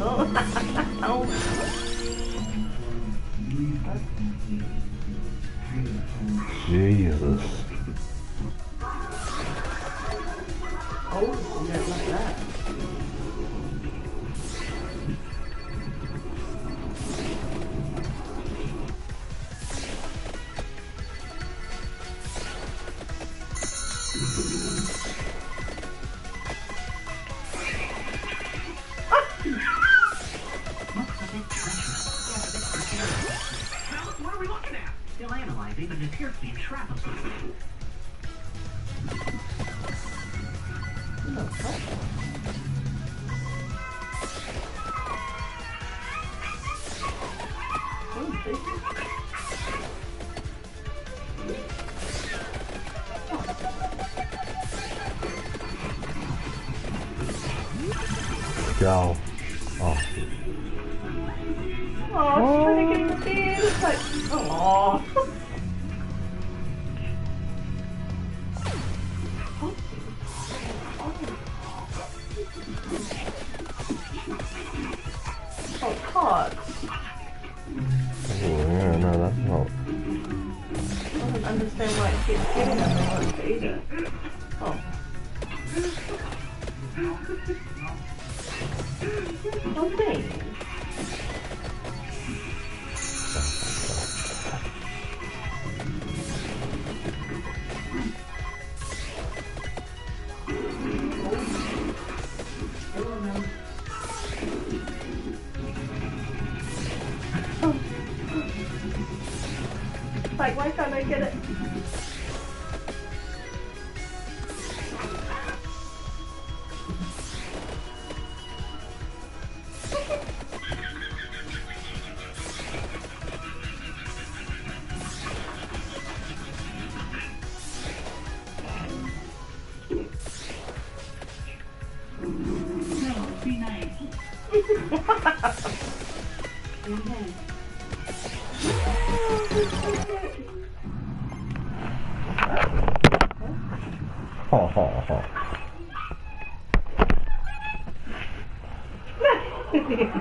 Oh. Jesus. Oh, you don't like that. What are we looking at? Still analyzing, but it appears to be a trap of some kind. Go. Oh. Oh, trying to get in the beard. It's like, oh. Oh, God. Oh, yeah, no, that's not. I don't understand why it keeps getting them. They want to eat it. Oh. Okay. Like, why can't I get it? No, be nice. Ha ha ha.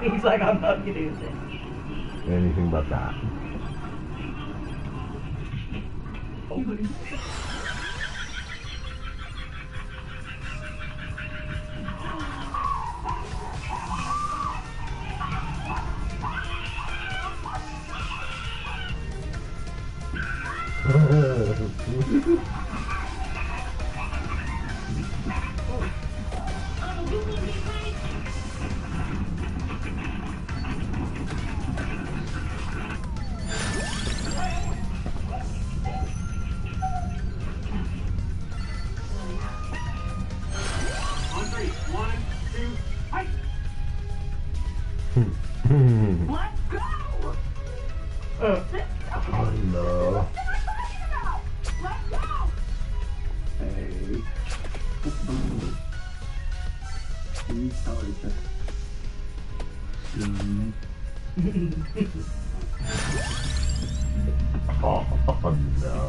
He's like, I'm not gonna do this. Anything but that. On three. 1, 2, fight! Let's go! Oh no. Let's go! Hey. Sorry, sir. Oh no.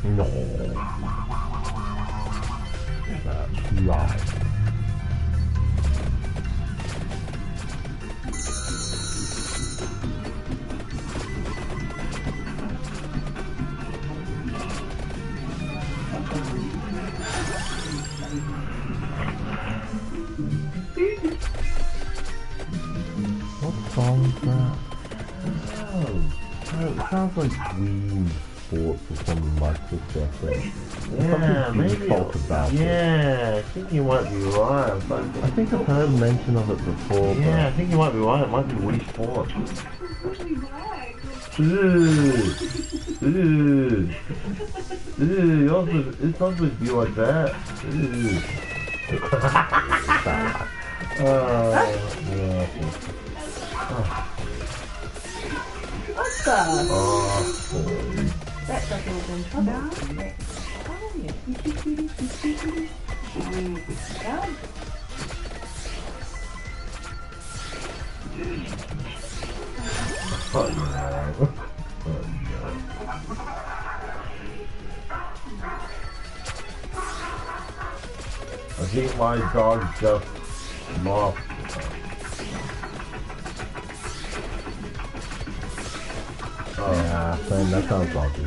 No. That's right. What song is that? Oh, it sounds like Wii Sports or something like this, I think. Yeah, maybe. Default about it. Yeah, I think you might be right. But I think I've heard mention of it before. yeah, I think you might be right. It might be Wii Sports. It's not supposed to be like that. Yeah. What's Oh, boy. That doesn't all in trouble. No. Oh, yeah. Down. Oh, no. Oh, no. I think my dog just lost. Oh, yeah, same, that sounds salty.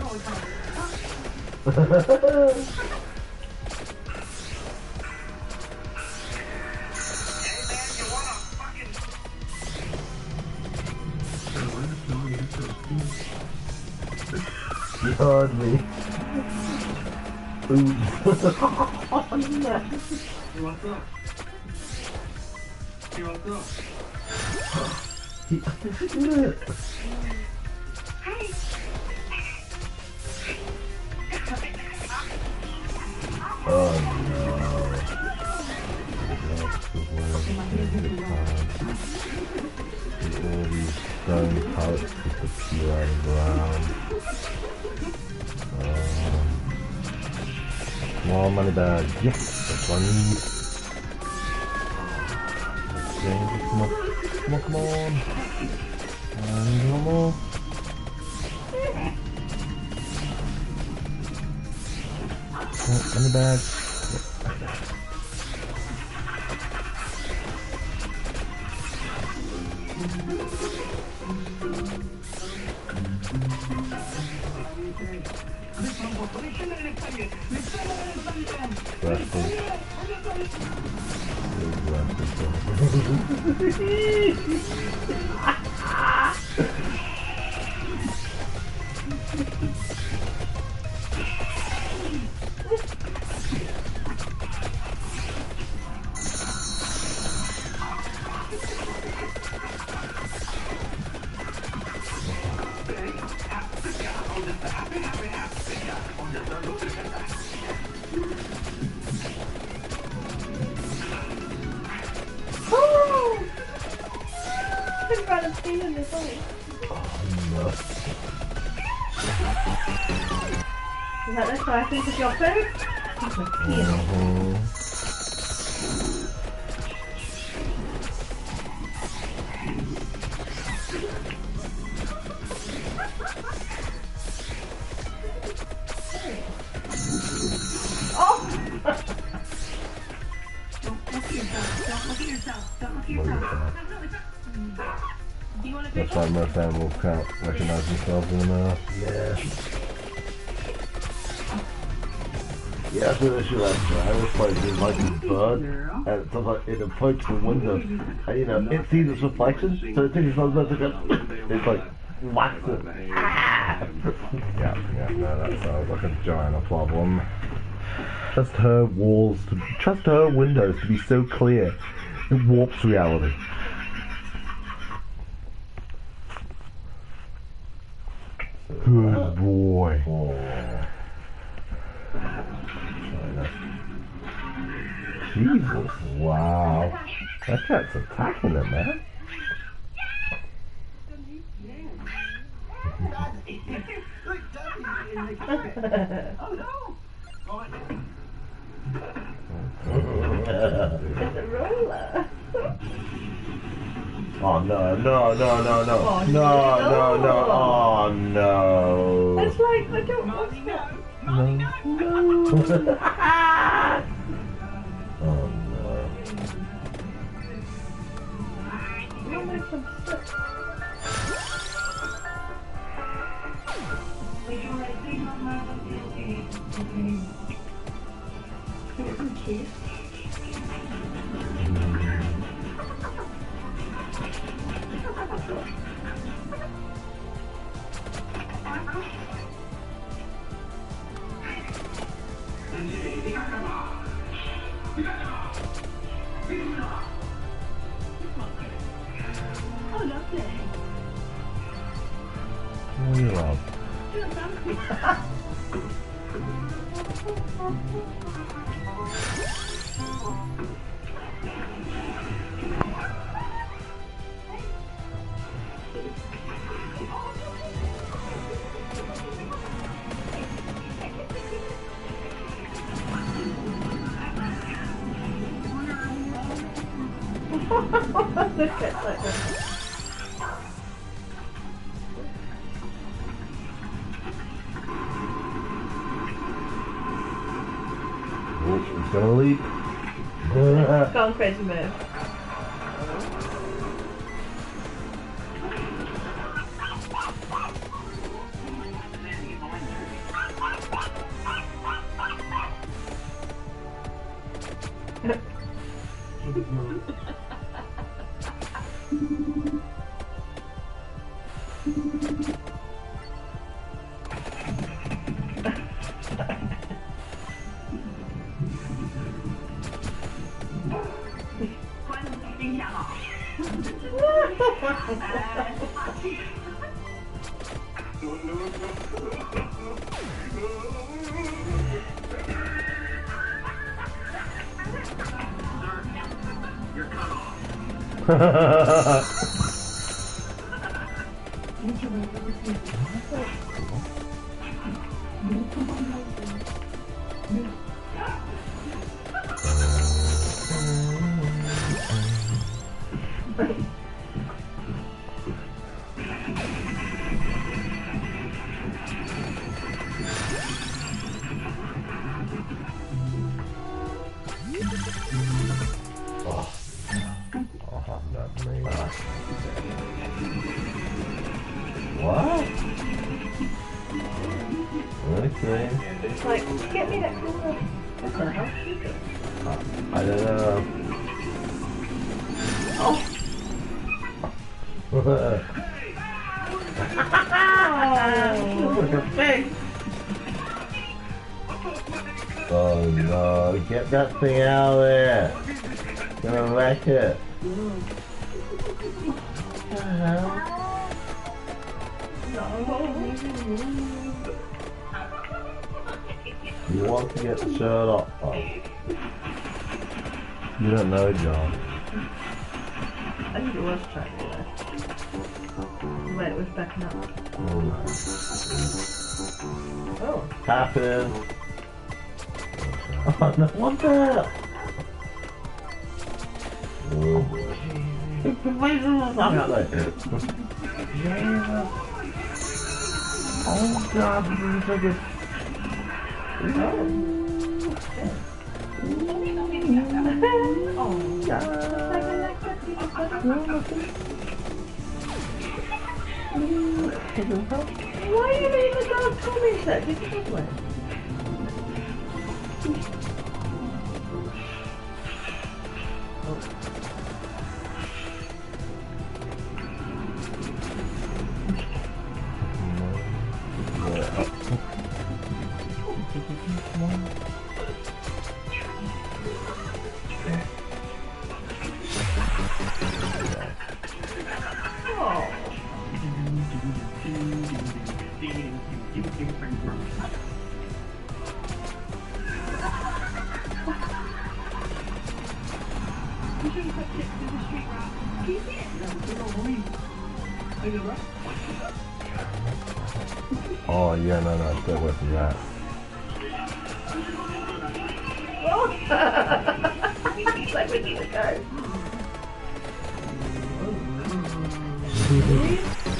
You heard me. Ooh. Hey, what's up? Hey, what's up? Oh no. That's the all these stone pallets disappear out of the ground. Come on, money bag. Yes, that's what I need. James, come on. Come on, come on. And one more. Oh, money bag. Is that the size of your food? That's why most animals can't recognize themselves in the mirror. Yeah. Yeah, that's the issue actually. I always play with like this bird, and sometimes it approaches the window, and you know, it sees its reflection, so it thinks it's not supposed to go, it's like, whacks it. Yeah, no, that sounds like a giant problem. Trust her windows to be so clear, it warps reality. Good boy. Jesus. Wow. That cat's attacking him, man. It's a roller. Oh no, no, no, no, no. Oh, No, no, no, no. oh no. It's like, I don't want that. No. Oh no. You'll make them sick. Get some cheese. Oh, lovely. What do you love? The cat's like that. Oh, he's gonna leap. Go on, crazy move. You're cut off. That's me. What? Okay. It's like, get me that camera. What the hell? I don't know. Oh. Oh no, get that thing out of there. Gonna wreck it. What the hell? You want to get the shirt off? Oh. You don't know, John. I think it was trying to do that. Wait, it was backing up. Oh. Happen. Oh no, what the hell? Oh boy. Why is it not out there? Oh god, this is so good. Oh, yeah. Why are you leaving the dog comments that? Did you have one? Oh yeah, no, stay away from that. It's like we need to go.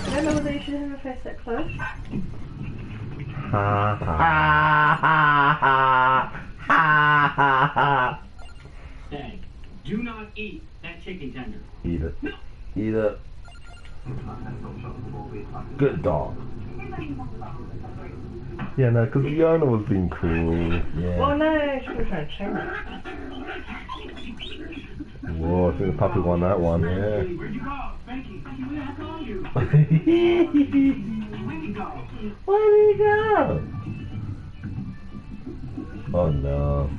I don't know whether you should have your face that close. Ha ha ha ha ha ha ha. Hey, do not eat that chicken tender. Eat it. Eat it. Good dog. Yeah, no, because the owner was being cruel. Yeah. Well, no, she was trying to change it. Whoa, I think the puppy won that one. Yeah. Where'd you go? Frankie, where the hell are you? Where Where'd you go? did he go? Oh no.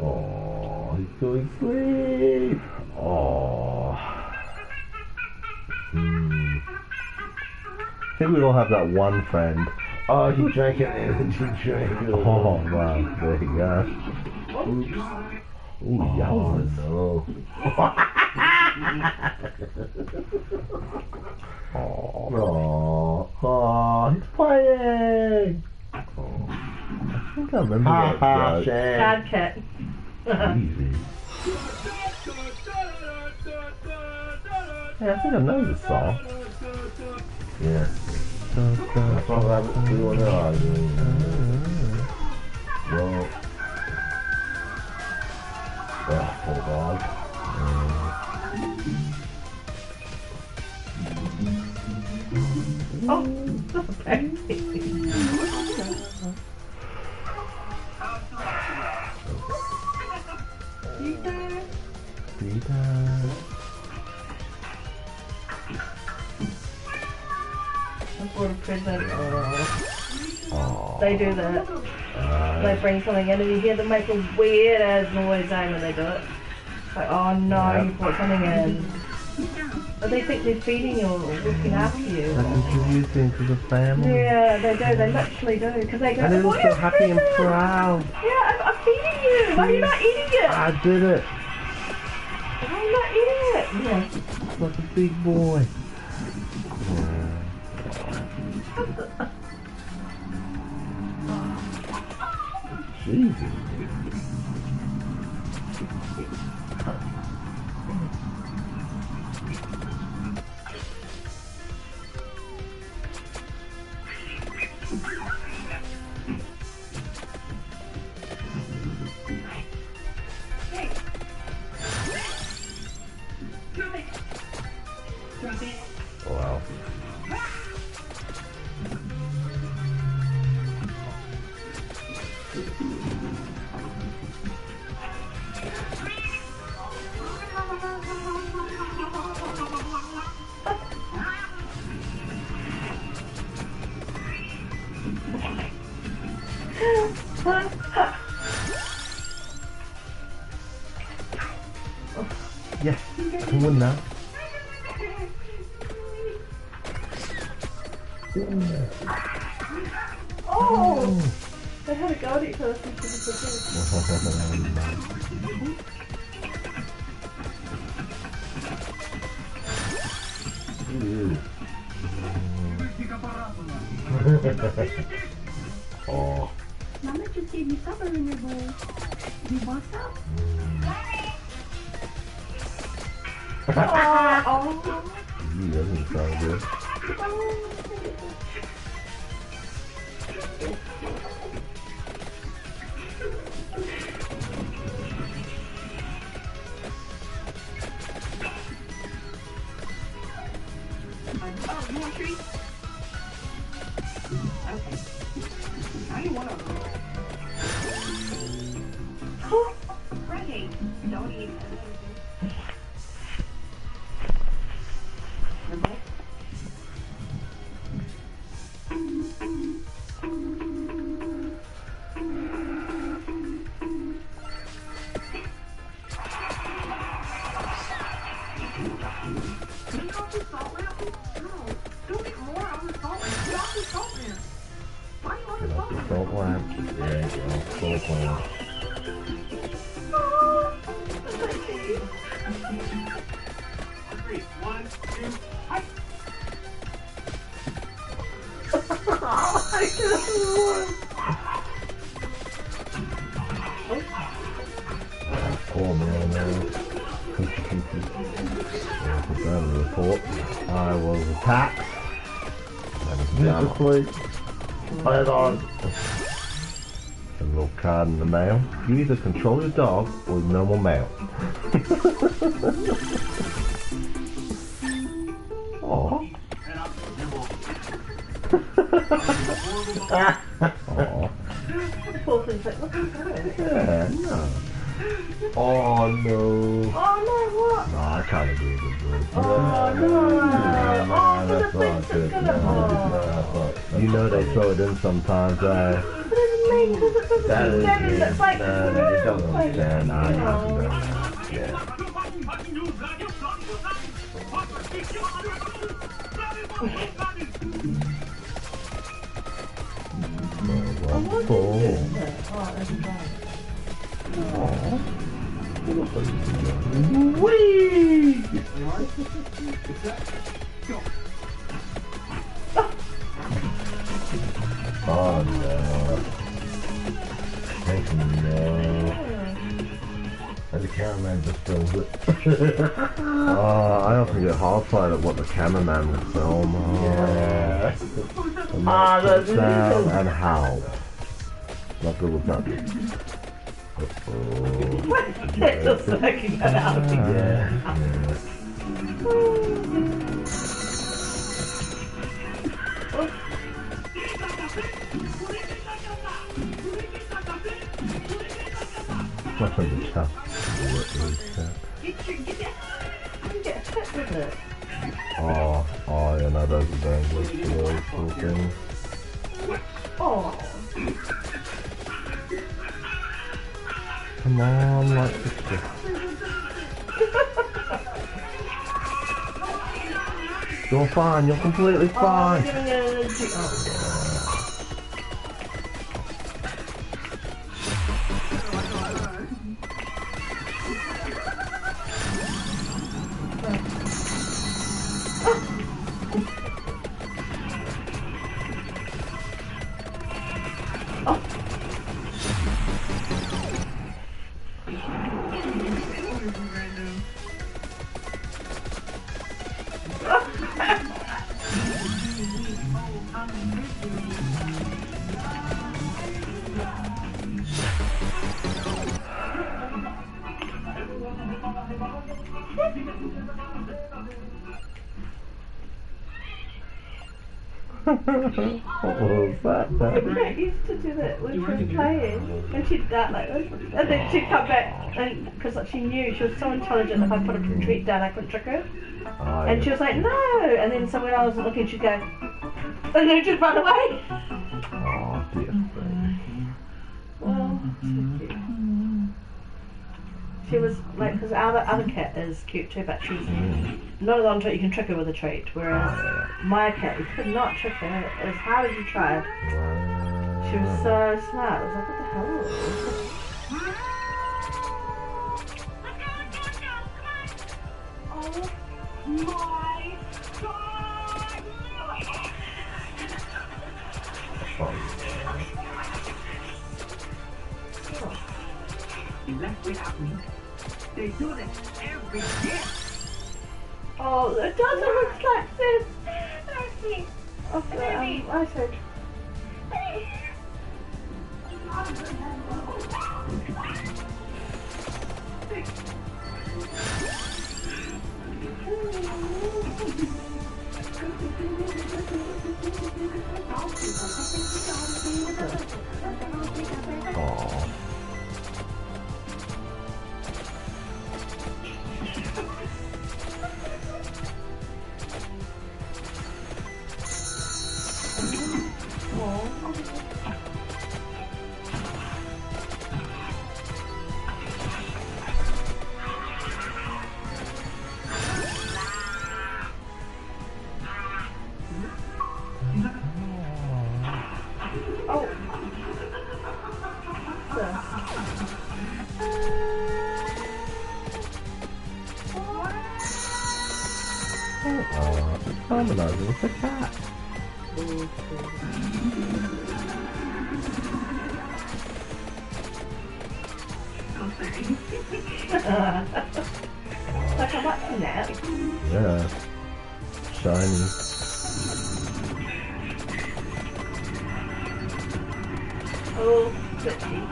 Oh, he's going to sleep. Oh. I think we all have that one friend. Oh, he drank it and he drank it. Oh, wow. There you go. Oops. Ooh, yowzers. no. Oh, Oh, he's playing. I think I remember Ha that ha, joke. Shane. Bad cat. Easy. Hey, I think I know this song. Yeah. That's what rabbits do when they're arguing. Well, poor dog. For a prison. They do that. They bring something in and you hear them make a weird ass noise when they do it. Like, oh no, you brought something in. But they think they're feeding you or looking after you. They're contributing to the family. Yeah, they do. They literally do. Because they go, And they're "Why so are you happy and prison?" proud. Yeah, I'm feeding you. Why are you not eating it? I did it. Why are you not eating it? Yeah. Like a big boy. Jesus. Wow. Yes, I can win now. Oh! They had a go at each other since they were Oh. Mama just gave you supper in your bowl. You want some? Oh! That doesn't sound good. Oh, you want treats? Okay. I need one of them. Reggie, don't eat. Salt lamp. There you go. Salt lamp. Poor man now. Put that in the report. I was attacked. Viciously. Hold on. A little card in the mail. You either control your dog or no more mail. Aww. Aww. Poor thing's like, what's this? Yeah, no. Oh no. Oh no, what? No, I can't agree with this. Oh no! Oh, that's for the not things good. that's gonna No, you know they throw it in sometimes, But it's mean because it doesn't That is stand mean. that's like, No, you don't understand. I have to know. Yeah. Wonderful. Whee! Oh no. Thank you, no. I the cameraman just films it. I often get horrified at what the cameraman will film. Yeah. And Ah, that's that's down it. and how. Not good with that. It's just working that out. Yeah. Nothing to tell. Get hit with it. Oh, yeah, no, those are dangerous for those sort of things. Oh. Come on, like this. You're fine, you're completely Oh, I'm fine. giving it a legit. Oh. What was that then? I used to do that when she was playing, and she'd that like, and then she'd come back, and because like, she knew she was so intelligent. If I put a treat down, I couldn't trick her, and she was like, no, and then so when I wasn't looking, she'd go, and then she'd run away. Oh, dear thing. Well, so cute. She was like, because our other cat is cute too, but she's not a long treat. You can trick her with a treat, whereas my cat, you could not trick her as hard as you tried. She was so smart. I was like, what the hell? You left without me. They do this every day. Oh, it doesn't look like this. Okay, I said. Oh. Harmonizing with the cat. Like I'm watching that. Yeah. Shiny. Oh, pretty.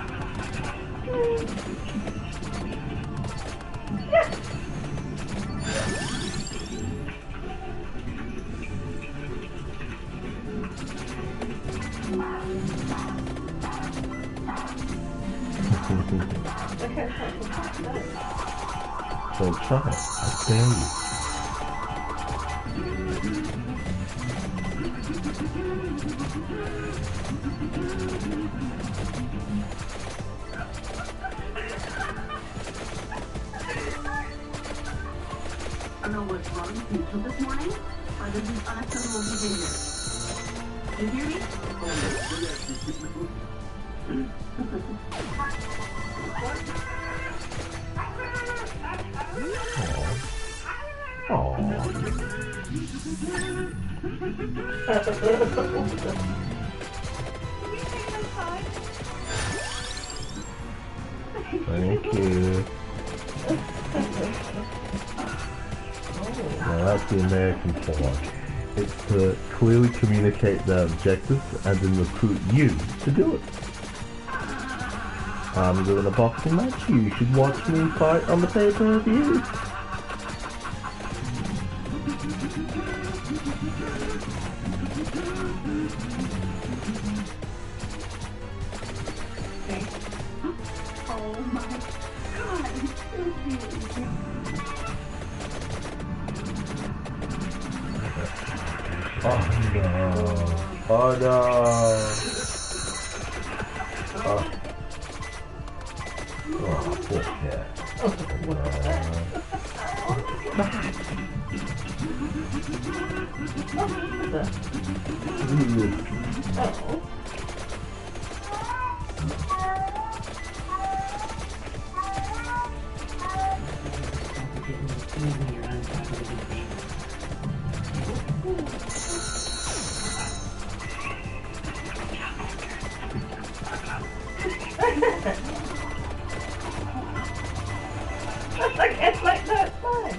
So try it. I dare you. I know what's wrong with you this morning, or this is unacceptable behavior. You hear me? Oh. Thank you. That's the American flag. It's to clearly communicate their objectives and then recruit you to do it. I'm doing a boxing match. You should watch me fight on the pay-per-view. Oh my God, Susie. Oh no. Oh no. Oh. Oh, poor cat. It's like no, it's fine.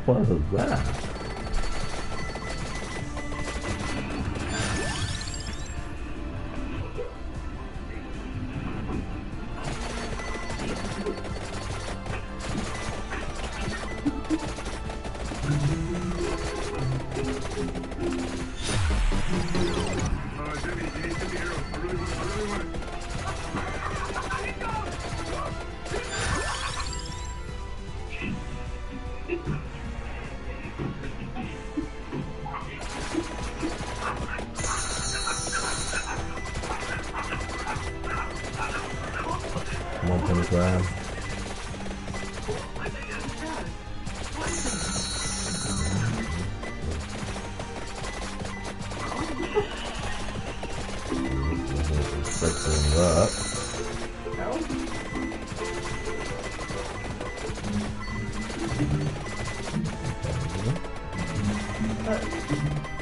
What was that? One on the ground. Expecting that.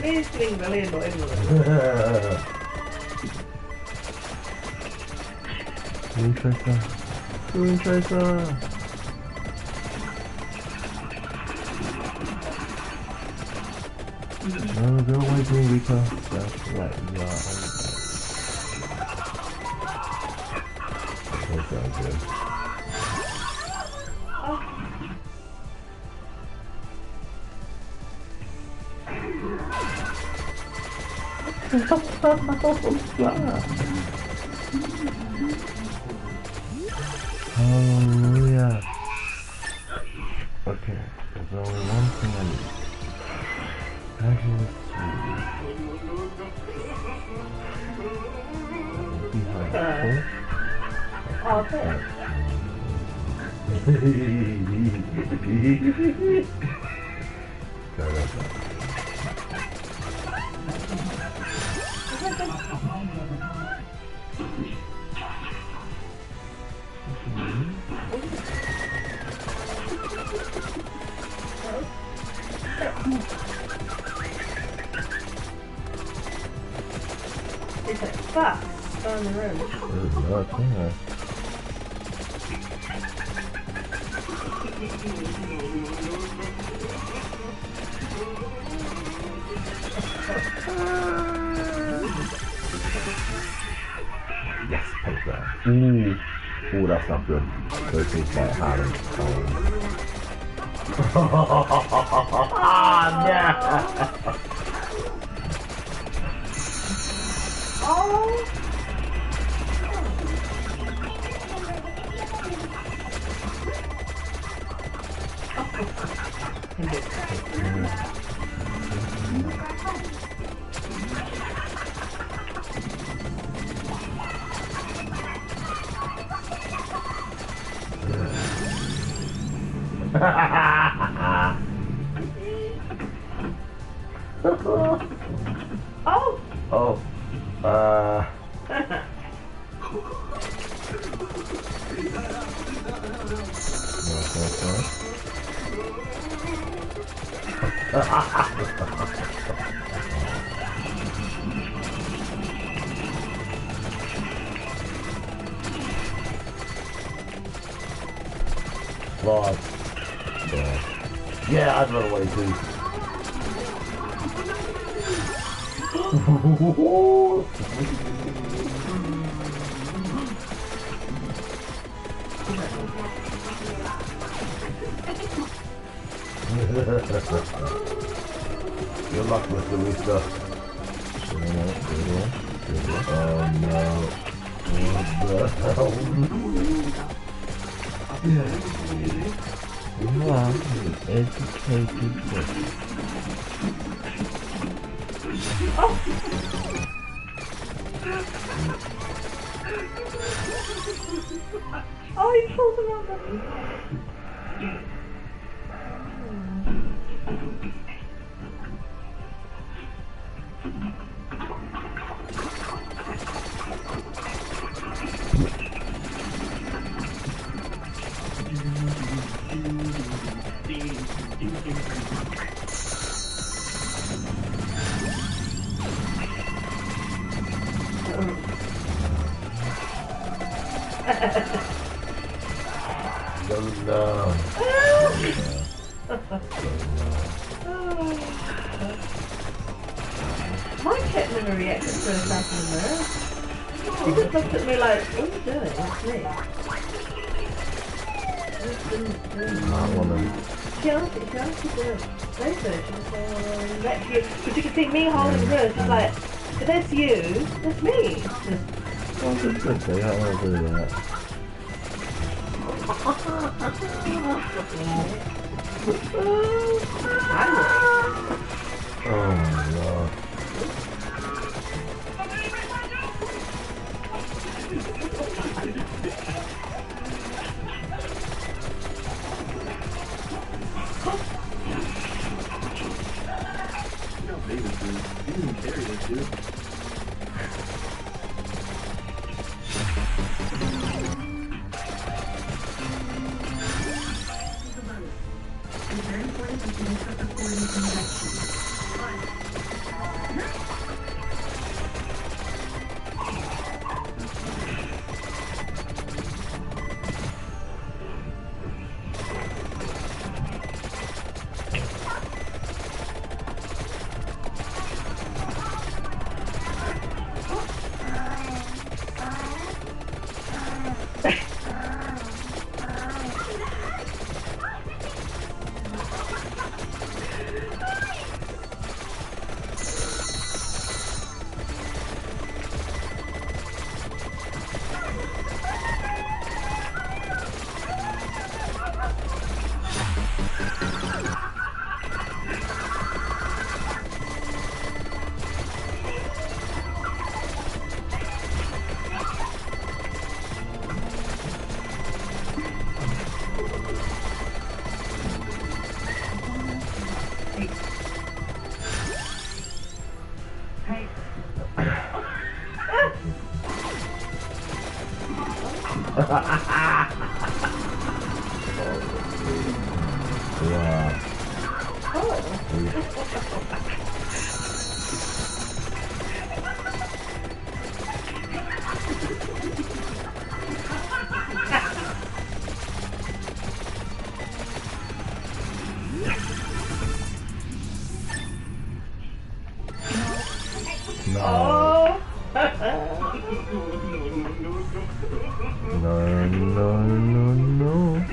He's getting really annoyed with it. Moon Tracer. Moon Tracer. No, go away, Green Reaper. That's right, you are on. That sounds good. Hallelujah. Okay, there's only one thing I need. Actually, behind Oh, thanks. It's like, fuck, go in the room. There's nuts, yeah. Yes, paper. Ooh. Ooh, that's not good. Those things might have it. Ah, yeah. Oh! Oh! Oh. Right. Yeah, I'd run away too. Good luck, Mr. Rooster. Oh no. What the hell? You are an educated person. Oh, he pulls around the... No. My cat never reacted to a slap in the mirror. She just looked at me like, what are you doing? It's me. That woman. She honestly did. Later, she was saying, well, that's you. But you can see me holding her. She's like, if that's you, that's me. Well, it's good. They don't want to do that. Oh my god. Oh. No. Oh! No, no, no, no.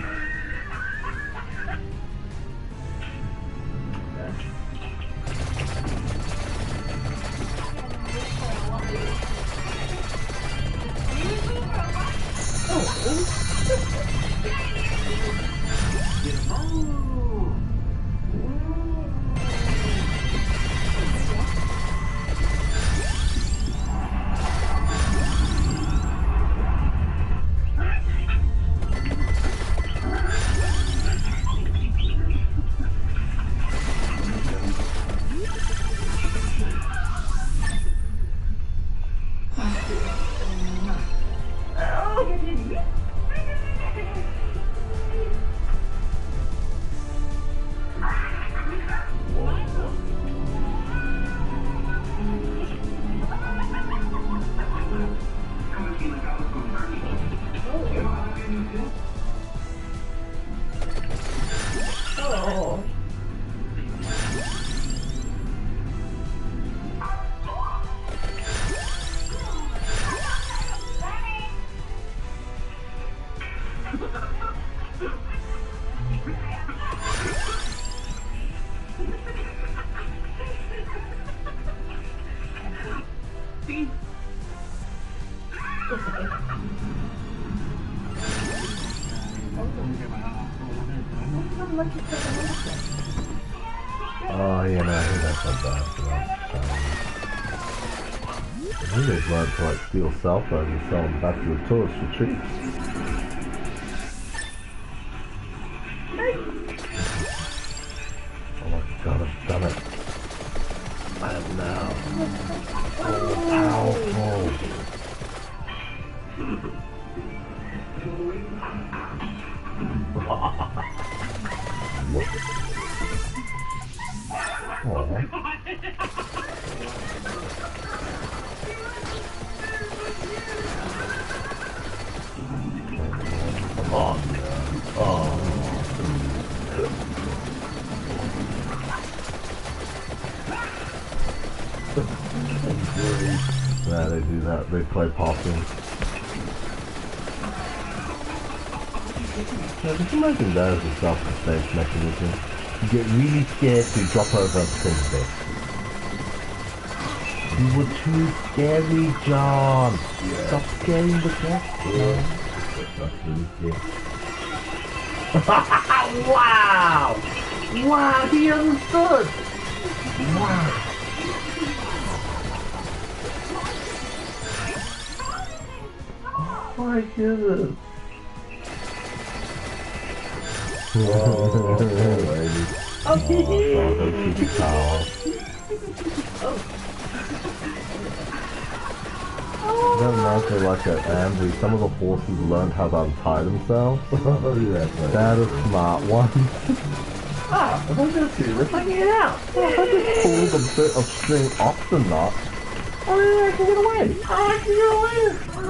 Oh. Oh, yeah, no, I think that's not bad for that. I think they've learned to like steal cell phones and sell them back to the tourist retreats. Oh my god, I've done it. I am now all powerful. Yeah, they do that. They play possum. Yeah, just imagine that as a self-defense mechanism. You get really scared to drop over and think a bit. You were too scary, John. Stop scaring the guests, man. Wow! Wow, he understood! Wow! Oh my goodness! Oh, lady. Oh, Don't know like at Andrew, some of the horses learned how to untie themselves. That is smart one. Ah, if I just do this, I can get out. If I just pulled a bit of string off the knot, oh yeah, I can get away. I can get away.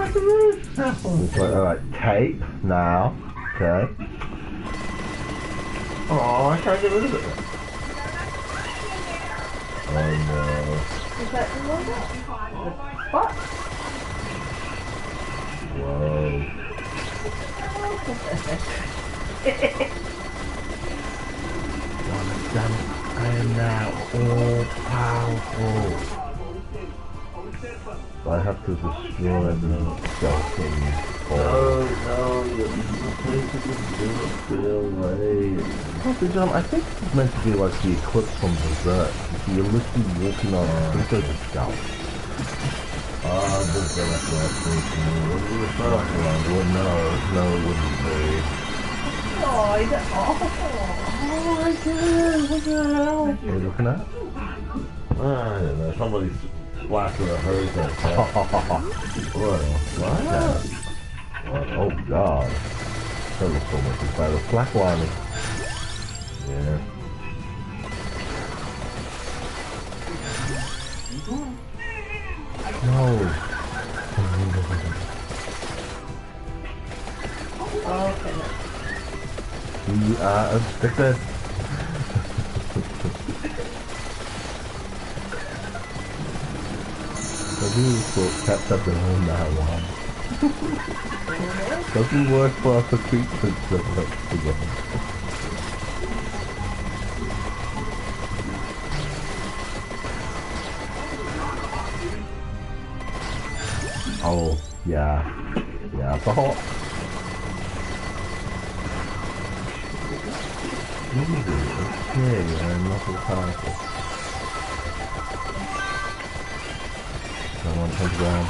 I can move. It's like, alright, tape now. Okay. Oh, I can't get rid of it. Oh no. is that the one? What? Whoa. Damn it, I am now all powerful. I have to destroy the skeleton. No, you're supposed to just do it real way. Also, John, I think it's meant to be like the eclipse from Berserk. So you're literally walking on there's a scalp. There's the restoration. What do you Well, no, it wouldn't be. Oh, is that awful? Oh my god, what the hell? What are you looking at? I don't know, somebody's blasting a hurricane. What? Oh god. That looks almost as bad as black lining. Yeah. Oh, okay. Look. We are addicted. I do thought kept up in home that one. Doesn't work for us creatures that look together. Oh, yeah. Yeah, it's a hot. Okay, muscle powerful. Someone comes around.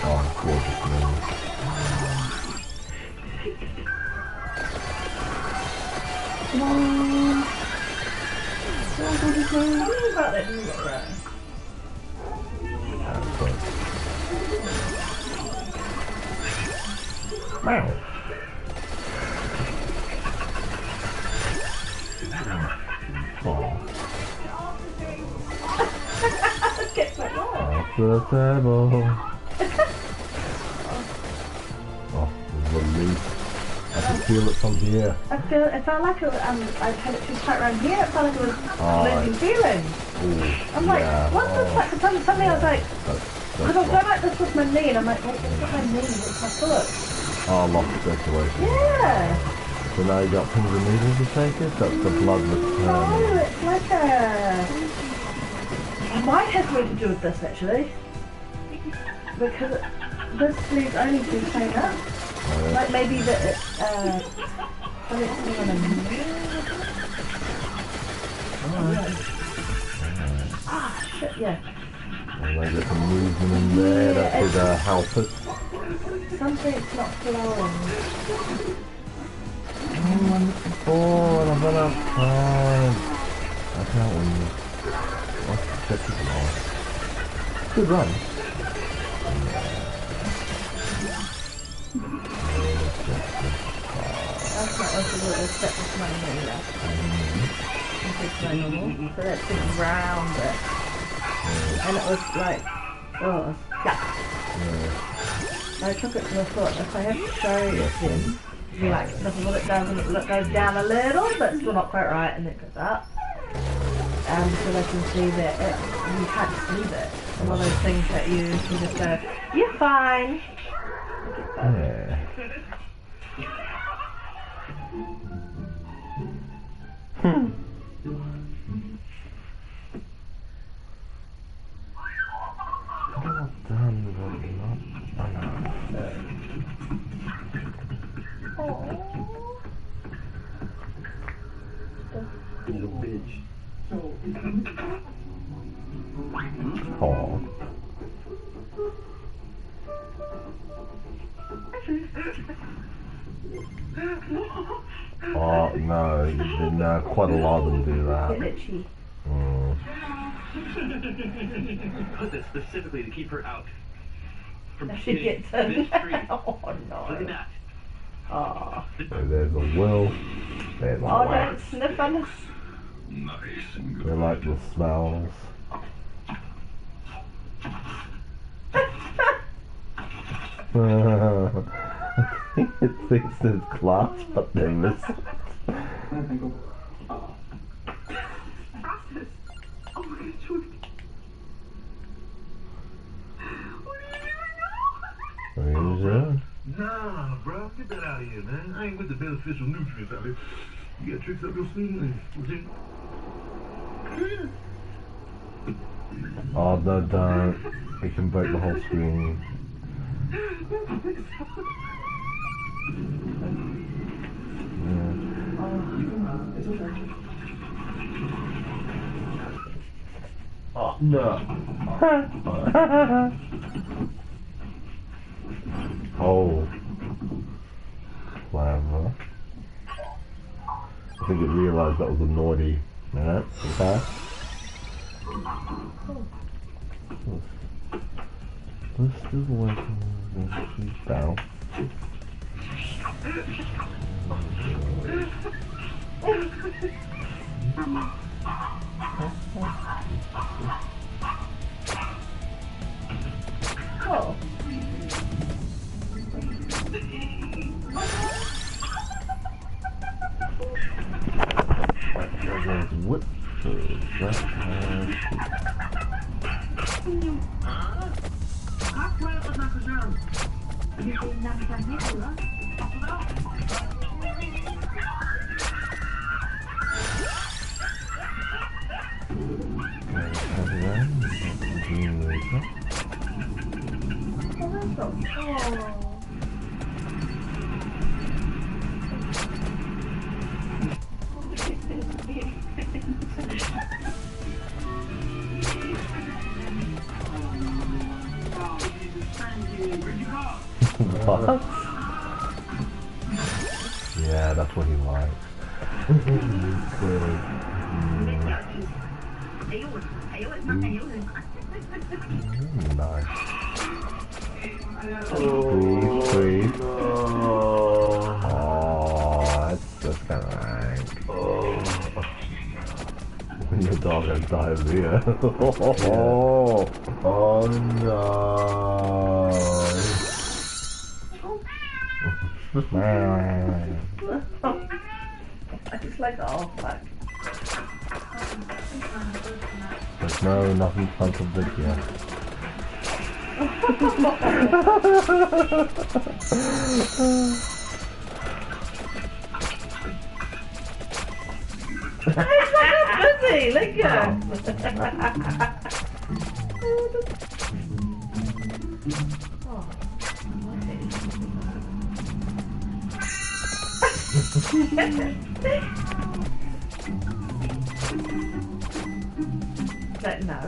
Oh, gorgeous move. Come on. Something about that didn't look right. That's good. Wow. Oh. Get my love. Off the table. Oh, relief. I can feel it from here. It felt like I had it too tight around here. It felt like it was losing feeling. Ooh, I'm like, yeah. what's this like? Suddenly I was like, That's because I was going like this with my knee, and I'm like, what's with my knee? What's my foot? oh, lost circulation. Yeah. So now you got pins and needles to take it? That's the blood Oh, returning. it's like a... I might have something to do with this, actually. Because this sleeve's only been playing up. Like maybe that it's, something on a knee. Ah, shit, yeah. And there's some movement in there that could help it. Something's not flowing. Oh, I'm bored, I've run out of time. I can't win this. Let's check this out. Good run. That's not also what I set with my knee left. It's my normal. So that's just round it. And it was like, oh, yeah. I took it to the foot. If I have to show you again, you like, this is what it does, and it goes down a little, but still not quite right, and it goes up. So they can see that you can't see that. It's one of those things that you just go, you're fine. Yeah. Well done, but not enough. Little bitch. Oh. Oh no, you did quite a lot of them do that. Get itchy. Put this specifically to keep her out. From She hitting gets this it. tree. Oh Look at no. that. Oh. So there's a will, there's a Oh, don't wax. sniff on us. They like the smells. I think it thinks there's glass, but they miss it. Process. Oh my God, Jordan. What are you doing now? Nah, bro, get that out of here, man. I ain't with the beneficial nutrients out here. You got tricks up your sleeve, man. Oh no, don't. We can break the whole screen. Oh, no. Oh. Clever. I think it realised that was a naughty minute. Okay. This is working. She's down. Oh, Hot quay ở mặt rừng. Đi tìm nằm ra hết nữa. What? Yeah, that's what he likes. Nice. Breathe, breathe. Oh, that's kind of nice. When your dog has diarrhea. Oh no. I just like the off back. There's no nothing fun to video. Busy, look at But no.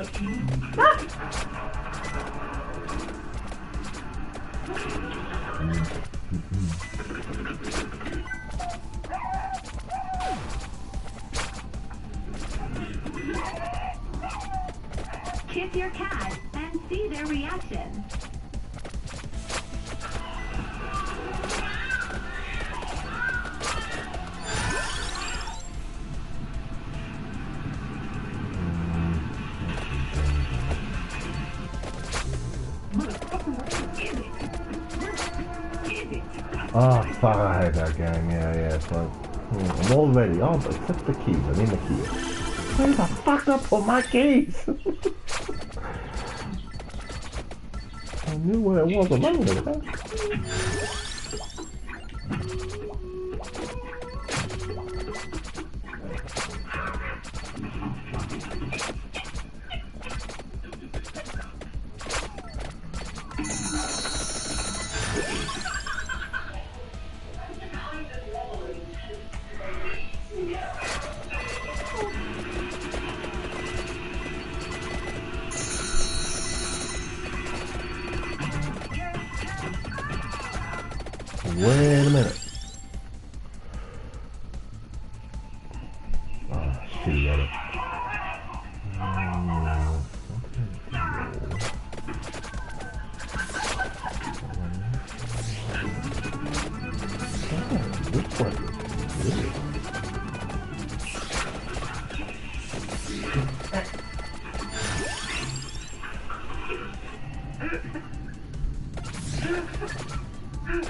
Kiss your cat and see their reaction. Oh, fuck, I hate that game. Yeah, it's like, I'm all ready. Oh, but except the keys. I need the keys. Where the fuck did I put my keys? I knew where it was a moment ago. Wait a minute. Oh, shitty edit. Which one?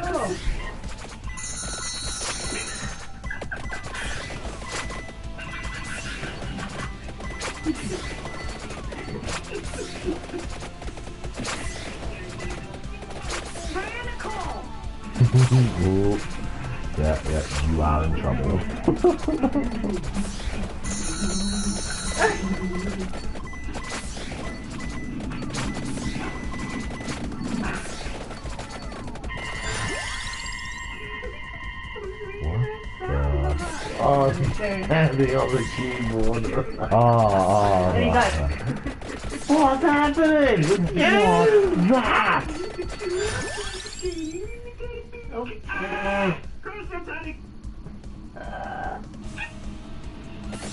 Oh. Ooh. Yeah, you are in trouble. Oh, he's standing on the keyboard. Oh, There you go. What's happening? What's that?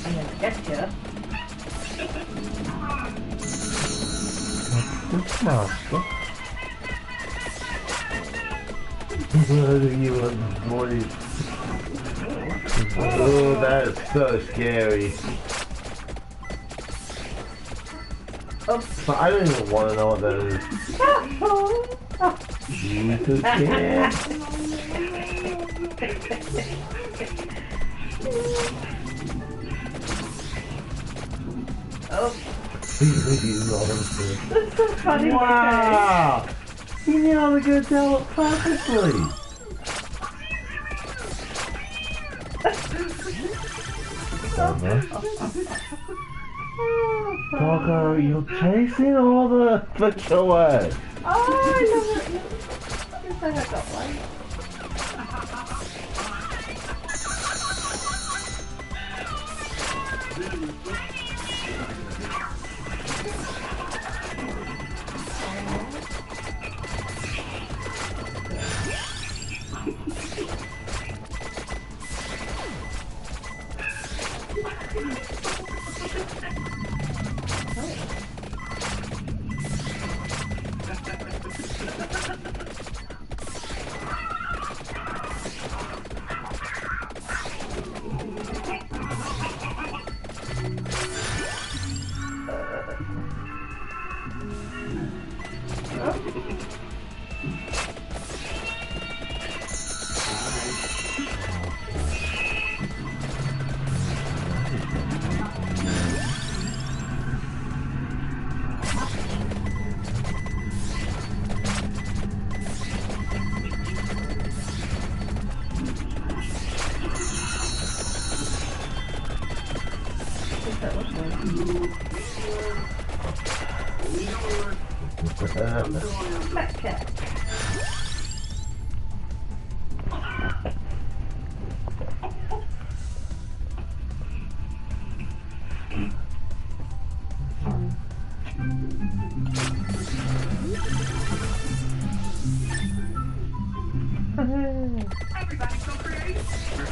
I'm gonna get you. Master. You were boy. Oh, that's so scary. Oops. But I don't even want to know what that is. Jesus, kid. up. That's so funny. Wow! You knew how to go down it perfectly. Doggo, you're chasing all the fish away. Oh, I love it. Yes, I got one.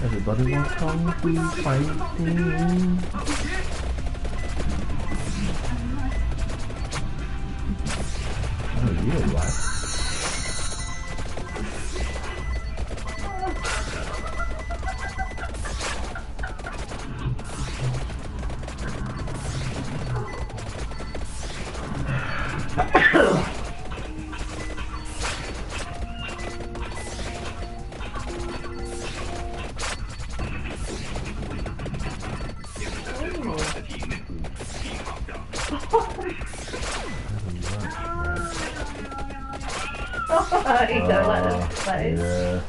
Everybody wants Kung Fu fighting. Oh, you're right. You don't let them play. Yeah.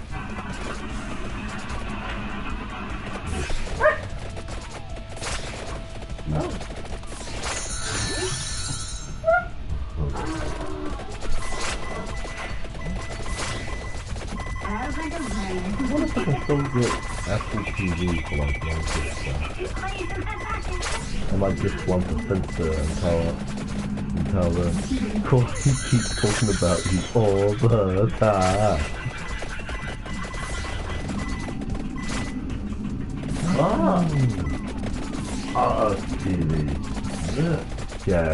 I wonder if I can still get Apple TV for like one stuff. I might gift one for Spencer and tell them. Of course, he keeps talking about you all the time. TV. Yeah.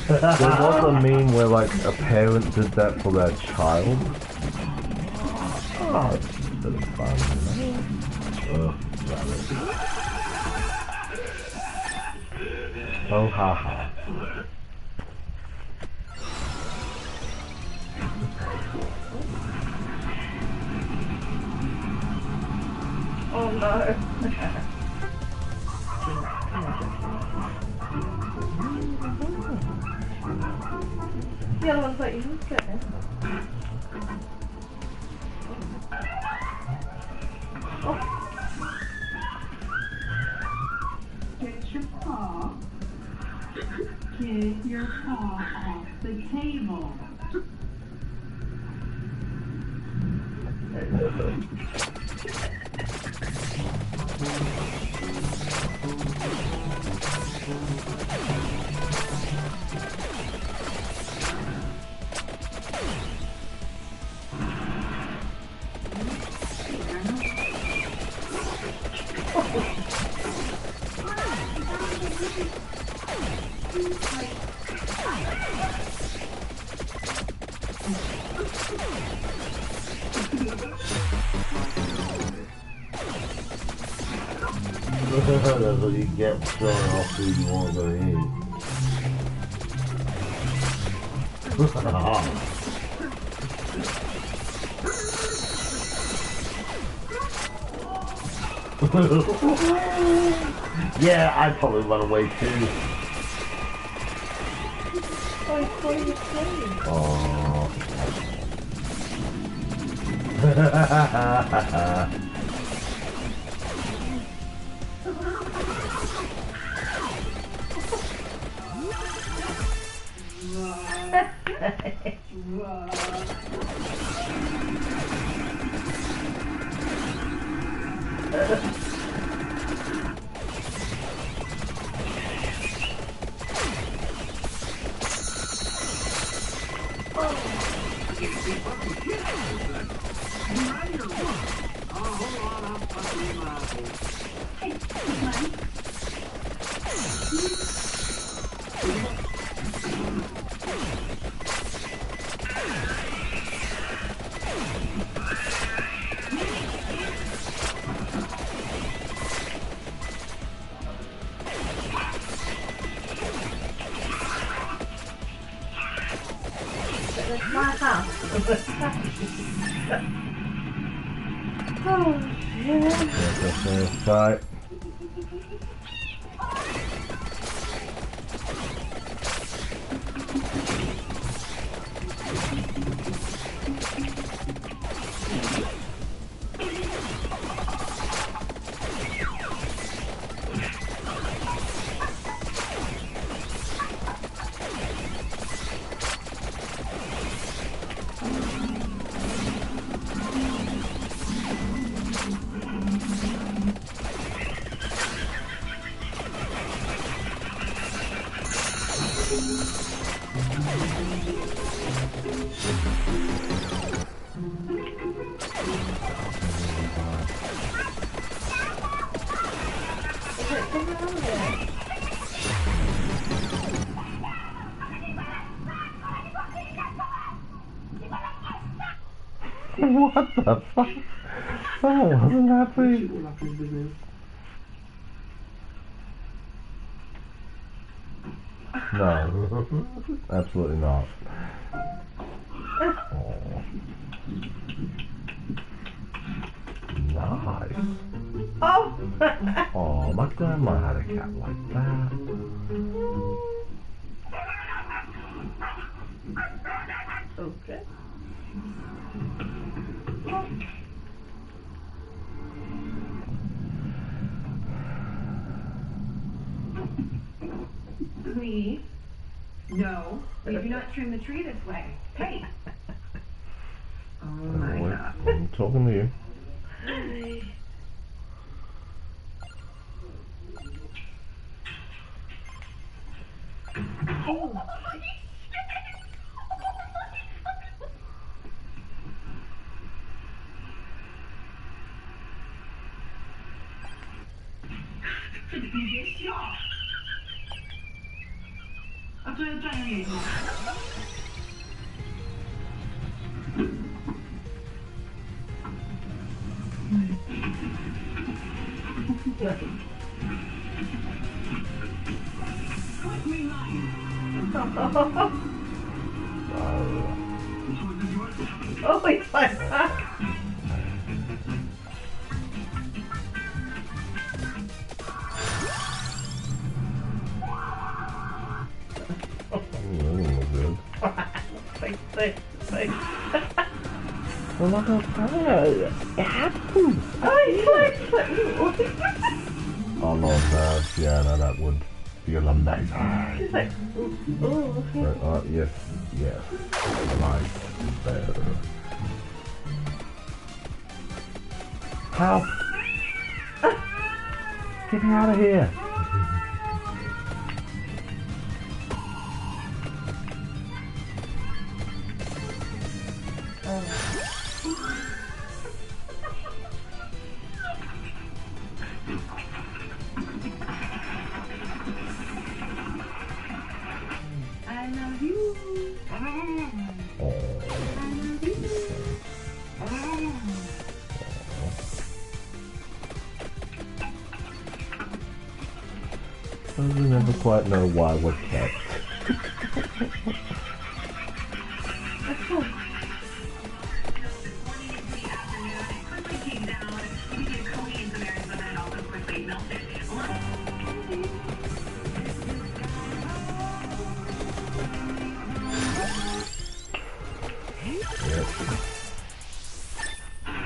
There was a meme where like a parent did that for their child. Oh, it's just a bit of fun, you know? Oh, haha. Oh no. The other one's like, you look at it. Get your paw. Get your paw off the table. That's what you get for showing off food you want to go eat. Yeah, I'd probably run away too. Oh, he's falling asleep. Oh. That's my house. Oh, yeah. Right. What the fuck? Someone wasn't happy. No, absolutely not. Oh. Nice. Oh! Oh, my grandma had a cat like that. Okay. Please. No, we do not trim the tree this way. Hey. Oh my Wait, God. I'm talking to you. Oh, it's like that. Good. Like. Well, like it happens. Oh, it's like. Oh Lord, yeah, no, that would be amazing. It's like. Oh, okay. Right, yes, yes. Right there. Help! Get me out of here! I love you. I never quite know why we're kept.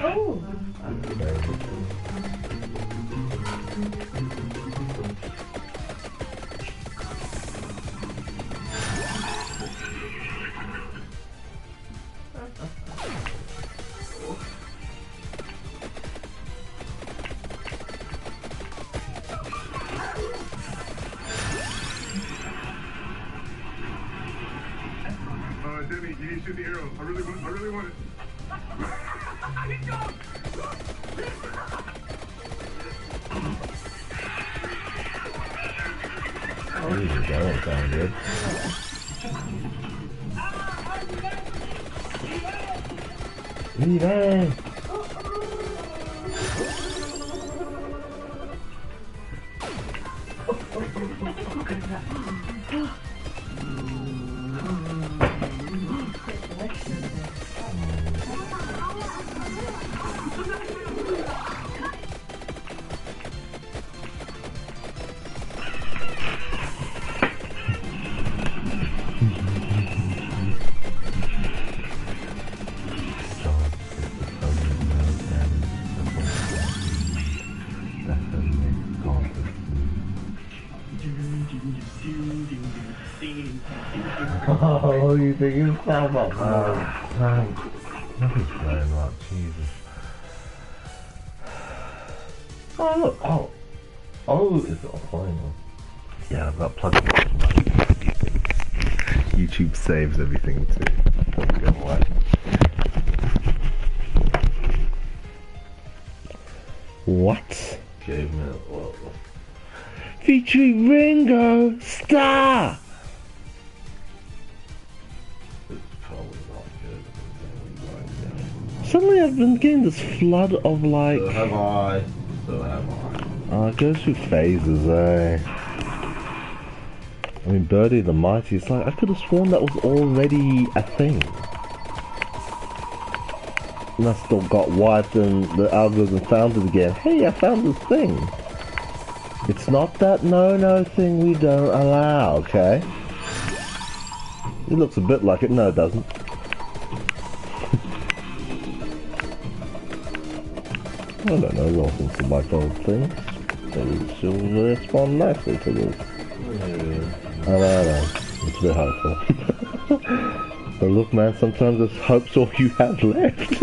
Oh! Demi, you need to shoot the arrow. I really want it. Jesus, that don't sound good. Leave. Oh, you think it's so much? Man, nothing's playing up, Jesus. Oh, look. Oh, it's offline now. Yeah, I've got plugged in. YouTube saves everything too. Doesn't go away. What? Gave me what? Featuring Ringo Starr! It's probably not good. Suddenly I've been getting this flood of like... So have I. it goes through phases, eh? I mean, Birdie the Mighty, it's like, I could have sworn that was already a thing. And I still got wiped and the algorithm found it again. Hey, I found this thing. It's not that no thing we don't allow, okay? It looks a bit like it. No, it doesn't. I don't know, welcome to like old things. Maybe she'll respond nicely to this. I know. It's a bit hopeful. But look, man, sometimes this hope's all you have left.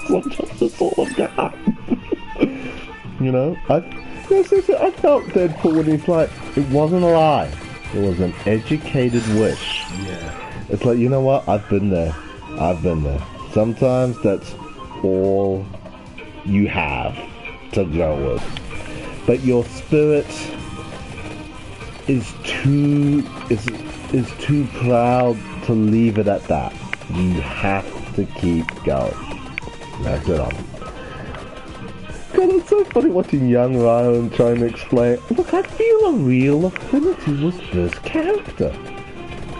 Sometimes that's all I've got. You know, I felt Deadpool when he's like, it wasn't a lie. It was an educated wish. Yeah. It's like, you know what? I've been there. Sometimes that's all you have to go with. But your spirit is too proud to leave it at that. You have to keep going. That's it on. God, it's so funny watching young Ryan trying to explain, look, I feel a real affinity with this character.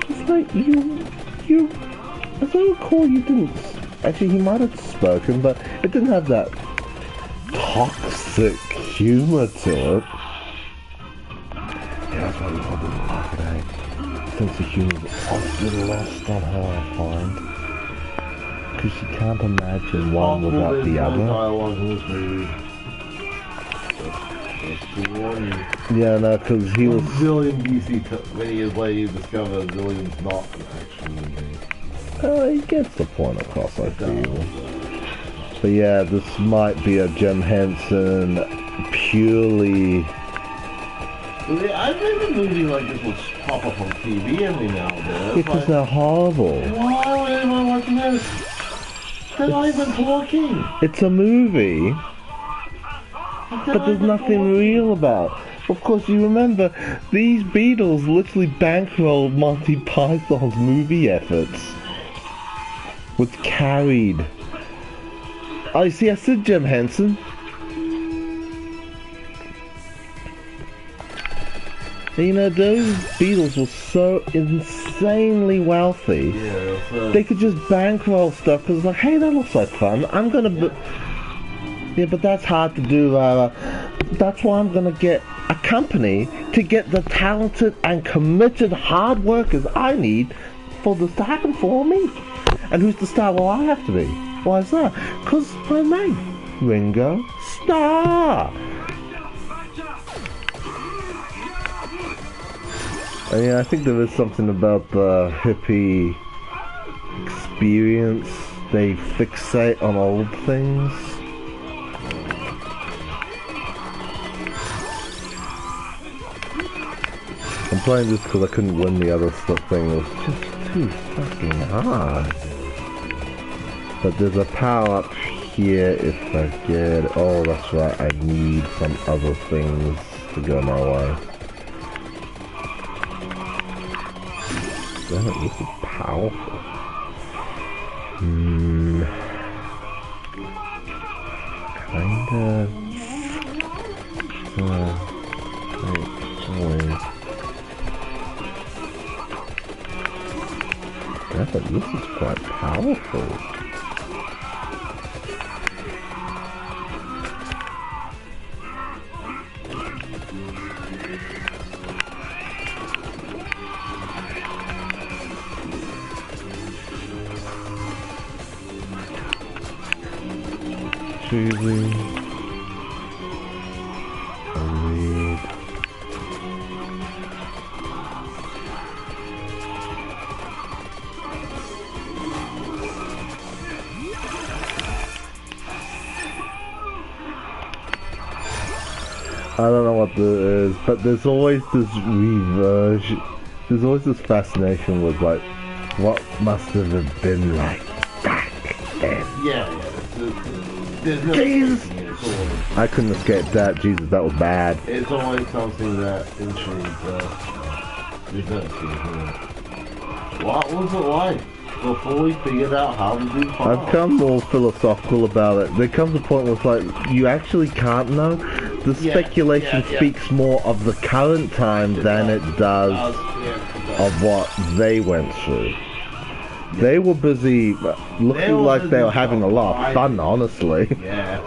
It's like, you, as I recall, you didn't, actually he might have spoken, but it didn't have that toxic humor to it. Yeah, that's why we probably like it, eh? Sense of humor is often lost on her, I find. Because she can't imagine one without the other. Dialogue in this movie. That's the one. Yeah, no, because he was... Zillion DC, many years later you discover Zillion's not an action movie. He gets the point across, I feel. But yeah, this might be a Jim Henson purely... I think a movie like this would pop up on TV every now and then. Because they're horrible. Why would anyone watching this? They're not even talking. It's a movie, but there's nothing real about it. Of course, you remember, these Beatles literally bankrolled Monty Python's movie efforts. Was carried. Oh, you see, I said Jim Henson. And, you know, those Beatles were so insanely wealthy. Yeah, They could just bankroll stuff because, like, hey, that looks like fun. I'm gonna. Yeah, but that's hard to do. That's why I'm gonna get a company to get the talented and committed hard workers I need for this to happen for me. And who's the star? Well, I have to be. Why is that? Because my name, Ringo Starr. And yeah, I think there is something about the hippie experience. They fixate on old things. I'm playing this because I couldn't win the other stuff thing. It was just too fucking hard. But there's a power up here if I get... Oh, that's right. I need some other things to go my way. Damn it, this is powerful. Kinda... I thought this is quite powerful. Choosing a read. I don't know what this is, but there's always this reversion. There's always this fascination with like what must have been like back then. Yeah. Jesus! I couldn't escape that. Jesus, that was bad. It's always something that intrigues What was it like before we figured out how to do fire? I've become more philosophical about it. There comes a point where it's like, you actually can't know. The speculation speaks more of the current time than it does of what they went through. They were busy looking like they were having a lot of fun, honestly. Yeah.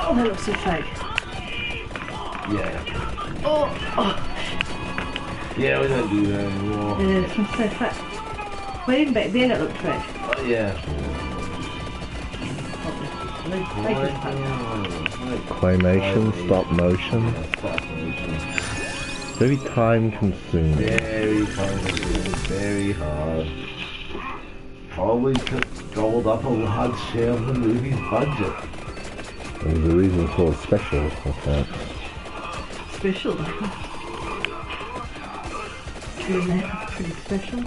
Oh, that looks so fake. Yeah. Oh. Yeah, we don't do that anymore. It is, it's so fake. Well, even back then it looked fake. Yeah. Claymation, stop motion. Very time consuming. Very time consuming, very hard. Probably gobbled up a large share of the movie's budget. There's a reason for a special effect. Special. Doing that, pretty special.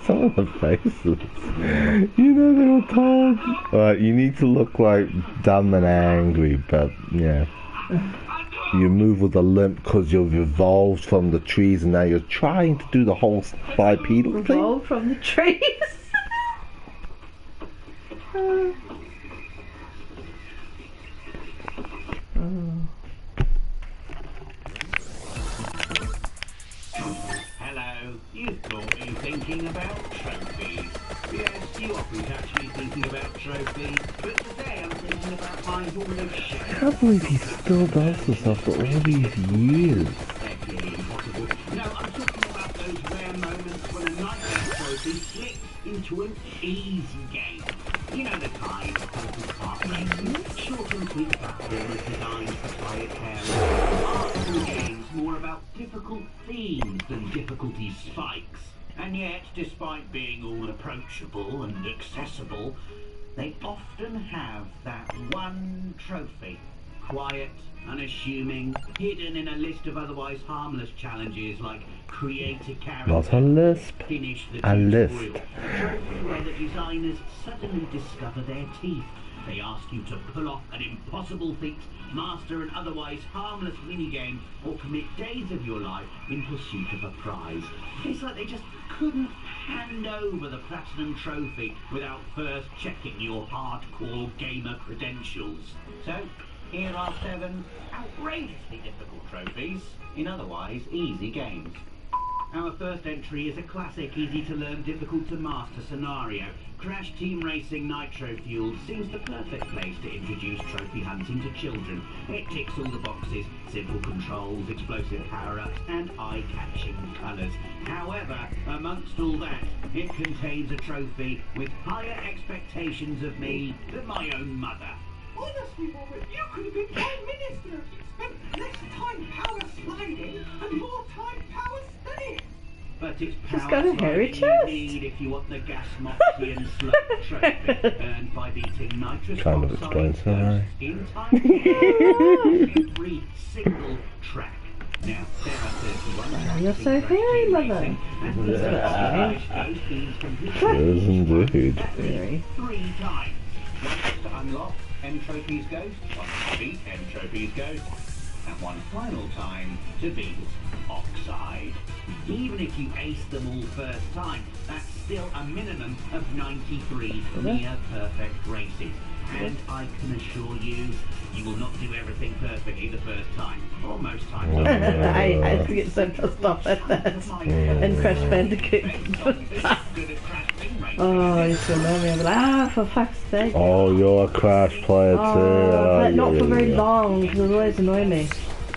Some of the faces. You know, they were told, you need to look like dumb and angry, but yeah. You move with a limp because you've evolved from the trees and now you're trying to do the whole bipedal thing. Evolved from the trees. Hello, you thought me thinking about trophies. Yes, you are actually thinking about trophies, but today I'm thinking about my Hall of Shame. I can't believe he still does this after all these years. Impossible. No, I'm talking about those rare moments when a nightmare trophy slips into an easy game. You know the kind, focus part racing, short and sweet platformers designed for quiet parents. Artful games more about difficult themes than difficulty spikes. And yet, despite being all approachable and accessible, they often have that one trophy. Quiet, unassuming, hidden in a list of otherwise harmless challenges like create a character, Not a lisp, finish the a list. tutorial. Trophy where the designers suddenly discover their teeth. They ask you to pull off an impossible feat, master an otherwise harmless minigame, or commit days of your life in pursuit of a prize. It's like they just couldn't hand over the Platinum Trophy without first checking your hardcore gamer credentials. So, here are 7 outrageously difficult trophies in otherwise easy games. Our first entry is a classic, easy to learn, difficult to master scenario. Crash Team Racing Nitro Fuel seems the perfect place to introduce trophy hunting to children. It ticks all the boxes: simple controls, explosive power-ups, and eye-catching colours. However, amongst all that, it contains a trophy with higher expectations of me than my own mother. Honestly, Robert, you could have been Prime Minister. Spent less time power sliding and more time power spinning. But it's She's power got a hairy sliding you chest. need if you want the gas Moxian Slug trophy, earned by beating nitrous Kind of oxide explains her. in time to every single track. Now, there are 31 tracks You're in so Crash hairy, Team mother. Racing, and each Yeah. stage goes themes completely Yes, indeed. Very. 3 times. Once to unlock, M trophies ghost, once to beat M trophies ghost, and one final time to beat Oxide. Even if you ace them all first time, that's still a minimum of 93 near perfect races. And I can assure you, you will not do everything perfectly the first time, or most times. I used to get so pissed off at that. And Crash Bandicoot. Oh, I used to annoy me. I'd be like, for fuck's sake. Oh, you're a Crash player too. Oh, but not for very yeah. long, because it would always annoy me.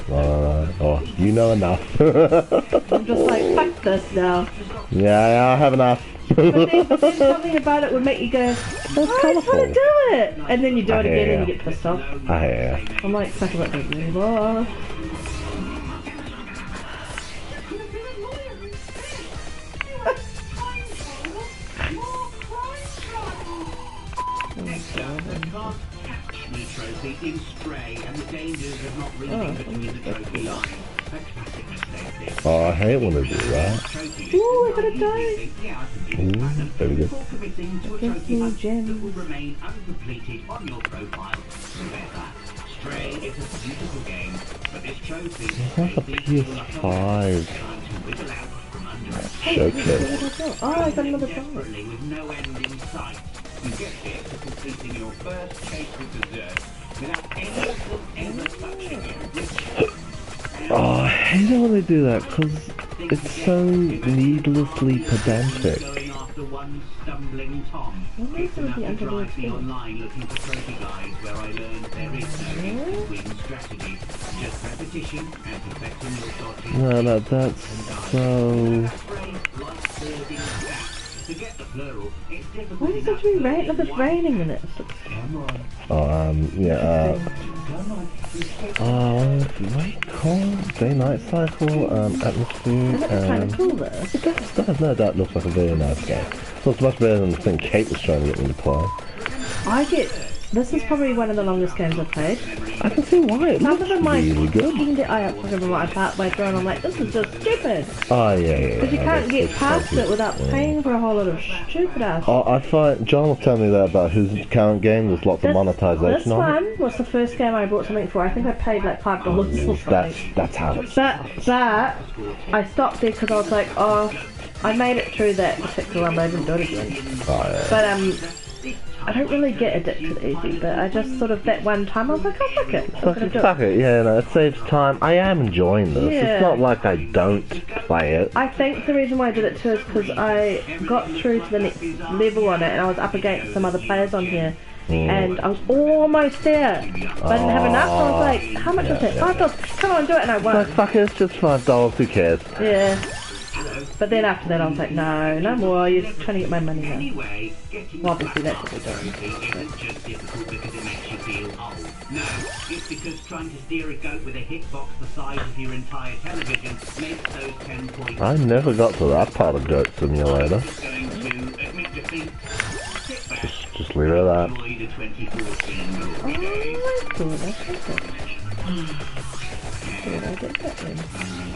Oh, you know enough. I'm just like, fuck this now. Yeah, I have enough. But then something about it would make you go, I just want to do it. And then you do it again and you get pissed off. I hear ya. I'm like, fuck about this anymore. Could have been a lawyer instead. You had time travel, more crime travel. Next up, the Can't Catch Me trophy in Stray and the dangers of not reading between the trophy lines. A classic mistake this. Oh, I hate when they do that. Ooh, I got a die. Yeah, I can do this. Very good. Before committing to a Gives trophy me hunt that gems. will remain uncompleted on your profile forever. Stray is a beautiful game, but this trophy It's like a PS5 time to wiggle out from under it. showcase. Oh, I got another die. Desperately with no end in sight. You get there to completing your first chase with dessert without any of them ever touching you, which Oh, I hate it when they do that because it's so needlessly pedantic. going after one stumbling Tom. What It's is enough the to underworld drive me thing? online looking for trophy guides where I learned there is no in-between strategy. Just repetition and perfecting your dodges. No, that's so... To get the plural, it's difficult Why does enough it to rain? Look, it's one- raining in it. yeah, what do you call it? Day-night cycle, atmosphere, Isn't it kind of cool though? There's no doubt looks like a very nice game. Looks much better than the thing Kate was trying to get me to play. This is probably one of the longest games I've played. I can see why, it Some looks of them I really good. fucking I up fucking my part way through and I'm like, this is just stupid. Oh, yeah. Because you I can't guess get it's past funky. it without paying for a whole lot of stupid ass. Oh, I find John was telling me that about his current game. There's lots of This monetization on it. one was the first game I bought something for. I think I paid like $5 or something. That's how it's. But I stopped there because I was like, oh, I made it through that particular one, but I didn't do it again. Oh, yeah. But I don't really get addicted easy, but I just sort of that one time I was like, oh fuck it, I'm gonna do Fuck it. it, yeah, no, it saves time. I am enjoying this. Yeah. It's not like I don't play it. I think the reason why I did it too is because I got through to the next level on it and I was up against some other players on here. And I was almost there, but I didn't have enough. So I was like, how much is it? $5. Come on, do it, and I Like, won. fuck it, it's just $5, who cares? Yeah. But then after that, I was like, no, no more. You're just trying to get my money now. Anyway, getting Well, obviously that's what the we're trophy isn't just difficult because it makes you feel old. No, it's because trying to steer a goat with a hitbox the size of your entire television makes those 10 points. I never got to that part of Goat Simulator. Just going to admit defeat. Sit back. Just leave it at that. Enjoy the 2014 glory days. Oh, that's good. That's good. Where did I get that then?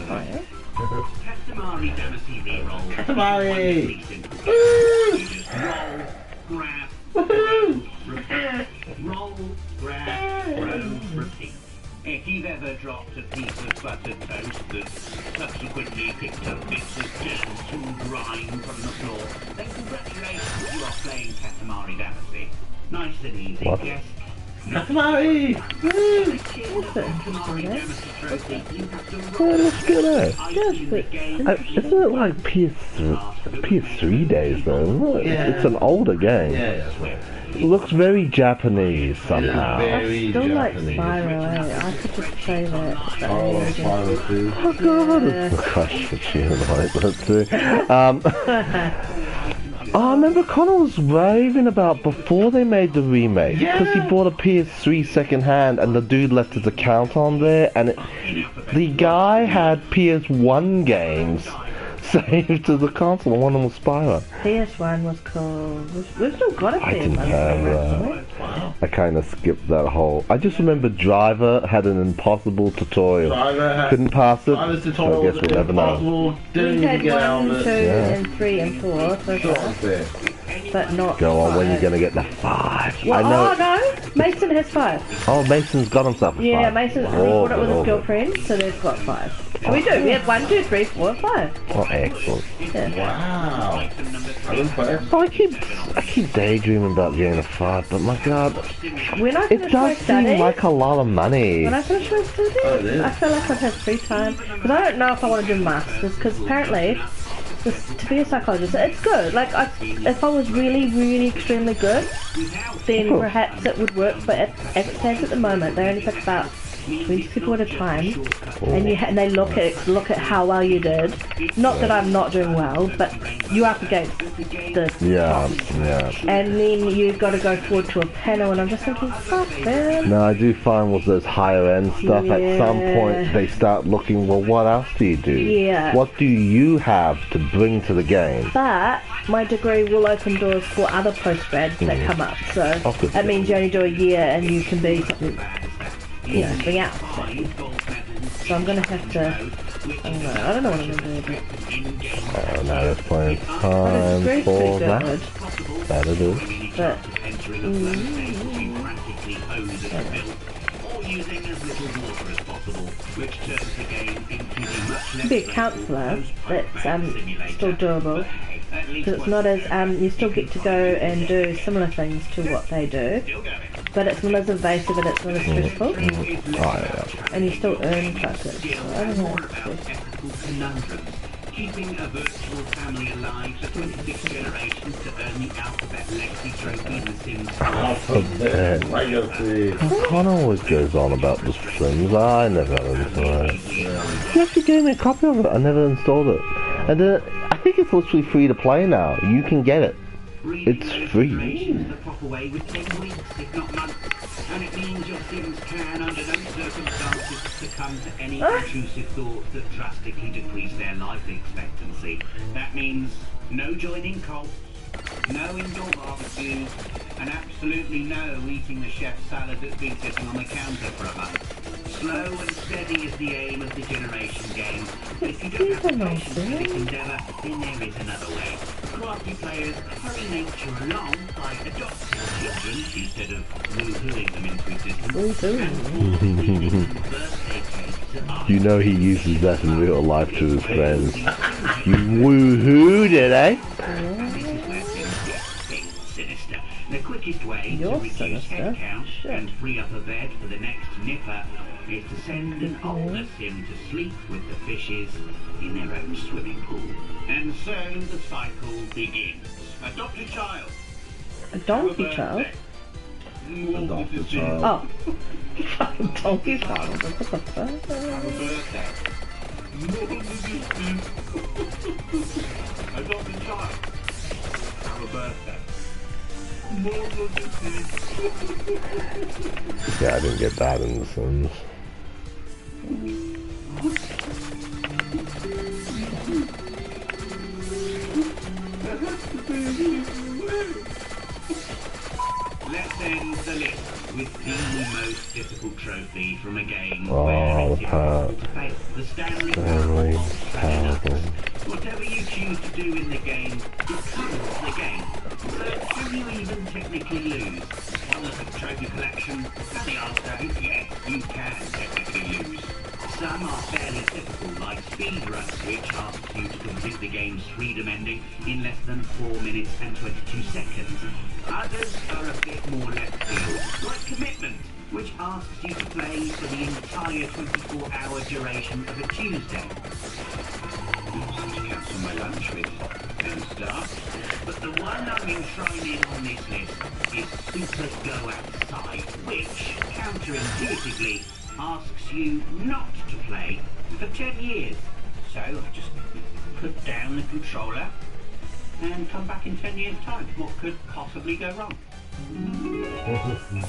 Oh, yeah. Testimari Damacy reroll. Testimari! Really simple. You just roll, grab, roll, repeat. If you've ever dropped a piece of buttered toast that's subsequently picked up bits of jam to grind from the floor, then congratulations, you are playing Katamari Damacy. Nice and easy, What? yes. Tamari! Woo! That's a bit interesting, eh? Yeah, it looks good, eh? Yes, but Isn't it like PS3 days though? Isn't it? Yeah. It's an older game. Yeah, It looks very Japanese somehow. Very I still like Japanese. Spyro, eh? I could just say that. Oh, Spyro too. Oh god! Yeah. Gosh, but you like that too. I remember Connor was raving about before they made the remake because he bought a PS3 second hand and the dude left his account on there and the guy had PS1 games saved to the console and one of them was Spyro. PS1 was cool. We've still got a I didn't PS1. have I kind of skipped that whole. I just remember Driver had an impossible tutorial. Driver had Couldn't pass it. Driver's So I tutorial guess was we'll never know. impossible. Didn't We even had get out 1, of 2, it. and 3, and 4 so Sort far, of it. but not Go on, when 5. you're gonna get the 5? Well, I know. Oh no, Mason has 5. Oh, Mason's got himself a 5. Yeah, Mason Oh, bought it with his good. girlfriend, so they've got 5. So we do. We have 1, 2, 3, 4, 5. Oh, excellent. Yeah. Wow. I'm impressed. Oh, I keep daydreaming about getting a 5, but my god, When I it finish my does seem studies, like a lot of money. when I finish my studies, it is. I feel like I'd have free time because I don't know if I want to do masters because apparently. To be a psychologist, it's good. Like, if I was really, really extremely good, then perhaps it would work. But as it stands at the moment, they only pick about 20 people at a time, and they look at how well you did. Not that I'm not doing well, but you're up against the Yeah, tops. yeah. And then you've got to go forward to a panel, and I'm just thinking, fuck, man. No, I do find with those higher end stuff, at some point Yeah. they start looking, well, what else do you do? Yeah. What do you have to bring to the game? But my degree will open doors for other postgrads that come up. So Oh, good. that means you only do a year and you can be something, something else. So I'm gonna have to. I don't know what I'm gonna do. Oh, now there's plenty of But time it's for pretty that. good. That it is. But to be a counsellor, that's still doable. Because it's not as you still get to go and do similar things to what they do, but it's not as invasive and it's not as stressful, Oh, yeah. and you still earn buckets. So I don't know. Keeping a virtual family alive for 26 generations to earn the Alphabet Legacy Trophy in The Sims 4. Legacy. Connor always goes on about the Sims. I never installed it. He actually gave me a copy of it. I never installed it. And I think it's literally free to play now. You can get it. It's free. The proper way would take weeks, if not months. And it means your Sims can, under no circumstances, succumb to any intrusive thoughts that drastically decrease their life expectancy. That means no joining cults, no indoor barbecues, and absolutely no eating the chef's salad that's been sitting on the counter for a month. Slow and steady is the aim of the generation game. If you don't have the patience for this endeavour, then there is another way. Crafty players hurry nature along by adopting children instead of woo-hooing them into existence. Birthday cakes are You know he uses that in real life to his friends. You woo-hooed it, eh? sinister. The quickest way You're to reduce sinister. head count Shit. and free up a bed for the next nipper is to send an older sim to sleep with the fishes in their own swimming pool. And so the cycle begins. Adopt a child. A donkey child? Adopt a child. Oh. Fucking donkey child. What the fuck? Have a birthday. Adopt a child. Have a birthday. Yeah, I didn't get that in The Sims. Let's end the list with the most difficult trophy from a game Oh, where the it's impossible to fail. The Stanley Stanley Parable. Parable. Whatever you choose to do in the game becomes the game. So can you even technically lose? One look at the trophy collection, and the answer is yes, you can technically lose. Some are fairly typical, like speedruns, which asks you to complete the game's freedom ending in less than 4 minutes and 22 seconds. Others are a bit more left field, like Commitment, which asks you to play for the entire 24-hour duration of a Tuesday. To cancel my lunch with and stuff. But the one I'm enshrining on this list is Super Go Outside, which, counterintuitively, asks you not to play for 10 years. So just put down the controller and come back in 10 years' time. What could possibly go wrong?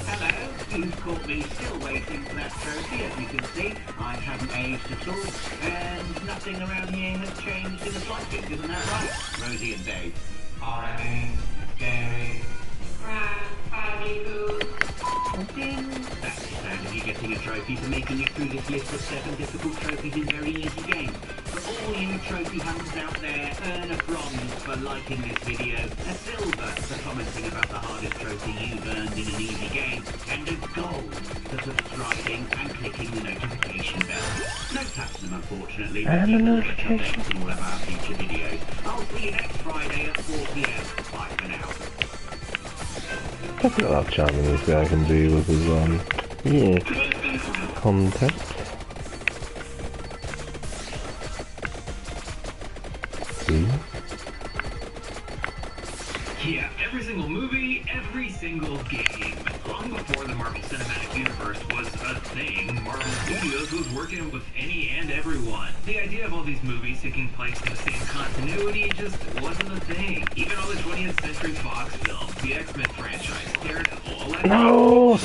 Hello, you've caught me still waiting for that trophy. As you can see, I haven't aged at all, and nothing around here has changed in the slightest. Isn't that right, Rosie and Dave? I'm Dave. Ding! That's the sound of you getting a trophy for making it through this list of 7 difficult trophies in very easy games. For all you trophy hunters out there, earn a bronze for liking this video, a silver for commenting about the hardest trophy you've earned in an easy game, and a gold for subscribing and clicking the notification bell. No platinum, unfortunately, but you can get updates on all of our future videos. I'll see you next Friday at 4 PM. Bye for now. Look at how charming this guy can be with his, content. See? Yeah, every single movie, every single game. Long before the Marvel Cinematic Universe was a thing, Marvel Studios was working with any and everyone. The idea of all these movies taking place in the same continuity just wasn't a thing. Even all the 20th Century Fox films, the X-Men franchise, Daredevil, No!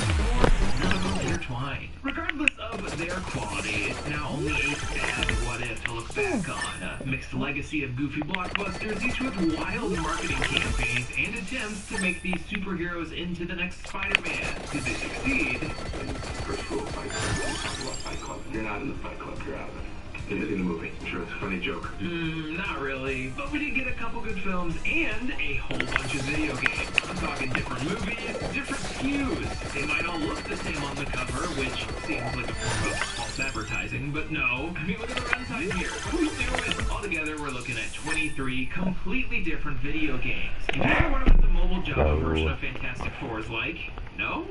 none of them intertwined. Regardless of their quality, it's now only a sad what if to look back on. A mixed legacy of goofy blockbusters, each with wild marketing campaigns and attempts to make these superheroes into the next Spider-Man. Did they succeed? First rule, Fight Club. Don't talk about Fight Club. You're not in the Fight Club. You're out of it. In the movie. I'm sure it's a funny joke. Not really. But we did get a couple good films and a whole bunch of video games. I'm talking different movies, different SKUs. They might all look the same on the cover, which seems like a form of false advertising, but no. I mean, look at the runtime here. Who's doing it? Altogether, we're looking at 23 completely different video games. You ever wonder what the mobile Java version of Fantastic Four is like? No?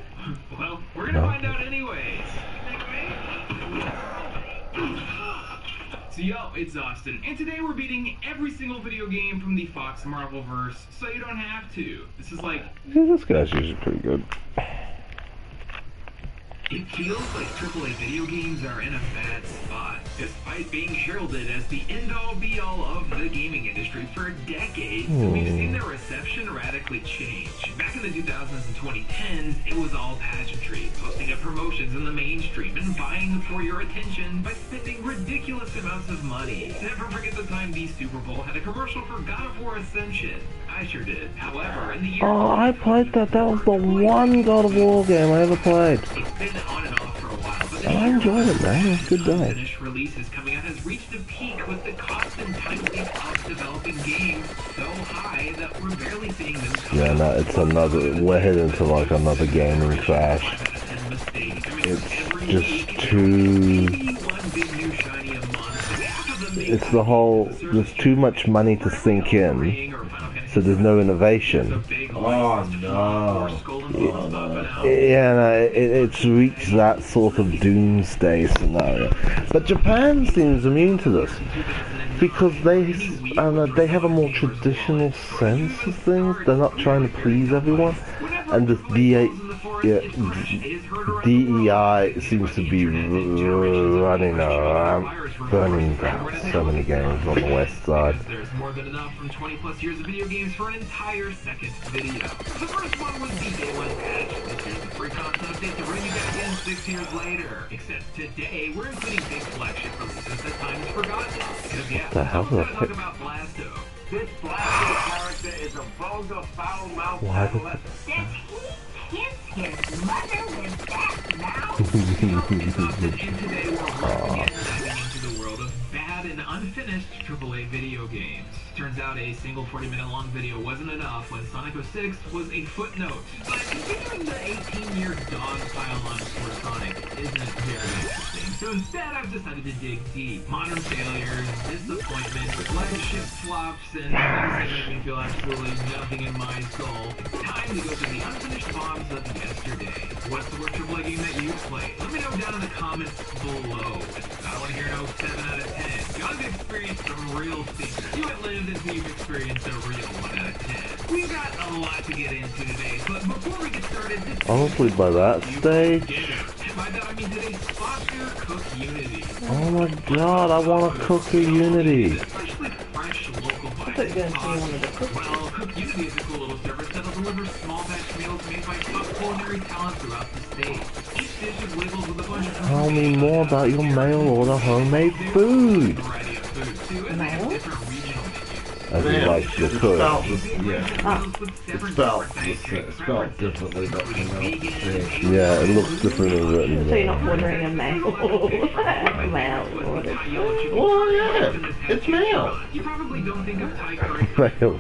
Well, we're gonna find out anyways. So yo, it's Austin, and today we're beating every single video game from the Fox Marvelverse, so you don't have to. This is like... This guy's usually pretty good. It feels like AAA video games are in a bad spot, despite being heralded as the end-all be-all of the gaming industry for decades. We've seen their reception radically change. Back in the 2000s and 2010s, it was all pageantry, posting up promotions in the mainstream and vying for your attention by spending ridiculous amounts of money. Never forget the time the Super Bowl had a commercial for God of War Ascension. I sure did. However, in the year... Oh, I played that. That was the one God of War game I ever played. It's been on and off for a while, but I enjoyed it, man. It was a good day. Finished releases coming out has reached a peak with the cost and time of developing games so high that we're barely seeing them come Yeah, no, it's another... We're heading to, like, another gaming crash. It's just too... It's the whole... There's too much money to sink in, so there's no innovation. Oh no. Yeah, no, it's reached that sort of doomsday scenario. But Japan seems immune to this because they have a more traditional sense of things. They're not trying to please everyone, and this DEI seems to be running around, burning down so many games on the west side. There's more than enough from 20 plus years of video games for an entire second video. The first one was the Day One patch. This is the free content update to bring you back in 6 years later. Except today, we're including big flagship releases that time is forgotten. Because yeah, the hell did I pick? About Blasto. This Blasto character is a vulgar, foul-mouthed adolescent. His mother with that mouth. And today we're once again diving into the world of bad and unfinished AAA video games. Turns out a single 40-minute long video wasn't enough when Sonic 06 was a footnote. But considering the 18-year dog pile on for Sonic isn't very interesting, so So instead, I've decided to dig deep. Modern failures, disappointment, flagship flops, and things that make me feel absolutely nothing in my soul. It's time to go through the unfinished bombs of yesterday. What's the worst AAA game that you've played? Let me know down in the comments below. I want to hear an 07 out of 10. Y'all have experienced some real secrets. You haven't lived until you've experienced a real 1 out of 10. We've got a lot to get into today, but before we get started, this Honestly, by that stage, and by that I mean today's sponsor, Cook Unity. oh my god, I want to cook a Unity. Especially fresh local I thought you were going to say you wanted to cook. Well, Cook Unity is a cool little service that'll deliver small batch meals made by top culinary talent throughout the state. Each dish is labeled with a bunch of Tell me more about your mail order homemade food. variety of foods too, and they have different regional menus. As you Man, like it's your spelled, food. it's spelled differently, but you know, yeah. Yeah, it looks different in written. So you're not ordering a mail. Mail order. Well, yeah, it's mail. You probably don't think of Thai curry Mail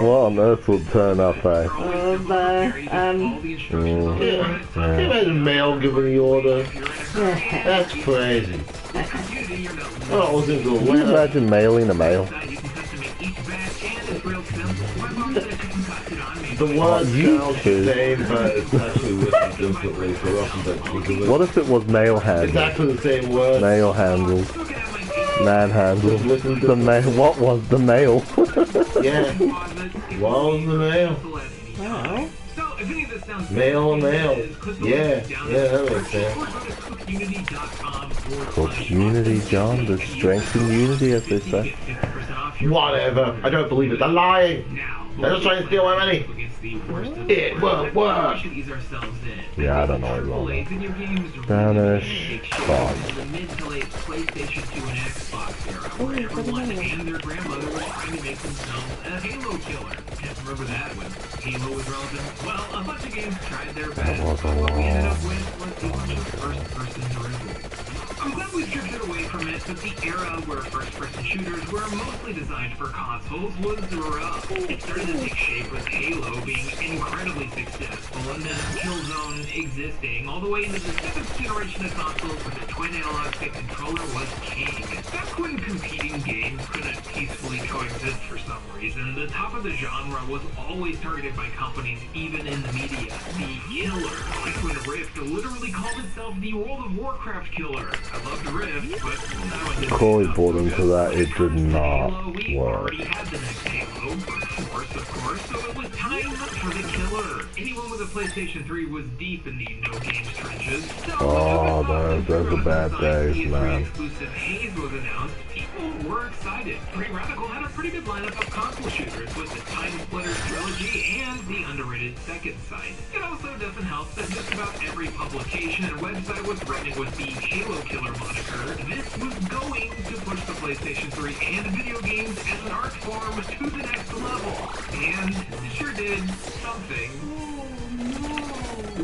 What on earth would turn up, eh? Can you imagine mail giving the order? That's crazy. Oh, I was into a Can you letter. imagine mailing a mail? The word you sounds two. the same, but it's actually written differently, so often don't think of it. What if it was mail It's handled? actually the same word. Mail handled. Manhandled. The mail. What was the mail? Yeah. What was the mail? Well, Mail or mail. Yeah, that makes sense. Cook Unity, John. There's strength in unity, as they say. Whatever. I don't believe it. They're lying. They're just trying to steal my money. It won't work. Yeah, I don't know what you're on. Spanish. Font. The mid to late PlayStation 2 and Xbox era, where everyone and their grandmother was trying to make themselves a Halo killer. Can't remember that when Halo was relevant. Well, a bunch of games tried their best, was a but what we ended up lot. with was a bunch of first-person dribble. I'm glad we drifted away from it, but the era where first-person shooters were mostly designed for consoles was rough. It started to take shape with Halo being incredibly successful, and then Killzone existing all the way into the 7th generation of consoles where the twin analog stick controller was king. Back when competing games couldn't peacefully coexist for some reason, the top of the genre was always targeted by companies even in the media. The killer, like when Rift literally called itself the World of Warcraft killer. I loved Rift, but now it didn't. Corey bought into that. It did not Halo, we work. already had the next Halo, Force, of course, so it was time for the killer. Anyone with a PlayStation 3 was deep in the no games trenches. So Oh, those are bad days, PS3 man. exclusive Haze was announced. People were excited. Pretty Radical had a pretty good lineup of console shooters with the Time Splitters trilogy and the underrated Second Sight. It also doesn't help that just about every publication and website was running with the Halo Killer moniker. This was going to push the PlayStation 3 and video games as an art form to the next level. And it sure did something.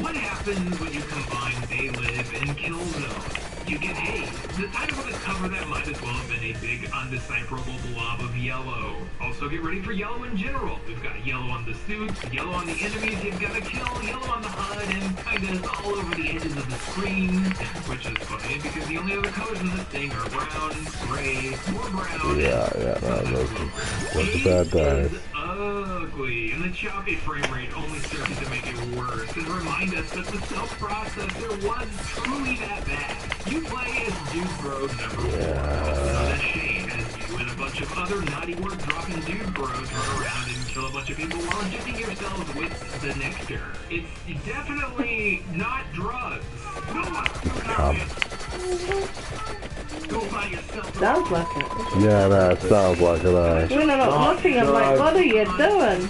What happens when you combine They Live and Killzone? You get Haze, the title of a cover that might as well have been a big undecipherable blob of yellow. Also get ready for yellow in general. We've got yellow on the suits, yellow on the enemies you've got to kill, yellow on the HUD, and kinda all over the edges of the screen. Which is funny because the only other colors in this thing are brown, gray, more brown. Yeah, those are bad days. Ugly, and the choppy frame rate only served to make it worse and remind us that the self-processor was truly that bad. You play as Dude Bro number 4, also known as Shane, as you and a bunch of other naughty word-dropping Dude Bros run around and kill a bunch of people while injecting yourselves with the nectar. It's definitely not drugs. No, go buy yourself a sounds like it. Yeah, that sounds like it, eh? When I'm not looking, I'm like, what are you doing?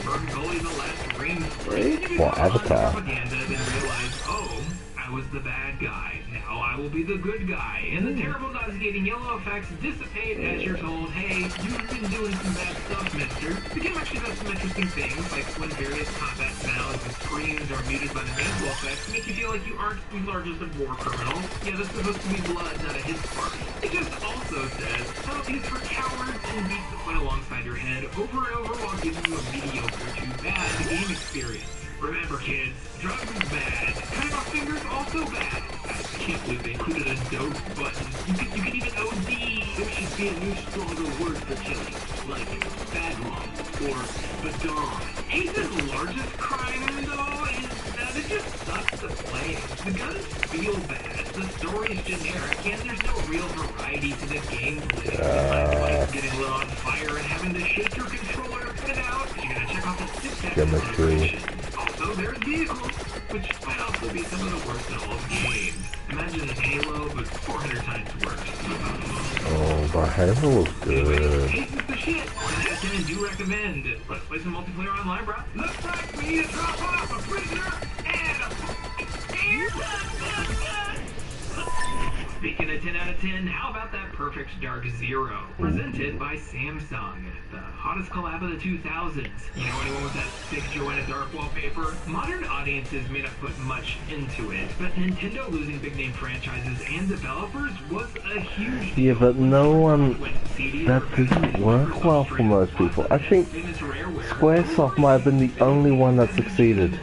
What, Avatar? Propaganda, then realize, oh, I was the bad guy. Now I will be the good guy. And the terrible nauseating yellow effects dissipate as you're told, hey, you've been doing some bad stuff, mister. The game actually does some interesting things, like when various combat sounds and screams are muted by the visual effects to make you feel like you aren't the largest of war criminals. Yeah, this is supposed to be blood, not a his party. It just also says, penalties for cowards and beats the point alongside your head over and over while giving you a mediocre to bad game experience. Remember, kids, drugs is bad. Cutting off fingers also bad. As the can't believe they included a dope button. You could even OD. There should be a new stronger word for killing, like Badmom or Badon. Ace's largest crime, though, is that it just sucks to play. The guns feel bad, the story's generic, and there's no real variety to the gameplay. Like getting lit on fire and having to shift your controller to put it out. You gotta check off the Chemistry. Also, there's vehicles, which might also be some of the worst in all of games. Imagine Halo, but 400 times worse. Oh, but Halo was Anyway, good. Ace is the shit. 10 out of 10 and do recommend. Let's play some multiplayer online, bro. Looks like we need to drop off a prisoner and a... Speaking of 10 out of 10, how about that Perfect Dark Zero? Presented by Samsung, the hottest collab of the 2000s. You know anyone with that sick Joanna Dark wallpaper? Modern audiences may not put much into it, but Nintendo losing big name franchises and developers was a huge deal. Yeah, but no one... When CDs That were didn't work well for most people. I think Squaresoft might have been the only one that succeeded.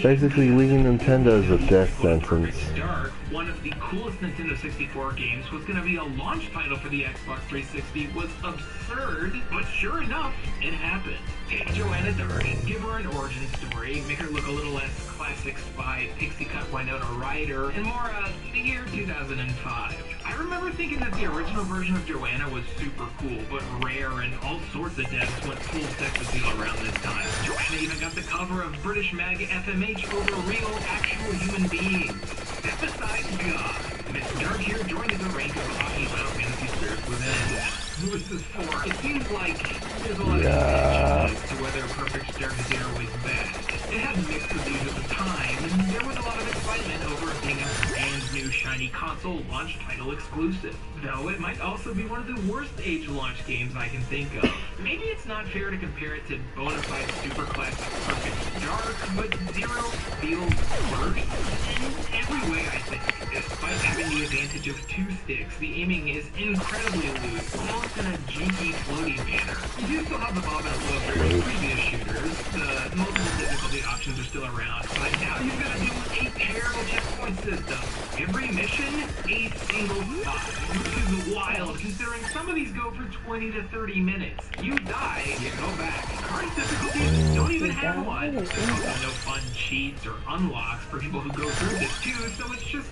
Basically leaving Nintendo as a death sentence. Dark, one of the coolest Nintendo 64 games, was going to be a launch title for the Xbox 360 was absurd, but sure enough, it happened. Take Joanna Dark, give her an origin story, make her look a little less classic spy, pixie cut Winona Ryder, and more the year 2005. I remember thinking that the original version of Joanna was super cool, but Rare and all sorts of devs went full sex appeal around this time. Joanna even got the cover of British mag FMH over real, actual human beings. Step aside, God. Miss Dark here joined the rank of hockey Final Fantasy Spirits Within. Who is this for? It seems like there's a lot of contention as to whether Perfect Dark Zero is best. It had mixed reviews at the time, and there was a lot of excitement over it being a brand new shiny console launch title exclusive. Though it might also be one of the worst age launch games I can think of. Maybe it's not fair to compare it to bona fide super classic Perfect Dark, but Zero feels worse in every way, I think. Despite having the advantage of two sticks, the aiming is incredibly loose, almost in a jinky, floaty manner. You do still have the bob and flow for your previous shooters. The multiple difficulty options are still around, but now you've got to deal with a terrible checkpoint system. Every mission, a single spot, which is wild considering some of these go for 20 to 30 minutes. You die, you go back. Current difficulties don't even have one. There's also no fun cheats or unlocks for people who go through this too, so it's just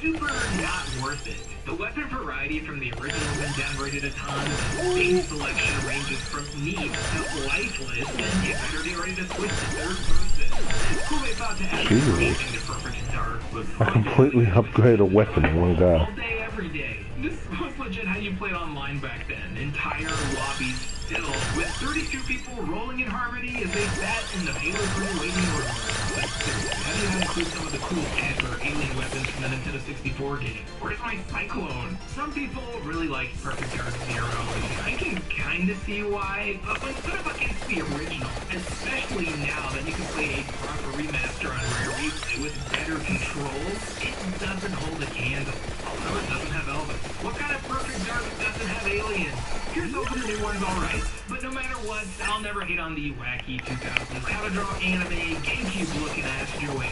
super not worth it. The weapon variety from the original has been downgraded a ton. Base selection ranges from neat to lifeless, and you better be ready to switch to third person. It's cool they thought to add everything to Perfect Dark, but I completely upgrade a weapon in one go. all day, every day. This was legit how you played online back then. Entire lobbies filled with 32 people rolling in harmony as they sat in the Halo 3 waiting room. But seriously, how do you not include some of the cool tech or alien weapons from the Nintendo 64 game? Where's my Cyclone? Some people really like Perfect Dark Zero, and I can kinda see why, but when put up against the original, especially now that you can play a proper remaster on Rare Replay with better controls, it doesn't hold a candle. Also, it doesn't have Elvis. What kind of Perfect Dark doesn't have aliens? Here's hoping the new one's alright. But no matter what, I'll never hate on the wacky 2000s how to draw anime, GameCube looking ass Joanne.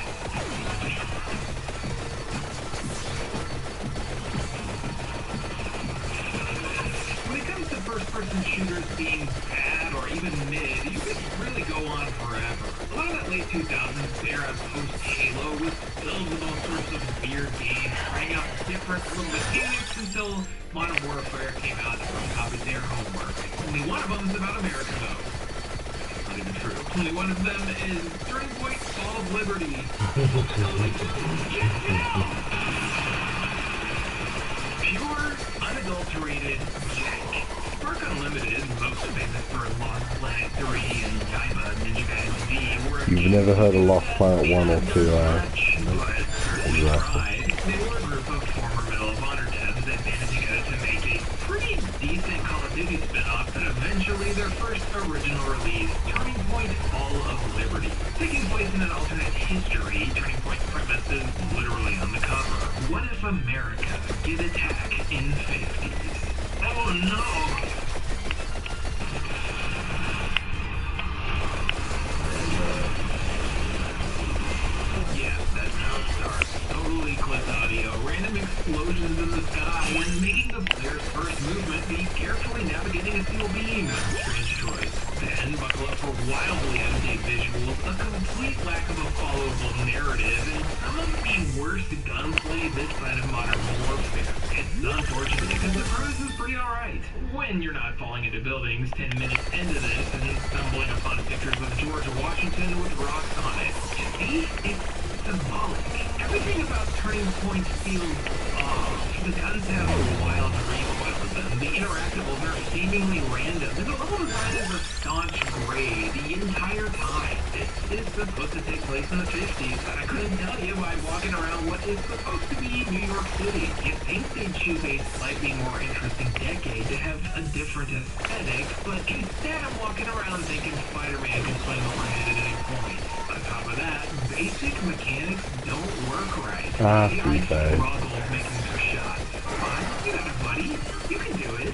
When it comes to first-person shooters being bad or even mid, you could really go on forever. A lot of that late 2000s era post-Halo was filled with all sorts of weird games, trying out different little mechanics until Modern Warfare came out and everyone copied their homework. Only one of them is about America, though. That's not even true. Only one of them is Turning Point Fall of Liberty. Pure, unadulterated jank. Spark Unlimited, most famous for Lost Planet 3 and Daiba Ninja Gaiden Z, were You've never heard of Lost Planet 1 or 2, but certainly tried. They were a group of former Medal of Honor devs that banded together to make a pretty decent Call of Duty spin-off and eventually their first original release, Turning Point Fall of Liberty. Taking place in an alternate history, Turning Point's premise is literally on the cover. What if America did attack in 50s? Oh no! Yeah, that's how it starts. Totally clipped audio explosions in the sky and making the player's first movement be carefully navigating a steel beam. Strange choice. Then buckle up for wildly out-of-date visuals, a complete lack of a followable narrative, and some of the worst gunplay this side of Modern Warfare. It's unfortunate because the cruise is pretty alright. When you're not falling into buildings 10 minutes into this and stumbling upon pictures of George Washington with rocks on it. See? It's symbolic. Everything about Turning Point feels off. The guns have a wild recoil to them. The interactables are seemingly random. And the level design is a staunch gray the entire time. This is supposed to take place in the 50s, but I couldn't tell you by walking around what is supposed to be New York City. You'd think they'd choose a slightly more interesting decade to have a different aesthetic, but instead I'm walking around thinking Spider-Man can swing overhead at any point. On top of that, basic mechanics don't work right. Ah, I struggle making their shots. Fine, you got it, buddy. You can do it.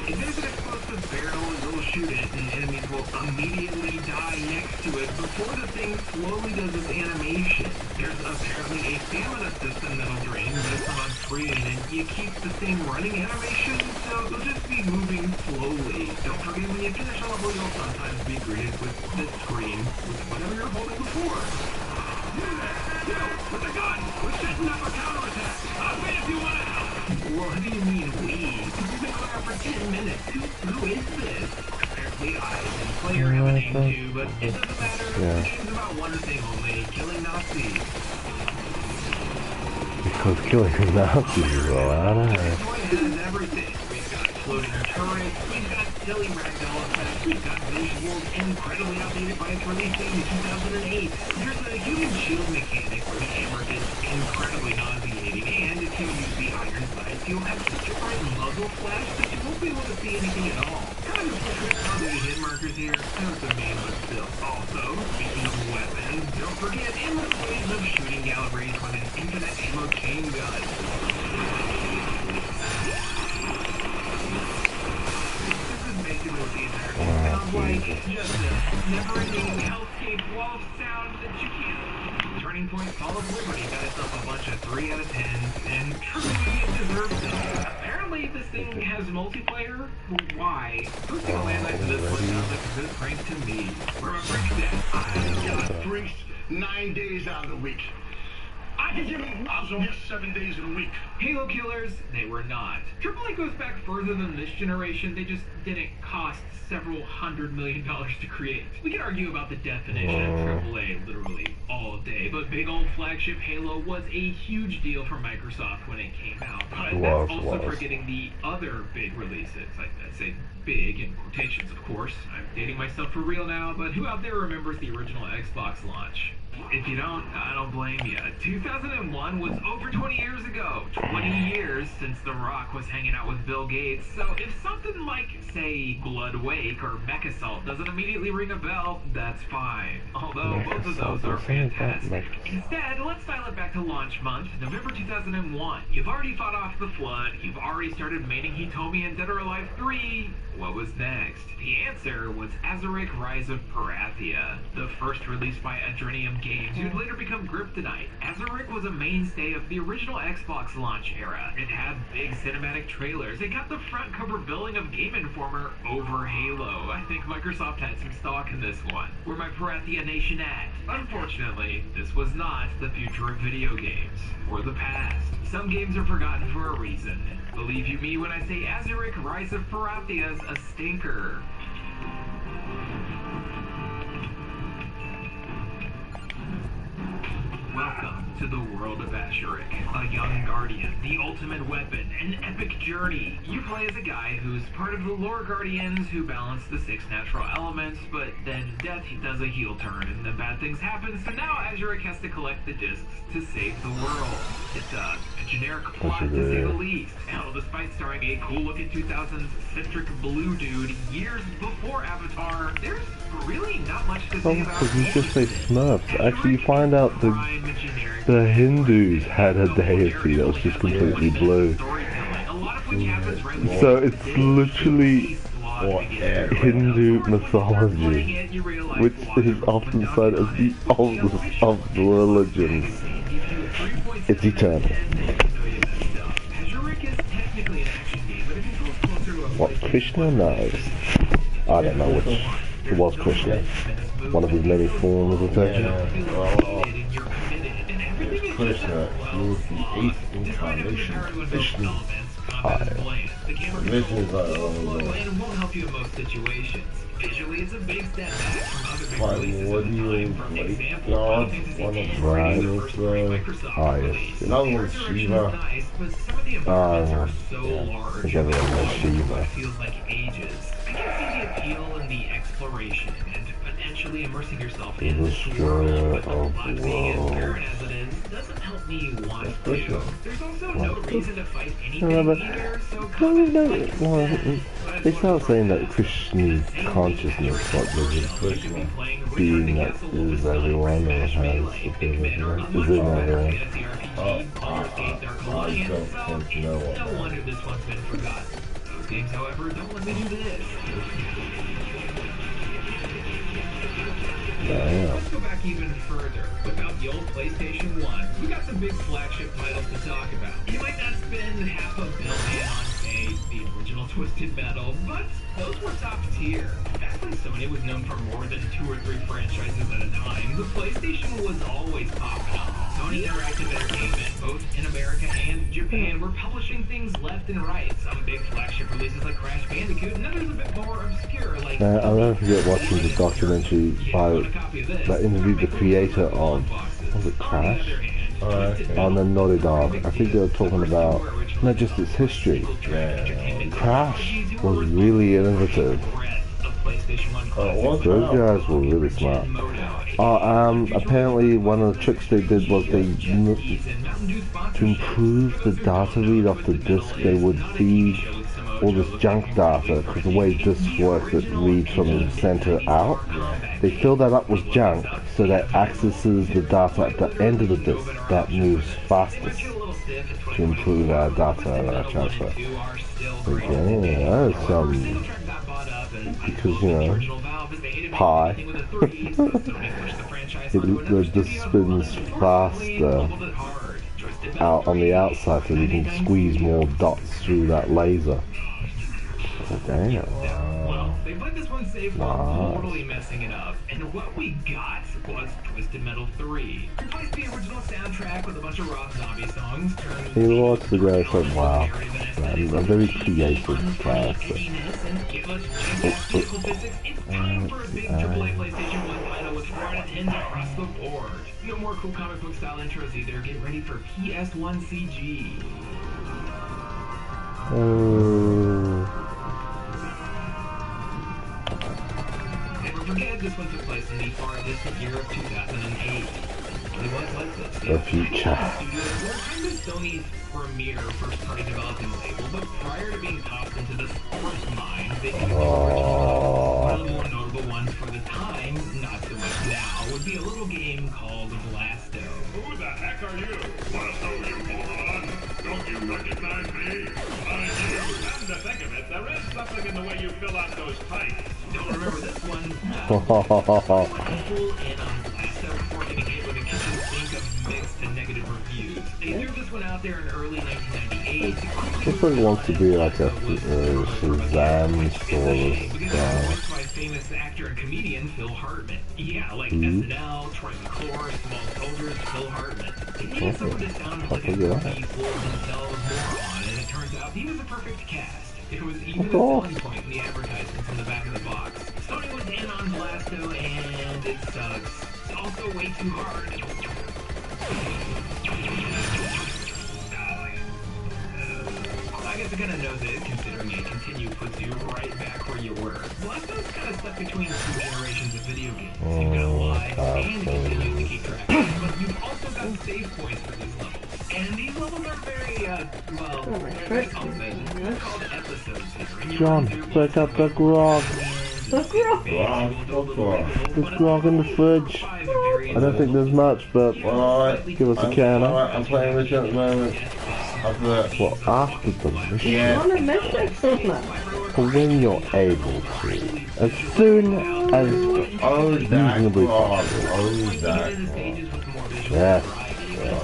If there's an explosive barrel, you'll shoot it, and enemies will immediately die next to it before the thing slowly does its animation. There's apparently a stamina system that'll drain this on screen, and you keep the same running animation, so you'll just be moving slowly. Don't forget, when you finish a level, you'll sometimes be greeted with this screen, with whatever you're holding before. You, with a gun! We're setting up a counterattack! I'll wait if you want to help! What do you mean, we? We've been going out for 10 minutes. Who is this? Apparently I and the player have a name too, but it doesn't matter. The game's about one thing only, killing Nazis. Because killing Nazis is all I know. This toy has everything. We've got floating turrets, we've got silly ragdoll effects, we've got visuals incredibly outdated by its release date in 2008. There's a human shield mechanic where the hammer gets incredibly nauseating, and if you use the iron sights, you'll have such a bright muzzle flash that you won't be able to see anything at all. Kind of trick on the hit markers here, not the main, but still. Also, speaking of weapons, don't forget endless waves of shooting galleries with an infinite ammo chain gun. Sounds like just a never-ending hellscape wall of sound that you can't. Turning Point Call of Liberty got itself a bunch of 3 out of 10s, and truly it deserves it. Apparently this thing has multiplayer? Why? Hosting a land like this one sounds like a good prank to me. Where my freaks at? I got freaks 9 days out of the week. I can give them also 7 days of the week. Halo killers, they were not. AAA goes back further than this generation. They just didn't cost several $100 million to create. We can argue about the definition of AAA literally all day, but big old flagship Halo was a huge deal for Microsoft when it came out. But that's also forgetting the other big releases. I say big in quotations, of course. I'm dating myself for real now, but who out there remembers the original Xbox launch? If you don't, I don't blame you. 2001 was over 20 years ago. 20 years since The Rock was hanging out with Bill Gates. So if something like, say, Blood Wake or Mech Assault doesn't immediately ring a bell, that's fine. Although both of those are fantastic. Instead, let's dial it back to launch month, November 2001. You've already fought off the Flood. You've already started maining Hitomi in Dead or Alive 3. What was next? The answer was Azuric Rise of Parathia, the first released by Adrenium Games, who'd later become Kryptonite. Azuric was a mainstay of the original Xbox launch era. It had big cinematic trailers. It got the front cover billing of Game Informer over Halo. I think Microsoft had some stock in this one. Where my Parathia Nation at? Unfortunately, this was not the future of video games, or the past. Some games are forgotten for a reason. Believe you me when I say Azuric Rise of Parathia's a stinker. Welcome to the world of Azuric, a young guardian, the ultimate weapon, an epic journey. You play as a guy who's part of the lore guardians who balance the 6 natural elements, but then death does a heel turn and then bad things happen, so now Azuric has to collect the discs to save the world. It's a generic plot to say the least. Hell, despite starring a cool-looking 2000s centric blue dude years before Avatar, there's really not much to say about it. You just say Smurfs. Actually, you find out the Hindus had a deity that was just completely blue. So it's literally Hindu mythology, which is often said as the oldest of the religions. It's eternal. What, Krishna? No. I don't know which. It was Krishna. One of his many forms of affection. Krishna, he was the 8th incarnation of Vishnu. Vishnu is like, and won't help you in most situations. Visually, it's a big step back from other big Primordial releases. For Great example, God, Final Fantasy one of VIII Right, was the first great yes. Microsoft Ah, yes. release. Another The one, art direction Shiva. was nice, but some of the environments are so large. I think everyone knows Shiva. It feels like ages. I can see the appeal in the exploration and potentially immersing yourself The in this destroyer world, but of complexity as worlds. barren as it is doesn't help me want to. There's also no reason to fight No, anything but either, so they start saying that Krishna's consciousness, like there's a being that is everyone or has the ability, is in everyone. I don't think no one. No wonder this one's been forgotten. Those games, however, don't let me do this. Damn. Let's go back even further. Without the old PlayStation 1, we got some big flagship titles to talk about. You might not spend $500 million on, say, the original Twisted Metal, but those were top tier. Back when Sony was known for more than 2 or 3 franchises at a time, the PlayStation was always popping up. Sony Interactive Entertainment, both in America and Japan, were publishing things left and right. Some big flagship releases like Crash Bandicoot, and others a bit more obscure like... I'll never forget watching the documentary that interviewed the creator of, was it Crash? On the Naughty Dog. I think they were talking about not just its history. Crash was really innovative. Those guys were really smart. Apparently one of the tricks they did was to improve the data read off the disk, they would feed all this junk data, because the way discs work, it reads from the center out. They fill that up with junk so that accesses the data at the end of the disk that moves fastest to improve our data transfer. Okay, that is some, because, you know, pi. The disk spins faster out on the outside so you can squeeze more dots through that laser. Damn. Well, they played this one safe while totally messing it up. And what we got was Twisted Metal 3. Replaced the original soundtrack with a bunch of Rob Zombie songs. He watched the guy and said, wow, I'm a very creative character. It's time for a big AAA PlayStation 1 title with 4 out of 10 across the board. No more cool comic book style intros either. Get ready for PS1 CG. Never forget, this one took place in the far distant year of 2008. The future. Studios were kind of Sony's premier first-party developing label, but prior to being tossed into the sports mine, they did one of the more notable ones for the time, not so much now, would be a little game called Blasto. Who the heck are you? Blasto, you moron! Don't you recognize me? I do. Come to think of it, there is something in the way you fill out those pipes. Don't remember this one? Full in on Blasto before getting hit with a kitchen sink of mixed and negative reviews. They threw this one out there in early 1998. This one wants to be like a Shazam sort of Voiced by famous actor and comedian Phil Hartman. Yeah, like SNL, Troy McClure, Small Soldiers, Phil Hartman. They needed someone to sound like a goofy, full-of-themselves moron, and it turns out he was a perfect cast. It was even a selling point in the advertisements on the back of the box. Sony was in on Blasto, and it sucks. It's also way too hard. I guess it kind of knows it, considering it continue puts you right back where you were. Blasto's kind of stuck between 2 generations of video games. You've got live and continue to keep track, but you've also got save points for these levels. And these levels are very, very open. They're called episodes here. John, pick up the grog. The grog? There's grog in the fridge. I don't think there's much, but give us a can. I'm playing with you at the moment. After that. Well, after the mission? Yeah. On a mission? When you're able to. As soon as reasonably possible. Yes.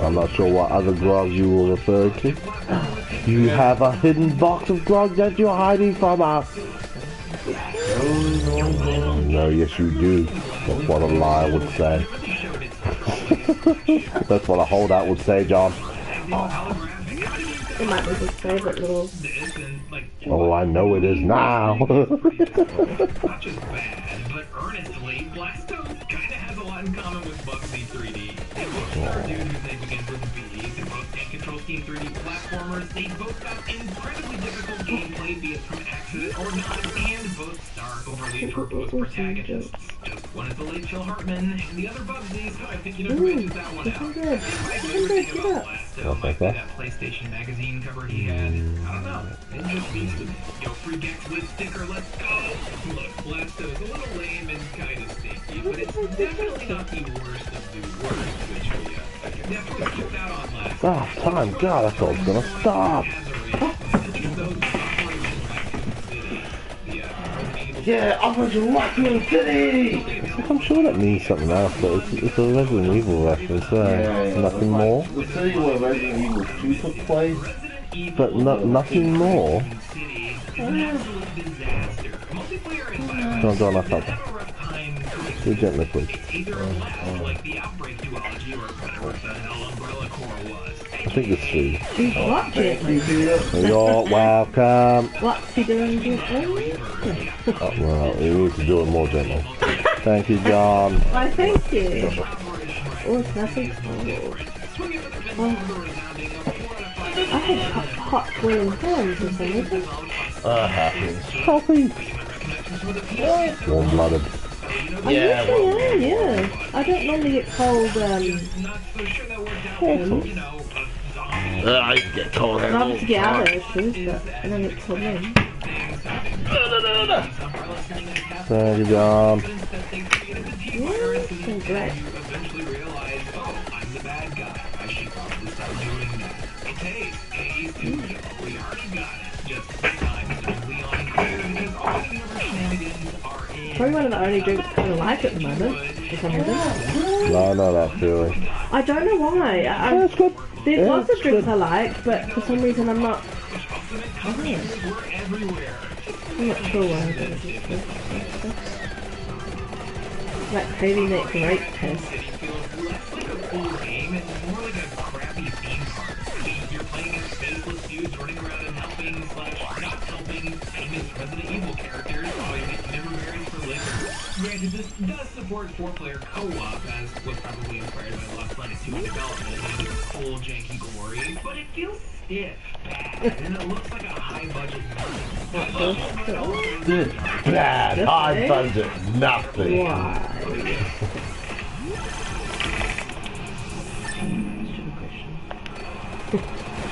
I'm not sure what other grog you will refer to. You have a hidden box of drugs that you're hiding from us. No, yes you do. That's what a liar would say. That's what a holdout would say, John. It might be his favourite little... Oh, I know it is now. Not just bad, but earnestly, Blastoise kinda has a lot in common with Bugsy 3D. They both star dude whose name begins with B. They both Tank Control Scheme 3D platformers. They both got incredibly difficult gameplay, be it from accident or not, and both star overly verbose protagonists. Just one is the late Phil Hartman, and the other Bugsy, so I think you know who edges that one out. My favorite thing about Blastoise might be that PlayStation magazine cover he had. I don't know. It just beats with yo, free Gex Lid sticker, let's go! Look, Blastoise a little lame and kinda stinky, but it's definitely not the worst of the worst, which we definitely skipped out on last Stop time, God, I thought it was gonna stop. Yeah, Operation Raccoon City! I'm sure that means something else, but it's a Resident Evil reference, nothing more. The city where Resident Evil 2 took place. But nothing more. Don't knock out that. Do gently, please. I think it's 3. He's what, gently? You're welcome. What's he doing gently? Oh, well, he needs to do it more gently. Thank you, John. Why, thank you. Oh, it's nothing. Oh. I had hot green hands or something. Happens. Coffee. Warm-blooded. I usually am, yeah. I don't normally get cold, I get cold. I love to get out of it, too, but I don't get cold in. Thank you, John. Yeah, so great. Probably one of the only drinks I kind of like at the moment, for some reason. No, not that feeling. I don't know why. That's good. There's lots of drinks I like, but for some reason I'm not... I don't know. I'm not sure why I do it. Like Heavy Neck Rape Test. Resident Evil characters while you're making never married for liquor. Granted, this does support 4-player co-op, as was probably inspired by Lost Planet 2 in development, and it's cool, janky glory, but it feels stiff, bad, and it looks like a high-budget Good. Bad. High budget. Nothing. Why?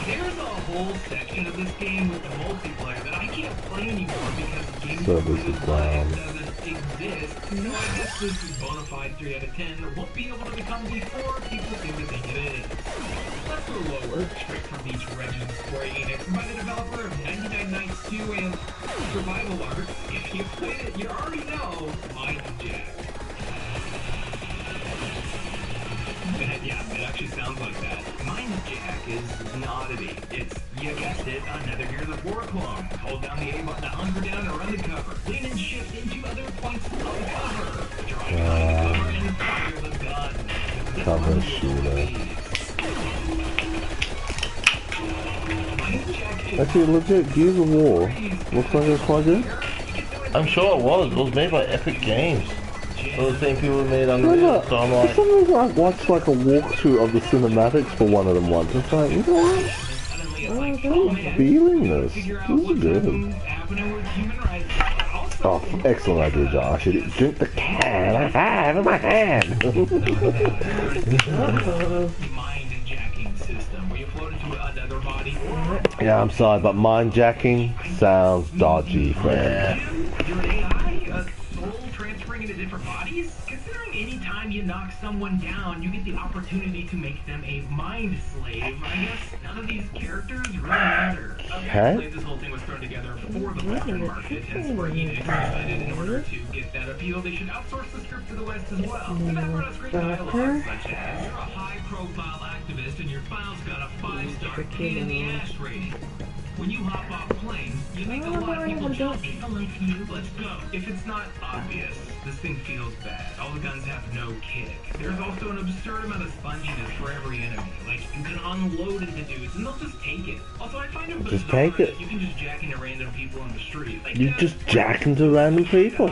There's a whole section of this game with the multiplayer that I can't play anymore because the game Service is down. doesn't exist. So I guess this is bona fide 3 out of 10 won't be able to become before people seem to think it is. Let's go lower, straight from Beach Regiment Square Enix by the developer of 99 Nights 2 and Survival Art. If you played it, you already know Mind Jack. Yeah, it actually sounds like that. Mind Jack is an oddity. It's, you guessed it, another Gears of War clone. Hold down the A button to hunker down or run the cover. Lean and shift into other points of cover. Draw behind the cover and fire the gun. Cover shooter. Actually, legit, Gears of War. Looks like it's quite good. I'm sure it was. It was made by Epic Games. Well, the same people who made Unreal, so I'm For like... some reason I watched like a walkthrough of the cinematics for one of them once. It's like, you know what? I'm feeling this. This is good. Oh, excellent idea, Josh. Drink the can I have in my hand. Yeah, I'm sorry, but mind jacking sounds dodgy, friend. Anytime you knock someone down, you get the opportunity to make them a mind slave. I guess none of these characters really matter. Okay. This whole thing was thrown together for the Western market, and Square Enix decided in order to get that appeal, they should outsource the script to the West as well. And that brought us great dialogue, such as, you're a high high-profile activist and your file's got a 5-star pain in the ass rating. When you hop off planes, you make a lot of people jump. People like you, let's go. If it's not obvious, this thing feels bad. All the guns have no kick. There's also an absurd amount of sponginess for every enemy. Like, you can unload into dudes and they'll just take it. Also, I find it bizarre Just take it. that you can just jack into random people on the street. Like, You just jack into random people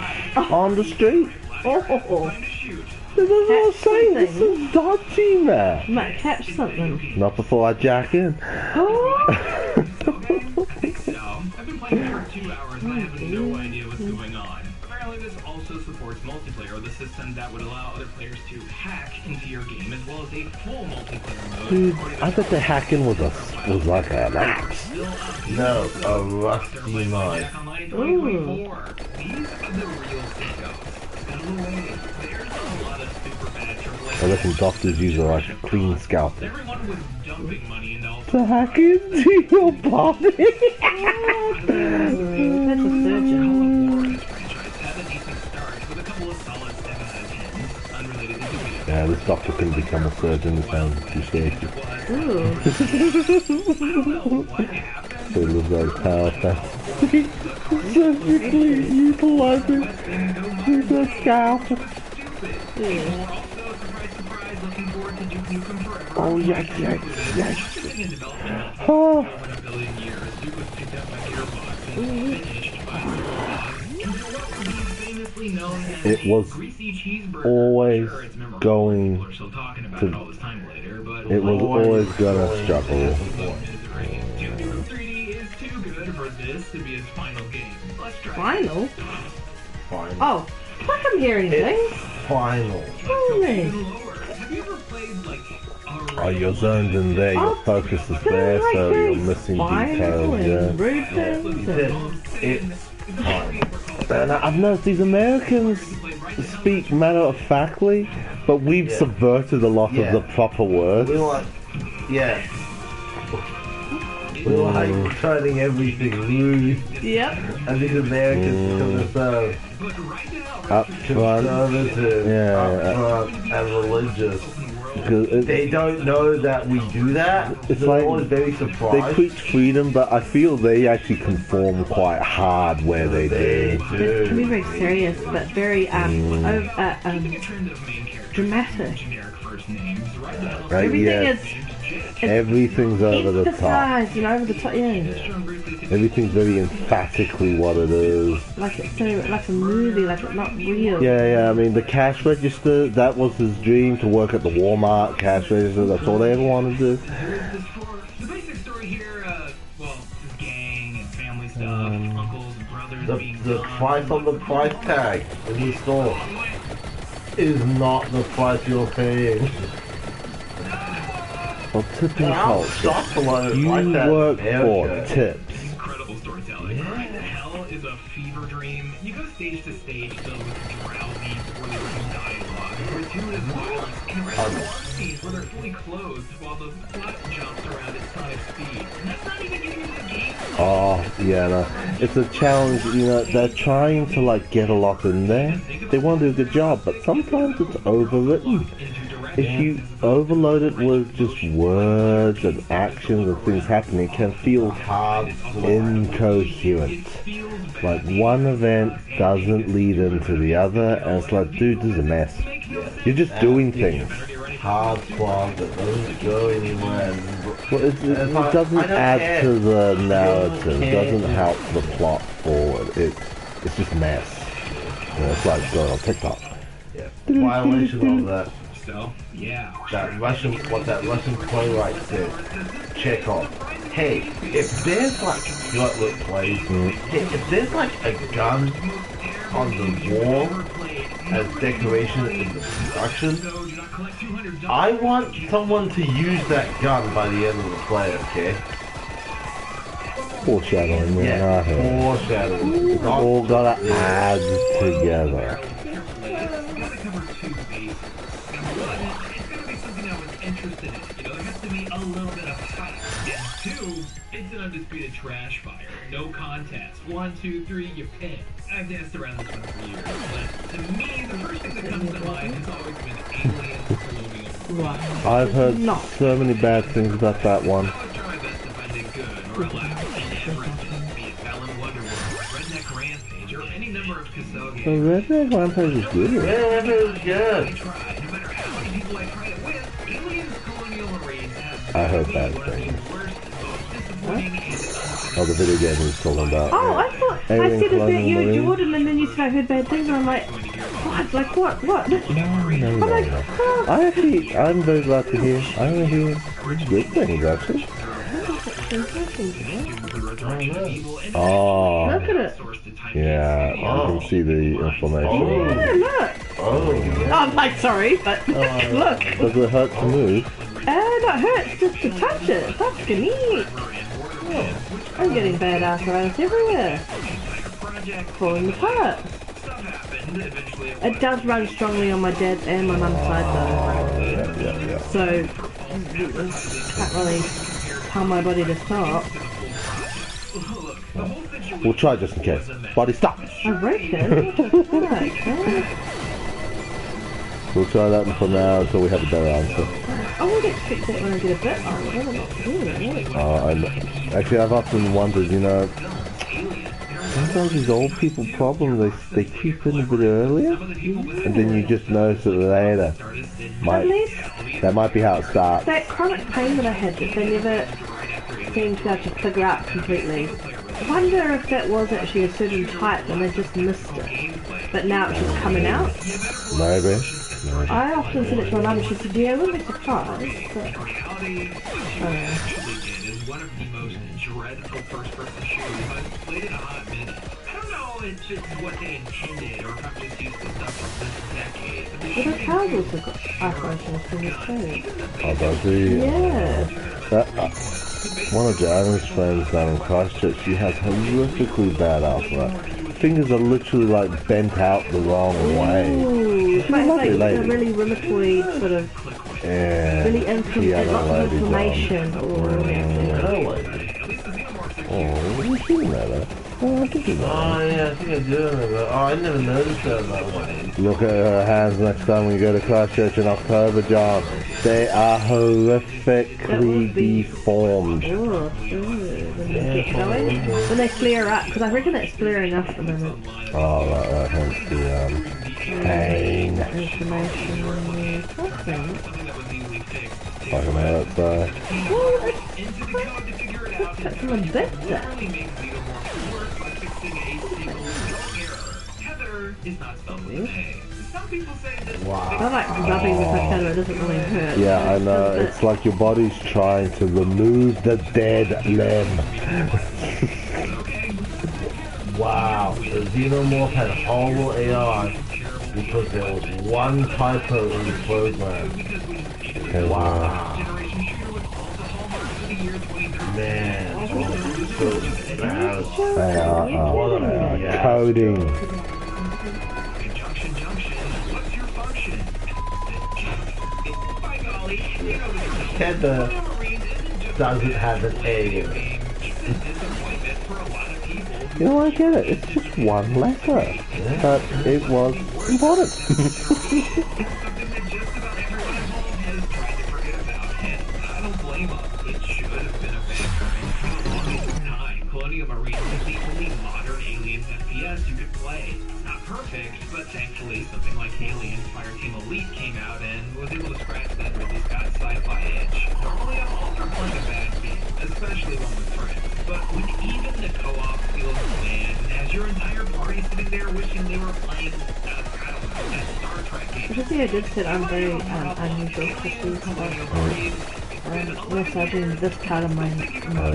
on the street. Oh, time to shoot. That's what I was saying. This is dodgy, man. might catch something. Not before I jack in. So, I've been playing for 2 hours and I have no idea what's going on. Apparently this also supports multiplayer with a system that would allow other players to hack into your game as well as a full multiplayer mode. Dude, I bet the hacking was like an axe. No, a rusty knife. Ooh. These are the real sickos. Out of the way, there's a lot of super bad AAA. I reckon doctors use it like a clean scalpel. Everyone was dumping money into all To hack into your body. That's a surgeon. Yeah, this doctor can become a surgeon. It sounds too scary. Ooh. So it was very powerful. Surgically utilizing the scalpel. Oh, yes. Oh. It was always going to... It was always gonna struggle. 3D is too good for this to be its final game. Let's try. Final? Fine. Oh, I can hear anything. Final. Holy. Have you ever played like Oh, you're zoned in there, your focus is there, so you're missing details, yeah. It's fine. And I've noticed these Americans speak matter-of-factly, but we've subverted a lot of the proper words. We're like, yeah. We're like turning everything rude. Yep. And these Americans because they're so Upfront. conservative, upfront, and religious. They don't know that we do that. It's They're like always very surprised. they preach freedom, but I feel they actually conform quite hard where they do. It can be very serious, but very dramatic. Right? Everything Yeah. is Everything's over the top. emphasized, over the top, yeah. Everything's very emphatically what it is. Like it's so, like a movie, like it's not real. Yeah, I mean, the cash register, that was his dream, to work at the Walmart cash register. That's all they ever wanted to do. The basic story here, well, this gang and family stuff, uncles and brothers being The price on the price tag in the store is not the price you're paying. Well, tipping culture. You work for tips. incredible storytelling. Right in Hell is a fever dream. You go stage to stage filled with drowsy, poorly written dialogue, gratuitous violence, and random scenes where they're fully clothed while the plot jumps around at sonic speed. And that's not even getting into the game. Oh, yeah, no. It's a challenge, they're trying to, get a lot in there. They want to do a good job, but sometimes it's overwritten. If you overload it with just words and actions and things happening, it can feel incoherent. Like one event doesn't lead into the other, and it's like, dude, this is a mess. You're just doing things. Hard plot that doesn't go anywhere. Well, it doesn't add to the narrative. It doesn't help the plot forward. It's just a mess. It's like going on TikTok. Yeah. Violation of that. So, yeah. That Russian playwright said, Chekhov. Hey, if there's look, plays. Hey, if there's a gun on the wall as decoration in the production, I want someone to use that gun by the end of the play, okay? Foreshadowing, yeah. Foreshadowing. It's all gotta add together. It's an undisputed trash fire. No contest. 1, 2, 3, you pick. I've danced around this one for years, but to me, the first thing that comes to mind has always been aliens floating Right. I've heard No. so many bad things about that one. I'll try my best to find it good or allowed in every instance, be it Balan Wonderworld, Redneck Rampage, or any number of Cassell The games. Redneck Rampage is good. Yeah, it was I good. tried. No matter how many people I tried it with, Aliens Colonial Marines has I heard been bad one of the things. worst, most disappointing, and Oh, the video game he was talking about. Oh, I thought I Alien said about Colonial you and Marines. Jordan, and then you said I heard bad things, and I'm like, what? Like what? What? No. I'm like, oh. I'm very glad to hear. I want to hear good things, actually. Oh, Look at it. yeah, I can see the inflammation. Yeah, look. Oh, yeah. I'm like, sorry, but look. Does it hurt to move? That hurts just to touch it. That's neat. I'm getting bad arthritis everywhere. Falling apart. It does run strongly on my dad's and my mum's side Yeah. though. So, can't really tell my body to stop. We'll try just in case. Body, stop! I reckon. Okay. We'll try that for now until we have a better answer. I would expect that when I get a bit older, but not really. Actually, I've often wondered, you know, sometimes these old people problems, they creep in a bit earlier, and then you just notice it later. At least That might be how it starts. that chronic pain that I had that they never seemed to be able to figure out completely. I wonder if that was actually a certain type and they just missed it. But now it's just coming out. Maybe. I often said it to my mum and she said, yeah, I wouldn't be surprised. But, is one of the most dreadful first-person shooters I've played in a hot minute. I don't know if it's what they intended or if I'm just used to stuff from this decade. But but the cow's also got isolation fingers too. Oh, does he? Yeah. One of Jeremy's friends down in Christchurch, she has horrifically bad arthritis. Fingers are literally like bent out the wrong way. Ooh, it's like lovely a lady. really rheumatoid sort of, Yeah. really Piano lots of lady inflammation. Oh, you seen that? Oh, I think you know. Oh, yeah, I think I do remember. Oh, I never noticed that way. Look at her hands next time when you go to Christchurch in October, John. They are horrifically deformed. Oh, when they get going, when they flare up, because I reckon it's flaring up at the moment. Oh, right, hence the pain. Inflammation in the crossing. Fucking hell, that's That's from a victor. I like rubbing with my tether, it doesn't really hurt. Yeah, I know. It's like your body's trying to remove the dead limb. Wow, the Xenomorph had horrible AI because there was one typo in the program. Wow. Man, so embarrassing. They are What a coding. Junction, junction, what's your function? By golly, you know the Tether doesn't have an A in it. disappointment for a lot of people. You know, I get it. It's just one letter. But it was important. Something that just about everyone involved has tried to forget about, and I don't blame them. It should have been a vanguard. For the longest time, Colonial Marines was the only modern Aliens FPS you could play. It's not perfect, but thankfully something like Aliens Fireteam Elite came out and was able to scratch that Ridley Scott sci-fi itch. Normally I'm all for playing a bad game, especially one with friends. But when even the co-op feels bland, and has your entire party sitting there wishing they were playing, I don't know, that Star Trek game. I think I did say I'm very unusual to see massaging this part of my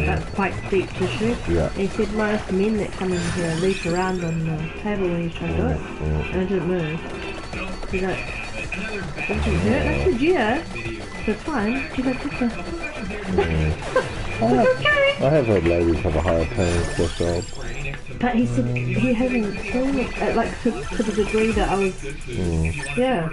that's quite deep tissue. Yeah. And he said most men that come in here leap around on the table when you try to do it. And it didn't move. He's like, didn't you hurt? I said, yeah. It's fine. He's like, okay. I have heard ladies have a higher pain threshold. But he said he hadn't seen it, like, to the degree that I was, yeah.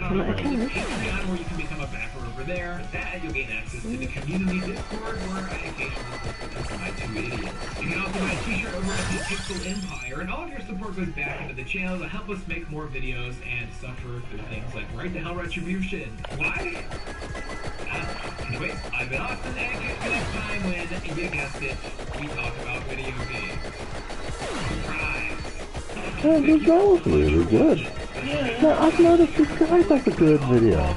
I'm like, okay. Where you can become a backer over there. That you'll gain access to the community Discord where I occasionally post my two idiots. You can also buy a t-shirt over at the Pixel Empire, and all of your support goes back into the channel to help us make more videos and suffer through things like Right to Hell Retribution. Why? Anyways, I've been Austin, and catch you next time when, you guessed it, we talk about video games. Surprise! Oh, this was really good. Yeah, I've noticed this guy does a good video.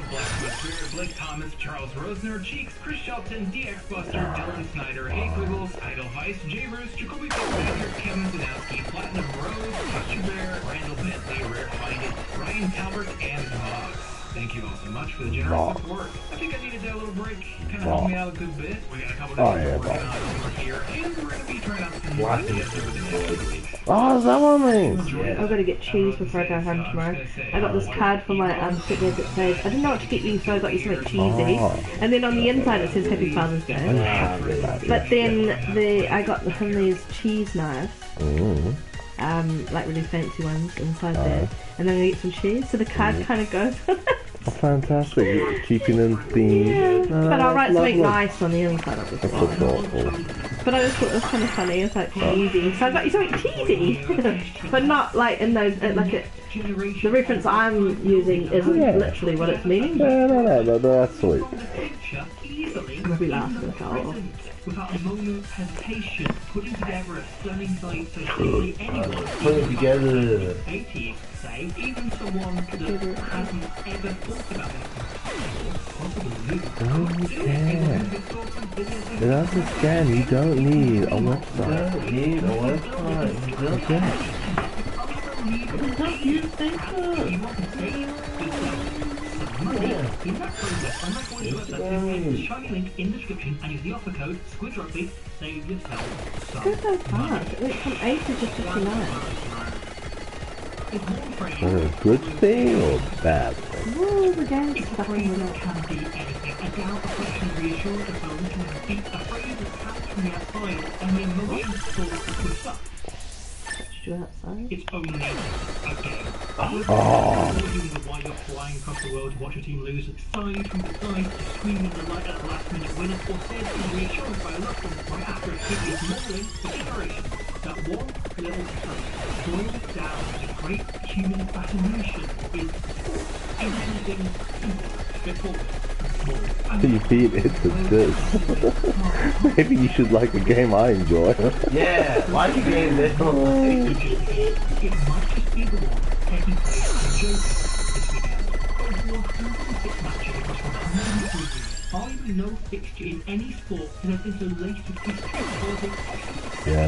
Blake Thomas, Charles Rosner, Cheeks, Chris Shelton, DX Buster, Dylan Snyder, Hank Wiggles, Idle Heist, Jay Roos, Jacoby Fitzpatrick, Kevin Zanowski, Platinum Rose, Touch Bear, Randall Bentley, Rare Find It, Ryan Talbert, and Vox. Thank you all so much for the generous support. I think I needed that little break. Kind of helped me out a good bit. We got a couple of things working on over here, and we're going to be trying out some new ideas over the next few weeks. Oh, is that what I mean? I'm gonna get cheese before I go home tomorrow. I got this card for my fitness that says, I didn't know what to get you, so I got you something cheesy. And then on the inside it says Happy Father's Day. But then I got him these cheese knives. Like really fancy ones inside there. And then I get some cheese, so the card kind of goes with it. Oh, fantastic. Keeping in theme. Yeah. But I'll write something lovely. nice on the inside of this That's one. so thoughtful. But I just thought it was kind of funny. It's like cheesy. So I got you something cheesy, but not like in those like it. The reference I'm using isn't literally what it's meaning. No, that's sweet. I'll be laughing. Oh. Without a moment of hesitation, putting together a stunning site so clearly anyone Put it together. say, even someone that hasn't ever thought about it. And that's a scan, you don't need a website. Don't need a website. Just use In that process, unlike all your websites, use the shiny link in the description and use the offer code SquidRugby. Save yourself some Go so fast. It went from 80 to 59. Is it a good thing or bad thing? Woo, the game's fucking with it. can be anything. A doubt, affection, reassurance, a phone can beat a phrase that comes from the outside and the emotion source with stuff. Outside. It's only a game. Oh. Why you're flying across the world to watch a team lose, side from side, screaming the light at the last minute winner, or said in reassurance by a loved one right after a kid is modelling the generation. That one little touch boils down to great human fascination is everything simple, straightforward. You beat it to this. Maybe you should like a game I enjoy. Yeah, like a game this one. It might just be the one taking place in Joker this weekend. Over 106 matches across 103 games. Arguably no fixture in any sport has ever been so laced with history, politics, Yeah.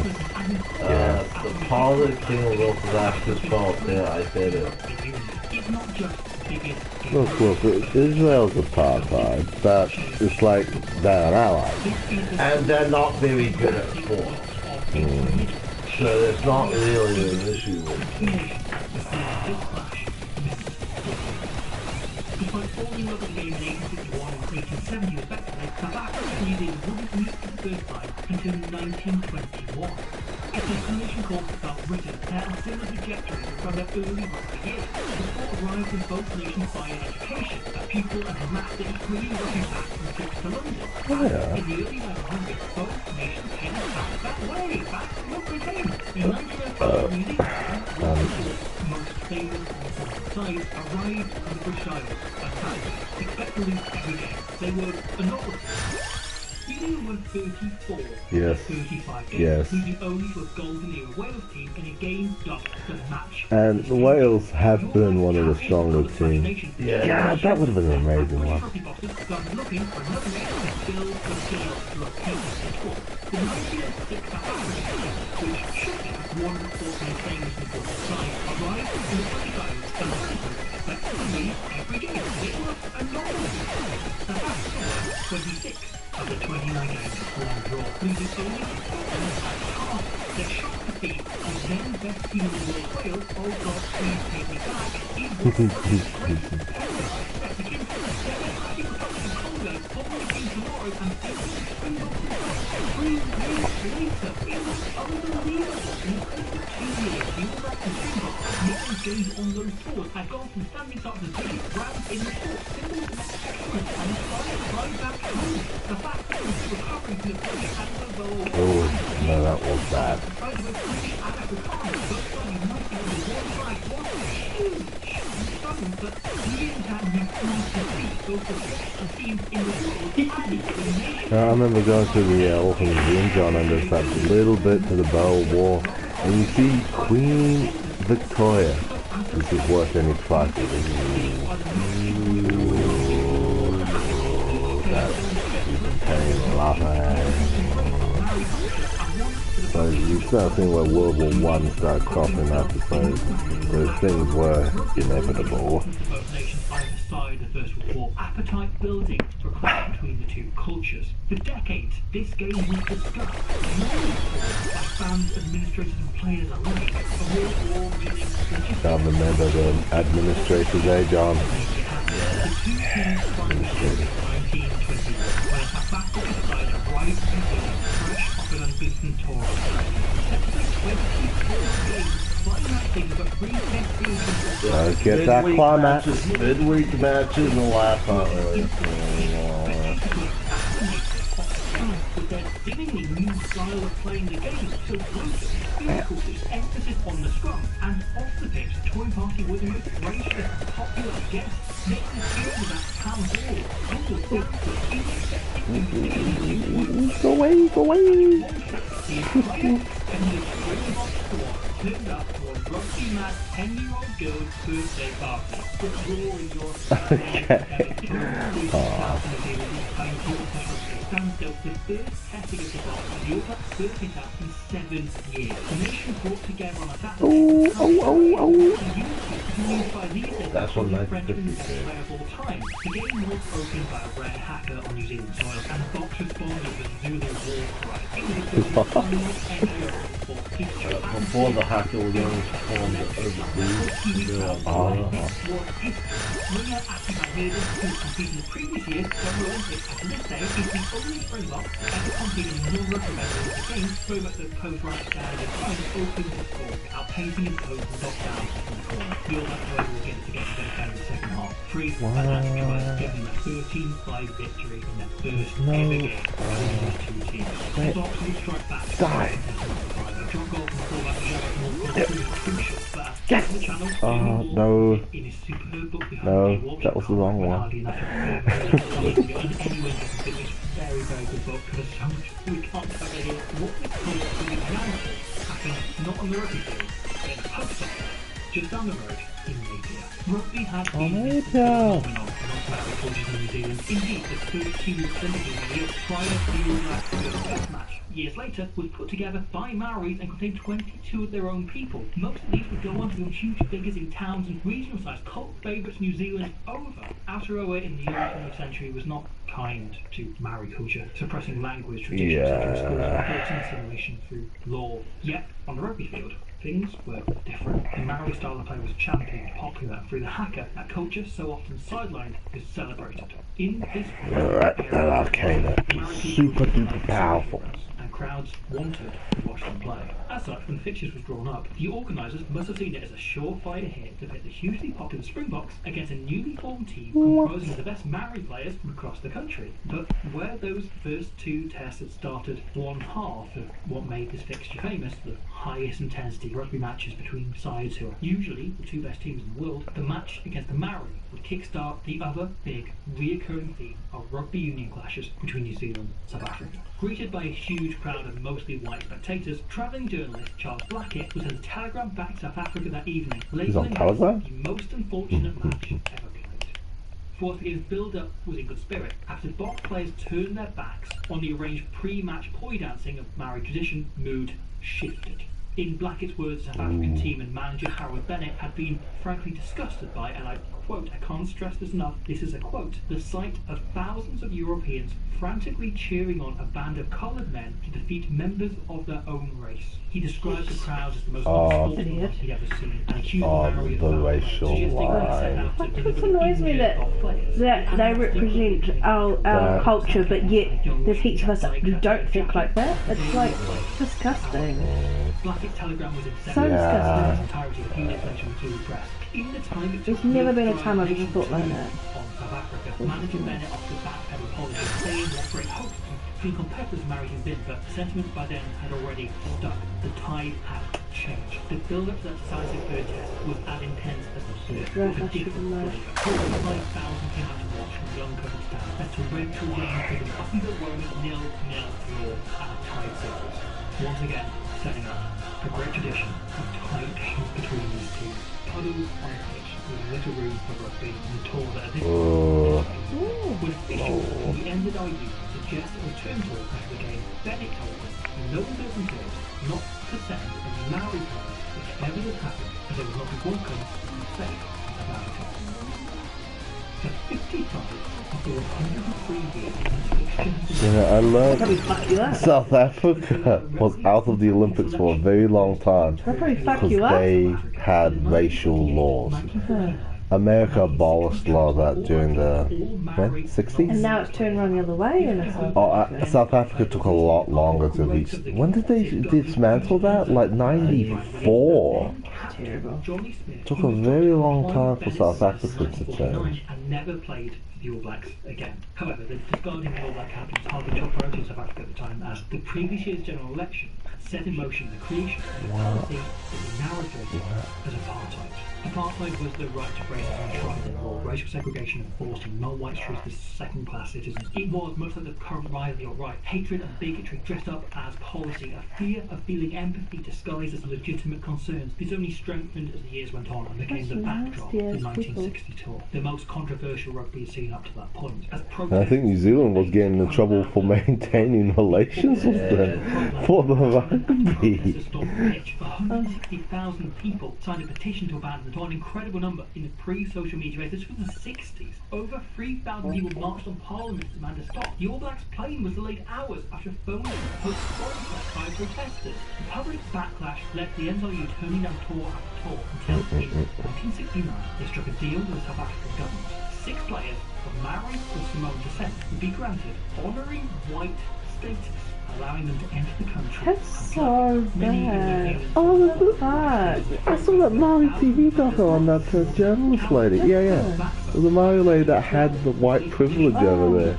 The Pollard King of Wolf is Ash's fault. Yeah, I said it. it's not just the biggest game. Look, Israel's apartheid, but it's like they're an ally. And they're not very good at sport. So there's not really an issue with it. Despite falling over the game in 1861 and 1870 respectively, South African Union wouldn't meet for the first time until 1921. It's a combination called South Britain that had similar trajectories from their early rugby years. The sport arrived in both nations by an education, a pupil and a massive including rushing back from trips to London. In the early 1900s, both nations headed that way. Back look they came. In 1905, New Zealand, most famous sides arrived in the British Isles, attacked, expect to lose every game. They were enormous. New Zealand won 34 Yes. 35 games, Yes. losing only to a golden era Wales team in a game dubbed the match. And Wales have been one of the stronger teams. Yeah, that would have been an amazing one. Looking for another way to build the scale to repeat the sport. The 1906 South African team, which should have won the sport in famous before the side, arrived in the British Isles and expected to win every game. It was enormous. South Africa 26 of the 29 games one draw, losing only to Scotland at half. Their shock defeat of then best team in the world, Wales, oh God, please take me back. It was the Kings people come to Congo, probably came tomorrow and beat the Springboks 3 years later. It was unbelievable. In the space of 2 years, the All Blacks and Springboks, making games on those tours, had gone from standing start to the biggest rounds in the sport. Symbols of excellence and inspired right back home. The fact that it was recovering from the British and the No, that was bad. I remember going to the Orphanage Museum, John, and there's that little bit to the Barrel War, and you see Queen Victoria, which is worth any price. That's pain, laughing. So you start seeing where World War I started cropping up, so those things were inevitable. Both nations either side the First World War, appetite building for clash between the two cultures. For decades, this game was discussed by fans, administrators and players alike. A World War meaning Can't remember the administrators, eh, John? the two teams fight in 1921 when a South Africa side arrived in England fresh off an unbeaten tour. Get that climax. Midweek matches and the last not really. With their seemingly new style of playing the game so brutal, difficulty, emphasis on the scrum, and off the pitch, Toy Party were the most gracious, popular guests, making the feel of that town hall. Go away, go away. Turned up for a rugby mad 10-year-old girl's birthday party. The roar in your stands out the first testing of the box in Europe, first hit out in 7 years. The nation brought together on a Saturday. That's what 1950 of all time. The game was opened by a rare hacker on New Zealand soil, and the box responded with Zulu war cry. It was the final ever for history. Before the hacker was only performed overseas. Winger Akiba Murders, who competed in the previous years, but Olympics at this day is the only Springbok to ever compete in non-rugby events of the game. Springbok that posed right down the side and opened the score, outpacing his opponent and knocked down in the corner. The All Blacks were able to get it together in the second half. Three fantastic tries giving them a 13-5 victory in their first ever game between these two teams. The Box would strike back. Die. Drop goal from fullback Jarrett Moore was crucial, but Yes! the channel, No. in his superb book behind No, the watch that was the wrong one. hardly enough of very, very good book. There's so much we can't cover here. What we call the example happened not on the rugby field, but in a pub stop, just down the road in Napier. Rugby had been phenomenal for Maori cultures in New Zealand. Indeed, the first team was presented in the year prior to the All Blacks Test match. Years later, was put together by Maoris and contained 22 of their own people. Most of these would go on to become huge figures in towns and regional-sized cult favourites New Zealand over. Aotearoa in the early 20th century was not kind to Maori culture, suppressing language, traditions, and schools, and forcing assimilation through law. Yet, on the rugby field, things were different. The Maori style of play was championed, popular, through the haka that culture so often sidelined is celebrated. In this That arcana is super duper powerful. and crowds wanted to watch them play. As such, when the fixtures was drawn up, the organisers must have seen it as a surefire hit to pit the hugely popular Springboks against a newly formed team comprising of the best Maori players from across the country. But where those first two tests had started one half of what made this fixture famous, the highest intensity rugby matches between sides who are usually the two best teams in the world, the match against the Maori would kickstart the other big, reoccurring theme of rugby union clashes between New Zealand and South Africa. Greeted by a huge crowd of mostly white spectators, travelling journalist Charles Blackett was sent a telegram back to South Africa that evening, labelling it Telegram? the most unfortunate match ever played. Fourth game's build-up was in good spirit. After Box players turned their backs on the arranged pre-match poi dancing of Maori tradition, mood shifted. In Blackett's words, the South African team and manager Harold Bennett had been frankly disgusted by, and I quote, I can't stress this enough, this is a quote, the sight of thousands of Europeans frantically cheering on a band of coloured men to defeat members of their own race. He described the crowd as the most unsportsmanlike one he'd ever seen, and accused Maori of the foul play, racial suggesting they set out to It deliver just the annoys me injured of players. that they represent our culture, but yet there's heaps of us who don't think like that. It's like disgusting. Blackett's telegram was in So disgusting. its entirety of the influential Zulu press. In the time it took There's never been a to time I've drive ever thought like that. on South Africa, manager Bennett offered a backpedal apology, saying what great hopes and between competitors and marriage had been, but sentiment by then had already stuck. The tide had changed. The build-up to that decisive third test was as intense as the third, with a different flavour. 45,000 came out to watch from the uncovered stand as torrential rain could have underwhelming 0-0 draw at the tide circles. Once again, setting up a great tradition of tight games between these teams. Puddles on a pitch with little room for rugby and the tour that at this point when officials from the NZIU suggest a return to the game, Bennett told us no one does themselves not to send any Maori players if ever this happened, as there was not a welcome safe about it. For 50 times after 103 years Yeah, I learned South Africa was out of the Olympics for a very long time because they had racial laws. America abolished law that during the 60s? And now it's turned around the other way in South Africa. South Africa took a lot longer to reach. When did they dismantle that? Like 94. Terrible. Took a very long time for South Africa to change. And never played the All Blacks again. However, the discarding the All Black captains hardly top priority in South Africa at the time, as the previous year's general election set in motion the creation of a policy that is now referred to as apartheid. Apartheid was the right to race and enshrined in law, racial segregation enforced in non-white streets as second-class citizens. It was, much like the current rise of the alt-right, hatred and bigotry dressed up as policy, a fear of feeling empathy disguised as legitimate concerns. This only strengthened as the years went on and became the backdrop to the 1960 tour, the most controversial rugby scene up to that point. As I think New Zealand was getting in trouble for maintaining relations with them for the rugby. 160,000 people signed a petition to abandon the tour, an incredible number in the pre-social media age. This was the 60s. Over 3,000 people marched on Parliament to demand a stop. The All Blacks plane was delayed hours after phoning postponed by protesters. The public backlash led the NZIU turning down tour after tour until in 1969 they struck a deal with the South African government. 6 players of Maori or Samoan descent would be granted honorary white status, allowing them to enter the country. That's so bad. Oh, I saw that Maori TV doco on that journalist lady. Yeah. It was a Maori lady that had the white privilege over there.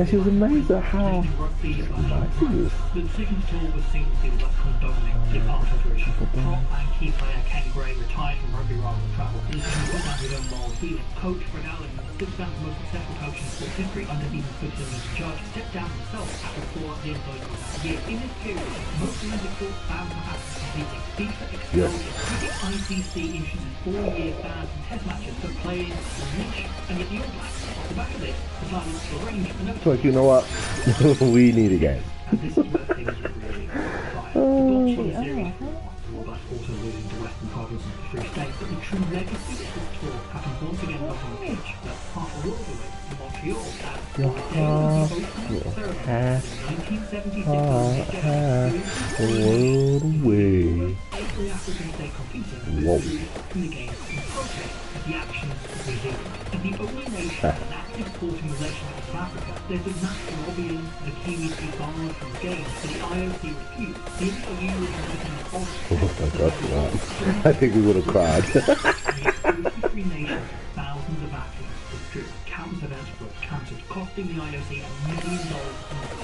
And she was amazed at how nice it is. The decision to tour was seen as the All condoning the apartheid regime. Prop and key player Ken Gray retired from rugby rather than travel. This is put down his own moral feeling. Coach Fred Allen, sits down the most successful coach in sports history under Stephen Goodwin as judge, stepped down himself after 4 at the end of that year. In this period, most Olympic sports bans were happening competing. FIFA exploded. Cricket ICC issues a 4-year ban from test matches for playing the niche, and yet the All Blacks, off the back of this, decided to arrange another. It's like, you know what? We need a game. And this is where things are really fire. The Boxing series All Blacks also losing to Western Province and the Free State, but the true legacy of this tour happened once again not on the pitch, but half a world away in Montreal at the world away. 8 Africans they competed Whoa. in the games in protest at the actions of New Zealand. As the only nation with an active sporting relationship with South Africa, there's been national lobbying the Kiwis to be barred from the games, but the IOC refused. The NZIU was making a Oh my God, I think we would have cried. 33 nations, thousands of athletes withdrew. Countless events were cancelled, costing the IOC $1 million in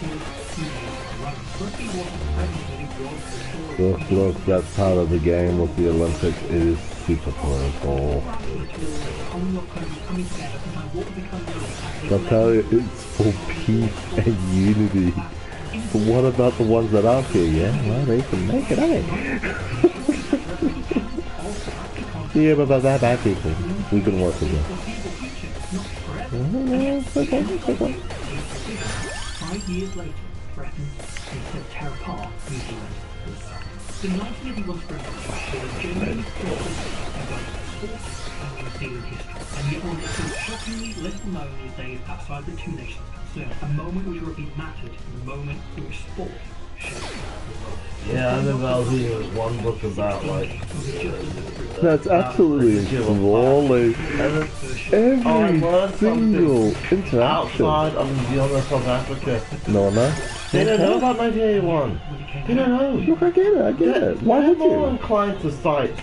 the first 2 days of the run. Rugby wasn't present, but it was the story. Look, that's part of the game with the Olympics. It is super political. I'll tell you, it's for peace and unity. But what about the ones that aren't here, yeah? Well, they can make it, eh? Yeah, but about that bad people, we can work with them. Okay. 5 years later, threatened to tear apart New Zealand. The 1981 Springboks was a genuinely about sports and New Zealand history, and yet one that's still shockingly little known these days outside the 2 nations concerned. A moment which rugby mattered, and a moment which sport shaped the world. Yeah, I remember I was reading one book about like. That's absolutely enthralling. Every single interaction. Outside of New Zealand and South Africa. No, no. They don't know about 1981. They don't know. Look, I get it. Why They're would more you? inclined to cite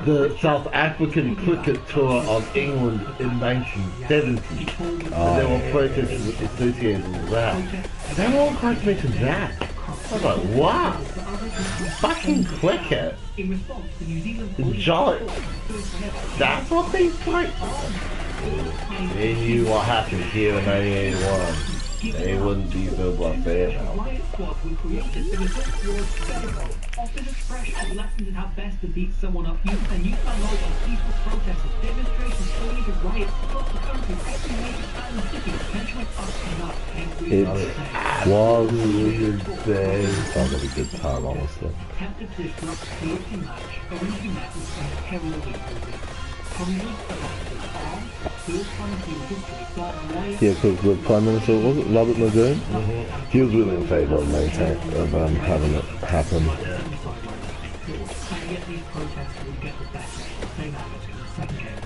the South African cricket tour of England in 1970. And there were protests associated with that. They're more inclined to mention that. I was like, what? Fucking cricket? Jolly. That's what they fight. They knew what happened here in 1981. They wouldn't be so blasé now. Offered us fresh and lessons in how best to beat someone up. And you found knowledge on peaceful protesters, demonstrations, illegal riots across the country, every major town and city, benchmark us enough every It was insane. Sounds like a good time, honestly. attempted to disrupt the opening match, only met with some heraldry protest. Hundreds of officers armed, first time in history, got wild. Yeah, because the Prime Minister, was it Robert Muldoon? He was really in favour of having it happen. And yet these protests would get the best. Same happens in the second game,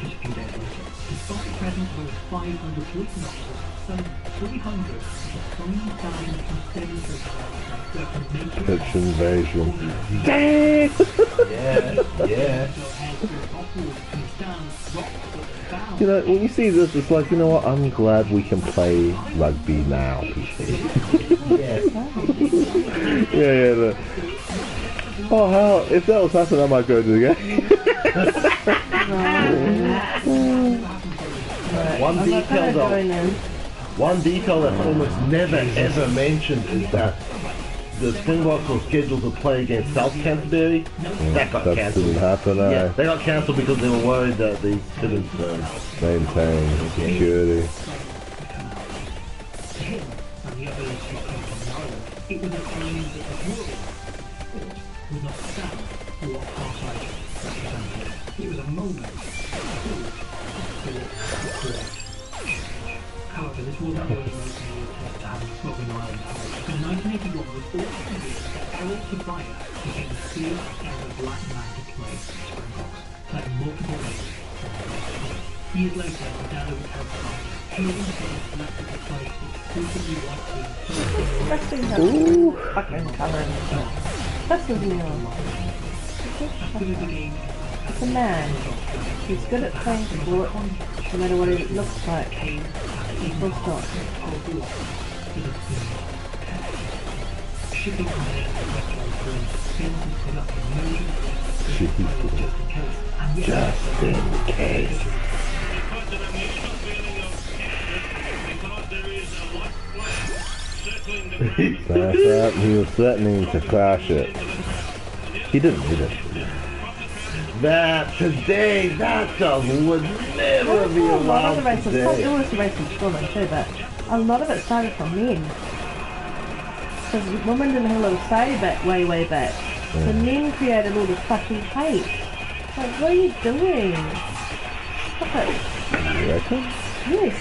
just a few days later. Despite the presence of over 500 police officers, some 300 of the 3,000 demonstrators were to make it Pitch invasion. Yeah. You know, when you see this, it's like, you know what, I'm glad we can play rugby now, people. Yeah. Oh, hell, if that was happening, I might go to the game. One detail that's almost never ever mentioned is that the Springboks were scheduled to play against South Canterbury. That got That cancelled. didn't happen, Yeah, they got cancelled because they were worried that they couldn't. Maintain security. It was a claim that the world would not stand for what apartheid represented. It was a moment However, this wasn't the only reason we were test to having Robben Island house. In 1981 was also that Errol Tobias became the first ever black man to play for the Springboks, playing multiple ways. Years later, Dan overturned Hillman was selected to play exclusively white team. That thing has fucking colour in it. That's the real. It's a man. He's good at playing sport, no matter what it looks like. Full stop. Just in case. That's that. He was threatening to crash it. He didn't. That today, that stuff would never be A lot allowed of the races, today. probably always the races before them too, but a lot of it started from men. Because women didn't have a little say back, way back. The men created all the fucking hate. Like, what are you doing? Stop it. You reckon? Yes.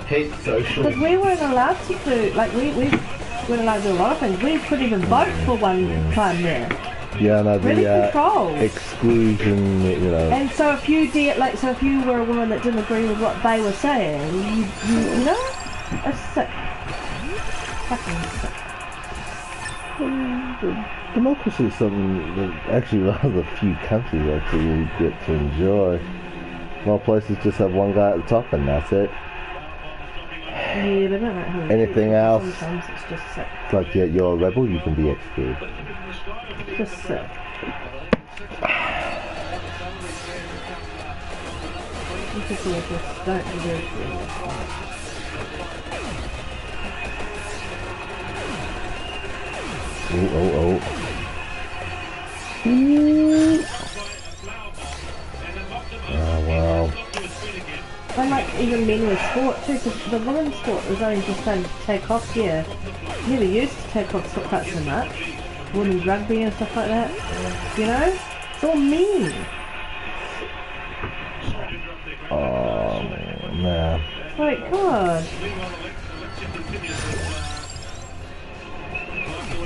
Hate social. Because we weren't allowed to do, like, we weren't allowed to do a lot of things. We couldn't even vote for one time there. Yeah, no, Really the controlled. exclusion, you know. And so if you did, like, so if you were a woman that didn't agree with what they were saying, you know, it's sick. Fucking sick. Democracy is something that actually rather few countries actually get to enjoy. Most places just have one guy at the top and that's it. Yeah, they don't know how to Anything do it. else? Sometimes it's just sick. It's like, yeah, you're a rebel, you can be executed. Just sick. You can see if this don't do this. Oh. Oh, wow. And like even men with sport too, because the women's sport was only just starting to take off here. Never used to take off so much so much. Women's rugby and stuff like that. You know? It's all men. Oh, man. Like, God.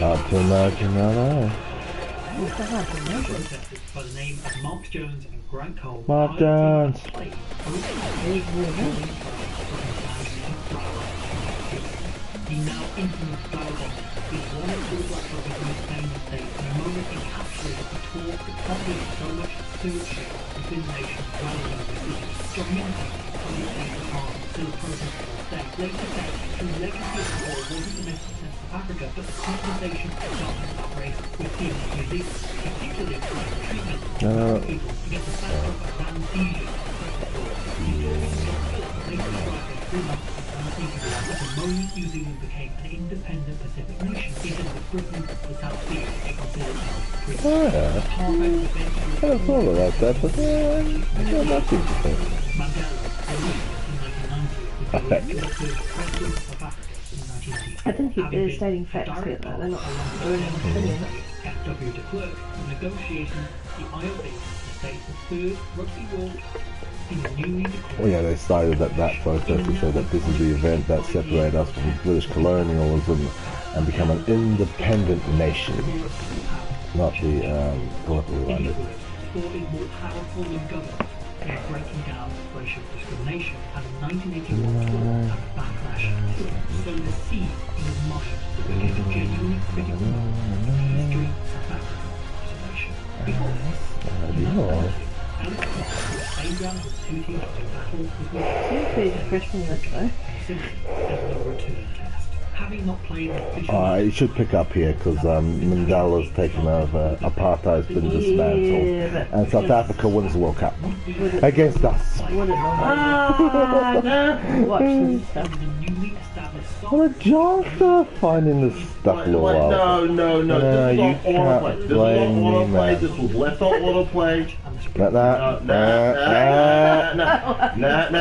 Up to imagine, I know. What's that happening? Protesters by the name of Mark Jones and Grant Cole. Mark Jones. The now infamous flower bomb is one of the Black Rocket's most famous days, and a moment encapsulated the talk that populated so much stewardship within the nation rather than the city. John Minton, on the state of Harlem, still a protest to this day, later said the legacy of the war wasn't the message sent to Africa, but the conversation started about race within New Zealand, particularly the treatment of people against the backdrop of anesthesia. Later described as 3 months at the moment New Zealand became an independent Pacific nation, even with Britain, the South Sea, they considered themselves Oh, yeah. I never thought about that, but yeah, that's interesting. Mandela, released in 1990, was elected President of Africa in 1990. I think they're stating facts here, though. They're not doing anything. F.W. de Klerk, in negotiations, the IOC states the third rugby world in the newly declared. Well, yeah, they started that protest to say that this is the event that separated us from British colonialism and become an independent nation, not the colonial one. Sport is more powerful than government in breaking down racial discrimination, and in 1981 sport had a backlash. So the seed in his mind that became a genuinely critical history of South Africa as a nation. Before Alex Clark stayed down with 2 teams to battle with Seems pretty freshman, this though. simply as no return test. Having not played an official It should pick up here because Mandela's taken over, apartheid's been dismantled, and South Africa wins the World Cup against us. Watch this stuff. the newly established Well, John started finding this stuff a little while. No. No, This you is all can't autoplay. This is blame all me, autoplay. man. This was left on autoplay. Nah.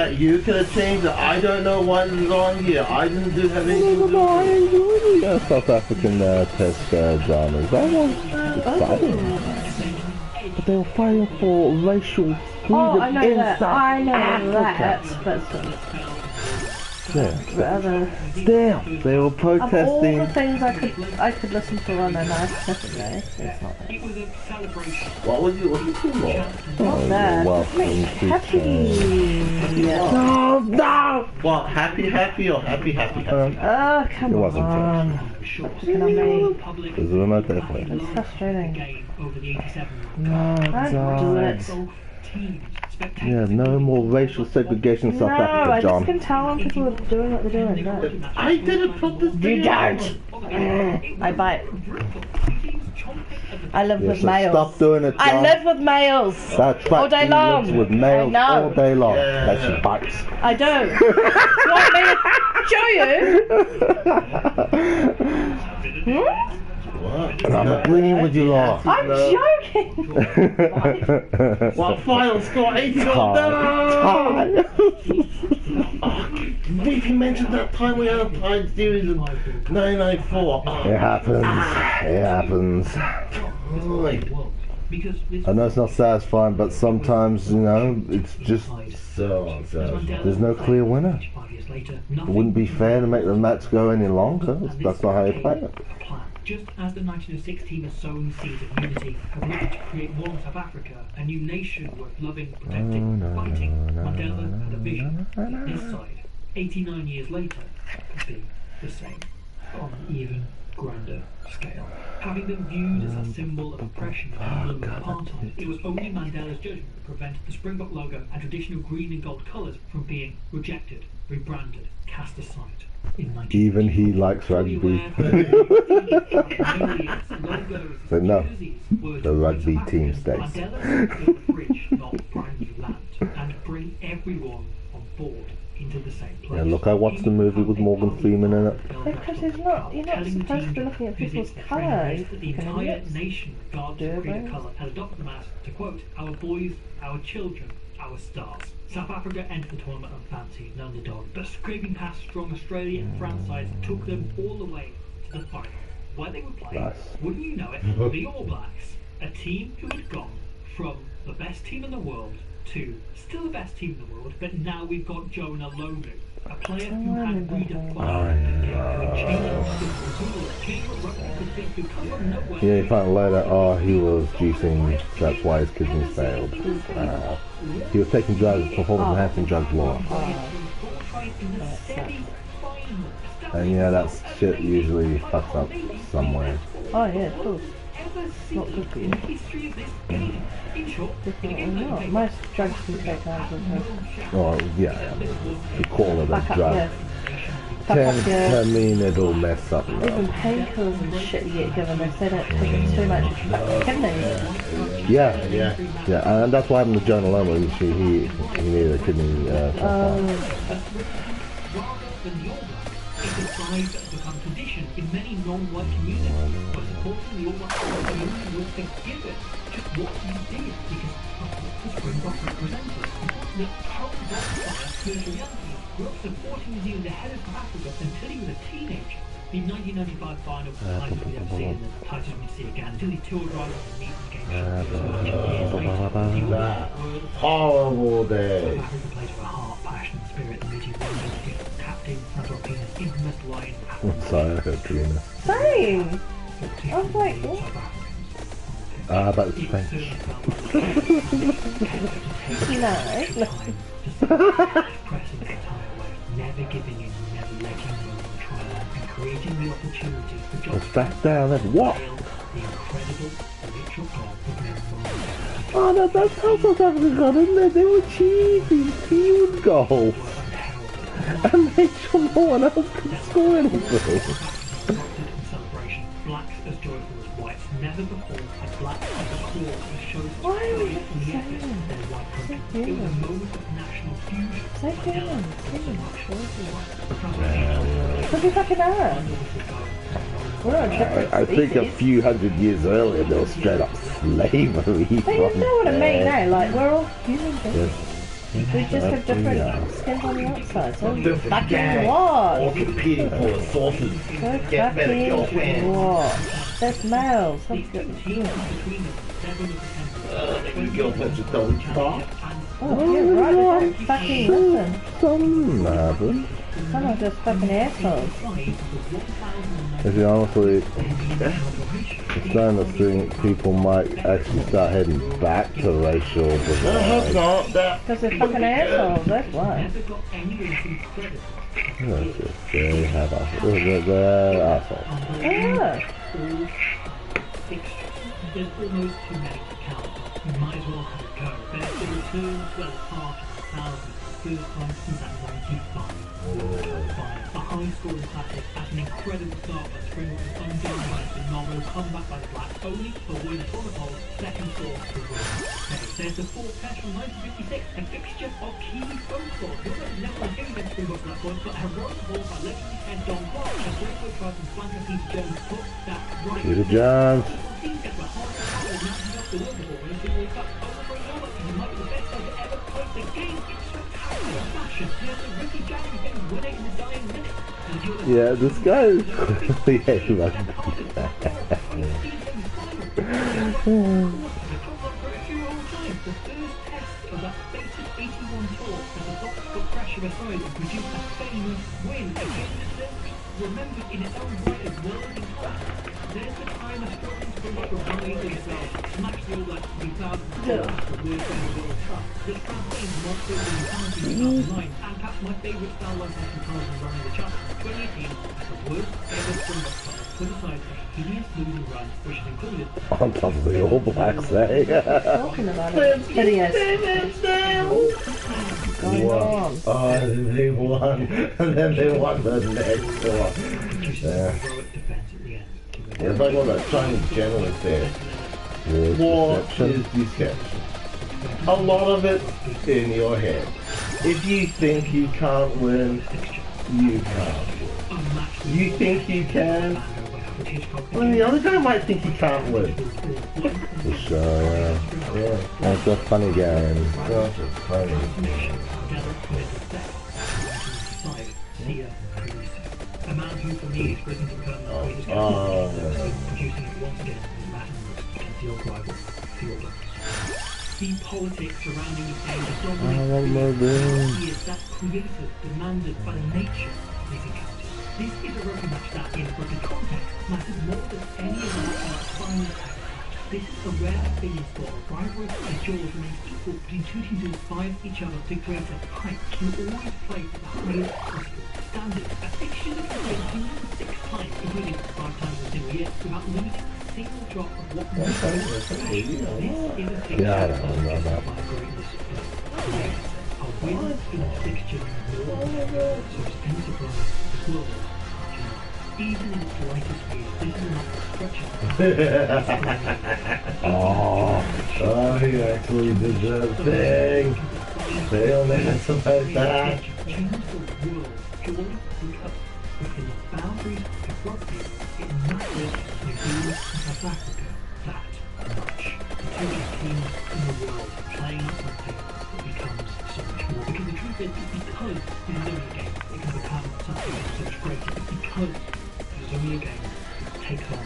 You could have changed it. I don't know why this is on here. I didn't do have anything to do I with it. enjoy the South African test dramas. That was exciting. But they were fighting for racial freedom Oh, I know inside that. I know Africa. that. But Yeah. Still, they were of all protesting. the things I could listen to on a nice Pacific day, it's not that. It was a celebration. What was you looking for? Oh, That welcome makes to happy. No, no! What, happy or happy? Oh, come It wasn't on. Looking at me. Public Is it on that definitely? It's frustrating. game over the 87 No, Don't do it. both teams. Yeah, no more racial segregation in South No, I Africa, just John. can tell when people are doing what they're doing. No. I didn't put this You down. don't. I bite. I live Yeah, with so males. stop doing it, I John. live with males. That's right, all day he long. lives with males I know. all day long. Yeah. That she bites. I do. You want me to show you? What? And I'm agreeing with you, Law. I'm joking. What, final score 80 no! We mentioned that time we had a Pride series in 994. It happens. It happens. Because this I know it's not satisfying, but sometimes, you know, it's just, So unsatisfying. there's no clear winner. 5 years later, It wouldn't be fair to make the match go any longer. That's not how you play it. Just as the 1906 team has sown seeds of unity, have looked to create one South Africa, a new nation worth loving, protecting, fighting, Mandela had a vision that this side, 89 years later, could be the same, on an even grander scale. Having been viewed as a symbol of oppression and emblem of apartheid, it was only Mandela's judgment that prevented the Springbok logo and traditional green and gold colours from being rejected, rebranded, cast aside. Even he likes rugby. But no, the rugby team stays. Mandela would build a bridge, not brand new land, and bring everyone on board into the same place. Yeah, look, I watched the movie with Morgan Freeman in it. Because you're not supposed to be looking at people's colour. The entire nation, regardless of creed or colour, has adopted them as, to quote, our boys, our children, our stars. South Africa entered the tournament unfancied and underdog, but scraping past strong Australia and France sides took them all the way to the final, where they would play, wouldn't you know it, the All Blacks, a team who had gone from the best team in the world 2. Still the best team in the world, but now we've got Jonah Lomu, a player who had redefined the game, who had changed the rule, came up with things who come from nowhere. Yeah, you find later, oh, he was juicing, that's why his kidneys failed. He was taking drugs, performance-enhancing drugs law. And yeah, that shit usually fucks up somewhere. Oh yeah, of course. Not good for you. Definitely not. Most drugs can take time to work. Oh, yeah, I mean, to call it a Back up, drug. yeah. Back up, yeah. Can mean it'll mess up. Even painkillers and shit you get given, they say that because it's too much kidneys. Yeah, and that's what happened to Jonah Lomu. He needed a kidney transplant. It's a drive that has become tradition in many non-white communities, but supporting the all-white community was forgiven just what you did because the Springbok represented. The current Blackfire, Sergio Yankees, grew up supporting New Zealand ahead of South Africa until he was a teenager. The 1995 final was the tightest we'd ever seen and the tightest we'd see again until he toured right on the meet and game Horrible day. South Africa plays with a heart, passion, and spirit, and Luigi Wonder's captain, Nazarpina's infamous line. Sorry, I heard Trina. Same! I was like, what? About the French. You know. Never giving in, never letting go, and trying and creating the opportunity for jobs. Let's back down. That's what? The incredible Rachel Gold. Oh, that's how South Africa got in there. They were cheesy field goals. And made sure no one else could score anything. Blacks as joyful as whites. Never before had blacks as a cause who showed Why are we from the effort of their white country. It was a moment of national fusion. Look at fucking that. We're on different I think a species. few hundred years earlier there was straight up slavery. But you know what I mean, eh? Like, we're all human beings. Yes. We just have different skins on the outside. So Different fucking gangs, all what? competing for resources. Good Get better girlfriends. fucking what? That's males. That's good. Girlfriends that don't talk. Oh, yeah, right. They don't fucking listen. Some happen. Some are just fucking assholes. If you honestly, I'm starting to think people might actually start heading back to racial I hope divide. not. That Because they're fucking assholes, that's why. That's just, they have assholes. They're assholes. Ah. There's almost too many to count. You might as well have a go. There's the return, well, half of 1,000. First time since that 95. A high-scoring classic at an incredible start by Springbok was undone by a phenomenal comeback by the Blacks, only for winners on the pole, second score to win. Okay, there's the fourth test from 1956, a fixture of Kiwi folklore. You're not necessarily giving them Springbok at that point, but a heroic ball by legendary head Don Clark as Waco tries and flanker Peter Jones put that right. Peter Jones. Team gets a hard foul and now he's off the wall before winning the World Cup over for another, and it might be the best side to ever play the game in spectacular fashion. Here's the Ricky Jackie getting winning in the dying minute. Yeah, this guy is clearly a rugby remembered in its own right as world in class. There's the time a struggling Springbok were running themselves, smashed the All Blacks 2004, the worst in the World Cup. This campaign marked over in 2009, and perhaps my favourite style line comparison running the chart, 2018, as the worst ever Springbok side put aside a hideous losing run, which has included on top of the All Blacks, eh? Talking about it. Hideous. Going on. Oh, they won, and then they won the next one. Yeah. It's like what that Chinese gentleman said. What is deception? A lot of it's in your head. If you think you can't win, you can't win. You think you can, well, the other guy might think he can't win. For sure, Yeah, that's a funny game. that's just funny. A man who for me is risen to become the greatest producing it once again in the battle against the old rival, the All Blacks. see politics surrounding the game, the I dominant want my room. ideas that created, demanded by the nature of these encounters. This is a rugby match that, in rugby context, matters more than any of our final tag match. This is a rare thing in sport. Rivalry and jaws remain equal between two teams who inspire each other to greater height. You always play to the highest possible standard. A fixture that can play 106 times, including 5 times in a single year, without losing a single drop of what we call passion. This is a fixture Yeah, I don't know that. by great discipline. Yes, a win in a fixture more so it's any surprise the world even in its lightest fear, this is not structure. Oh, he actually did that thing. They don't ask about that. Change the world purely because within the boundaries of rugby, it matters New Zealand and South Africa that much. The two best teams in the world playing something that becomes so much more. Because the truth is, it's because this is only a game, it can become something so much greater. It's because this is only a game that takes on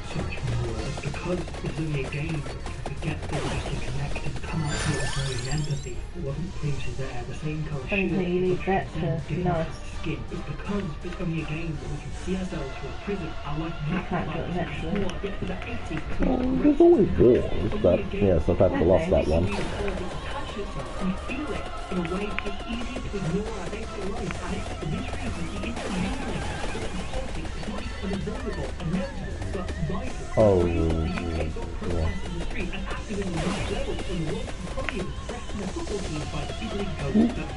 so much more. It's because this is only a game that we get the right to connect and come out here with very empathy. It wasn't previously there. The same colour shirt, Something you need that to be nice. skin. It's because it's only a game that we can see ourselves through a prism. Our life can't do it naturally. more. Get to the 80s. Well, there's always wars, but yeah, South Africa lost that one. Touch yourself and feel it in a way that's easy to ignore our day-to-day life. And it's for this reason the intermingling is not just unavoidable and inevitable, but vital. Oh, The UK got protests in the street and acting in the right level when the World Economy was threatening the football team by the big league coach that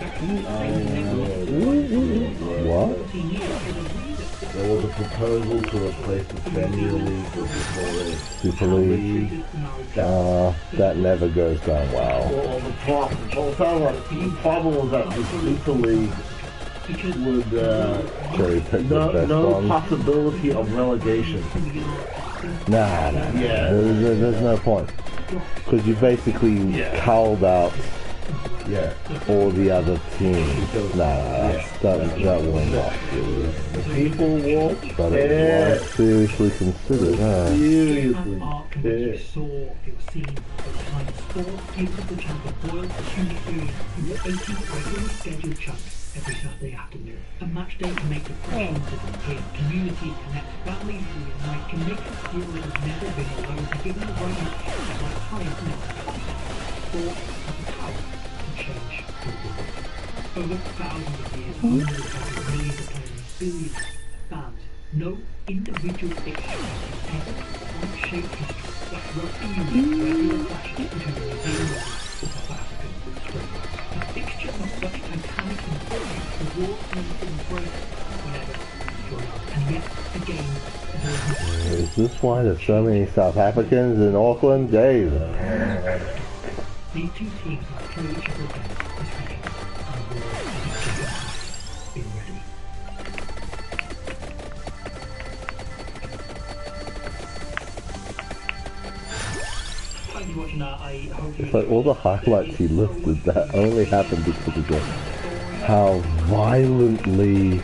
what? 14 years for the reason. There was a proposal to replace the Premier League with the Super League. That never goes down well. Well, the problem was that the Super League would Cherry pick the best no ones. possibility of relegation. Nah. Yeah. There's no point. Because you basically culled out Yeah. all the other teams. That won't work. The people won't. But it was seriously considered, huh? Seriously. Arc you saw, it was seen at the time of sport, you took the chunk of boiled human food into 80 regularly scheduled chunks every Saturday afternoon. A match day can make depression disappear, communities connect, families reunite, can make you feel that you've never been alone, and given the right match at the right time, now sport has the power to change the world. Over thousands of years, hundreds of millions of players, billions of fans, no individual fixture has ever quite shaped history like rugby union regular clashes between the New Zealand and South African Springboks. A fixture of such titanic importance, the world needs to embrace whenever you join up. And yet, again, Is this why there's so many South Africans in Auckland? Days. these two teams have played each other again this weekend, and the world has just not been ready. Watching that, I hope It's like all the highlights he listed that only happened because of how violently,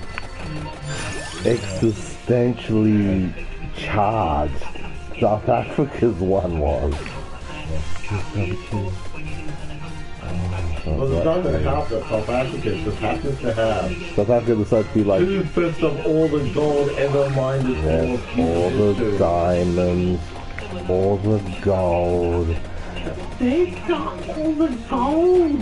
existentially charged South Africa's one was. Well, it's not going to help that South Africa just happens to have South Africa decided to be like 2/5 of all the gold ever mined is all the diamonds, all the gold. They got all the gold!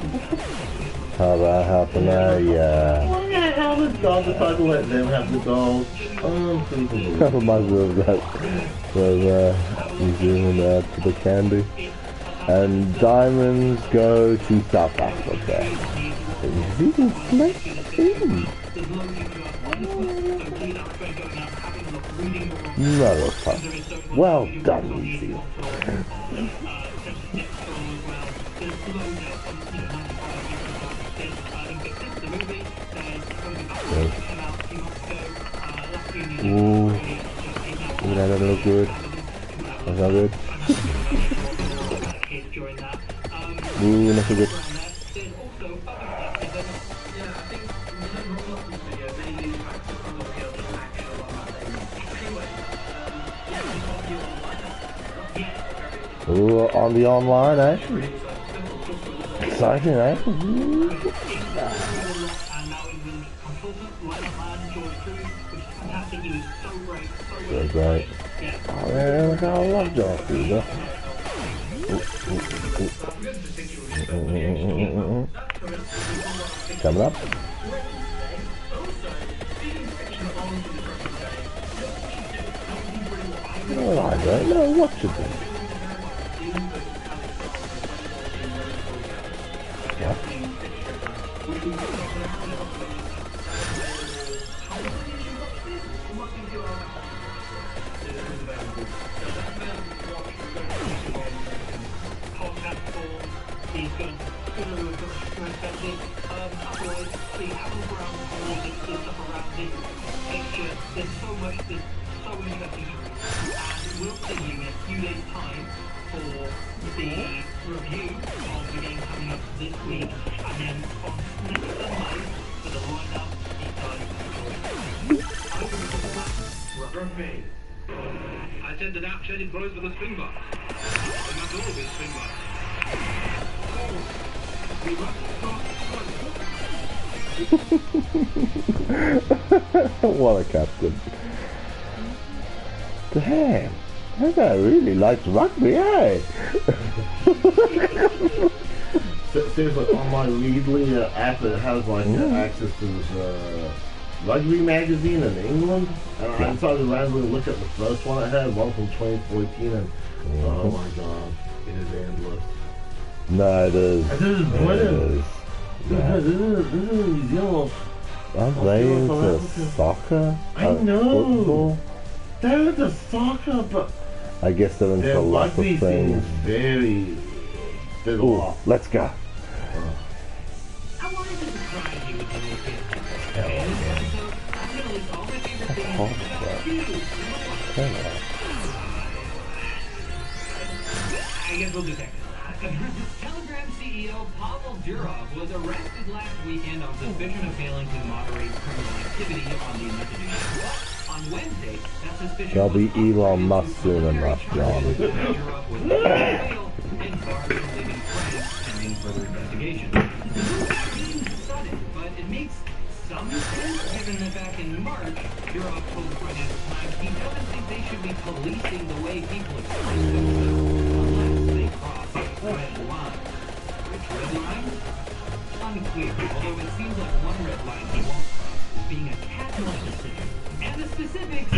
How that happened? Yeah. Why the hell did God decide to let them have the gold? Unbelievable. Reminds me of that New Zealand ad for the candy. And diamonds go to South Africa. New Zealand snakes in. No, well done, New Zealand. Ooh, that doesn't look good. That's not good. Ooh, not so good. Ooh, on the online, eh? exciting, eh? And now England consultant, Lionel Mann, George Cruz, which is fantastic. He was so great, So great. Yeah. Oh, man, look how I love George Cruz, huh? Coming up. Oh, I don't know what to do. What? There's so much that's so interesting, and we'll see you in a few days' time for the review of the game coming up this week, and then on next Sunday for the lineup Rugby. I said that outshaded boys with a Springbok. And that's all of his Springbok. We must stop. What a captain. Damn, that guy really likes rugby, eh? Seriously, on my Readly app, it has like access to this rugby magazine in England, and I decided to randomly look at the first one it had, one from 2014, and oh my god, it is endless. No, it is. And this is brilliant. This is New Zealand. Aren't they into soccer? I know. Football? They're into soccer, but I guess they're into their lots of rugby thing is things. very... There's a Ooh, lot. let's go. I wanted to surprise you with a little bit. And this episode, I'm going to list all my favorite things Oh, about you. I guess we'll do that. Telegram CEO Pavel Durov was arrested last weekend on suspicion of failing to moderate criminal activity on the messaging app. On Wednesday, that suspicion There'll be was Elon upgraded Musk to soon preliminary enough, John. charges. Durov was not jailed and barred from leaving France pending further investigation. It seems sudden, but it makes some sense given that back in March, Durov told the Financial Times he doesn't think they should be policing the way people express themselves unless they cross red line. Which red line? Unclear, although it seems like one red line he won't cross is being a cat noise decision. And the specifics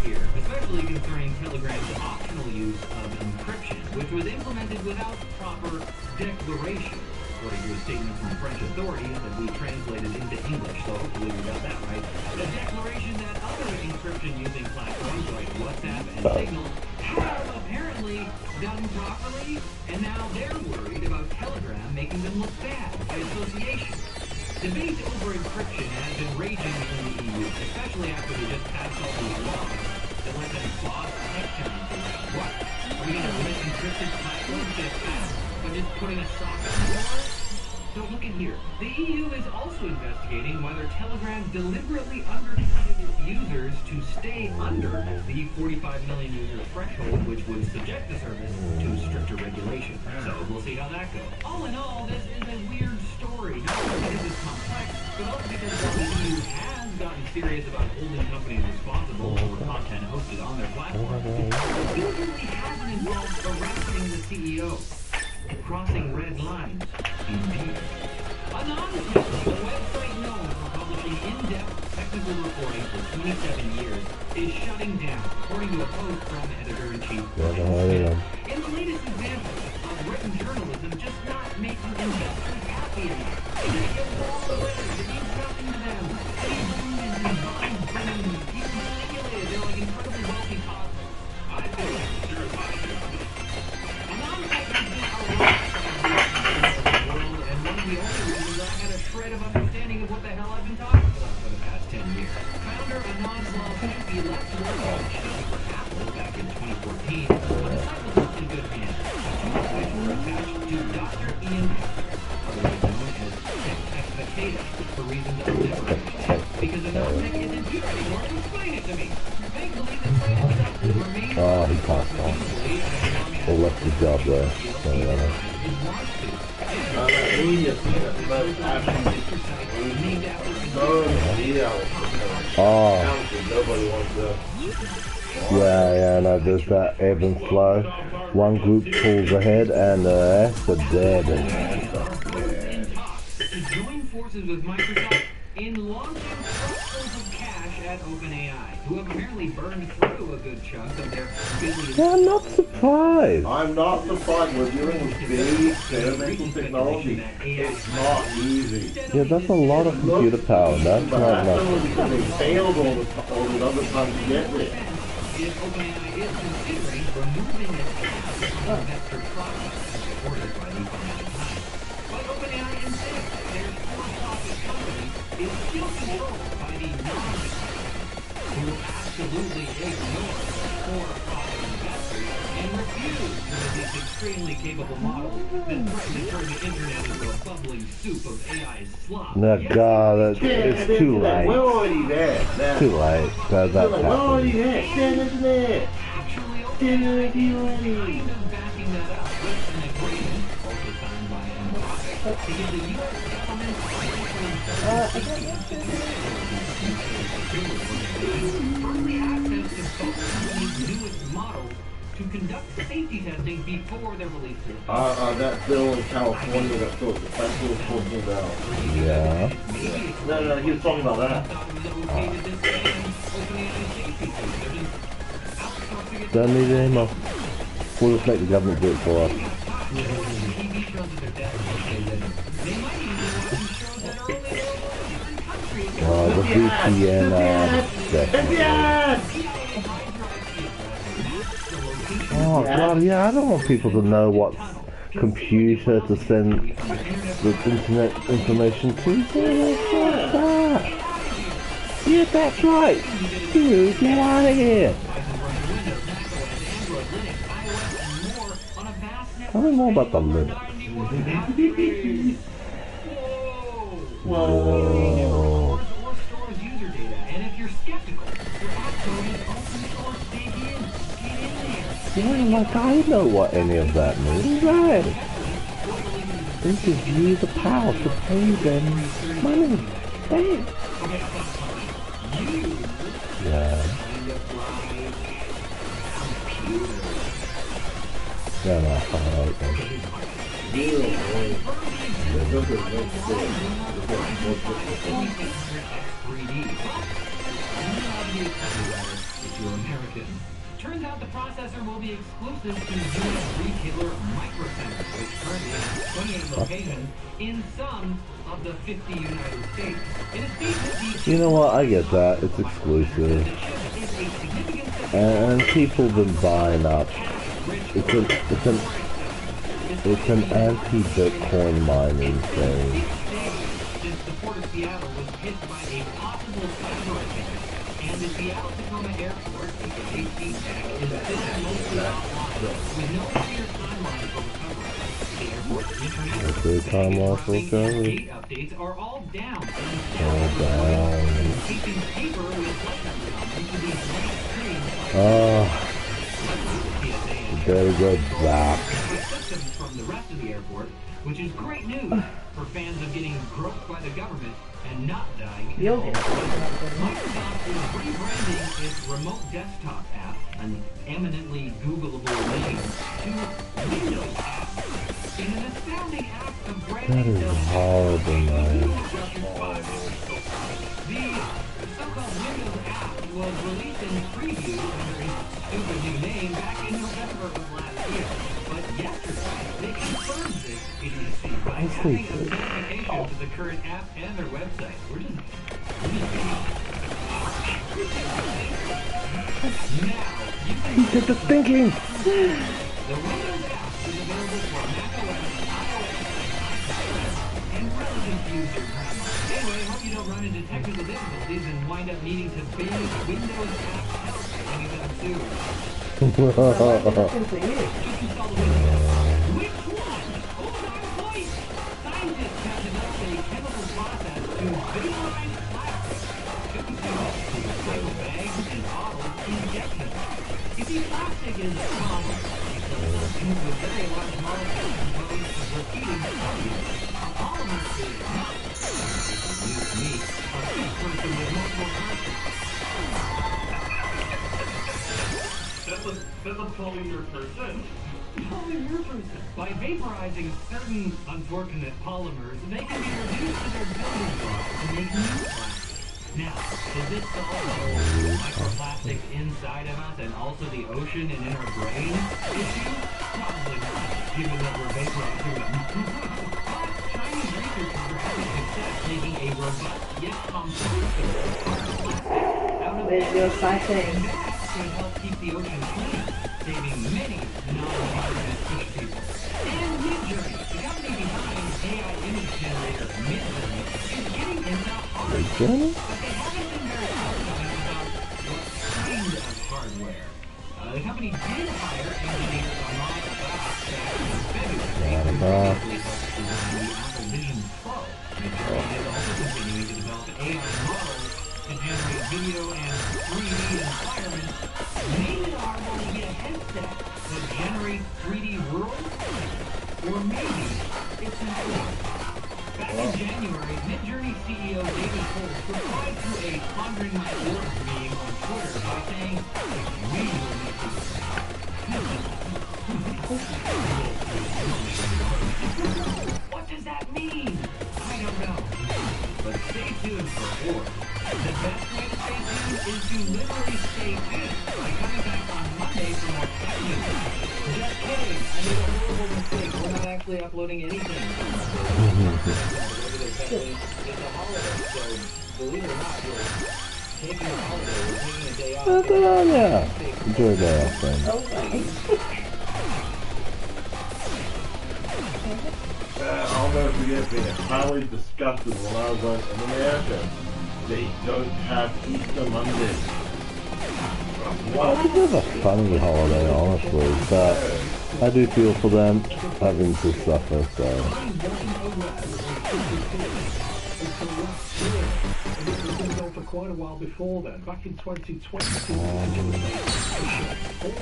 here, especially concerning Telegram's optional use of encryption, which was implemented without proper declaration, according to a statement from French authorities that we translated into English, so hopefully we got that right. The declaration that other encryption-using platforms like WhatsApp and Signal have apparently done properly, and now they're worried about Telegram making them look bad by association. Debate over encryption has been raging within the EU, especially after they just passed all these laws that let them boss tech giants around. What? Are we going to limit encrypted platforms to apps by just putting a socket in the door? So look at here. The EU is also investigating whether Telegram deliberately undercharged its users to stay under the 45 million user threshold, which would subject the service to stricter regulation. So we'll see how that goes. All in all, this is a weird story. Not because it's complex, but also because while the EU has gotten serious about holding companies responsible for content hosted on their platform, it usually hasn't involved arresting the CEO. Crossing red lines, indeed. Anonymous, a website known for publishing in-depth technical reporting for 27 years, is shutting down, according to a post from editor-in-chief Brian Smith. In the latest example of written journalism just not making investors happy enough. They get all the letters, it means nothing to them. Any boom and mind-bringing, even stimulated, they're like incredibly wealthy cosmos. I feel like sure as my job. Anonymous has been around the world, and one of the only reasons I had a shred of understanding of what the hell I've been talking about for the past 10 years. Founder Anand Lalshuki left work on Chili for Apple back in 2014, but the site was left in good hands, two of which were attached to Dr. Ian Patrick, otherwise known as Tech for reasons I'll never understand, because another tech isn't here anymore to explain it to me. Thankfully, the site itself will remain Oh, he passed Or left the job there. So, oh. Yeah, no, there's that ebb and flow. One group pulls ahead and the rest are dead. Join forces with Microsoft in launching truckloads of cash at OpenAI, who have apparently burned through a good chunk of their billions. Yeah, I'm not surprised. I'm not surprised. We're dealing with big experimental technology. It's not easy. Yeah, that's a lot of computer power. That's But not that's nothing. only because they failed all the other times to get there. If OpenAI is considering removing its investor product as reported by the Financial Times. But OpenAI insists their for-profit company is still controlled by the non-profit, who absolutely ignore for-profit investors and refuse to release extremely capable models that threaten to turn the internet into a bubbling soup of AI slop. No, God, it's too late. We're already there. Too late. That's We're already happened. there. Stand isn't it? Actually, Stand OpenAI already. kind of backing that up with an agreement, also signed by Anthropic, to give the U.S. government early access to both companies' newest models to conduct safety testing before they're released to the public. That bill in California that Phil was talking about. Yeah. No, he was talking about that. Thought it was okay to disband OpenAI safety systems. They're just outsourcing it to Don't need it anymore. We'll just make the government do it for us. TV shows that they're dead. They might even be watching shows that are only available in different countries. Oh, the VPN, definitely. Oh, God, yeah, I don't want people to know what computer to send the internet information to. Yeah, that's right. Dude, get out of here. Tell me more about the Linux. Whoa. Yeah, like I know what any of that means, right? They give you the power to pay them money. Hey. Yeah. Yeah, no, I like them. Turns out the processor will be exclusive to U.S. retailer Micro Center, which currently has 28 locations in some of the 50 United States. In a statement, You know what? I get that. It's exclusive. And people have been buying up. It's an anti-Bitcoin mining thing. since the Port of Seattle was hit by a possible cyber attack, and the Seattle Tacoma Airport, aka CTAC, is still mostly offline, with no clear timeline for recovery. The airport's internet gate updates are all down. Keeping paper with Better go back. systems from the rest of the airport, which is great news for fans of getting groped by the government and not dying. Microsoft is rebranding its remote desktop app, an eminently Googleable name, to Windows app. In an astounding act of That branding is horrible, man. the so-called Windows app was released in preview under its stupid new name back in November of last year. But yesterday, they confirmed this idiocy by adding a specification to the current app and their website. We're just now, you can He did the thinking. the Windows app is available for macOS, iOS, and really confuse your grandma. Anyway, hope you don't run into technical difficulties and wind up needing to binge Windows app help anytime soon. Just install the Windows app. Which one? Hold on, point! Scientists have developed a chemical process to vaporize plastic. To recycle bags and bottles injection. You see, plastic is a problem because some things with very large molecules composed of repeating particles. A polymer is not, at least me, a fixed person with multiple particles. That's a polymer person. By vaporizing certain unfortunate polymers, they can be reduced to their building blocks and make new plastics. Now, does this solve the whole microplastics inside of us and also the ocean and in our brain issue? Probably not, given that we're vaporizing them. But Chinese researchers are having success making a robust yet compostable plastic out of Where's your sighting? that can help keep the ocean clean, saving many non-internet fish people. And Midjourney, the company behind AI image generator Midjourney, is getting into hardware. Journey? But they haven't been very forthcoming about what kind of hardware. The company did hire engineers Ahmad Abbas back in February, who previously helped design the Apple Vision Pro. Midjourney is also continuing to develop AI models to generate video and 3D environments. Maybe our will be a headset that generates 3D worlds? Or maybe it's an app. Back in January, Midjourney CEO David Holt replied to a Pondering My Words meme on Twitter by saying, "We will make this." What does that mean? I don't know. But stay tuned for more. The best way to stay tuned is to literally stay tuned by coming back on Monday for more tech news. Just kidding. I made a horrible mistake. We're not actually uploading anything. It's a holiday, so believe it or not, we're taking a holiday. We're taking a day off. Yeah. Enjoy that off then. I'll never forget being highly disgusted when I was in America. They don't have Easter Monday. It is a funny holiday, honestly, but I do feel for them having to suffer, so. For quite a while before then, back in 2020, all of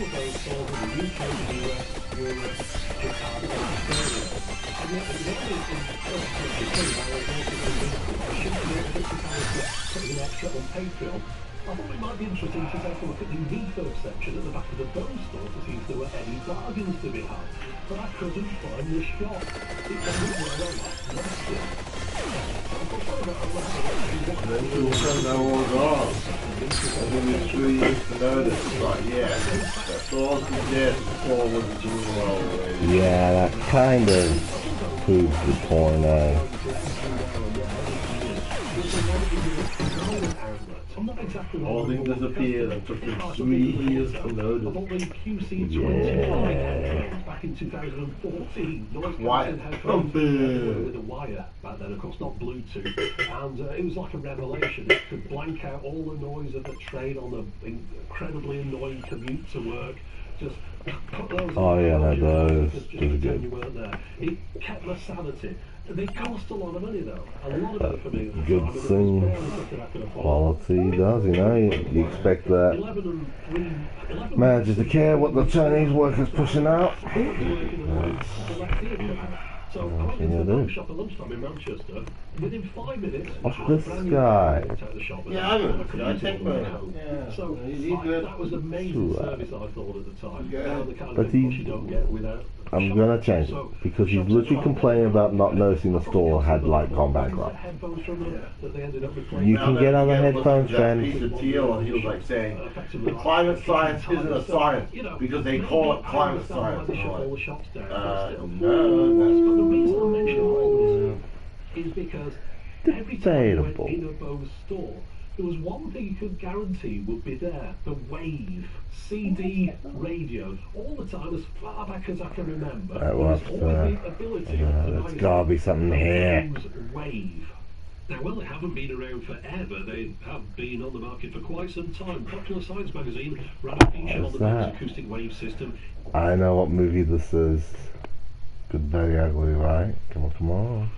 those sold in the UK, the US, Europe, Japan, and Australia. And yet, the only in 2022, I was also putting an extra on Patreon. I thought it might be interesting to take a look at the refurb section at the back of the Bone store to see if there were any bargains to be had. But I couldn't find the shop. It wasn't where I last left it. And then people don't know all gone. And then it's 3 years to notice. It's like, yeah, that's all from death before it wasn't doing well already. Yeah, that kind of proves the point, All things disappeared and took them 3 years to notice. I bought the QC29 headphones back in 2014. Noise cancelling headphones with a wire back then, of course, not Bluetooth. And it was like a revelation. It could blank out all the noise of the train on the incredibly annoying commute to work. Just put those those. just pretend you weren't there. It kept my sanity. They cost a lot of money though. A lot of it for me. Good thing quality does, you know, you expect that managers to care what the Chinese workers pushing out. So I went into the bone shop at lunchtime in Manchester. Within 5 minutes, What's this guy? Yeah, I know this guy. Take my help. So that was amazing service, I thought at the time. Yeah. The kind But of he- you don't get without. I'm gonna change it because he's literally complaining about not noticing the store had like gone bankrupt. You can get other headphones, That friend. piece of deal, and he was like saying, the climate science isn't a science because they call it climate science. And I'm like, But the reason I mention all this is because every time you went Debatable. in a Bose store, there was one thing you could guarantee would be there: the Wave CD radio. All the time, as far back as I can remember, Right, there we'll was have always to, the ability there's gotta be something here. Wave. Now, well, they haven't been around forever. They have been on the market for quite some time. Popular Science magazine ran a feature on What's the Bose that? acoustic wave system. I know what movie this is. Good, very ugly, right? Come on, come on.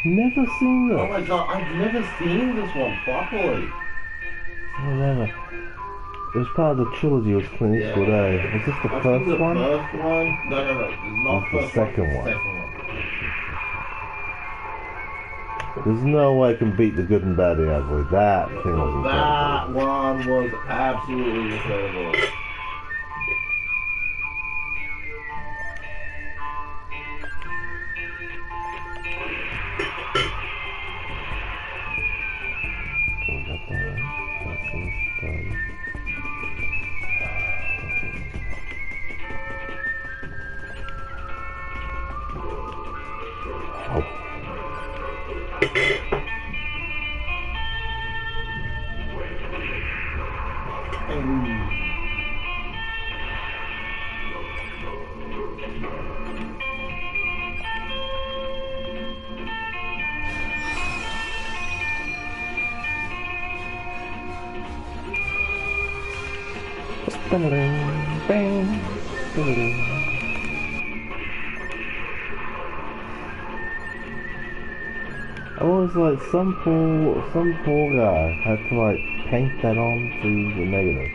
Never seen Oh this. my god, I've never seen this one properly. Oh, never. It was part of the trilogy with Clint Eastwood, eh? Was this the I've first seen the one? first one. No. Not That's the first second one. Second one. There's no way I can beat The Good and Bad the Ugly. That thing was That incredible. one was absolutely incredible. We got that. That's in the study. Oh. I was like, some poor guy had to like paint that onto the negative.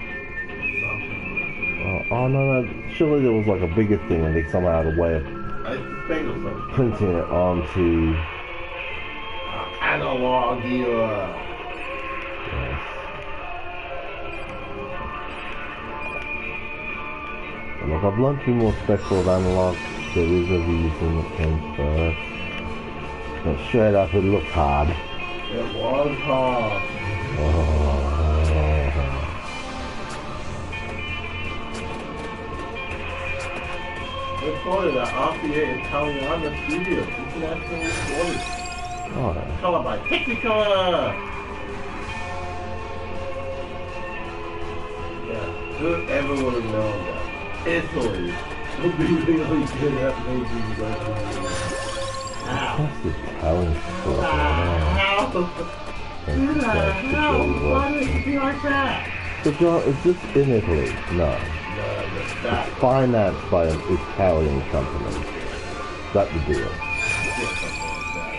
Oh no, surely there was like a bigger thing and they somehow had a way of printing it onto analog era. Yes. And look, I've learned to be more respectful of analog. There is a reason it came first. But straight up, it looked hard. It was hard. It's funny that RCA is telling on the studio. International recording. Oh, yeah. Color by Technicolor. Yeah, whoever would have known that Italy would be really good at making those. That's the talent for it. How? Who the hell? Why would it be like that? The job is this in Italy? No. It's financed by an Italian company. Is that the deal?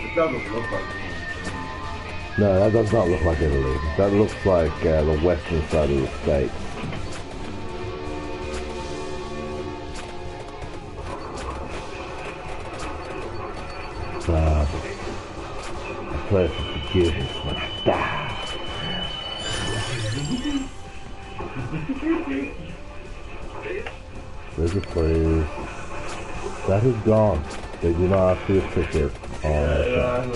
It doesn't look like it. No, that does not look like Italy. That looks like the western side of the States. A place of forgiveness when I die. There's a place that is gone. They do not have to a ticket on that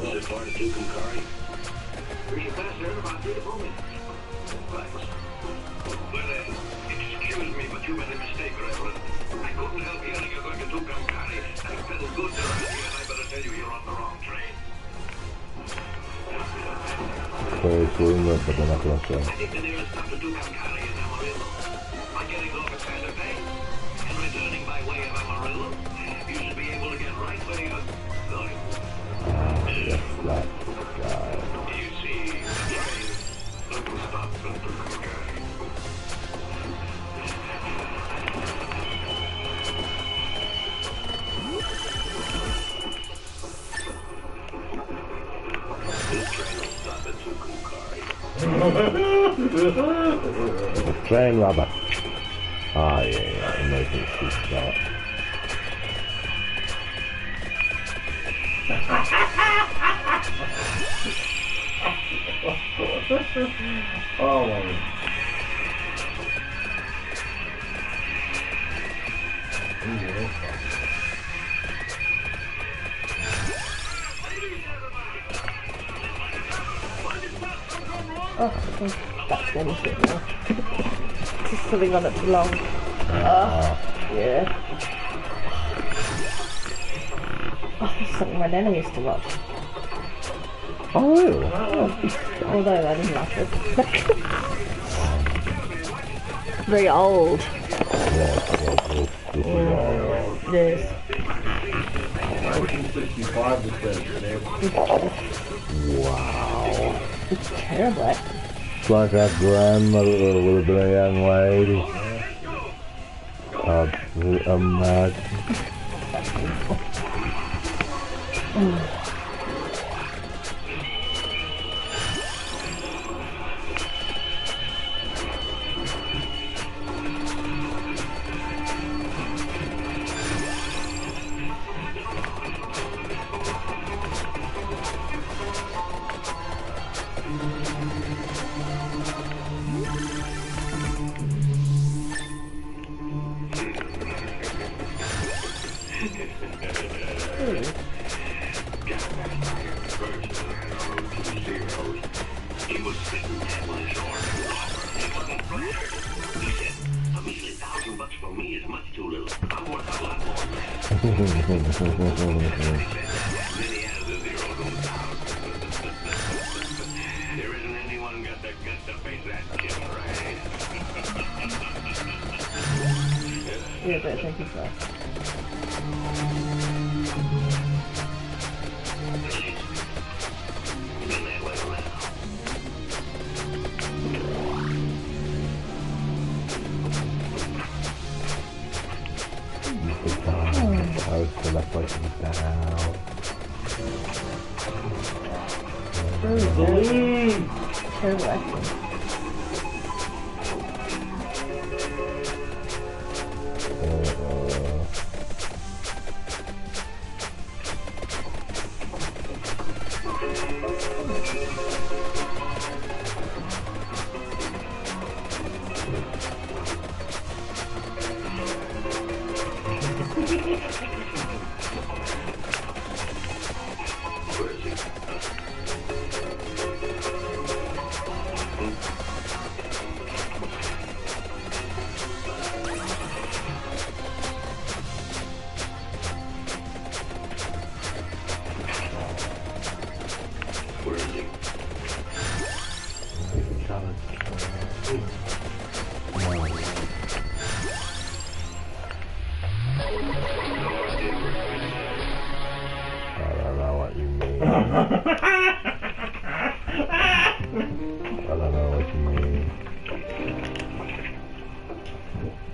This is part of Duke and Curry. We should pass there in about 3 to 4 minutes. Thanks. Well, excuse me, but you made a mistake, Reverend. I couldn't help hearing you're going to Duke and Curry. I felt good around here, and I better tell you you're on the wrong train. Very rumor, but they're not going to say. I think the nearest stop to Duke and Curry is Amarillo. I'm getting off at Santa Fe and returning by way of Amarillo. You should be able to get right where you're going. Yes, that guy. You see, the train doesn't stop at Duke and Curry. This train will stop at Duke and Curry. Train rubber. Ah, yeah, emergency start. Oh my. Oh, that's one shit now. Just sitting on it too long. Yeah. Oh, that's something my nana used to watch. Oh, really? Although I didn't like it. Very old. Yes. 1965 Wow. It's terrible. It's like our grandmother would have been a young lady. Imagine. He was sitting there with his arm He said, a measly $1,000 for me is much too little. I'm worth a lot more. Many has a zero goes down. There isn't anyone got the guts to face that kid, right? Yeah, but thank you for I was still left waiting down. terrible acting.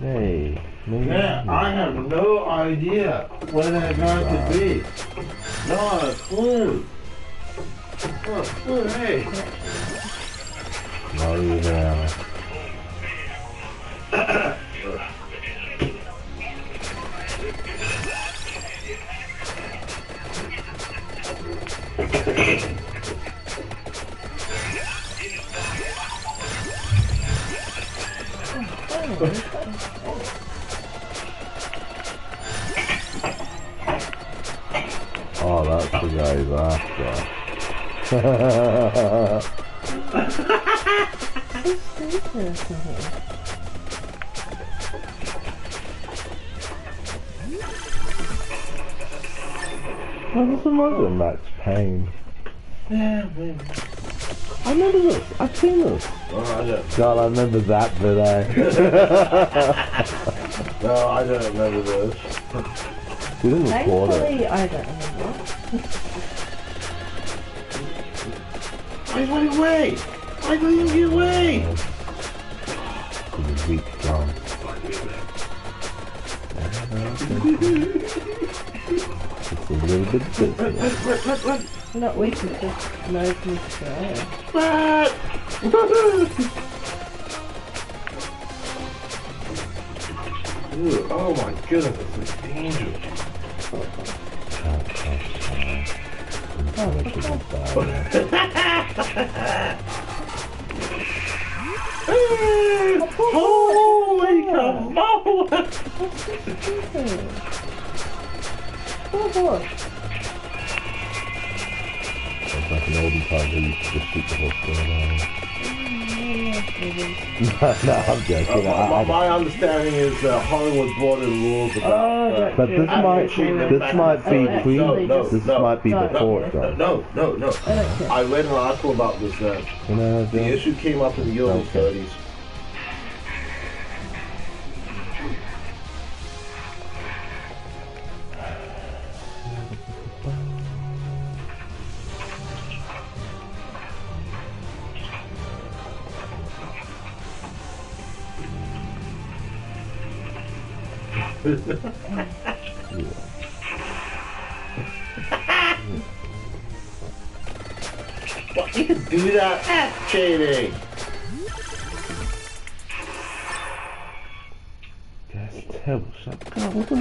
Hey, Yeah, I have no idea where they're going to be. Not a clue. Not a clue, hey. not even. Oh, that's the guy he's after. What was the mother Max Payne? Yeah, man. I remember this. I've seen this. Oh, I don't. God, I remember that bit, eh? No, I don't remember this. We didn't record it. Thankfully, I don't remember. I got away! I got you away! To the weak drum. Just a little bit different. Not weak, it's just no control. Ooh, oh my goodness, this is dangerous. Oh, Holy cow! Poor horse. It's like an olden time they used to just shoot the horse down. No, I'm joking. My understanding is Hollywood brought in rules about. But this might be pre. This might be before it though. No. I read an article about this. The issue came up in the early 30s. What, you can do that? That's cheating! That's terrible. God, what the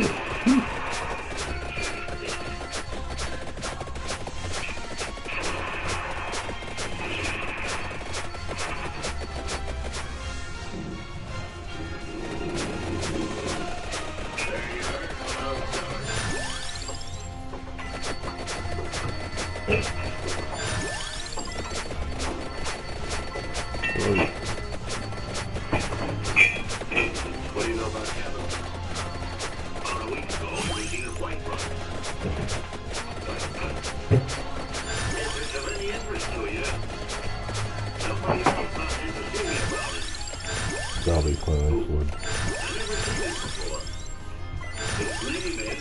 What do you know about Kevin? About a week ago, we seen a white run. If it's of any interest to you, somebody else not interested me about it. Zombie clones would. I've never seen it before. Its name is,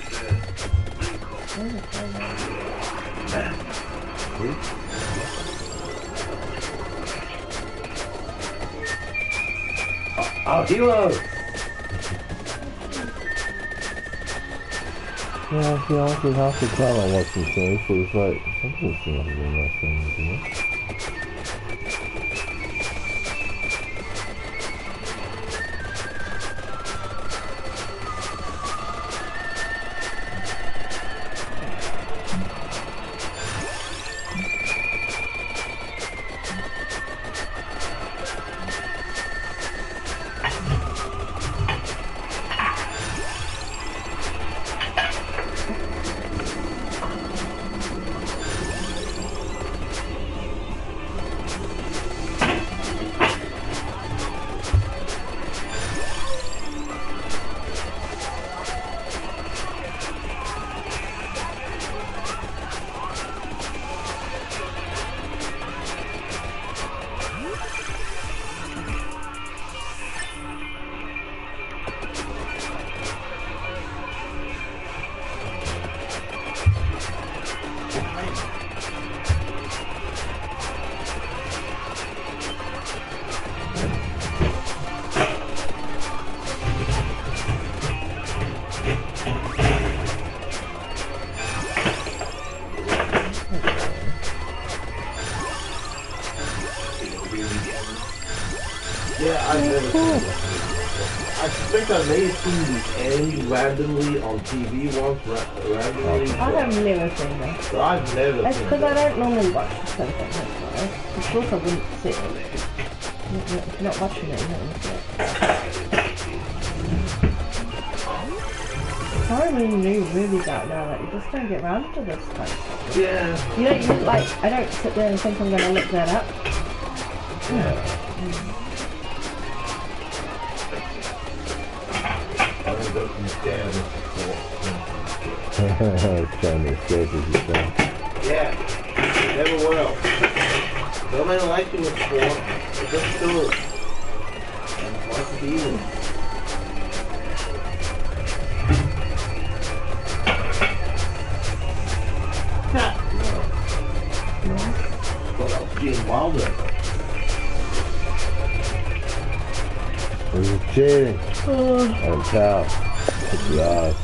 Our hero! Yeah, see, honestly, half the time I watch these things, but it's like, that doesn't seem like a really nice thing to do. Yeah, I've never seen it. I think I may have seen the end randomly on TV once, randomly. I have never seen this. But I've never It's seen because it. I don't normally watch the stuff like this, of course I wouldn't see it. If you're not watching it, you don't see it. I really new movies out now that you just don't get around to this kind of stuff. Yeah. You don't, like, I don't sit there and think I'm going to look that up. Yeah. Trying to escape as you say. Yeah, never will. Nobody likes you with sport. They just do it. And wants to be evil. Well, that was Gene Wilder. We're cheating. And cow. Good job.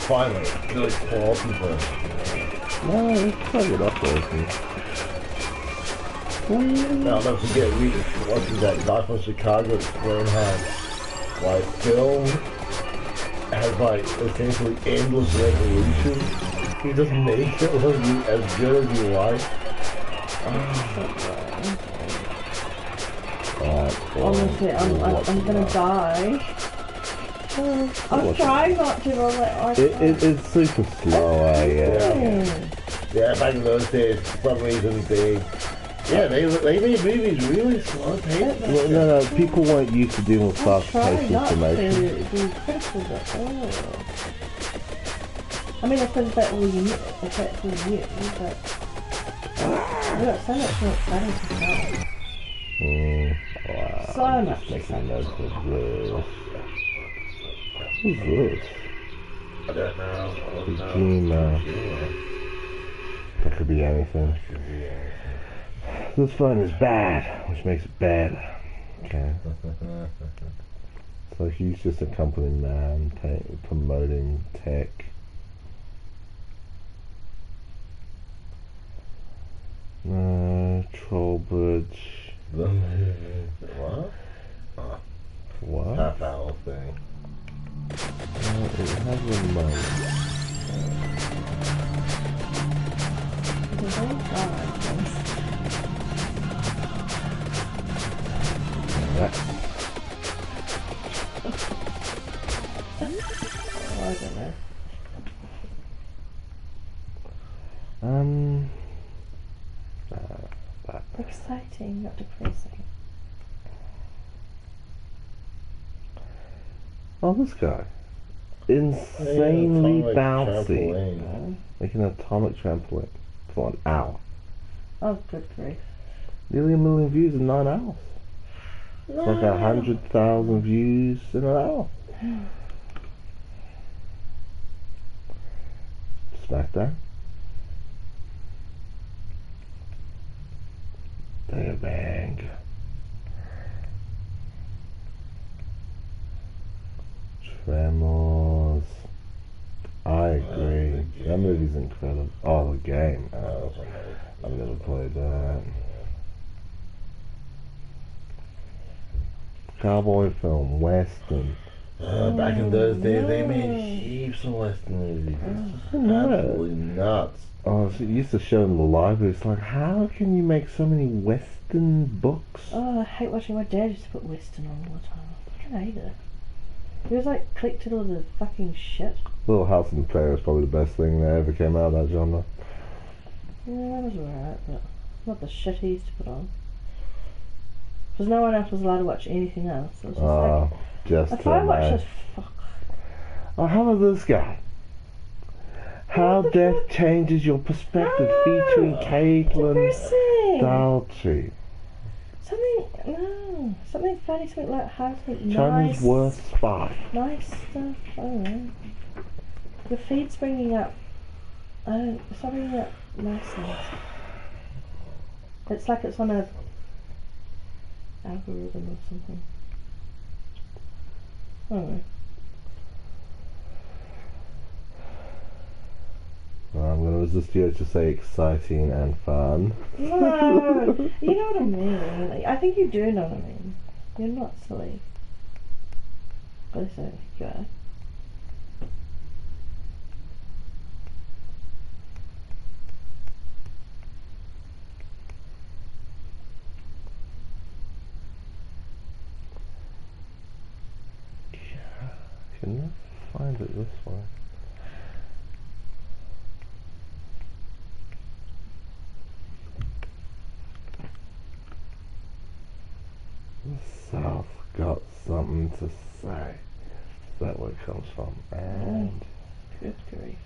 Finally, really quality film. No, it's probably not awesome. Now, don't forget, we watching that guy from Chicago explain how, like, film has, like, essentially endless resolution. You just make it look as good as you like. Honestly, I'm gonna die. I'm trying not to, but like, it's super slow, yeah. Yeah, back in those days, for some reason, they made movies really slow paced. No, people weren't used to dealing with fast paced information. To be critical, but I mean, I suppose that will you, but we got so much more exciting to start. Wow. So much Making notes of this. Who's this? I don't know. Kojima. That could be anything. This phone is bad, which makes it better. Okay. So he's just a company man promoting tech. Trollbridge. What? What? Half hour thing. It has a remote. I don't know. Exciting, not depressing. Oh, this guy. Insanely bouncy. Trampoline. Like an atomic trampoline for an hour. Oh, good grief. Nearly 1 million views in 9 hours. It's like 100,000 views in an hour. Smackdown. They bang. Tremors. I agree. That movie's incredible. Oh, the game. I've never played that. Cowboy film, Western. Back in those days, they made heaps of Western movies. It's absolutely nuts. Oh, so it used to show in the library. It's like, how can you make so many Western books? Oh, I hate watching. My dad used to put Western on all the time. I fucking hate it. He was like clicked to all the fucking shit. Little House on the Prairie is probably the best thing that ever came out of that genre. Yeah, that was alright, but not the shit he used to put on. Because no one else was allowed to watch anything else. It was just like, just if I watch this, fuck. Oh, how about this guy? How Death Changes Your Perspective, featuring Caitlin Daltrey. Something funny, something like how something Chinese nice. Worth Spy. Nice stuff, I don't know. Your feed's bringing up, something up nice things. It's like it's on a algorithm or something. I don't know. I'm going to resist you to say exciting and fun. No, you know what I mean. Like, I think you do know what I mean. You're not silly. But so, go. I can never find it this way. The South got something to say. Is that where it comes from? And good grief.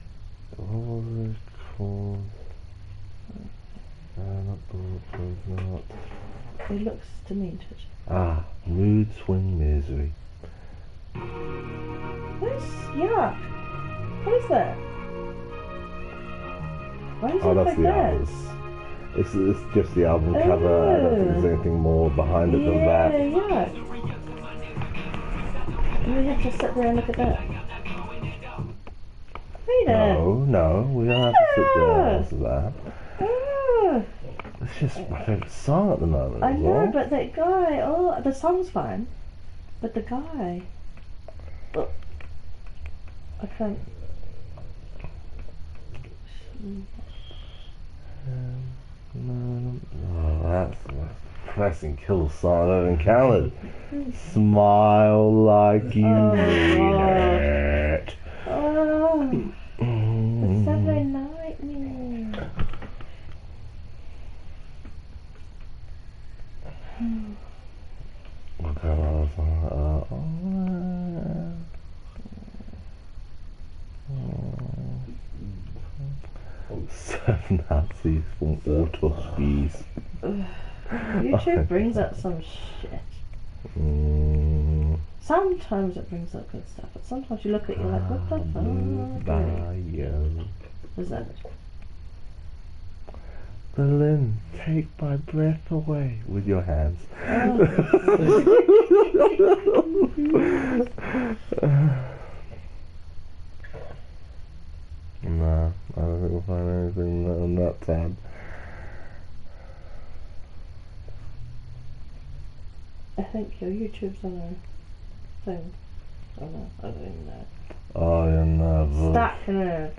What was it called? Not Bulletproof, not. It looks demented. Mood Swing Misery. What's yuck? What is that? Why does it look That's like the that? album. It's just the album cover. I don't think there's anything more behind it than that. Yeah, yuck. And we have to sit there and look at that. No, we don't have to sit there and answer that. Ah, It's just my favourite song at the moment. I is know, all. but that guy, oh, the song's fine. But the guy. Oh, I can't. Oh, that's the most depressing kill song I've ever encountered. Smile like you mean it. Oh, the Saturday night me. What kind of song? Seven Nazis from Autospies. YouTube brings up some shit. Sometimes it brings up good stuff, but sometimes you look at it, you're like, what the fuck? Is that it? Berlin, take my breath away with your hands. Nah, I don't think we'll find anything on that tab. I think your YouTube's on a thing. Oh no, I don't even know. Oh, yeah, no. Stuck in a...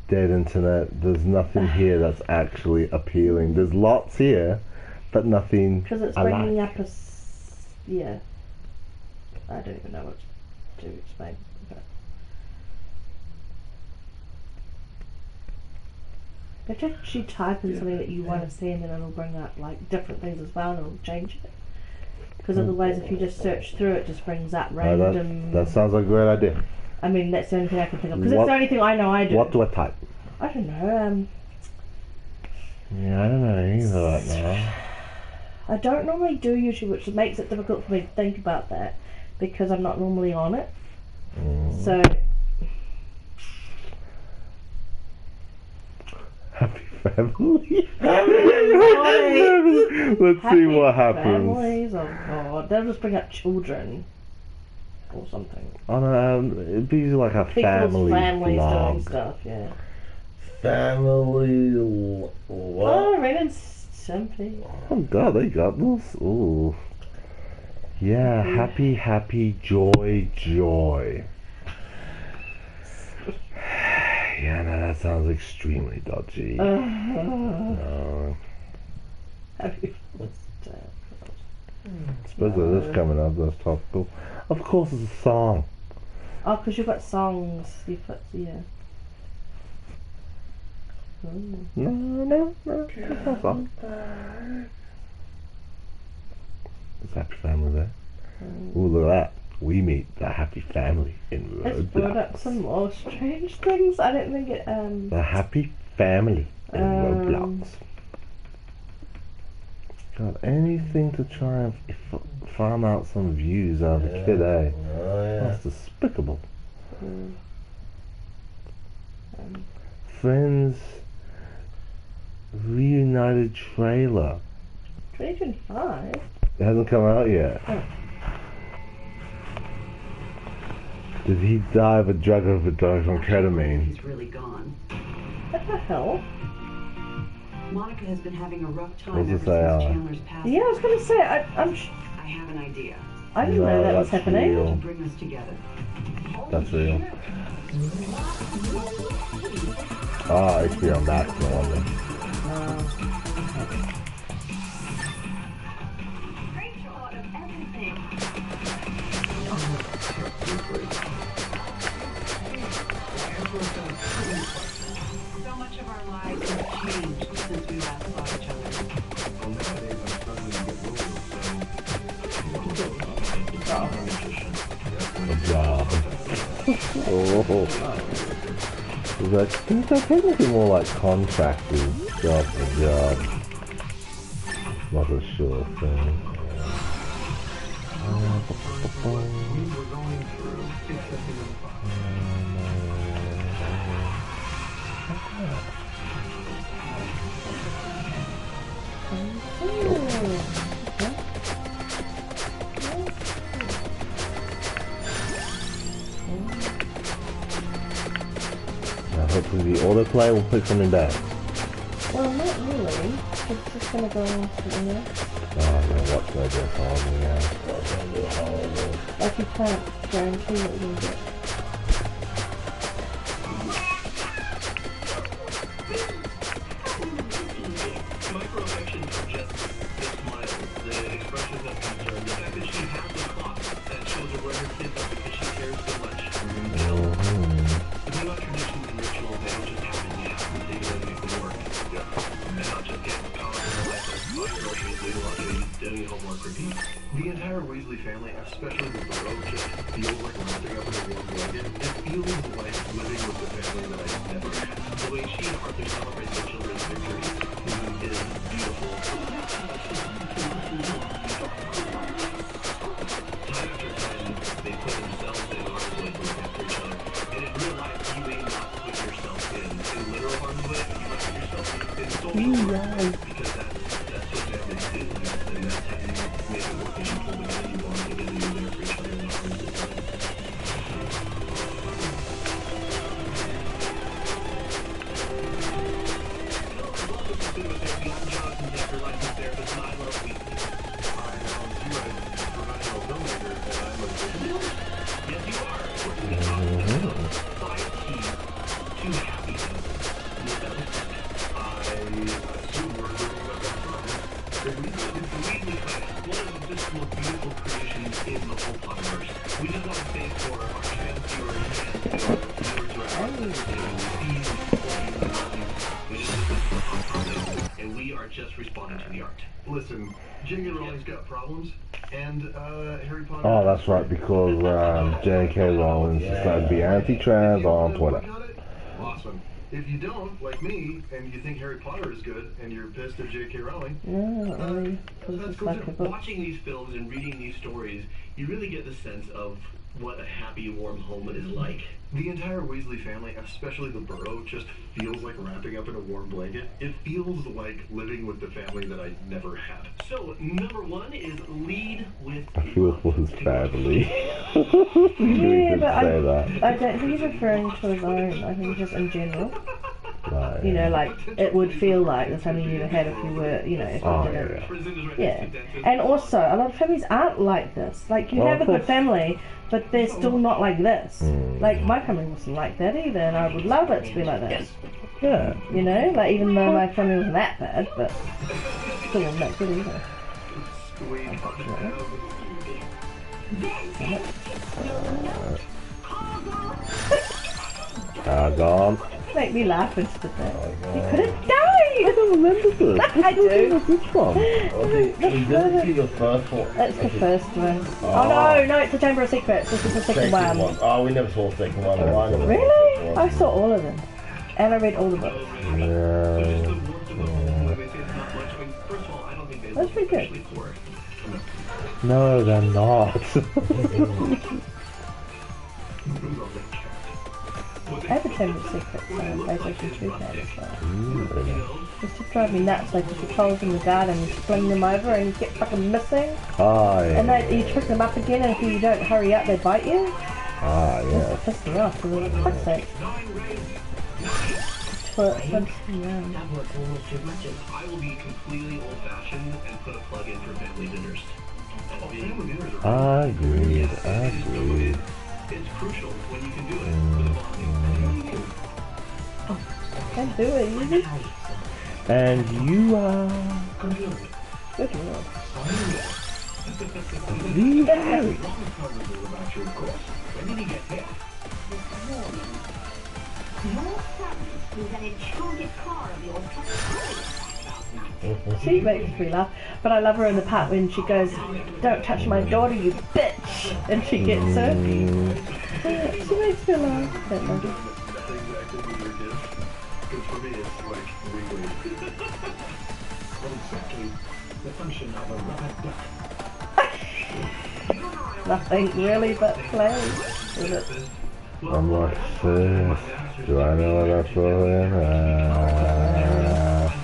Dead internet. There's nothing here that's actually appealing. There's lots here, but nothing. Because it's I bringing like. up a... yeah. I don't even know what to explain. But if you actually type in something that you want to see, and then it'll bring up like different things as well, and it'll change it. Because otherwise, if you just search through, it just brings up random. That sounds like a great idea. I mean, that's the only thing I can think of. Because it's the only thing I know I do. What do I type? I don't know. Yeah, I don't know either right now. I don't normally do YouTube, which makes it difficult for me to think about that because I'm not normally on it. So. Happy family. Let's Happy see what happens. Families, oh god, they'll just bring up children or something. Oh no, it'd be like a People's families vlog. doing stuff, yeah. Family. What? Oh, Ren and Stimpy. Oh god, they got this. Ooh. Yeah, happy, joy. Yeah, no, that sounds extremely dodgy. No. Happy Suppose this coming up, that's topical. Of course it's a song. Oh, because you've got songs. You put, yeah. No, it's not a song. It's Happy Family there. Ooh, look at that. We meet the happy family in It's brought up Roblox. some more strange things. I don't think it, The happy family in Roblox. God, anything to try and farm out some views out of a kid, eh? Oh, yeah. That's despicable. Friends reunited trailer. 2025? It hasn't come out yet. Oh. Did he die of a drug overdose on ketamine? He's really gone. What the hell? Monica has been having a rough What's time it ever say, since Alan? Chandler's passing. Yeah, I was going to say, I have an idea I didn't know that was that's happening. to real. bring us together. That's real. Ah, HBO Max, no wonder. Great shot of everything. So much of our lives have changed since we last saw each other. A job. Oh. That's technically more like contractors, job to job. Not a sure thing. Does the autoplay will put something back? Well, not really. It's just gonna go on something else. Oh no, what's gonna do horrible, yeah. What's gonna do horrible? Like you can't guarantee what you'll get. Microaffections are just the smiles, the expressions of concern, the fact that she has a clock that shows her where her kids are because she cares so much. The thing about traditions and rituals, they don't just happen, you have to take it and make them work. And not just get caught in the life of buying groceries, doing laundry, doing homework, repeat. The entire Weasley family, especially the Burrow, just feels like wrapping up in a warm blanket. It feels like living with the family that I never had. The way she and Arthur celebrate their children's victories is beautiful. Time after time, they put themselves in harm's way to look after each other. And in real life, you may not put yourself in literal harm's way, but you might put yourself in social harm's way. Because that's what families do. And that's how you make it work, and you pull together, you bond together, you're there for each other in the hardest of times. And we are just responding to the art. Listen, J.K. Rowling's got problems, and Harry Potter... Oh, that's right, because J.K. Rowling decided to be anti-trans on Twitter. Awesome. If you don't, like me, and you think Harry Potter is good, and you're pissed at J.K. Rowling... No, not really. That's cool too. Watching these films and reading these stories, you really get the sense of what a happy, warm home is like. The entire Weasley family, especially the Burrow, just feels like wrapping up in a warm blanket. It feels like living with the family that I never had. So, number one is lead with... I feel for his family. Yeah, but I don't think he's referring to his own. I think just in general. Right. You know, like, it would feel like the family you had if you were, you know, if you didn't. Yeah. And also, a lot of families aren't like this. Like, you have a good family, but they're still not like this. Like, my family wasn't like that either, and I would love it to be like that. Yeah. You know, like, even though my family wasn't that bad, but still wasn't that good either. Gone. Make me laugh and stuff. You could have died! I don't remember this. I do. What's this from? We didn't see the first one. It's the first one. Oh no, it's the Chamber of Secrets. This is the second one. Oh, we never saw the second one. Really? I saw all of them. And I read all the books. Yeah. That's pretty good. No, they're not. I have a Chamber of Secrets PlayStation 2 game as well. Used to drive me nuts, like if you close in the garden, you fling them over and you get fucking missing. Ah, yeah. And you pick them up again, and if you don't hurry up, they bite you. Ah, yeah. It pissed me off, for fuck's sake. I will be completely old-fashioned and put a plug in for family dinners. Agreed. It's crucial when you can do it for the bonding. Can't do it easy. And you are... Good lord. The Harry. She makes me laugh, but I love her in the part when she goes, "Don't touch my daughter, you bitch," and she gets her. She makes me laugh. That lady. Nothing really but play, is it? I'm like, sis, do I know what that's for?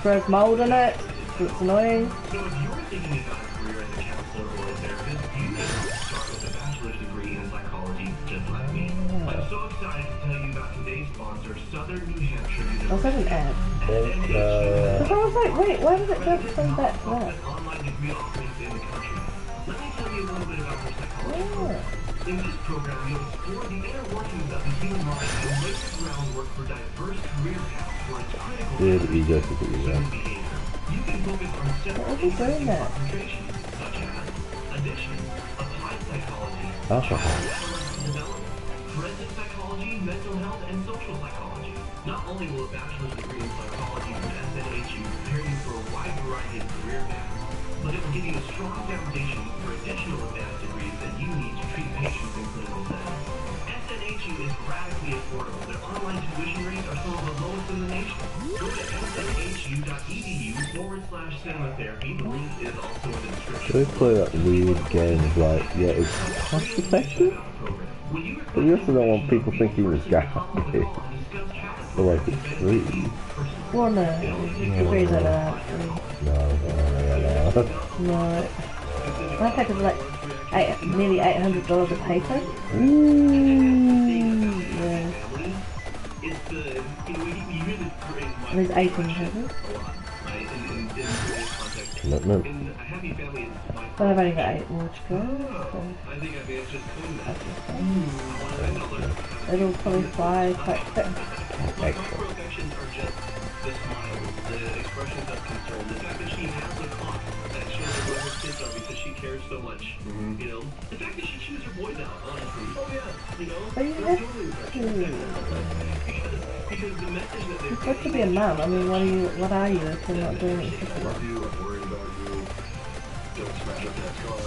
Throws mold in it, so it's annoying. So if you're thinking about a career as a counselor or a therapist, you may want to start with a bachelor's degree in psychology, just like me. I'm so excited to tell you about today's sponsor, Southern New Hampshire I was having an ad. Because I was like, wait, why does it jump from that to that? online degree offerings in the country. Let me tell you a little bit about their psychology. Yeah. In this program, you'll explore the inner workings of the human mind and lay the groundwork for diverse career paths where it's critical Dude, to ego to the ego. human behavior. You can focus on several What was he doing interesting that? concentrations, such as addiction, applied psychology, Alcohol. adolescent development, forensic psychology, mental health, and social psychology. Not only will a bachelor's degree in psychology from SNHU prepare you for a wide variety of career paths, but it will give you a strong foundation for additional advanced degrees that you need to treat patients in clinical settings. SNHU is radically affordable. Their online tuition rates are some of the lowest in the nation. Go to snhu.edu/cinematherapy. The link is also in the description. They play that weird game like, yeah, it's cost effective, but you also don't want people thinking it's garbage. Or like it's free. Well, no, you can read that out. No. No. I think it's like nearly $800 a paper. Yeah. And there's 1800. Commitment. But I've only got 8 more to go. So it'll probably fly quite quick. Excellent. The smiles, the expressions of concern, the fact that she has a clock that shows her where her kids are because she cares so much. You know, the fact that she chews her boys out, honestly. Oh yeah, you know. But you have to. Because the message that You're supposed to be a mum. I mean, what are you if you're not doing it? I'm worried about you. Don't smash up that car.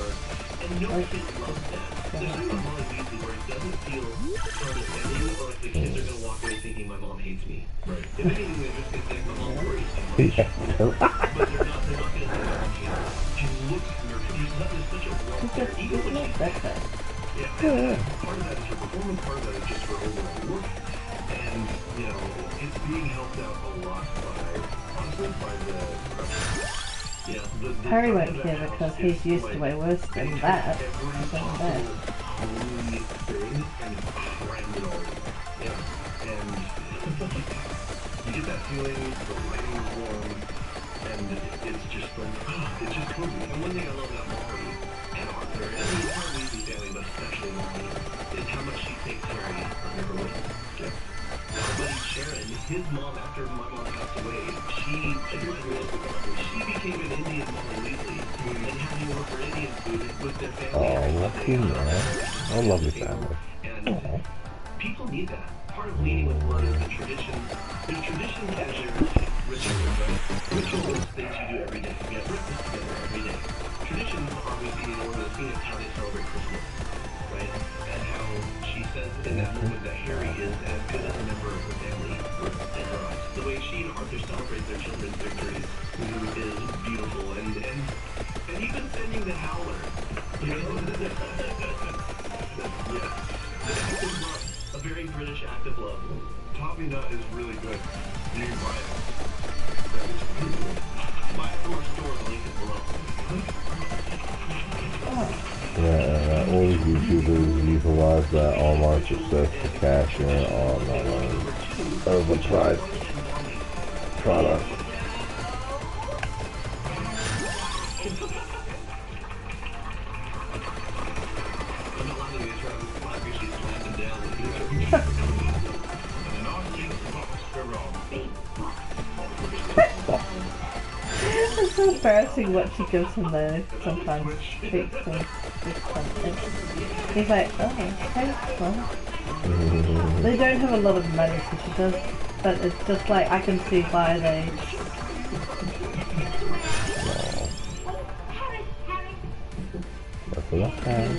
And no kid loves that. There's something about Molly Weasley where it doesn't feel condescending or like the kids are gonna walk away thinking my mom hates me. Right. If anything, they're just gonna think my mom worries too much. Yeah. But they're not gonna say my mom hates. She looks nurturing. There's such a warmth there. Even when she's better. Yeah. Part of that is her performance, part of that is just her overall work. And, you know, it's being helped out a lot by, honestly, by the Harry won't care because he's used to way worse than that. You get that feeling, the lighting is warm, and it's just like, it's just cozy. And one thing I love about Molly and Arthur, and the entire Weasley family, but especially Molly, is how much she takes Harry under her wing. Our buddy Sharon, his mom, after my mom passed away, she became an Indian Molly Weasley, and having over for Indian food with their family. Oh, lucky man. I love your family. And people need that. Part of leading with blood is the tradition. There's tradition and there's rituals, right? Rituals is things you do every day. We have breakfast together every day. Traditions are we see in order to see how they celebrate Christmas, right? And how she says in that moment that Harry is as good as a member of her family in her eyes. The way she and Arthur celebrate their children's victories is beautiful, and even sending the howler, you know? Yeah. A very British act of love. Topping nut is really good. You can buy it. That is beautiful. Buy it from our store, the link is below. Yeah, all these YouTubers utilize that online success to cash in on overpriced products. It's so embarrassing what she gives him though. Sometimes treats him with something. He's like, oh, thanks, Mum. They don't have a lot of money, so she does, but it's just like, I can see why they... That's enough time.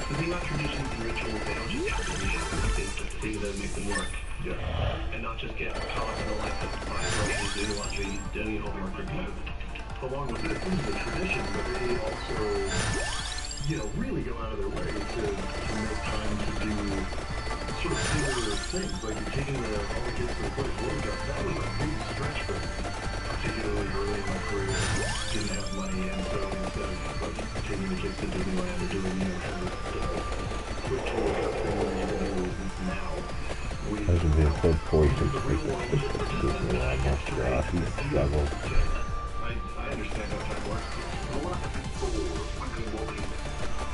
The thing about traditions and rituals, they don't just have to be things that make them work. Yeah. And not just get caught up in the life of buying groceries, doing laundry, doing homework, or along with this, these are the traditions, but they also, you know, really go out of their way to make time to do sort of bigger things. Like you're taking all the kids to the place workshop. That was a big stretch for me, particularly early in my career. Didn't have money, and so instead of like taking the kids to Disneyland or doing, you know, kind of quick tour gosh, he struggled. I understand how time works. A lot of people fucking worry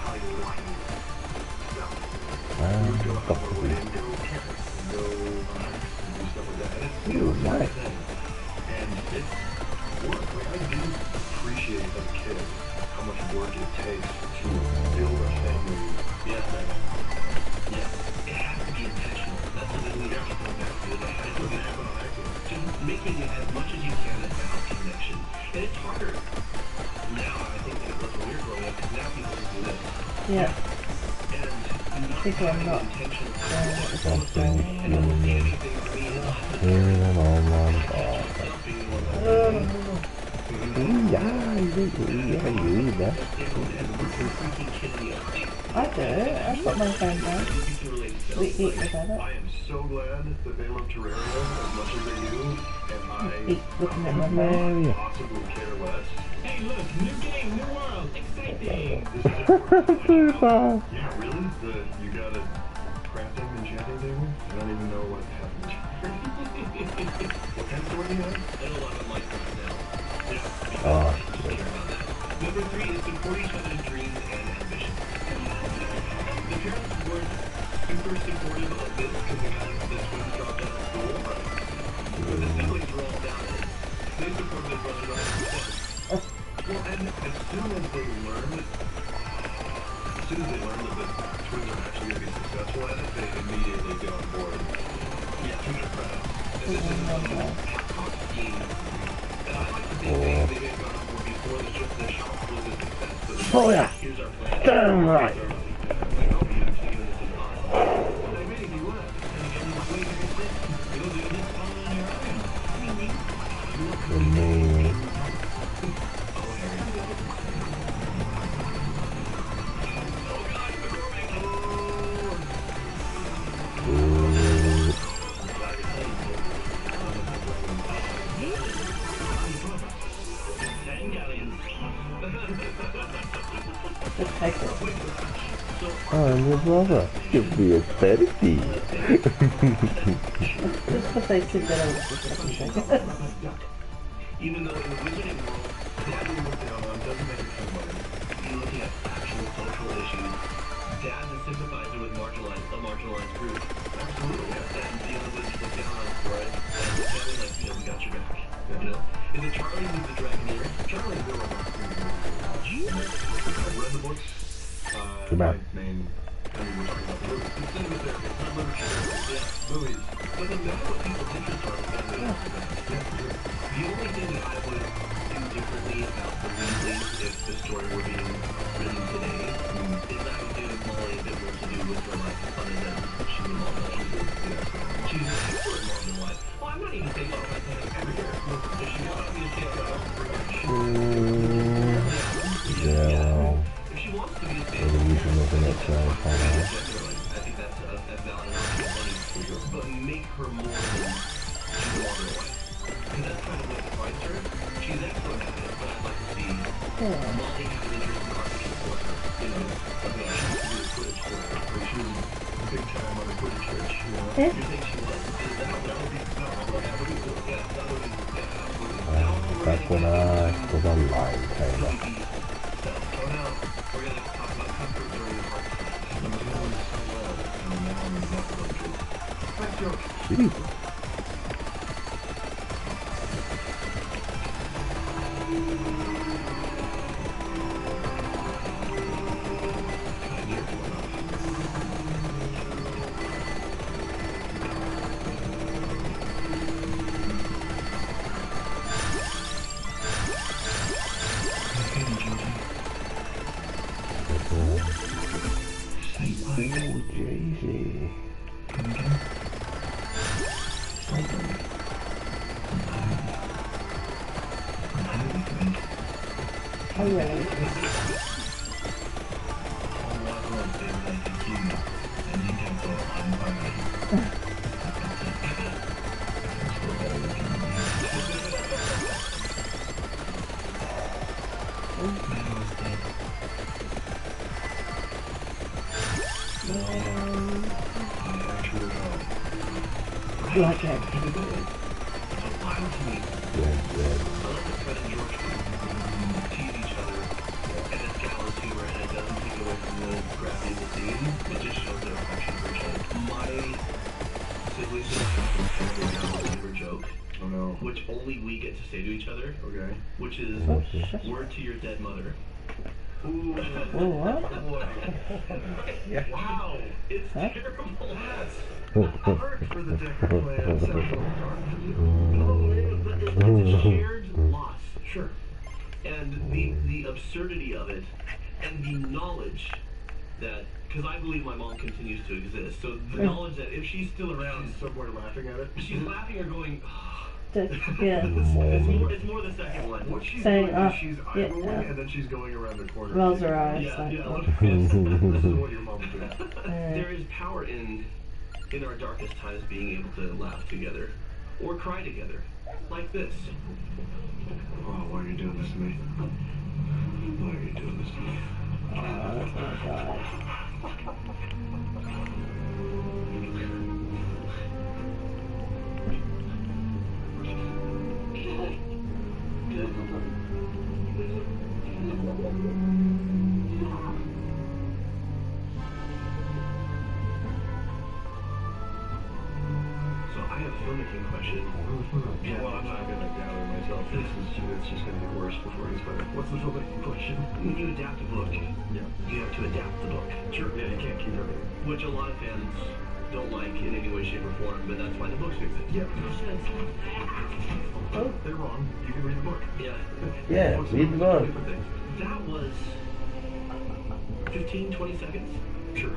how you like it. You go out one way and go do stuff like that. And it's Nice. and it's work. Like I do appreciate as a kid how much work it takes to build a family. Yeah, it has to be intentional. That's what it really comes down to. It has to be just making it as much as you can about connection. And it's harder now, I think, than it was when we were growing up, because now people just do this. Yeah. And not People are not. intentional. I do. I've got my phone down. We eat together. I am so glad that they love Terraria as much as they do, and Eat looking at my phone. Terraria. possibly care less. Hey, look, new game, new world, exciting! This is important. Too fast. Yeah, really? You got a crafting and enchanting table? I don't even know what happened. What kind of store do you have? And a lot of life right now. Yeah. Oh, Number 3 is support each other's dreams and ambitions. The parents weren't super supportive of this because they got the twins dropped out of school. But the siblings were all down in it. They supported their brothers 100%. Well, and as soon as they learned that the twins are actually going to be successful at it, they immediately get on board. Yeah, to their credit. And this is a talk scheme. And I like to think they had gone on board before the shop was a success. So they Oh, yeah. here's our plan. Damn right. Like, I'll be actually giving this a thought. Well, I really do what? And again, this way you can sit. You'll do this all on your own. the name. Just take it. I'm your brother. Give me a therapy. Just because they sit there and just second. Even though in the wizarding world, Dad will look down on doesn't make it fun money. You're looking at actual social issues. Dad is sympathizing with a marginalized group. Absolutely. And dealing with look down on for it. And the family like, we got your back. You know? Is it Charlie who's the Dragoneer? Charlie is real I've read the books. Goodbye. Main thing we're talking about the movies. It's cinema therapy, it's not literature therapy. Yeah. Movies. Doesn't matter what people's interests are. The only thing that I would do differently about the Weasleys if the story were being written today is I would give Molly a bit more to do with her life other than she's a mom and she's an excellent mom and wife. Well, I'm not even saying mom and wife have a career. If she wants to be a stay-at-home Yeah, if she wants to be a well, stay-at-home we should look at it, so I'll find out. I think that's a valid option, but make her more than she's a mom and wife. And that's kind of what defines her. She's excellent at it, but I'd like to see Molly have an interest in architecture for her. You know, I mean, she used to do Quidditch for her. She was big time on the Quidditch church, you know. Yeah. You think she was? That would be cool. Yeah, that would be, yeah, absolutely. That's when I was a line tamer. So now, we're going to talk about comfort during the hard times. Jesus. Oh, Jay-Z. Oh, really? Like it. Tease each other, and it's gallows humor, and it doesn't take away from the gravity of the scene. It just shows their affection for each other. My siblings and I have a gallows humor joke. Oh no. Which only we get to say to each other. Okay. Which is word to your dead mother. Ooh. What? Boy. Wow. It's terrible. Hurt for the Decker clan. Sounds a little dark. But it's a shared loss. Sure. And the absurdity of it, and the knowledge that, because I believe my mom continues to exist, so the knowledge that if she's still around, She's somewhere laughing at it. she's laughing or going, Yeah. it's more the second one. What she's Saying, doing is she's eyeballing yeah. and then she's going around the corner. Rolls her eyes. Yeah, like, yeah. oh. This is what your mom would do. There is power in our darkest times being able to laugh together or cry together, like this. Oh, why are you doing this to me? Why are you doing this to me? Oh, that's my God. So I have a filmmaking question. Well, I'm not gonna gather myself. It's just gonna get worse before it gets better. What's the filmmaking question? When you adapt a book, Yeah. you have to adapt the book. Sure. Yeah, you can't keep everything. Which a lot of fans don't like in any way, shape, or form, but that's why the books exist. Yeah. Oh, they're wrong. You can read the book. Yeah. Yeah, read the book. That was 15, 20 seconds. Sure.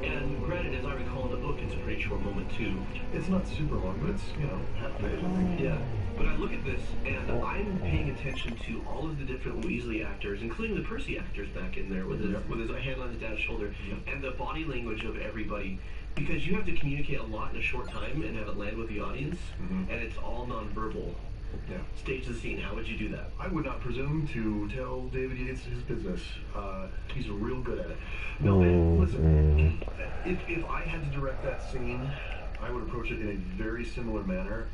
And granted, as I recall in the book, it's a pretty short moment too. It's not super long, but it's, half a page, I think. Yeah. But I look at this, and I'm paying attention to all of the different Weasley actors, including the Percy actors back in there with his hand on his dad's shoulder, and the body language of everybody. Because you have to communicate a lot in a short time and have it land with the audience, and it's all nonverbal. Yeah. Stage the scene. How would you do that? I would not presume to tell David Yates his business. He's real good at it. No, man, listen. If I had to direct that scene, I would approach it in a very similar manner.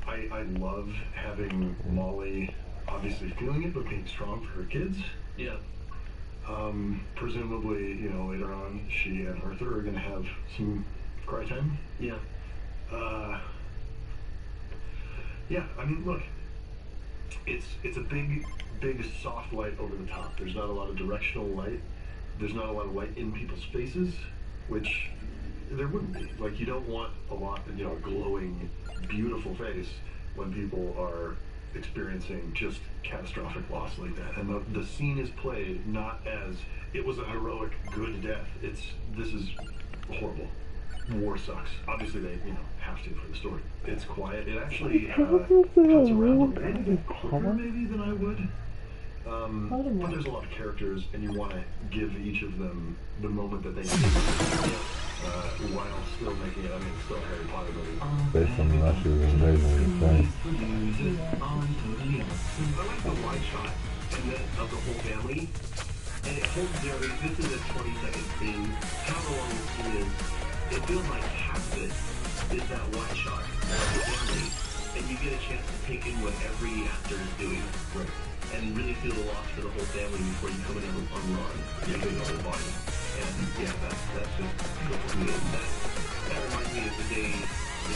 I love having Molly obviously feeling it, but being strong for her kids. Yeah. Presumably, later on, she and Arthur are going to have some cry time. Yeah. Yeah, I mean, look, it's a big soft light over the top. There's not a lot of directional light. There's not a lot of light in people's faces, which there wouldn't be. Like, you don't want a lot, a glowing, beautiful face when people are experiencing just catastrophic loss like that. And the scene is played not as it was a heroic, good death. This is horrible. War sucks. Obviously, they have to for the story. It's quiet. It actually cuts around a bit quicker maybe than I would. But there's a lot of characters, and you want to give each of them the moment that they need. While still making it, it's still a Harry Potter movie. Based on Russia's invasion of Ukraine. I like the wide shot of the whole family, and it holds there. This is a 20-second scene. However long the scene is, it feels like half of it is that wide shot of the family, and you get a chance to take in what every actor is doing, right? And really feel the loss for the whole family before you come in on Ron, taking the whole body. And yeah, that's just good for me. And that reminds me of the day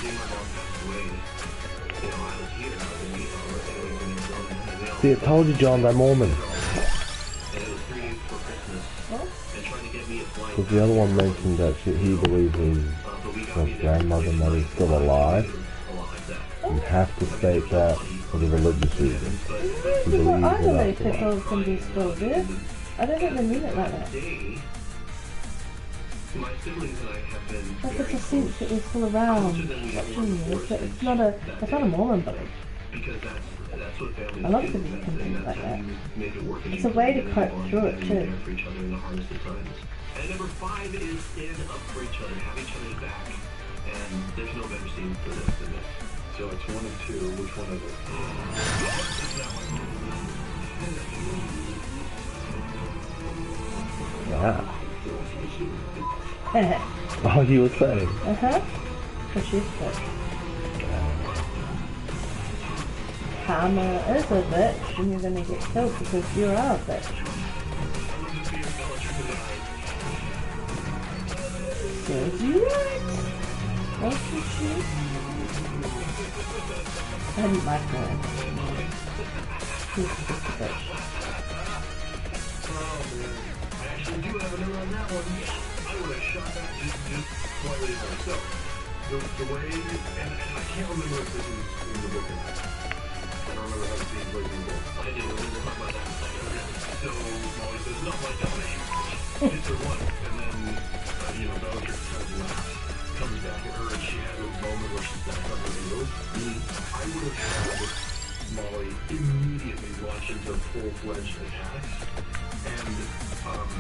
my mom passed away. I was here, I was in Utah, in Arizona. See, I told you, John, that moment. And it was 3 days before Christmas. And trying to get me a flight. Because the other one mentioned that he believes his grandmother is still alive. You have to state that for the religious reasons. He believes I don't that. think somebody's still there. I don't think they mean it like that. My siblings and I have been Like it's a sense that we're still around watching you. It's not a Mormon belief. Because that's what families I love do. to be confused like that. Make it work. It's a way to cope through it too. For each other in the hardest of times. And number 5 is stand up for each other, have each other's back. And there's no better scene for this than this. So it's 1 and 2. Which one is it? Yeah. Oh, you were saying? Uh-huh. Because she's bitch. Karma is a bitch, and you're gonna get killed because you're a bitch. Serves you right. Welcome to. I didn't like her. She's just a bitch. Oh man, I actually do have a note on that one. I would have shot that just slightly myself. The way, and I can't remember if this is in the book or not. I don't remember how the scene plays in the book. I do, we'll talk about that in a second. So Molly says, not my domain. Hits her once, and then, Bellatrix kind of laughs, comes back at her, and she has a moment where she's back on her heels. I would have had Molly immediately launch into full-fledged attacks, and it kind of,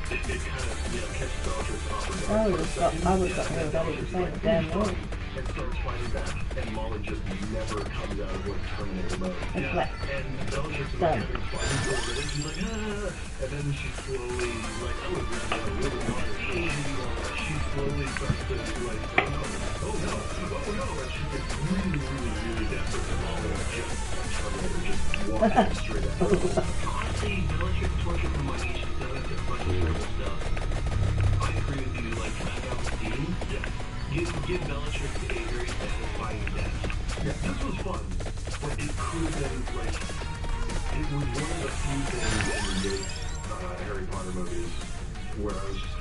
catches Bellatrix off her guard. I was got her about it saying the damn word. And starts fighting back, and Molly just never comes out of Terminator mode. Yeah. And Bellatrix is like having fun for a minute, she's like, ah, and then she slowly, like, I would have grabbed a little water, she slowly starts to, like, oh no, and she gets really, really, really desperate, and Molly is just Terminator, just walking straight at her. Honestly, Bellatrix torture from my age, she does a bunch of terrible stuff. I agree with you, like, back out the scene. Yeah. Give Bellatrix a very satisfying death. Yeah, this was fun, but it could have been, like, it was one of the few things in Yates' Harry Potter movies where I was just,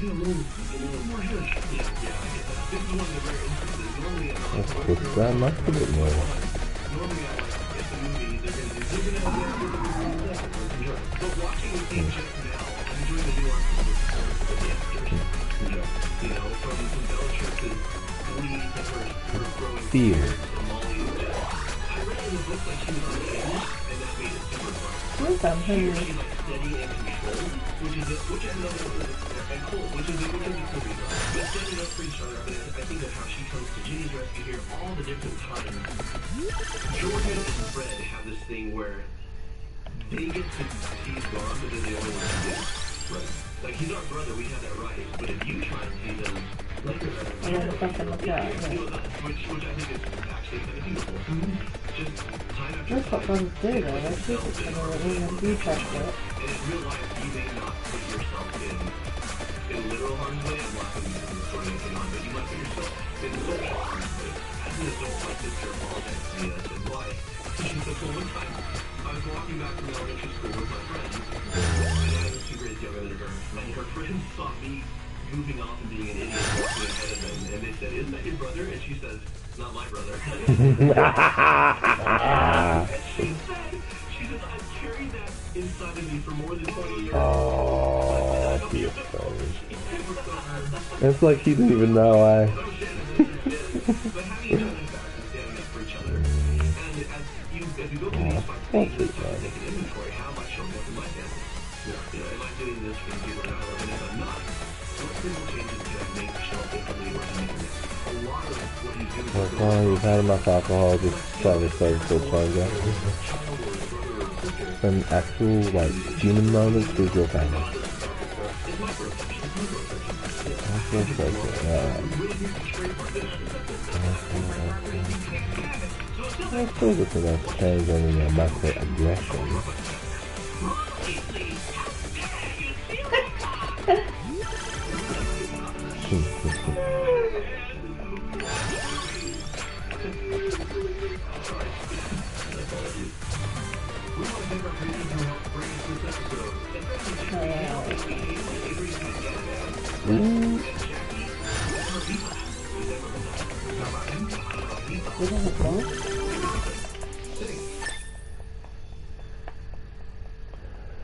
give me a little more hitch. Yeah, I get that. This is one of the rare instances. Normally, Let's put that much a bit more. normally it's a movie, they're gonna have but watching the scene just now, I'm enjoying the nuances of the actors. From Bellatrix's bleed to her growing Fear. to Molly's death. I read in the book like she was unhinged, and that made it super fun. Who's unhinged? She's like steady and controlled, which I know, and cool, which is a cool reason. But standing up for each other, I think of how she comes to Ginny's rescue here all the different times. Jordan and Fred have this thing where they get to see he's gone, but they're the only ones who do. Right. Like, he's our brother, we have that right. But if you try and see them, like, something like that, which I think is actually kind of beautiful. Just time after that's what brothers do, though. They keep it together when you trust it. And in real life, you may not put yourself in literal harm's way. I'm not going to use this sort of thing on, but you might put yourself in social harm's way. As an adult, my sister apologized to me, and I said, why? She said, well, one time, I was walking back from elementary school with my friends, and I was 2 grades younger than her, and her friends saw me goofing off and being an idiot walking ahead of them, and they said, isn't that your brother? And she says, not my brother. And she says, I've carried that inside of me for more than 20 years. Oh, beautiful. It's like he didn't even know I... But having each other's backs and standing up for each other, and as you go through these fights, you just have to take an inventory. How am I showing up in my family? Am I doing this for the people that I love? And if I'm not, what simple changes can I make to show up differently or to make a difference? A lot of what you do is Like, oh, you've had enough alcohol, just try this thing for trying to get some actual, like, human moments with your family. I still get to that change on the macro aggression.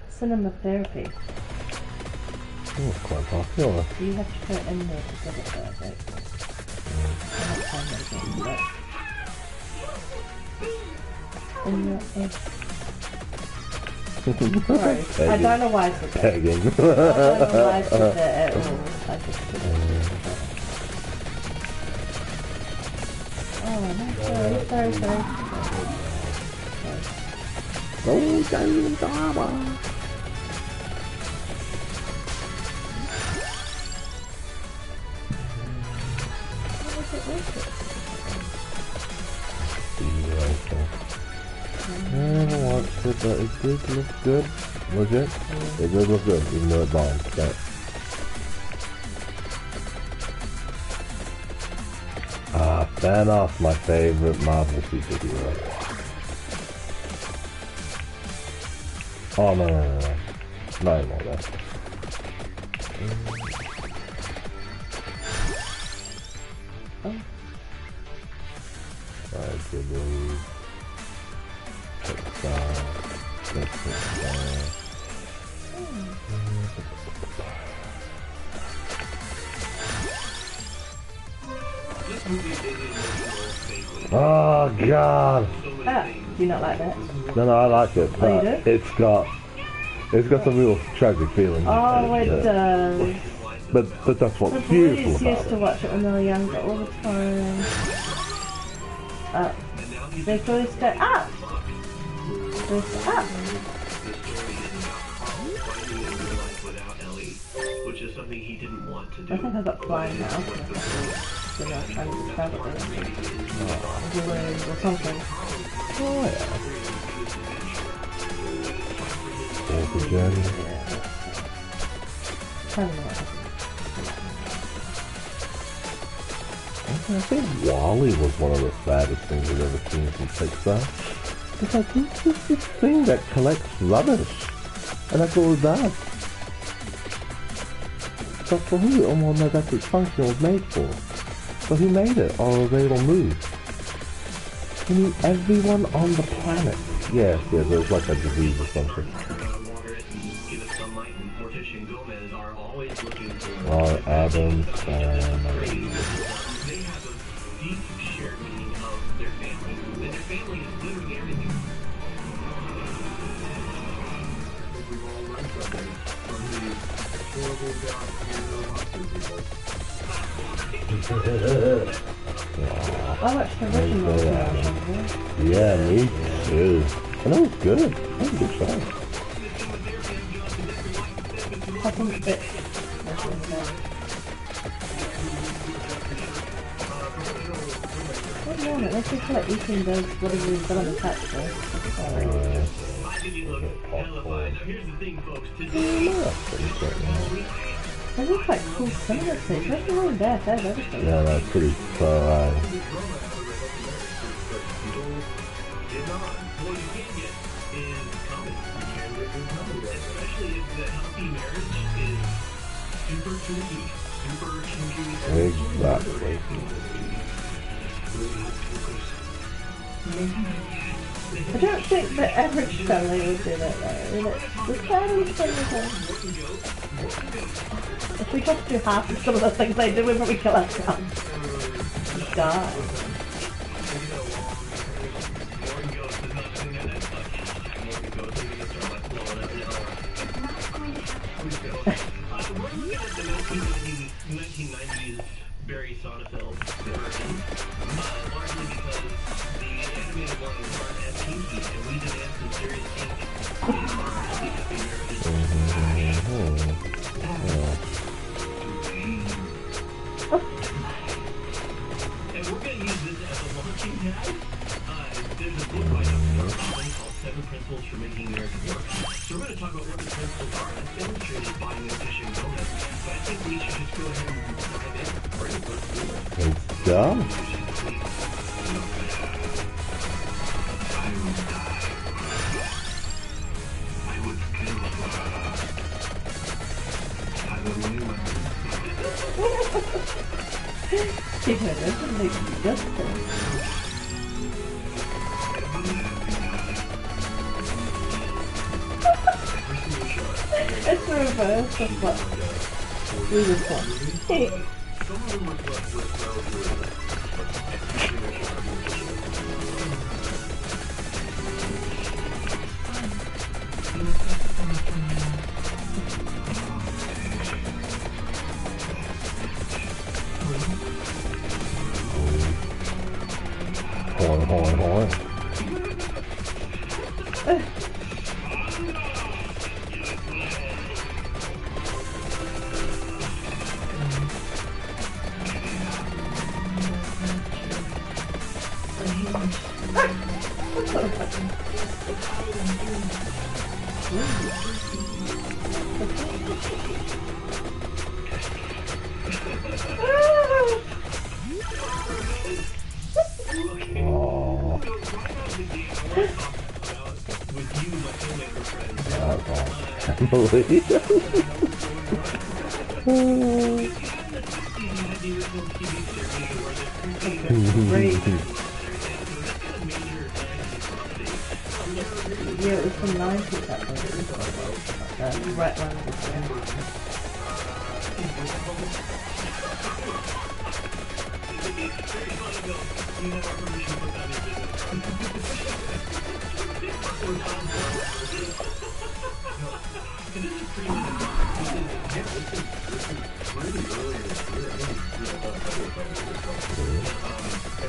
Cinema therapy. Oh, quite popular. You have to put it in there to get it there, right? I'm not trying to get it, but... In your head. Sorry, I don't know why I said that. Pegging. I don't know why I said that at all. I just did it. Oh, no, sorry. Go, Johnny Dama. Okay. I haven't watched it, but it did look good. Legit. It did look good, even though it bombed. Okay. Thanos, my favorite Marvel superhero. Oh, no. Not anymore, though. I believe. Oh God! Ah, do you not like that? No, I like it, but you do? it's got some real tragic feelings. Oh, it does. But that's what's The beautiful boys about used to it. watch it when they were younger all the time. They first go up. First up. Which is something he didn't want to do. I think I got flying now. So now I'm trying to travel it. Or something. Oh yeah. There's the journey. I don't know what happened. I think WALL-E was one of the saddest things I've ever seen from Pixar. It's like, who's this thing that collects rubbish? And that's all it does. But for who? Oh well, no, that's its function it was made for. But who made it? Or they will move? You mean everyone on the planet? Yes, there's like a disease or something. Or Adam's family. I watched the original version. Yeah, me too. And that was good. That was a good show. Couple of bits. What do you want? It makes me feel like eating those whatever we've got on the patch there. They look like cool cinema scenes. Where's the one there? There's everything. Yeah, that's pretty alright. Exactly. I don't think the average family would do that though. I mean, the Chinese family. If we just do half of some of the things they do, we'd probably kill ourselves. Just die. Barry Sonnenfeld version, largely because the animated ones aren't as kinky, and we demand some serious kink. And we're going to use this as a launching pad. There's a book right up here called 7 Principles for Making Marriage Work. So we're going to talk about what the principles are as illustrated by musician Gomez. But I think we should just go ahead and dive in. It's done. She heard this and they just It's the reverse of what we just want. Horn. Yeah, it was from 90s that one. The right one was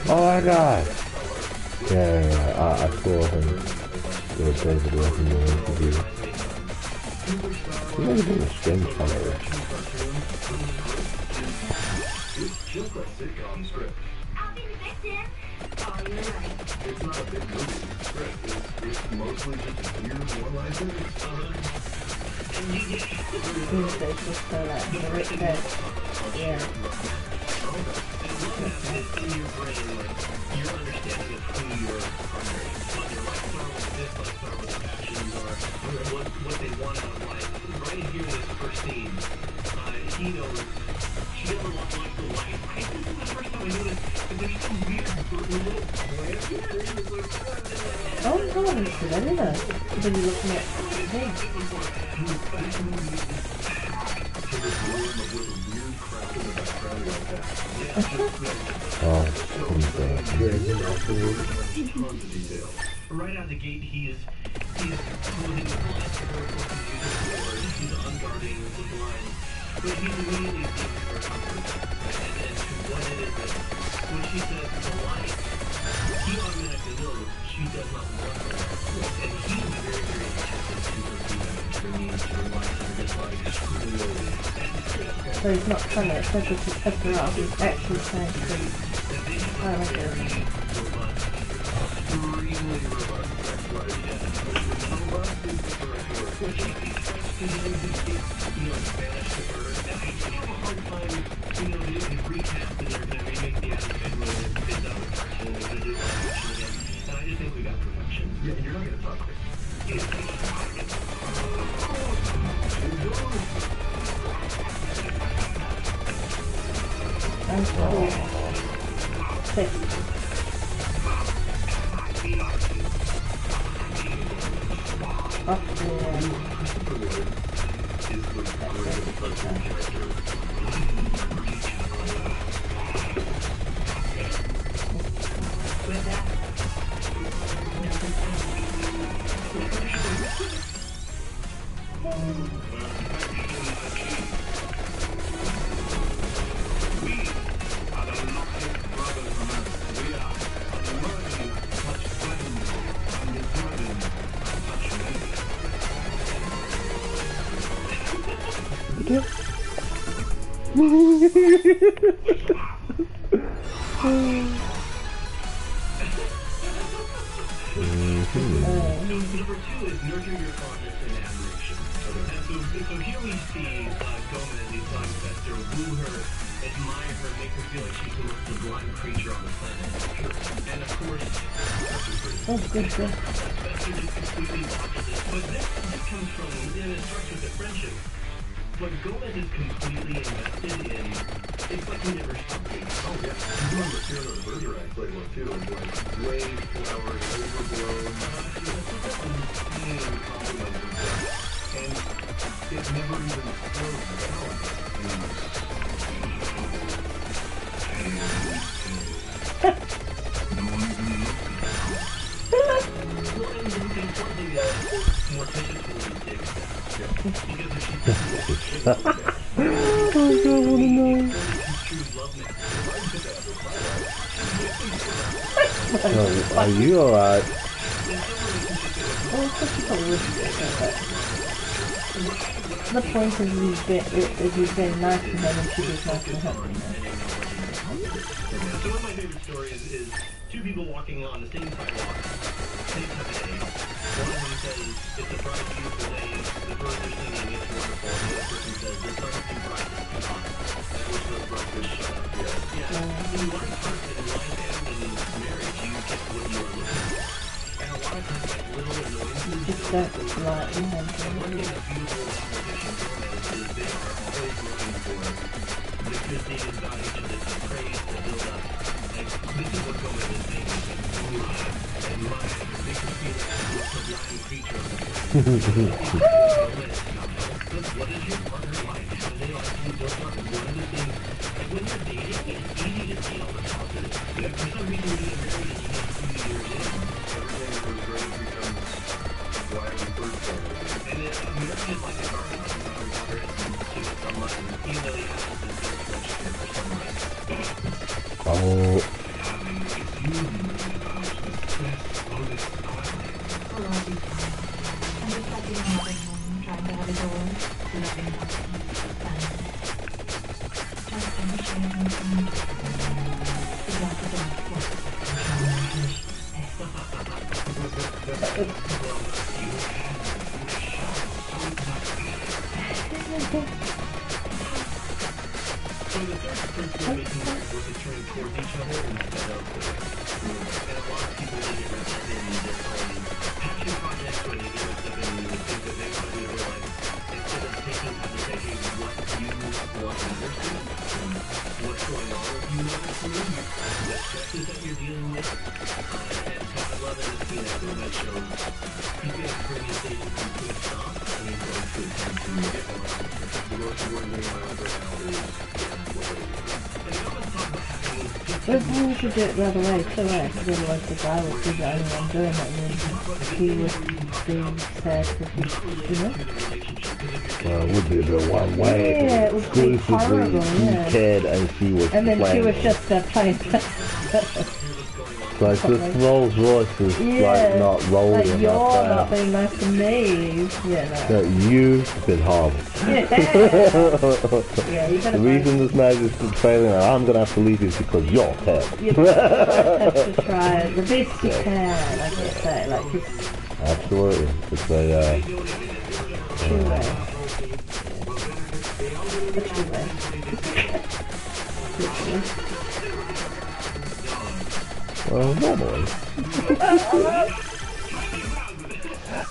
Oh my god! Yeah, I saw him do a David Letterman interview. He's never been a strange fellow. It's just a sitcom script. I'll be the victim. Oh, you're right. It's not a big movie script. It's mostly just weird one-liners. yeah. In your brain, like, your understanding of who your primary, whether like Star Wars this, like Star Wars passions, or what they want out of life. Right here in this first scene, he knows she doesn't like the light. This is the first time I noticed that there's some weird little plants. Oh god, it's good, isn't it? When you're looking at the thing. Right out the gate, he's closing the blinds for her, he's unguarding the blinds, but he immediately thinks for comfort. And what it is that when she says the light, he automatically knows she does not want the light. And he's very, very attentive to her feelings, her needs, her wants, her dislikes, So he's not trying to physically pick her up, he's actually trying to... I like it. Yeah, you're not gonna talk quick. That's cool. Six. Up Number two is nurture your fondness and admiration. And so here we see Gomez, the Song Fester, woo her, admire her, make her feel like she's the most sublime creature on the planet. And of course, oh, good. Fester just completely watches it. But this comes from, it starts with a friendship. But Gomez is completely invested in, it's like he never stopped being. Oh yeah, you remember Fear of the Bergerac playbook too. It's like way flowery, overblown, insane compliments and stuff. And it never even slows down. Oh god, I wanna know. Oh, are you alright? The point is you've been nice to him and she was nice to him. So one of my favorite stories is two people walking on the same sidewalk, same time of day. One of them says, it's a bright, beautiful day. The birds are singing, it's wonderful. And the other person says, the sun's too bright, it's too hot. I wish those birds would shut up. Yeah. When you want to person in life and in marriage, you get what you are looking for. And a lot of times, like little annoyances, Just don't like and one thing that's beautiful about musicians is they are always looking for the good things about each other to praise, to build up. Like, this is what Gomez is saying. He's like, ooh, admire, make you feel like you're a sublime creature of the what is your partner like? How do they like you? Those are one of the things. Like, when you're dating, it's easy to see all the positives. But for some reason, when you get married and you get 2 years in, everything was great becomes why we first started. And then, marriage is like a car water to someone, even though the apples is just registered for someone. Oh. So the third principle is making work is turning towards each other instead of and a lot of people they get wrapped up in their passion projects or they get wrapped up in the things that they want to do in their life instead of taking time to say, hey, what you want matters to you, what's going on with you matters to you, the stresses that you're dealing with, and so I love it as being a film that shows he's going to bring his dating from to a stop and he's going to attempt to get one on the most important thing in my life right now is But we should do it the other way too, eh? Because otherwise the guy would be the only one doing it and then he would be sad because he, you know? Well, it would be the one way. Yeah, it would be horrible, yeah. Kid and she was And then she playing. was just playing. Like this Rolls Royce is like not rolling like enough you're there. not being nice to me. Yeah, no. No, you've been horrible. Yeah. Yeah, you The reason this marriage is failing and I'm gonna have to leave is because you're terrible. You have to try the best you can, like you say, like it's Absolutely. It's a two way. The two way. well, normally.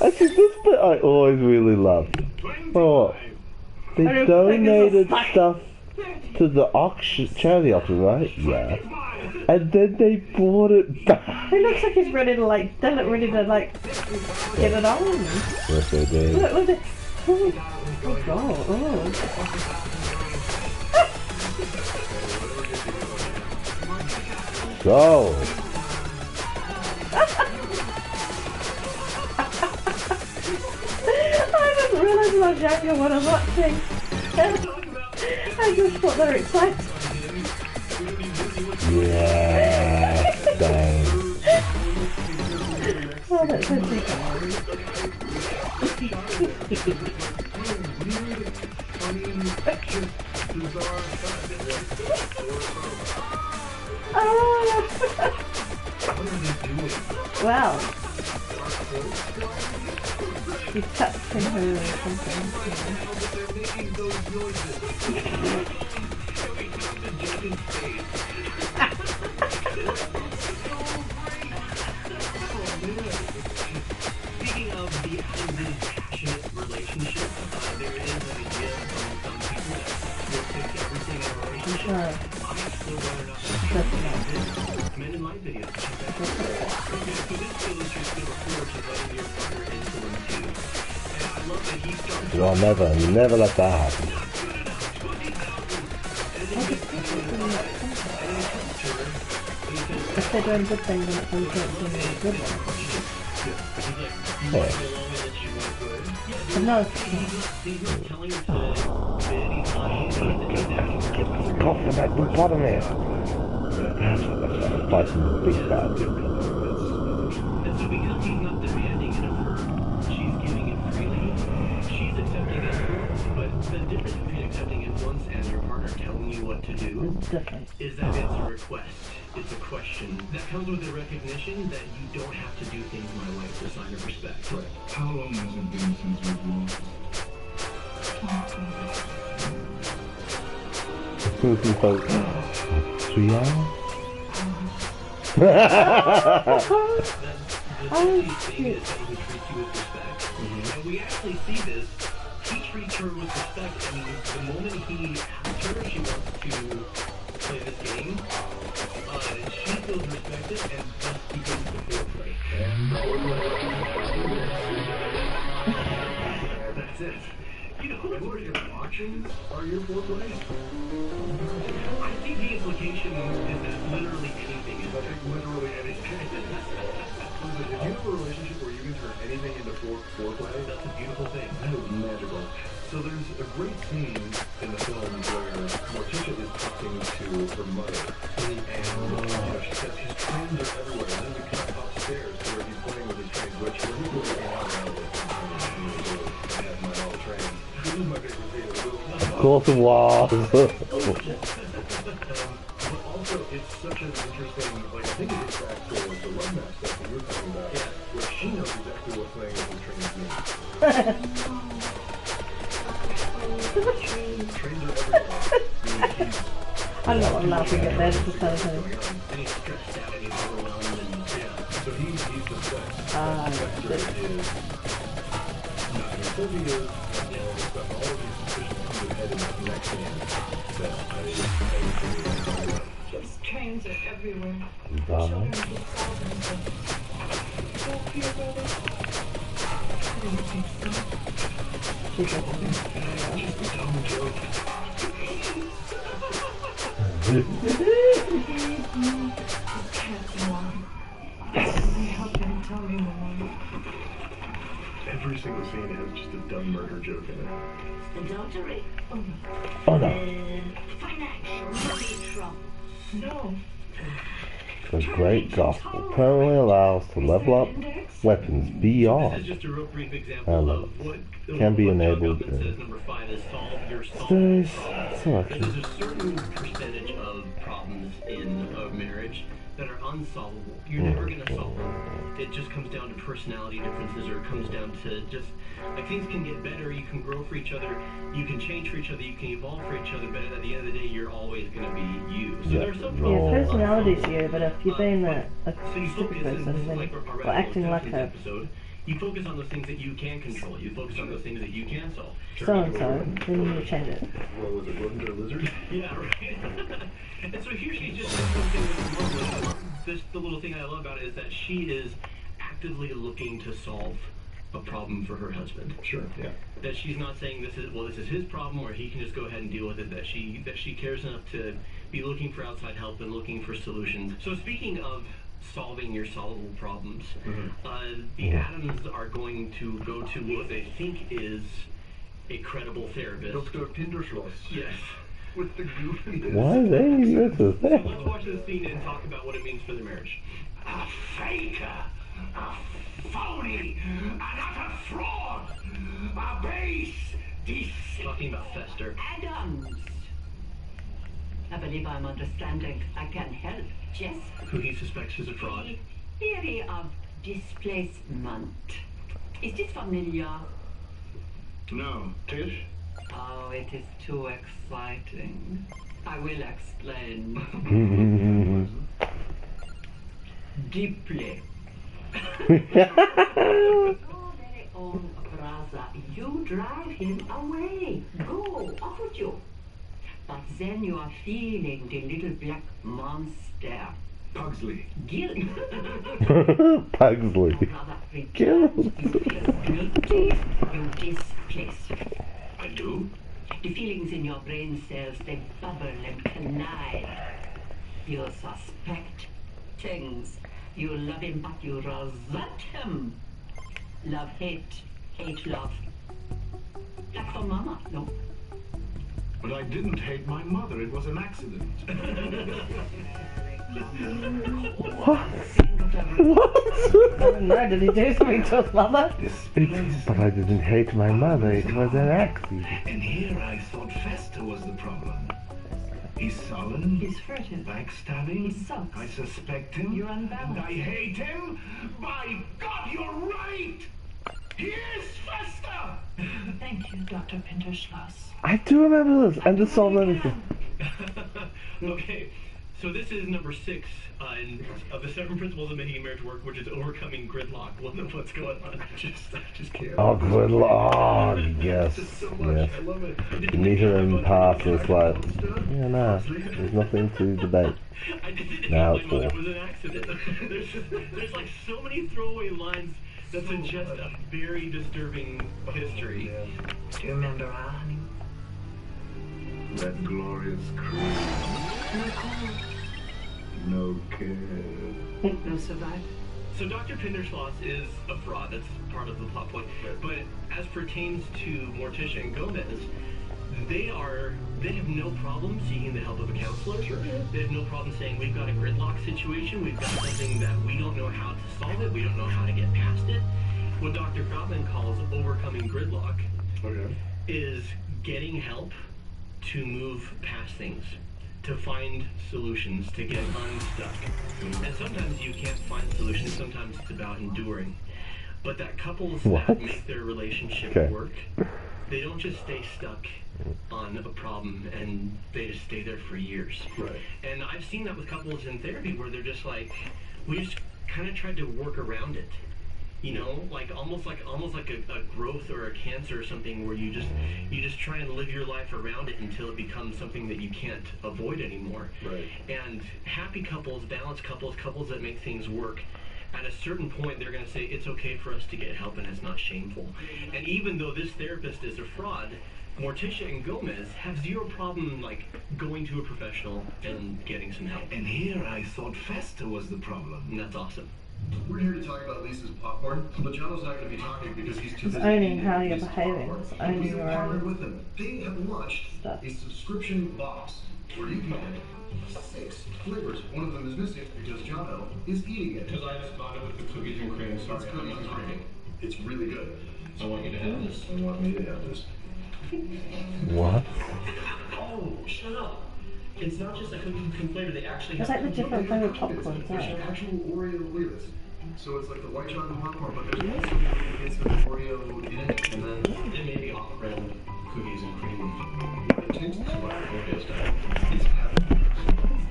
Actually, this bit I always really loved. Oh, they donated stuff to the auction, charity auction, right? Yeah. And then they brought it back. He looks like he's ready to like, get it on. Yes, they did. Look at it. Oh god, oh. Go. I didn't realise I was younger when I was watching. I just thought they were excited. Yeah, dang. Oh, that's so cute. Oh. Well, he's touching her or Speaking of the active, passionate relationship, there is an idea from some people that will fix everything in a relationship. I'm still running up men in my videos. So this illustrates the report of letting your partner influence you. And I love that he starts Well, you never let that happen. if they're doing good things, then it's influencing the good ones. Yeah. But no, Cough at the bottom there. Fighting the big bad. And so because he's not demanding it of her, she's giving it freely, she's accepting influence, but the difference between accepting influence and your partner telling you what to do it's different. is that it's a request. it's a question that comes with the recognition that you don't have to do things my way. It's a sign of respect. Right. How long has it been since we've lost? Like 3 hours? The thing is that he treats you with respect. And we actually see this. He treats her with respect, and the moment he asks her if she wants to play this game, she feels respected, and thus begins the foreplay. That's it. You know, And what are your options? Are your foreplay? I think the implication is that literally anything is Literally anything. Listen, if you have a relationship where you can turn anything into foreplay, that's a beautiful thing. that is magical. So there's a great scene in the film where Morticia is talking to her mother, and she says his trains are everywhere. And then we cut upstairs to where he's playing with his trains, which when he really came out when I was I had my own trains. This is my favorite scene of the movie. Of course it was. But also, it's such an interesting, like, I think it gets back to the love match stuff that you were talking about, where she knows exactly what playing with his trains means. Trains are everywhere. I'm not laughing at that, to tell you. And he's stressed out and he's overwhelmed, and So he's the sex. Ah, Vector is not who he says he is, and all this stuff. All of these suspicions come to a head in that next scene that I These trains are everywhere. Donna. Children keep solving them. Don't fear, brother. I don't think so. She doesn't. just a dumb joke. Can't go on. Help him tell me more. Every single scene has just a dumb murder joke in it. Adultery? Oh no. Financial trouble. No. The great gospel permanently allows to level up weapons this beyond is just a real brief example of what can be what Doug enabled Elfman says in number 5 is solve your today's problem. selection. There's a certain percentage of problems in a marriage that are unsolvable. You're never going to solve them. It just comes down to personality differences, or it comes down to just, like, things can get better, you can grow for each other, you can change for each other, you can evolve for each other, but at the end of the day, you're always going to be you. So there's some Yeah, problems. personality's you, but if you're being a So you stupid focus, person, then, like or acting like her, episode, you focus on those things that you can control. You focus on those things that you can solve. so-and-so, then you change it. What was it, rodent or lizard? Yeah, right. And so here she just does something that's normal. The little thing I love about it is that she is actively looking to solve a problem for her husband. Sure, yeah. That she's not saying this is his problem, or he can just go ahead and deal with it. That she cares enough to be looking for outside help and looking for solutions. So speaking of solving your solvable problems, the Adams are going to go to what they think is a credible therapist. Dr. Tinderschloss. Yes. With the goofy. Why is Amy with us So there? let's watch this scene and talk about what it means for the marriage. A faker, a phony, an utter fraud, a base deceit. Talking about Fester. Adams. I believe I'm understanding. I can help. Yes. Who he suspects is a fraud. The theory of displacement. Is this familiar? No. Tish? Oh, it is too exciting. I will explain. Deeply. Your very own brother, you drive him away. Go, off with you. But then you are feeling the little black monster. Pugsley. Guilt. Pugsley. Brother Guilt. returns. You feel guilty. You displace. I do? The feelings in your brain cells, they bubble and connive. You suspect things. You love him, but you resent him. Love, hate, hate, love. Like for Mama, no? But I didn't hate my mother. It was an accident. What? What? No, did he do something to his mother? But I didn't hate my mother. It was an accident. And here I thought Fester was the problem. He's sullen. He's furtive. Backstabbing. He sulks. I suspect him. You're unbalanced. And I hate him. By God, you're right. He is Fester. Thank you, Dr. Pinterschloss. I do remember this, and just solved everything. Okay, so this is number 6 of the 7 principles of making a marriage work, which is overcoming gridlock. What's going on? I just can't. Oh, good lord. Yes, Just so much. yes. I love it. You meet her in pass, it's like, yeah, no, there's nothing to debate. I didn't Now know it's my mother war. was an accident. there's like so many throwaway lines that suggest a very disturbing history. Do you remember our honey? That glorious crew. No care. No survivor? So Dr. Pinderschloss is a fraud. That's part of the plot point. But as pertains to Morticia and Gomez, they have no problem seeking the help of a counselor. They have no problem saying, we've got a gridlock situation, we've got something that we don't know how to solve it, we don't know how to get past it. What Dr. Gottman calls overcoming gridlock is getting help to move past things, to find solutions, to get unstuck. And sometimes you can't find solutions, sometimes it's about enduring. But that couples that make their relationship work, they don't just stay stuck on a problem and they just stay there for years. Right. And I've seen that with couples in therapy where they're just like, we just kind of tried to work around it. You know, like almost like a growth or a cancer or something where you just try and live your life around it until it becomes something that you can't avoid anymore. Right. And happy couples, balanced couples, couples that make things work, at a certain point they're going to say it's okay for us to get help and it's not shameful. And even though this therapist is a fraud, Morticia and Gomez have zero problem like going to a professional and getting some help. And here I thought Fester was the problem. And that's awesome. We're here to talk about Lisa's popcorn, but Jono's not going to be talking because he's too busy. It's owning eating how you're Lisa's behaving. popcorn. It's owning We your have partnered own with them. They have launched stuff. a subscription box where you can get 6 flavors. One of them is missing because Jono is eating it. Because I just got it with the cookies and cream. It's Sorry, cookies I'm and not cream. talking. It's really good. I want you to have this. I want me to have this. What? Oh, shut up. It's not just a cookie and cream flavor, they actually It's have like the different flavored popcorn, There's right? actual Oreo flavors. So it's like the white chocolate popcorn, but there's also it's an Oreo in it, and then it may be off-brand cookies and cream. it tastes like Oreo style. It's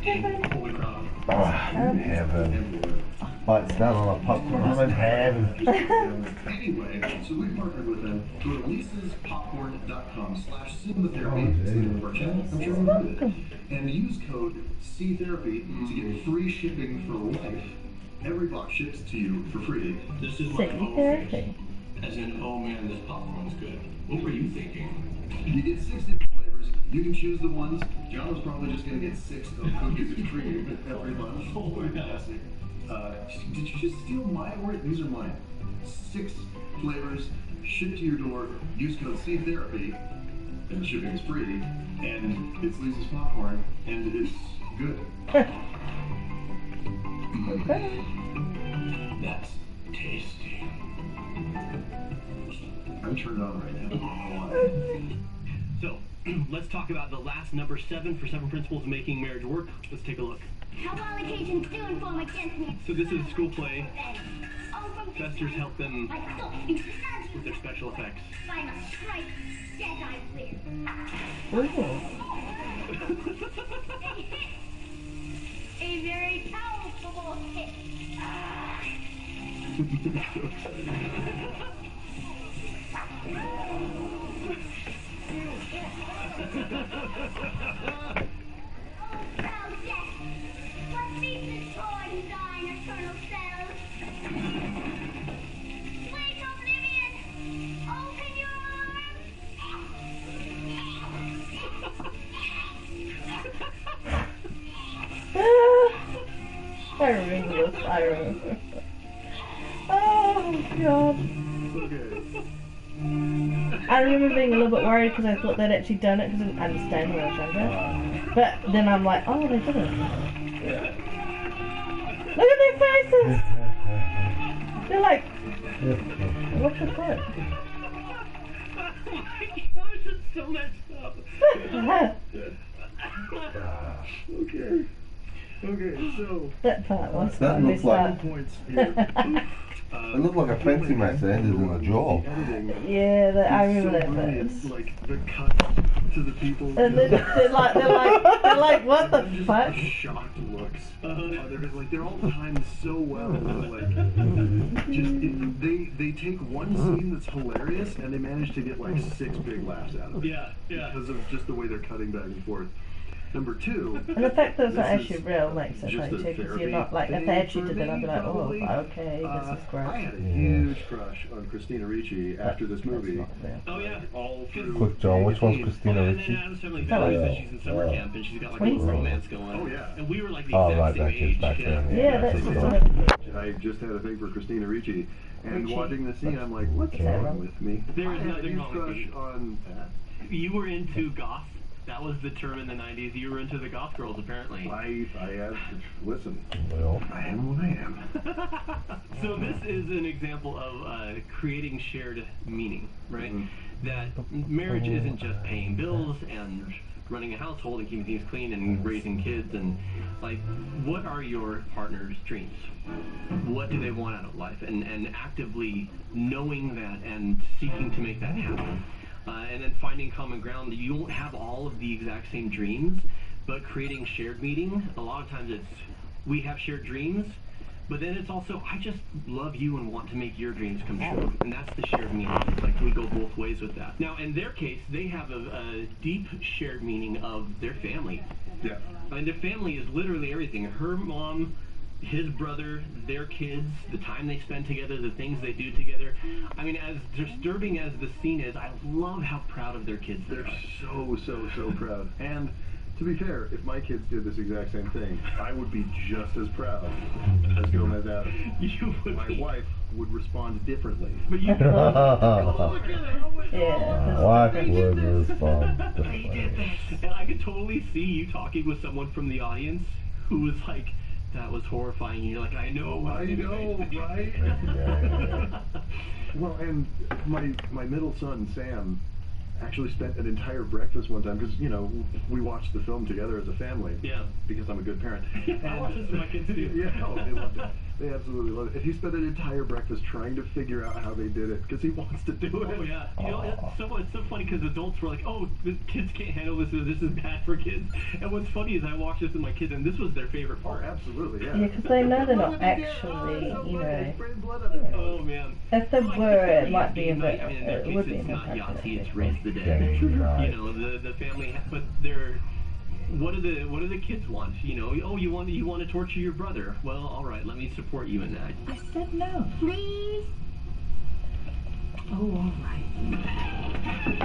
heaven. Holy crap. Oh, heaven. Oh, it's down on a popcorn. I'm in heaven. Anyway, so we partnered with them. Go to lisaspopcorn.com/cinematherapy. It's the name of our channel. I'm sure you've heard of it. And use code CTherapy to get free shipping for life. Every box ships to you for free. This is my City whole therapy. face. As in, oh man, this popcorn's good. What were you thinking? You get 6 different flavors. You can choose the ones. John was probably just going to get 6 of cookies and cream every month. Oh, Fantastic. Did you just steal my word? These are mine. 6 flavors, shipped to your door. Use code CTherapy, and the shipping is free. And it's Lisa's popcorn, and it's good. That's tasty. I'm turned on right now. So, let's talk about the last number 7 for 7 principles of making marriage work. Let's take a look. How allocations do inform against me. So this is a school play. Festers help them with their special effects. By the strike, dead I A very powerful hit. What beats the torn thine eternal cells? Wake oblivion! Open your I remember this. I remember. Oh god. I remember being a little bit worried because I thought they'd actually done it because I didn't understand when I was younger. But then I'm like, oh, they did it. Look at their faces! They're like, what the fuck? Oh my gosh, it's so messed up. Okay. Okay, so That part was That fun. looks like- points here. It looked like a fencing match that ended in a jaw. Yeah, I remember that brilliant. first. Like the cut to the people. And then they're like, what the just fuck? shocked looks. They're all timed so well. They take one scene that's hilarious and they manage to get like 6 big laughs out of it. Yeah, yeah. Because of just the way they're cutting back and forth. Number 2. And the fact that it's not this actually is real makes it just funny a too, because you're therapy not like, if they thing actually for did it, I'd be me, like, oh, probably. okay, this is great. I had a huge crush on Christina Ricci after this movie. Oh yeah. All through. Quick, John, which one's Christina And Ricci? then Adam's Family Oh, Values, yeah. that she's in summer camp and she's got like a Twenty. little romance going. Oh, yeah. And we were like the Oh, exact right, same back age. back then. Yeah, that's cool. what I just had a thing for Christina Ricci. And Ricci. watching the scene, I'm like, what's Is that wrong wrong? with me? There is I had a nothing huge wrong with crush you. on Pat. You were into goth. That was the term in the 90s. You were into the goth girls, apparently. I have, listen, Well, I am what I am. So this is an example of creating shared meaning, right? That marriage isn't just paying bills and running a household and keeping things clean and raising kids and like, what are your partner's dreams? What do they want out of life? And actively knowing that and seeking to make that happen. And then finding common ground. You won't have all of the exact same dreams, but creating shared meaning. A lot of times it's, we have shared dreams, but then it's also, I just love you and want to make your dreams come true. And that's the shared meaning. It's like we go both ways with that. Now, in their case, they have a deep shared meaning of their family. Yeah. And their family is literally everything. Her mom, his brother, their kids, the time they spend together, the things they do together. I mean, as disturbing as the scene is, I love how proud of their kids they They're are. so proud. And to be fair, if my kids did this exact same thing, I would be just as proud as Gomez Adams. You would My be. wife would respond differently. But you Yeah. what would respond differently? And I could totally see you talking with someone from the audience who was like, that was horrifying. And you're like, I know, right? Well, and my middle son, Sam, actually spent an entire breakfast one time, because, you know, we watched the film together as a family. Yeah. Because I'm a good parent. I watch this with my kids too. Yeah, oh, they loved it. They absolutely loved it. And he spent an entire breakfast trying to figure out how they did it, because he wants to do it. Oh yeah, you know, it's so funny because adults were like, oh, the kids can't handle this, or this is bad for kids. And what's funny is I watched this with my kids, and this was their favorite part. Oh, absolutely, yeah. Yeah, because they know they're not actually, you know. Oh man. If they were, it might be a bit. I mean, in their It case, would be it's an not impact. Yahtzee, it's Raise the Dead. Game night. You know, the family, but they're. What do the kids want? You know, oh, you want to torture your brother? Well, all right, let me support you in that. I said no. Please. Oh, all right.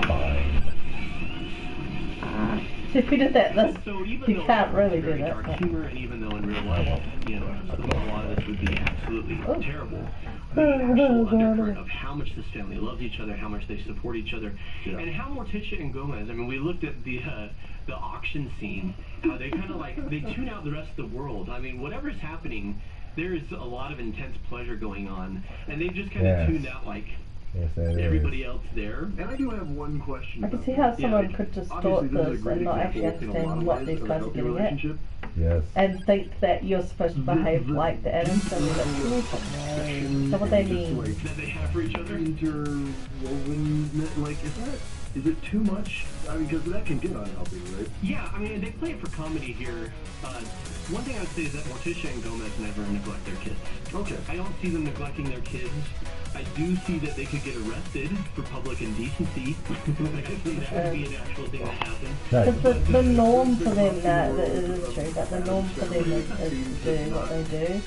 Fine. If we did that, So even you though can't it's really do very that. dark humor, and even though in real life, you know, a lot of this would be absolutely terrible, the actual undercurrent of how much this family loves each other, how much they support each other, and how Morticia and Gomez. I mean, we looked at the auction scene, how they kind of like they tune out the rest of the world. I mean, whatever's happening, there is a lot of intense pleasure going on, and they've just kind of Yes. tuned out like Yes, it is. everybody else there. And I do have one question. I can about see how that. someone could just Obviously, thought this is a this great and not actually example in a lot understand of what ways these of a guys are healthy getting at. relationship. Yes. And think that you're supposed to behave like the Adams Family. That's no. So what they mean? That they have for each other. Interwoven, like, is it too much? I mean, because that can get unhealthy, right? Yeah, I mean, they play it for comedy here. One thing I would say is that Morticia and Gomez never neglect their kids. Okay. I don't see them neglecting their kids. I do see that they could get arrested for public indecency. I can see that would be an actual thing that happens. Because the norm for them, that it is true, but the norm for them is to do what they do.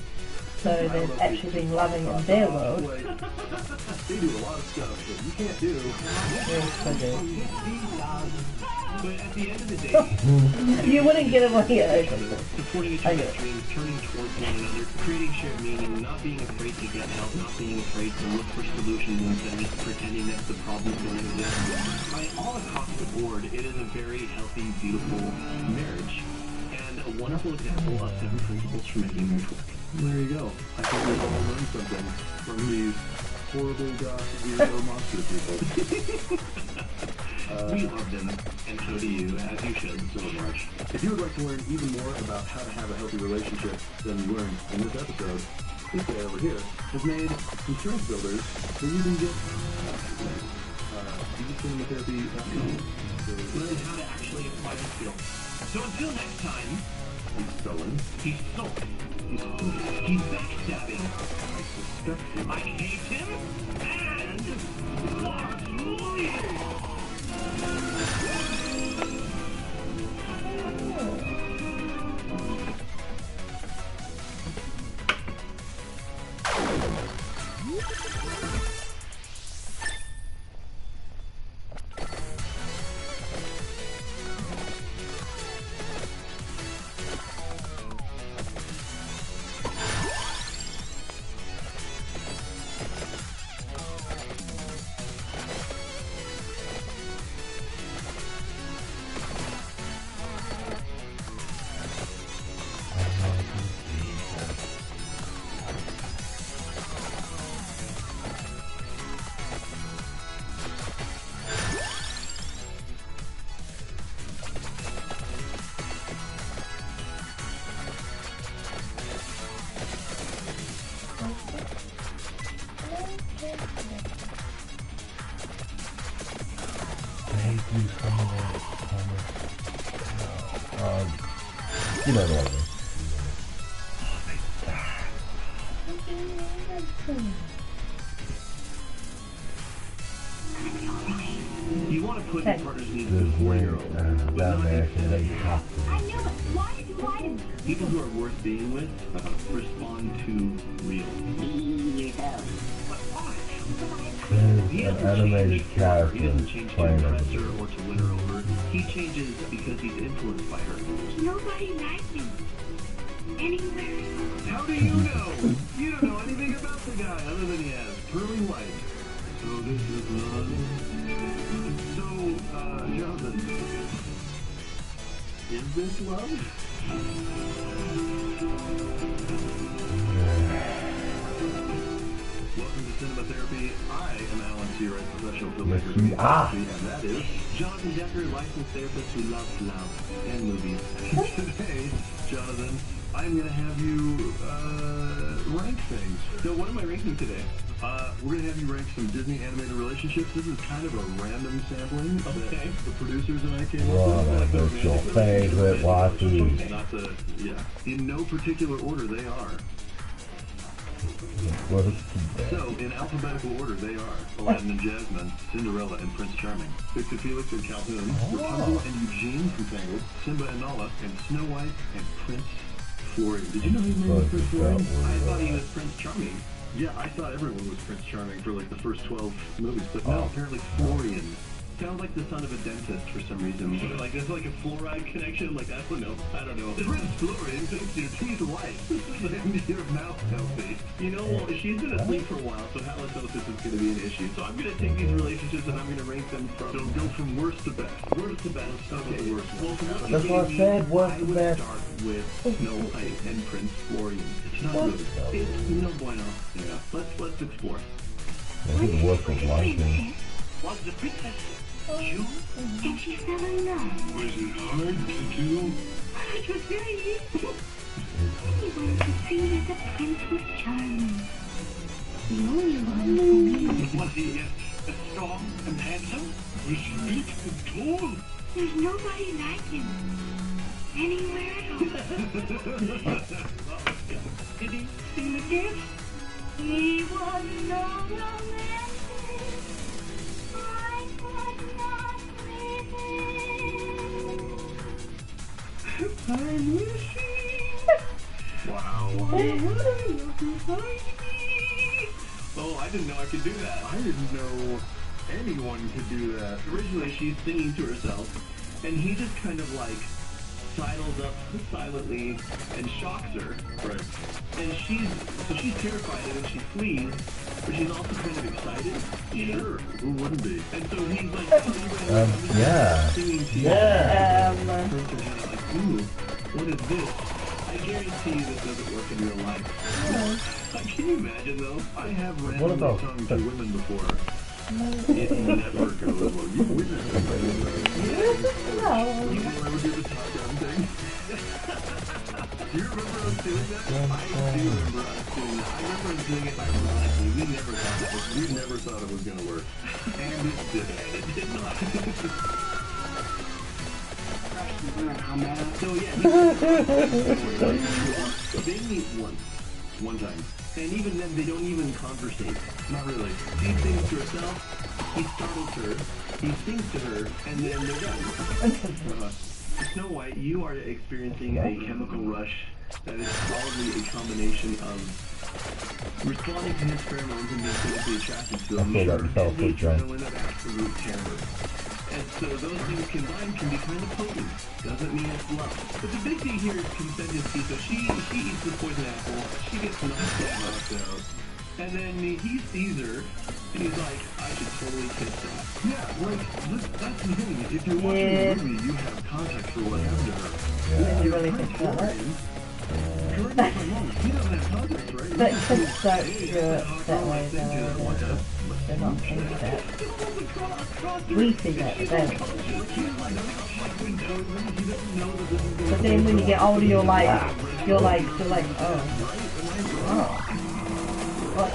So they've actually been loving in their world. They do a lot of stuff that you can't do. Yes, they do. But at the end of the day, You wouldn't get away here. supporting each other's dreams, turning towards one another, creating shared meaning, not being afraid to get help, not being afraid to look for solutions instead of just pretending that the problems don't exist. I mean, all across the board, it is a very healthy, beautiful marriage. And a wonderful example of 7 principles for making marriage work. There you go. I think we've all learned something from these horrible, weirdo monster people. We love them, and so do you, as you should. So much. If you would like to learn even more about how to have a healthy relationship than you learned in this episode, this guy over here has made some strength builders that you can get EasyCinemaTherapy.com. Learn how to actually apply the skill. So until next time, He's stolen. he's sold. He's backstabbing. I suspect him. I hate him, and not loyal. You know what I mean. You want to put your partner's needs There's before way your own. But down not there every can they time. talk to I know, but why? People who are worth being with respond to real. But why? He There's an doesn't animated change for her. He character doesn't change to playing impress as her or to win her over. He changes because he's influenced by her. Nobody likes him. Anywhere. How do you know? You don't know anything about the guy other than he has pearly white. So this is love. So, Jonathan, is this love? Welcome to Cinema Therapy. I am Alan Seawright, professional filmmaker, Yes, you are. and that is Jonathan Decker, licensed therapist who loves love and movies. today, Jonathan. I'm gonna have you rank things. So what am I ranking today? We're gonna have you rank some Disney animated relationships. This is kind of a random sampling Okay. that the producers and I came up Right, with. that's your favorite waifus. Not the, yeah. In no particular order, they are. What is So, in alphabetical order, they are Aladdin and Jasmine, Cinderella and Prince Charming, Victor Felix and Calhoun, Rapunzel and Eugene from Tangled, Simba and Nala, and Snow White and Prince Florian. Did you know his name was Prince Florian? I thought he was Prince Charming. Yeah, I thought everyone was Prince Charming for like the first 12 movies, but no, apparently Florian. Sounds like the son of a dentist for some reason. Like there's like a fluoride connection. Like I don't know. Prince Florian thinks your teeth white and your mouth healthy. You know, well, she's been asleep for a while, so halitosis is going to be an issue. So I'm going to take these relationships and I'm going to rank them from. So go from worst to best. Worst to best. Okay, Well, from what That's you what I gave said, me, worst I to would best. start with Snow White and Prince Florian. It's not good. It's no bueno. Yeah. Let's explore. the worst of life? Was the princess you? And she fell in love. Was it hard to do? It was very easy. Anyone could see that the prince was charming. The only one who knew. Was he strong and handsome? Was he big and tall? There's nobody like him. Anywhere else. Did he sing the dance? He was no romantic. I could not resist. I'm wishing. Wow. Oh, I didn't know I could do that. I didn't know anyone could do that. Originally, she's singing to herself, and he just kind of like sidles up silently and shocks her. Right. And she's terrified, and then she flees, but she's also kind of excited. You know? Sure. Who wouldn't be? And so he's like, oh, Yeah. singing to Yeah. First you're kind of like, ooh, what is this? I guarantee you this doesn't work in real life. Can you imagine though? I have What randomly about sung to women before, It never goes well. You witnessed it. You ever do the top down thing? Do you remember us doing that? I do remember us doing that. I remember us doing it ironically. We never thought it was going to work. And it did. It did not. So yeah, they meet one time. And even then, they don't even conversate. Not really. She sings to herself, he startles her, he sings to her, and then they're done. Snow White, you are experiencing a chemical rush that is probably a combination of responding to his pheromones and being physically attracted to him, and the adrenaline of absolute terror. And so those things combined can be kind of potent. Doesn't mean it's love. But the big thing here is consistency. So she eats the poison apple, she gets knocked out, and then he sees her, and he's like, I should totally kiss that. Yeah, like, that's the thing. If you're watching a movie, you have context for what happened to her. Yeah. You really think about that? He doesn't have context, right? But kids don't do it that way though. They're not into that. We see that, but they don't. But then when you get older, you're like, oh. What?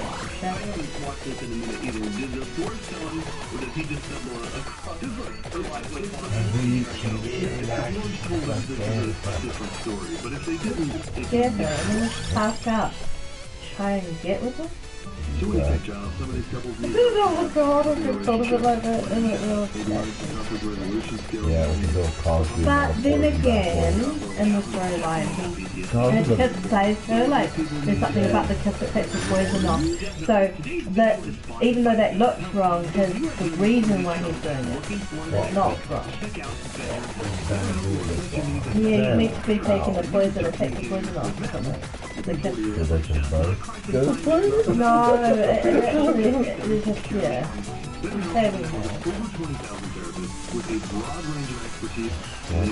Watch this in a minute either. Did the Force tell him, or did he just stumble across his different story? But if they didn't, Get her, and then just pass out. Try and get with her? doing a good job. Some of these couples need Oh god, I just thought of it like that, and it really Yeah, it was a little Cosby. But then again, in the storyline, his kiss saves her, like, there's something about the kiss that takes the poison off. So, that, even though that looks wrong, the reason why he's doing it, not wrong. Yeah, you need to be taking the poison and take the poison off or something. The kiss. No, it's just, yeah. There we go. With a broad range of expertise,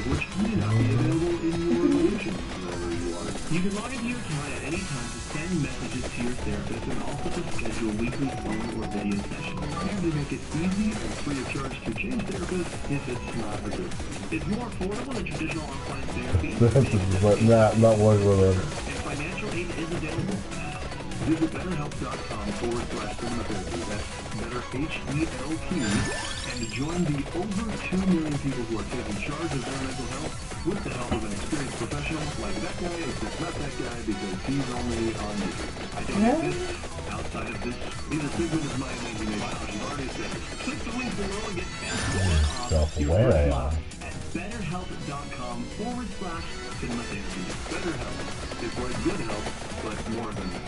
which may not be available in your location, wherever you are. You can log into your account at any time to send messages to your therapist and also to schedule weekly phone or video sessions. And they make it easy and free of charge to change therapists if it's not a good fit. It's more affordable than traditional offline therapy. Not worried with it. And financial aid is available. Visit BetterHelp.com/cinematherapy. That's better HELP. And join the over 2 million people who are taking charge of their mental health with the help of an experienced professional like that guy, except not that guy because he's only on YouTube. I don't exist outside of this. Either segment is my imagination. I've already said it. Click the link below and get 10% off your first month at BetterHelp.com/cinematherapy. BetterHelp is like good help, but more than that.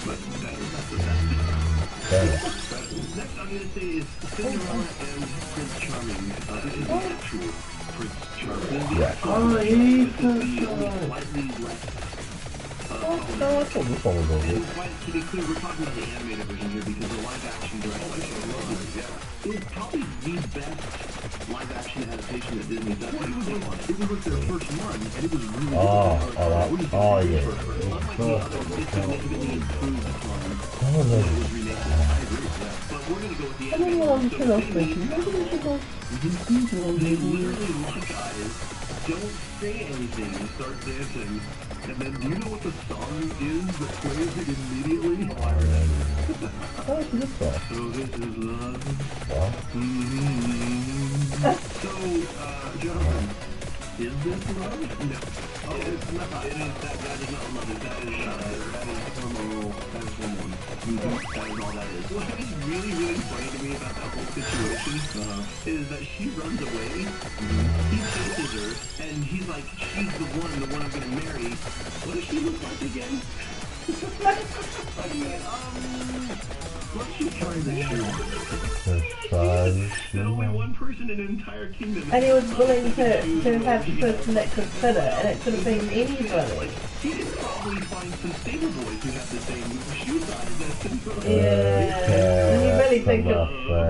But better, that's the best. Next I'm going to say is Cinderella and Prince Charming. This is the actual Prince Charming. Yeah. Slightly less. No, I thought this one was over. To be clear, we're talking about the animated version here because the live action direct is probably the best live action adaptation that Disney's done. It was like their first one, and it was really good. Yeah. Significantly improved upon what was remade. I agree with that. But we're going to go with the animated. They literally lock eyes, don't say anything, and start dancing. And then, do you know what the song is that plays it immediately? Oh, I remember. Oh, it's this song. So this is love. So, Jonathan, is this love? No. Oh, it's not. It is that is not love. That is hormonal. That is hormone. That is all that is. What is really, really funny to me about that whole situation is that she runs away. He chases her, and he's like, she's the one I'm gonna marry. What does she look like again? Let's just try this show. There's only one person in an entire kingdom. And he was willing to have the person that could fit it, and it could have been anybody. He could probably find some stable boys who have the same shoe size as Cinderella. Yeah.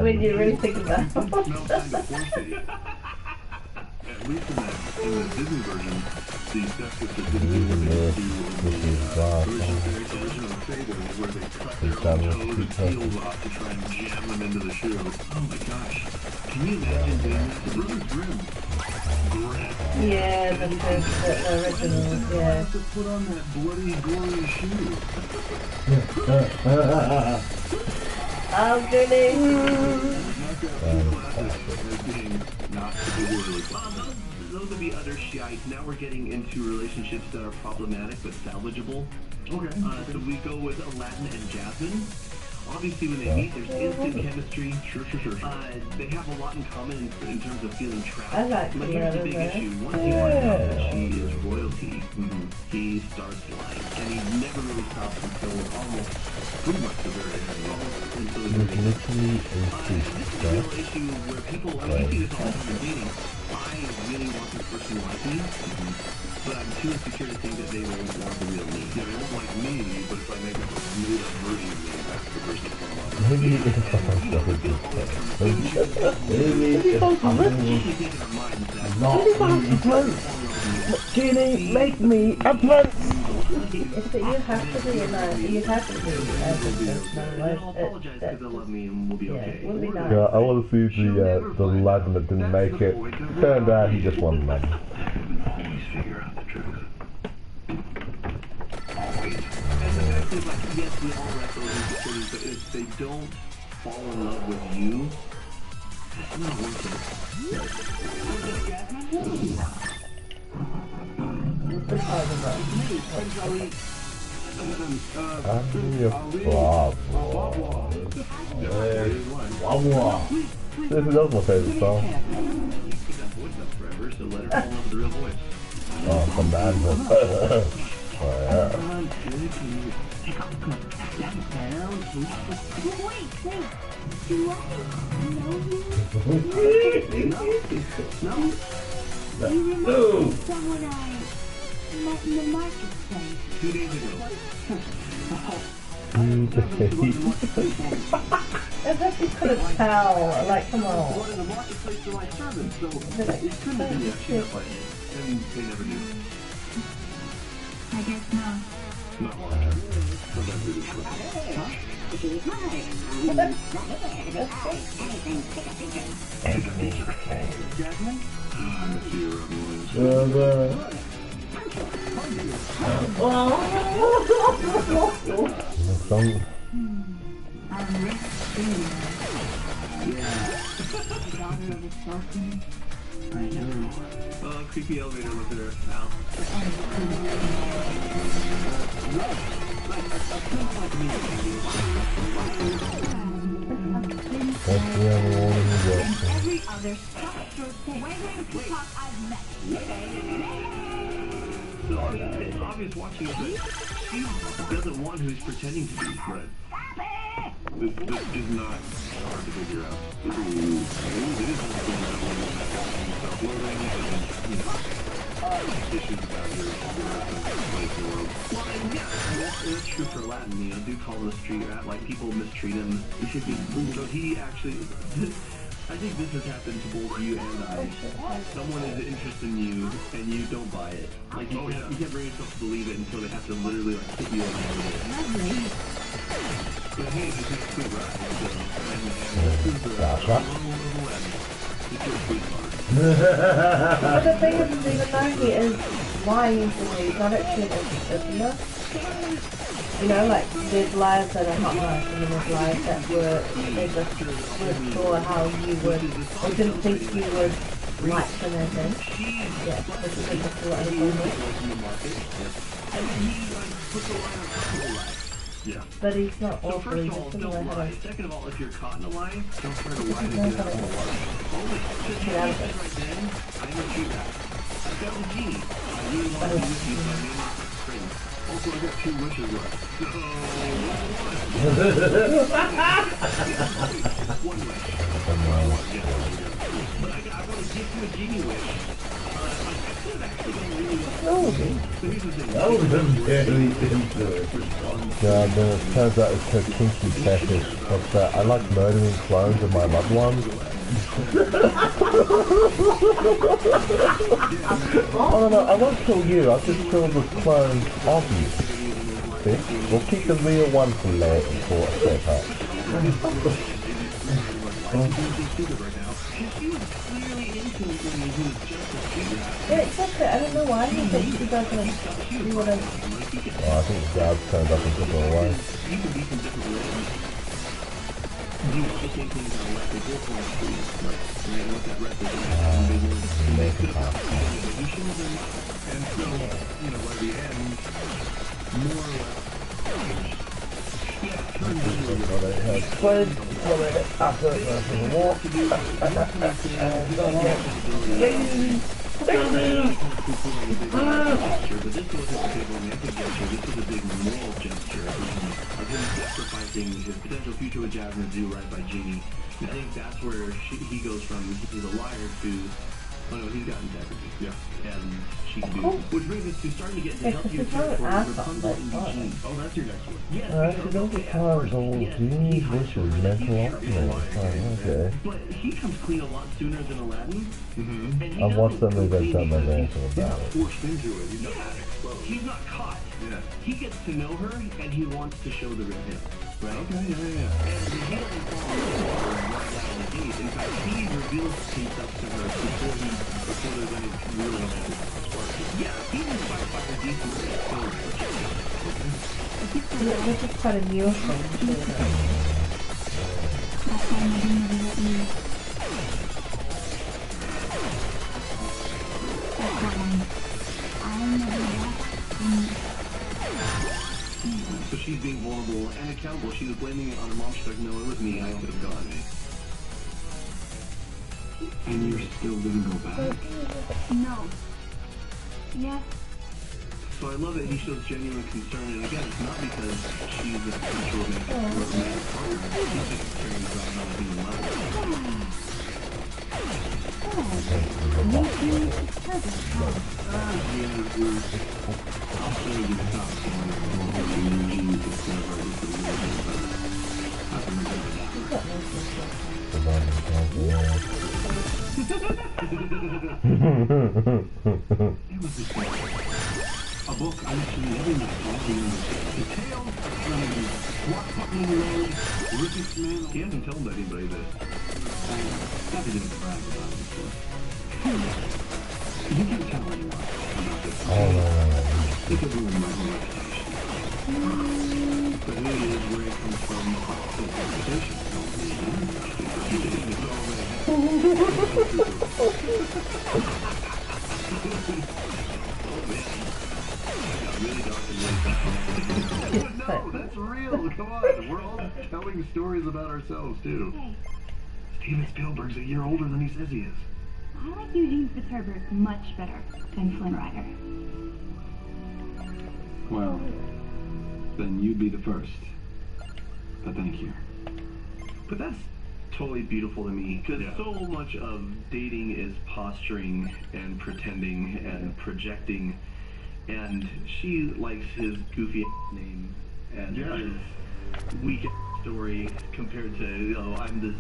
When you really think about At least in the Disney version, the Sesquip that didn't do Using what they this, do this is glass. original Fable, where they cut their own toes and heels off to try and jam them into the shoe. Oh my gosh. Can you imagine doing that? The Brothers Grimm. Yeah, the original, yeah. To put on that bloody, gory shoe. I'm Ginny. Those would be other shites. Now we're getting into relationships that are problematic but salvageable. Okay. So we go with Aladdin and Jasmine. Obviously, when they meet, there's instant chemistry. Sure. They have a lot in common in terms of feeling trapped. I like But the here's the other big guy. issue. Once he finds out that she is royalty, he starts lying. And he never really stops until almost Pretty much the very end. until There's the literally a this is a stuff. real issue where people, I mean, you see this all the time in dating. I really want this person to like me, but I'm too insecure to think that they will want the real me. Yeah, they won't like me, but if I make up a made-up version of me, that's the person that's gonna like me. Maybe if I was a good maybe if I was not Genie, make me a prince! But you have to be nice. You have to be I'll apologize because they love me and we'll be okay. It wouldn't be nice. Yeah, I want to see the lad that didn't make it. Turned out he just won the money. Always figure out the truth. And the fact is, like, yes, we all write those insecurities, but if they don't fall in love with you, it's not worth I'm your father. This is my favorite song. Keep that voice up forever, so let her fall in love with the real voice. Oh, some bad one. Oh, yeah. Wait. Do I know you? No. You remember someone I met in the marketplace? 2 days ago. As if you couldn't tell. Like, come on. Well, in the marketplace for my servants, so it couldn't have been the actually not like it. And they never do. I guess not. Not long term. Sometimes they do short. Jasmine? I miss you, Williams. Some I'm Rick Steele. Daughter of a sultan. I know. Creepy elevator with her out. that's the only one who got. Every other structure waiting to talk I've met. So it's obvious watching it that she doesn't want who he's pretending to be. Right. This is not hard to figure out. It is hard to figure out when you're self-loathing and, issues about your place in the world. Well, and yeah, that's true for Latin. You know, do call him a street rat. Like, people mistreat him. He should be. So he actually. I think this has happened to both you and I. Someone is interested in you, and you don't buy it. Like, you can't bring yourself to believe it until they have to literally, like, hit you over the head. But hey, this is a good ride. So, and this is the That's right. It's your sweetheart. But the thing is, even though he is lying to me, he's not actually interested enough. You know, like, there's lies that are not nice, and then there's lies that were, they just weren't sure how you would, or didn't think you would like them as in. Yeah, this is exactly what I was saying. Yeah. But he's not So awful, first he of all, just doesn't know don't how lie. to Second of all, if you're caught in a lie, don't try to lie to know get how out to of the lie. Only just get out of it. right then, I'm a true rat. I've got a genie. I really want to be with you, so I may not have friends. Also, I got 2 wishes left. So, one wish. But I want to give you a genie wish. I could have actually done really well. So here's the thing. Yeah, then it turns out it's her kinky fetish. But I like murdering clones of my loved ones. Oh no, I won't kill you, I'll just kill the clone of you. See? We'll keep the real one for later for a step up. Yeah, it's okay. I don't know why he thinks he doesn't do what I'm... Oh, I think God's turned up in different ways. And so, you know, by the end, more or less, sacrificing his potential future with Jasmine to do right by Genie. I think that's where he goes from he's a liar to, oh no, he's got integrity. Yeah. And she can do, which brings us to starting to get into healthier territory with Rapunzel and Eugene. Oh, that's your next one. Yes, those are cars all Genie's wishes mental okay. But he comes clean a lot sooner than Aladdin. I've watched them and they've done my dancing about it. Forced into it, he's not that exposed. He's not caught. Yeah. He gets to know her and he wants to show the real him. Right? Okay, yeah. And he doesn't fall in love right out of the gate. In fact, he reveals himself to her before there's any real romantic spark. Yeah, he's inspired by her decency. This is quite a new thing. That's why my never let me. That's why I never left. So she's being vulnerable and accountable. She was blaming it on her mom. She's like, no, it was me. I could have gone. And you're still gonna go back? No. Yes. So I love that he shows genuine concern, and again, it's not because she's a potential romantic partner. He's just caring about her on a human level. I'll show you the top one. You discover the I can remember It was this book. A book I actually never met. The tale from swashbuckling road, richest man. He hasn't told anybody this. Never did brag about it before. You can't tell anyone about this. It could ruin my whole reputation. But who he is, where he comes from, the reputation. No, that's real. Come on. We're all telling stories about ourselves, too. Hey, Steven Spielberg's a year older than he says he is. I like Eugene Fitzherbert much better than Flynn Rider. Well, then you'd be the first. But thank you. But that's totally beautiful to me, because so much of dating is posturing and pretending and projecting, and she likes his goofy name and his weak story compared to, you know, I'm this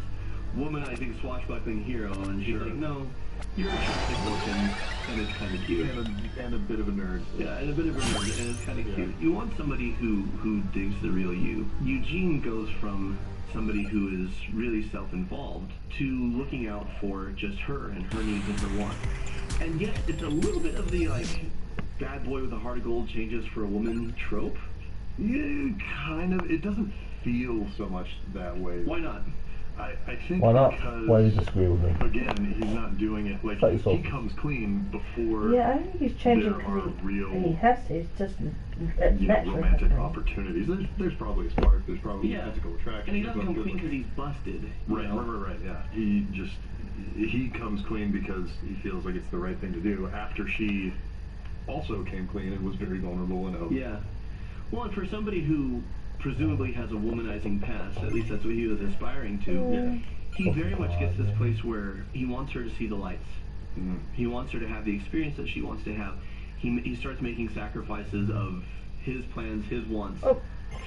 womanizing swashbuckling hero, and she's like, no, you're attractive looking, and it's kind of cute. And a bit of a nerd. Yeah, and a bit of a nerd, and it's kind of cute. You want somebody who digs the real you. Eugene goes from somebody who is really self-involved to looking out for just her and her needs and her wants. And yet, it's a little bit of the, like, bad boy with a heart of gold changes for a woman trope. Yeah, kind of. It doesn't feel so much that way. Why not? I think Why not? because, Why do you disagree with me? again, he's not doing it like Cut yourself. he comes clean before Yeah, I think he's changing there are real, he has to. It's just you know, naturally romantic happening. opportunities. There's probably a spark. There's probably physical attraction. And he there's doesn't come good clean because looking. he's busted. Right, yeah. He comes clean because he feels like it's the right thing to do after she also came clean and was very vulnerable and open. Yeah. Well, and for somebody who presumably has a womanizing past, at least that's what he was aspiring to, he very much gets this place where he wants her to see the lights. Mm-hmm. He wants her to have the experience that she wants to have. He starts making sacrifices of his plans, his wants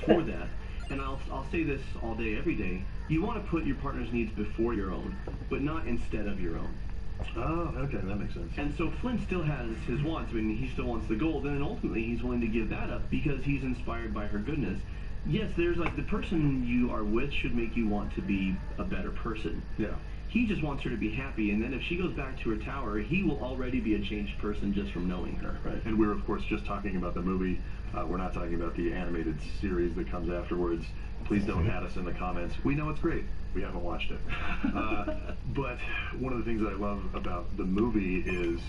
for that. and I'll say this all day, every day, you want to put your partner's needs before your own, but not instead of your own. Oh, okay, that makes sense. And so Flint still has his wants. I mean, he still wants the gold, and then ultimately he's willing to give that up because he's inspired by her goodness. Yes, there's like the person you are with should make you want to be a better person. Yeah. He just wants her to be happy, and then if she goes back to her tower, he will already be a changed person just from knowing her. Right. And we're, of course, just talking about the movie. We're not talking about the animated series that comes afterwards. Please don't add us in the comments. We know it's great. We haven't watched it. But one of the things that I love about the movie is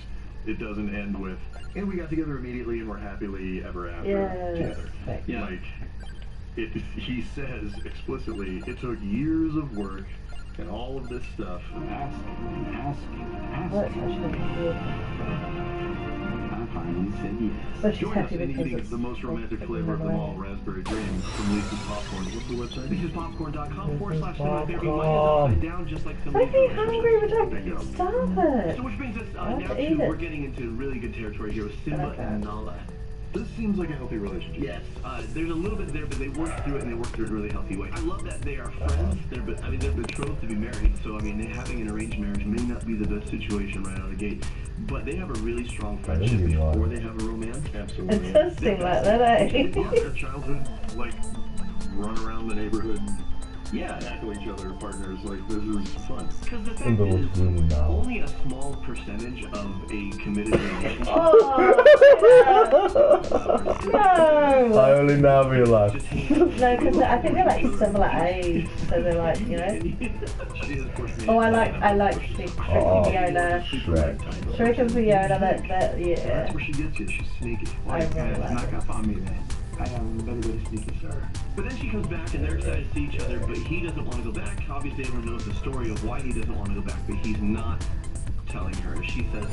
it doesn't end with, and we got together immediately and we're happily ever after together. Yeah. Like, he says explicitly, it took years of work and all of this stuff. I finally said yes. But she's Join us happy in because eating it's the most romantic flavor of them all, raspberry dreams from Lisa's Popcorn. What's the website? Lisa'sPopcorn.com/cinematherapy. Upside down, just like some of Make these me hungry, but Bingo. stop it. So which brings us I want now to to, eat it. we're getting into really good territory here with Simba and Nala. This seems like a healthy relationship. Yes, there's a little bit there, but they work through it, and they work through it in a really healthy way. I love that they are friends. They're betrothed to be married, so I mean, having an arranged marriage may not be the best situation right out of the gate, but they have a really strong friendship before they have a romance. Absolutely. It does seem like that, eh? Their childhood, like, run around the neighborhood. Yeah, Tackle each other, partners. Like, this is fun. Because the fact is, only a small percentage of a committed relationship. Oh, no! I only now realise. No, because I think they're like similar age, so they're like, you know. Oh, I like Shrek and Fiona. Shrek and Fiona, that, yeah. That's where she gets you. She's sneaky. I really like Snuck it. up on me then. I am very, very sneaky, sir. But then she comes back and they're excited to see each other, but he doesn't want to go back. Obviously, everyone knows the story of why he doesn't want to go back, but he's not telling her. She says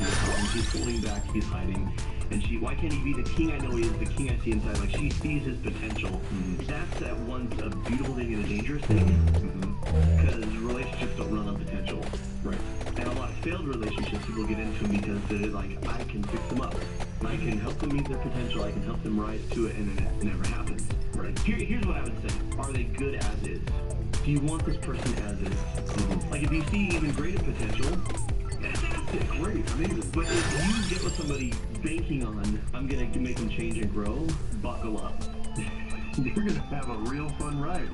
he's holding back, he's hiding. And why can't he be the king I know he is, the king I see inside? Like, she sees his potential. That's at once a beautiful thing and a dangerous thing. Because relationships don't run on potential. Right. And a lot of failed relationships, people get into them because they're like, I can fix them up. I can help them meet their potential. I can help them rise to it, and then it never happens. Right. Here's what I would say. Are they good as is? Do you want this person as is? Like, if you see even greater potential, fantastic, great, amazing. But if you get with somebody banking on, I'm going to make them change and grow, buckle up. You're going to have a real fun ride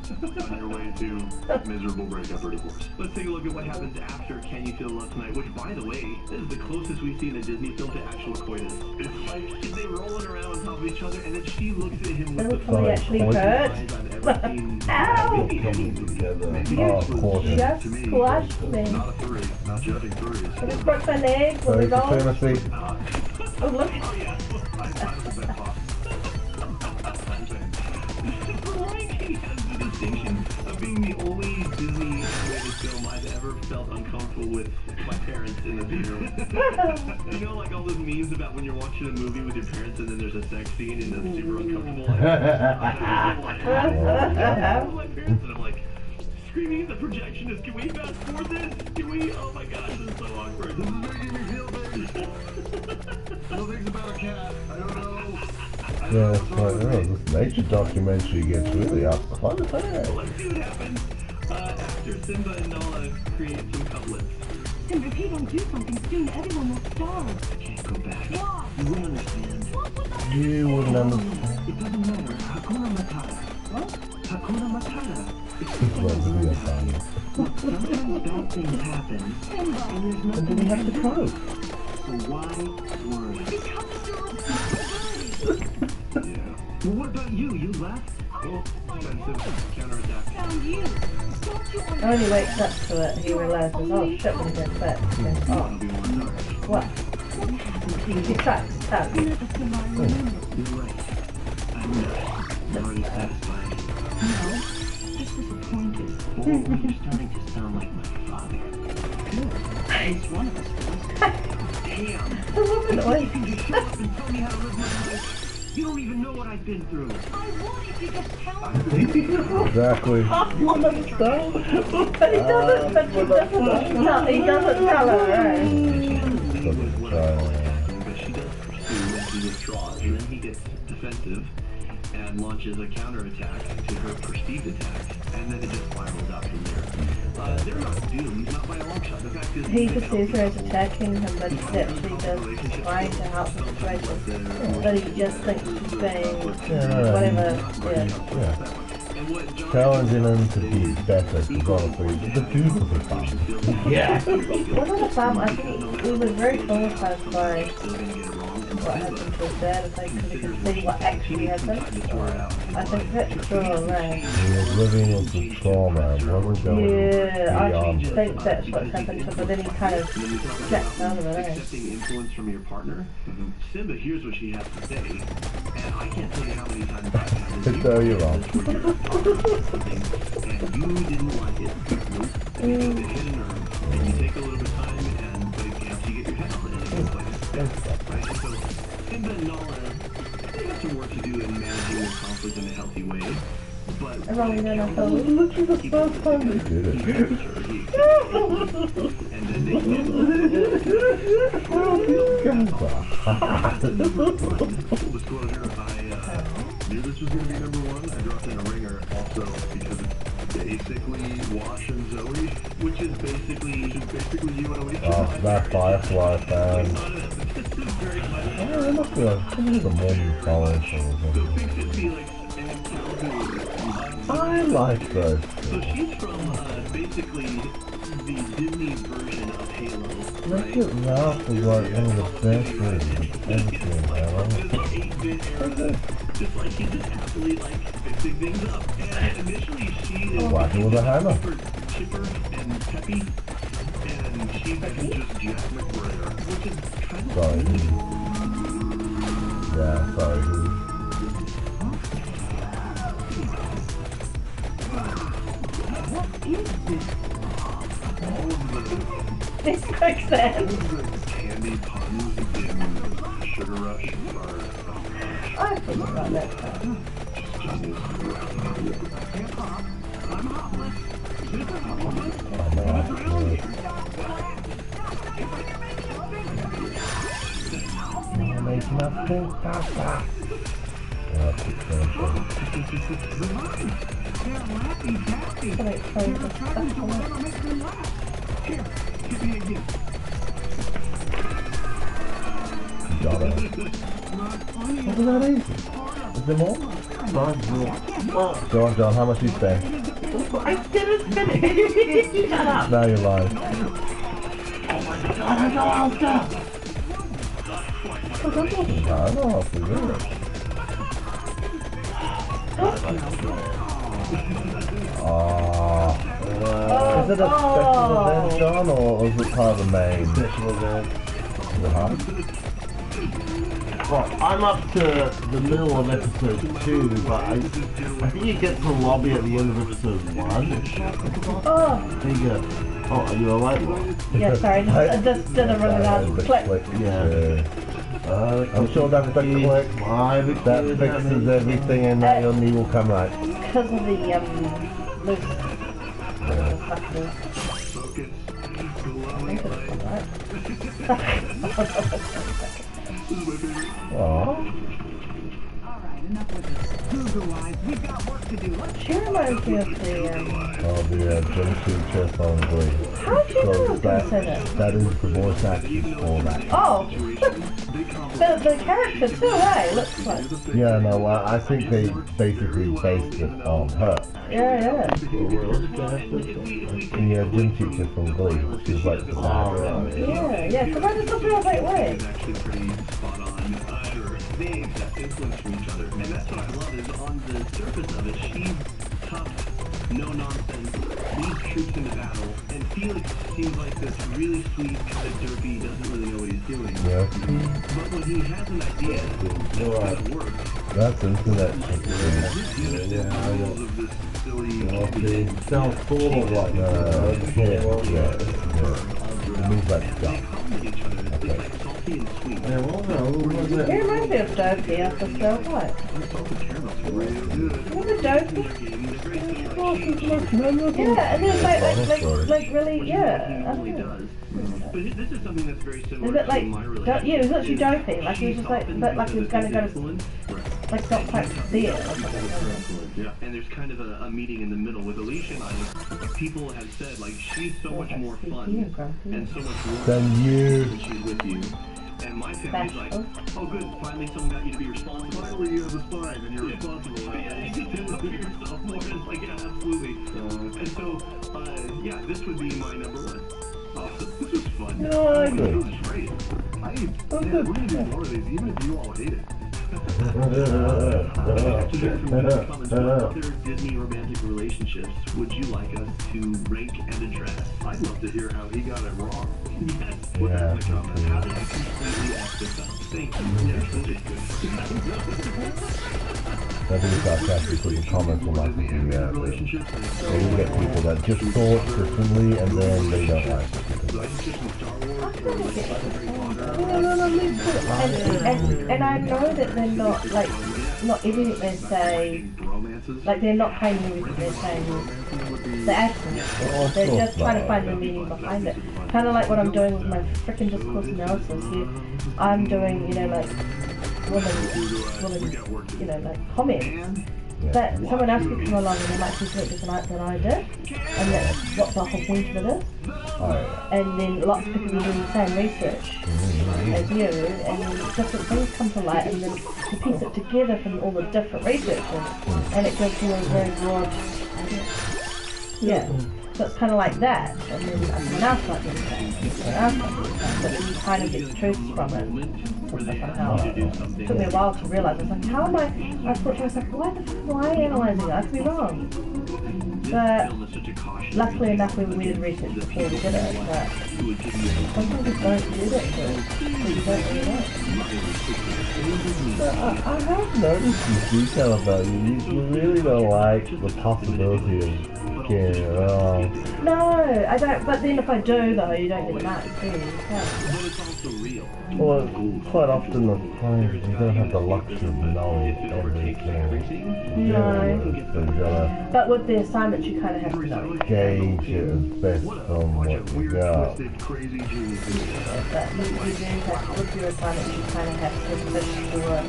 on your way to miserable breakup or divorce. Let's take a look at what happens after Can You Feel Love Tonight, which, by the way, this is the closest we've seen a Disney film to actual coitus. It's like they rolling around on top of each other, and then she looks at him with the funniest actually hurt. eyes I've ever seen. Ow! Oh, quarter. Just squashed me. Not a furry, not judging furries. I just broke my leg. What Sorry was for wrong? Timothy. Oh, look. I was that pop. Ranking has the distinction of being the only Disney animated film I've ever felt uncomfortable with my parents in the theater. You know, like all those memes about when you're watching a movie with your parents and then there's a sex scene and it's super uncomfortable. My parents and I'm like screaming at the projectionist, can we fast forward this? Can we? Oh my gosh, this is so awkward. This is making me feel bad. I know things about a cat. I don't know. Yeah, it's like, oh, this nature documentary gets really up close there. Well, let's see what happens after Simba and Nala create some couplets. Simba, if you don't do something soon, everyone will starve. I can't go back. Why? You wouldn't understand. You wouldn't understand. It doesn't matter. Hakuna Matata. What? Hakuna Matata. It's It's not really a fun. sometimes bad things happen, and there's And nothing then you have to cope. So why worry? Yeah. Well, what about you? You left? Oh, defensive counterattack. Found you. Don't you I only wakes up to it, he realises, oh shit, when he gets back. He goes, oh, what? He tracks, tap. You're right. I'm not already satisfied. No, just disappointed. Oh, you're starting to sound like my father. Good. At least one of us does. Damn. I love the noise. You can just show up and tell me how to live my life. You don't even know what I've been through. I would if you just tell me. Exactly. But he doesn't tell her, right? But she does pursue and he withdraws, and then he gets defensive. and launches a counterattack to her perceived attack, and then it just spirals out from there. They're not doomed, not by a long shot. The fact is, He just sees her as attacking him, but she actually does trying to help the situation. But he just thinks she's being whatever. Yeah. Challenging him to be better, because honestly, the two of them are fun. Yeah. One of the farm, I think we were very traumatized by what happened to his dad, I think, because he could see what actually happened. I think that's true, right? He was living with the trauma, wasn't going beyond I think that's what's happened to him, but then he kind of snaps out of it, accepting influence from your partner. Simba hears what she has to say, and I can't tell you how many times I've had this. No, you're wrong. And you didn't like it. Nope. And you hit a nerve, and you take a little bit of time, and but you get your head on it. It's like right? So Simba and Nala, they have some work to do in managing their conflict in a healthy way. But I've only done a whole literally the first time we did it. and then they full disclosure, I knew this was going to be number one. I dropped in a ringer also because it's basically Wash and Zoe, which is basically you and Alicia. Oh, that Firefly fan. Oh, it must be a morning following thing. I like those. So she's from basically the Disney version of Halo. Look at Ralph was like one of the best movies ever seen, man. Just like she's just happily like fixing things up. And initially she is Whacking with a hammer. chipper and peppy, and she becomes just Jack McBrayer, which is kind of Sorry. Yeah, sorry. This quicksand. Candy puns in Sugar Rush are I forgot about that part. Making up things faster. Got it. Wasn't that easy? Is there more? Go on, John, how much you spend? I didn't finish. Shut up. Now you're lying. I know how to do it. Is it a special event, John, or is it part of the main? Special event. Is it hard? Well, I'm up to the middle of episode 2, but I think you get to the lobby at the end of episode 1. Oh. There you go. Oh, are you alright? Yeah, sorry, I just didn't run it out. Click. Yeah. I'm sure that's the click. That fixes everything and now your knee will come right. Because of the, loose. She reminds me of the, Oh, the jumpsuit chest on Glee. How do you know I was gonna say that? That is the voice acting for that. Oh! the character too, right? Looks like. Yeah, no, I think they basically based it on her. Yeah. The gym teacher from Glee. She was like the Yeah, because I just looked at her like, wait. actually pretty spot on. They accept influence from each other, and that's what I love is on the surface of it, she's tough, no nonsense, leads troops into battle, and Felix seems like this really sweet, kind of derpy, doesn't really know what he's doing. Yeah. But when he has an idea, it works. That's internet. It sounds cool like Move that stuff. It reminds me of Dopey after Snow White. Remember Dopey? Yeah, and then like really, yeah. But this is something that's very similar Is it like, to my relationship. yeah, it was literally Dopey, like he was just like, but like he was going to go to like not quite there. Or something. Yeah, and there's kind of a meeting in the middle with Alicia and I. People have said like she's so much more fun and so much more than you when she's with you. And my family's like, oh good, finally someone got you to be responsible. Finally you have a spine and you're responsible. Yeah, you can do it yourself more. It's like, yeah, absolutely. And so, yeah, this would be my number one. Awesome. This was fun. No, I agree. This was great. We're gonna do more of these, even if you all hate it. Other Disney romantic relationships would you like us to rank and address? I'd love to hear how he got it wrong. Yes. Put that in the comments. How did you completely F this up? Thank you. Yes, that is I think it's sarcastic with the comments on like the you get people that just thought differently and then they don't like it. And I know that they're not like not everything they say like they're not claiming everything they're saying the accent. They're just trying to find the meaning behind it. Kind of like what I'm doing with my freaking discourse analysis here. I'm doing, you know, like women, you know, like comments. But someone else could come along and they might see something different than I did, and that's what the whole point of it is. And then lots of people are doing the same research as you, and different things come to light, and then you piece it together from all the different researchers, and it gives you a very broad idea. Yeah. So it's kind of like that, and then someone else might do the same, someone else might do the same, but then you kind of get the truth from it. It took me a while to realise, I was like, how am I thought to myself, why the fuck am I analysing it? I could be wrong. But luckily enough we did research before we did it, but sometimes we don't do that so you don't really know. I have noticed this detail about you. You really don't like the possibility of getting it wrong. No, I don't, but then if I do though, you don't get the marks, do you? Yeah. Well, quite often the times you don't have the luxury of knowing everything. No. But with the assignments you kind of have to know. Gauge it as best from what you got. But you do have, with your assignments you kind of have to fish for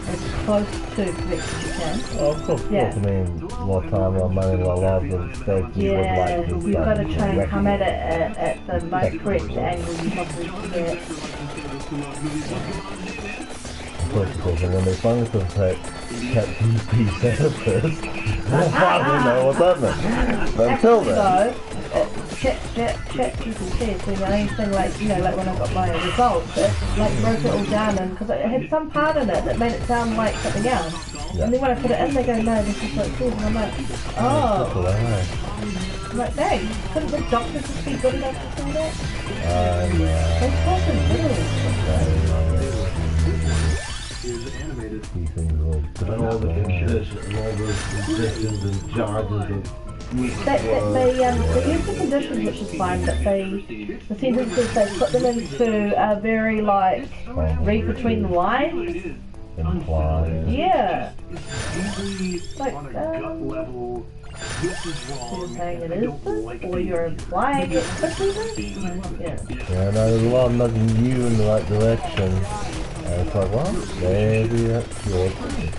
as close to correct as you can. Oh, of course, I mean, more time, more money, more love, instead you would like to you've got to try and come at it at the most correct angle you possibly can get. Of course, and when they finally contact ChatGPT therapist, we'll finally know what that means. But until then... ChatGPT is doing the only thing, like, you know, like when I got my results, it like broke it all down, and because it had some part in it that made it sound like something else. Yeah. And then when I put it in, they go, no, this is what it says, and I'm like, oh. I'm like, dang, couldn't the doctors just be good enough to say that? They fucking do. And all the conditions and all the conditions and charges and... They use the conditions, which is fine, but the sentences, they put them into a very, like, read between the lines. Implied. Yeah. Like, this is wrong. You're saying it is this, or you're implying it could be this? Yeah. Yeah, no, there's a lot of nudging you in the right direction. And it's like, well, maybe that's your thing.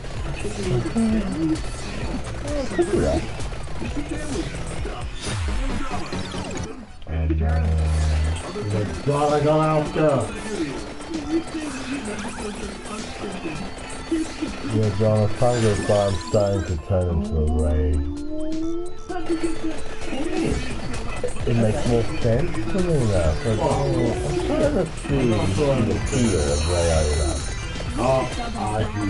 Oh, could be that. God, I got after. Yeah, John, I kind of thought I'm starting to turn into a rage. It makes more sense to me now. So, I'm trying to see the appeal of Ray Oda. I do.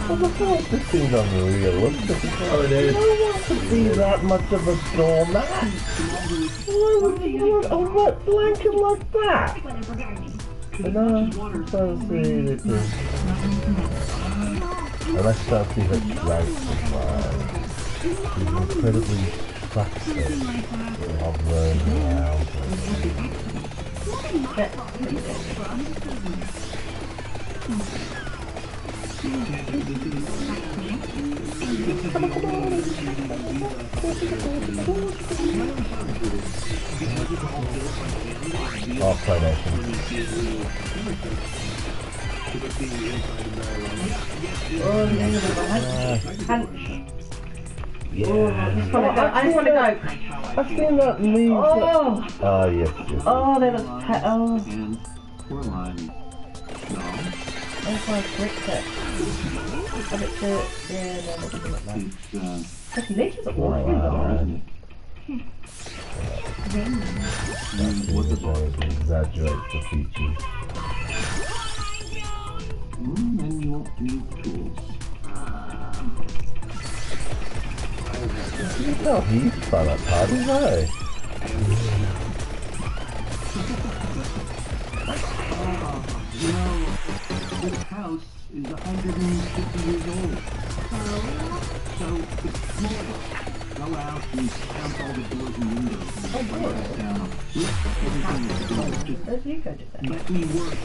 Well, I feel like this seems unrealistic. Oh, it is. I don't want to be that much of a doormat. Why would you want a wet blanket like that? And I'm trying to see anything. Unless I see her strength supply. She's incredibly flexible, hovering around. Just being inside of that. Oh, the end of the punch. Yeah. I just want to go. I've seen that move. Oh! Oh, yes, yes. Oh, they look oh. And poor line. No. That's why I bricked it. I bet the, yeah, no, that doesn't look like It's, But nature's awful, Wow. isn't What the exaggerates the features. then you won't need tools. You know he's fun at parties, eh? You know, this house is 150 years old. So it's small. Go out and count all the doors and windows and write that down. List everything that's doing. Just Let's you go do that. let me work.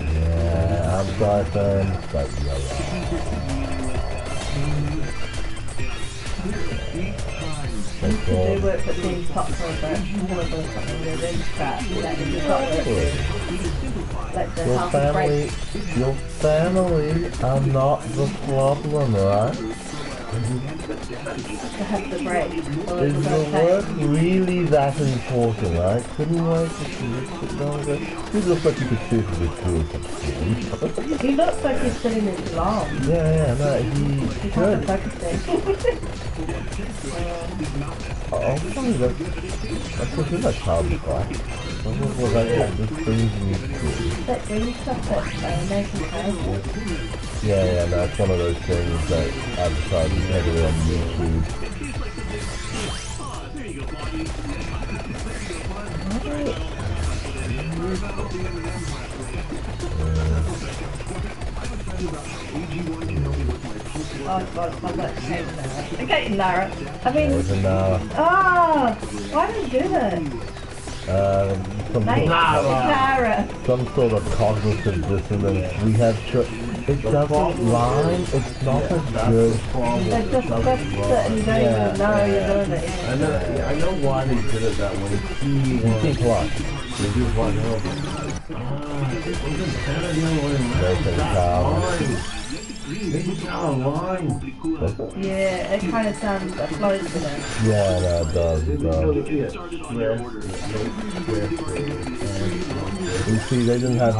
Yeah, I'm sorry, fans, but you're They do work at these top floors, but one of them something they're in scratch, that in the top work. Let the Your house family, break. your family are not the problem, right? To have the break. Is the work really that important, right? Couldn't wait to sit down and go, he looks like he could seriously do something. He looks like he's sitting in long. Yeah, no, He's he not could. focusing. Oh, sorry, that's a good like child's cry. What was that? This brings me to... That green stuff that Nathan has. Yeah, no, it's one of those things that advertises heavily on YouTube. Oh god, my butt's changed now. Okay, Lara. I mean, There's an why did you do that? some Lara. some sort of cognitive dissonance. We have it doesn't rhyme. It's not as good. They just press it and you don't even know you're doing it. I know why they did it that way. You think what? They just want to help. It wasn't better the other way around. It's not a line. Yeah, it kind of sounds flows to them. Yeah, no, it does. It does. You see, they didn't have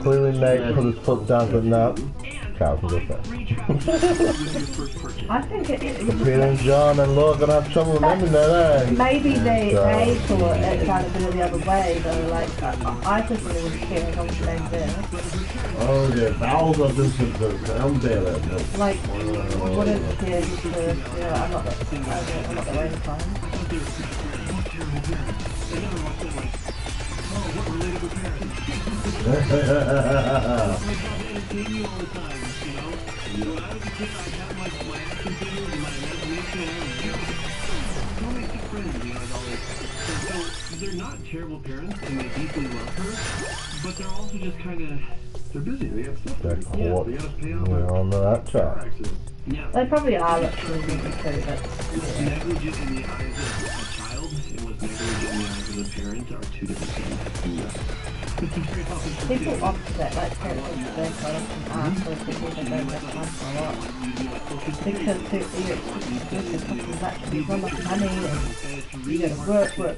clearly Nate put his foot down, but no. Cows will get that. I think Peter and John and Laura are gonna have trouble remembering that, eh? maybe they thought it sounded a bit the other way, though. Like I personally was hearing on the same thing. Oh, the vowels of this is the sound better. Like, what is here? Just I'm not the way to find. They're not terrible parents and they deeply love her, but they're also just kind of... They're busy, they got stuff to They're do. caught. They gotta pay off We're on that track. accident. Yeah. They probably are actually really too, but It's negligent in the eyes of a child and what's negligent in the eyes of a parent are two different things. people offset, like parents of their products and ask for people that don't have time for a lot. Because it costs actually so much money and you gotta work.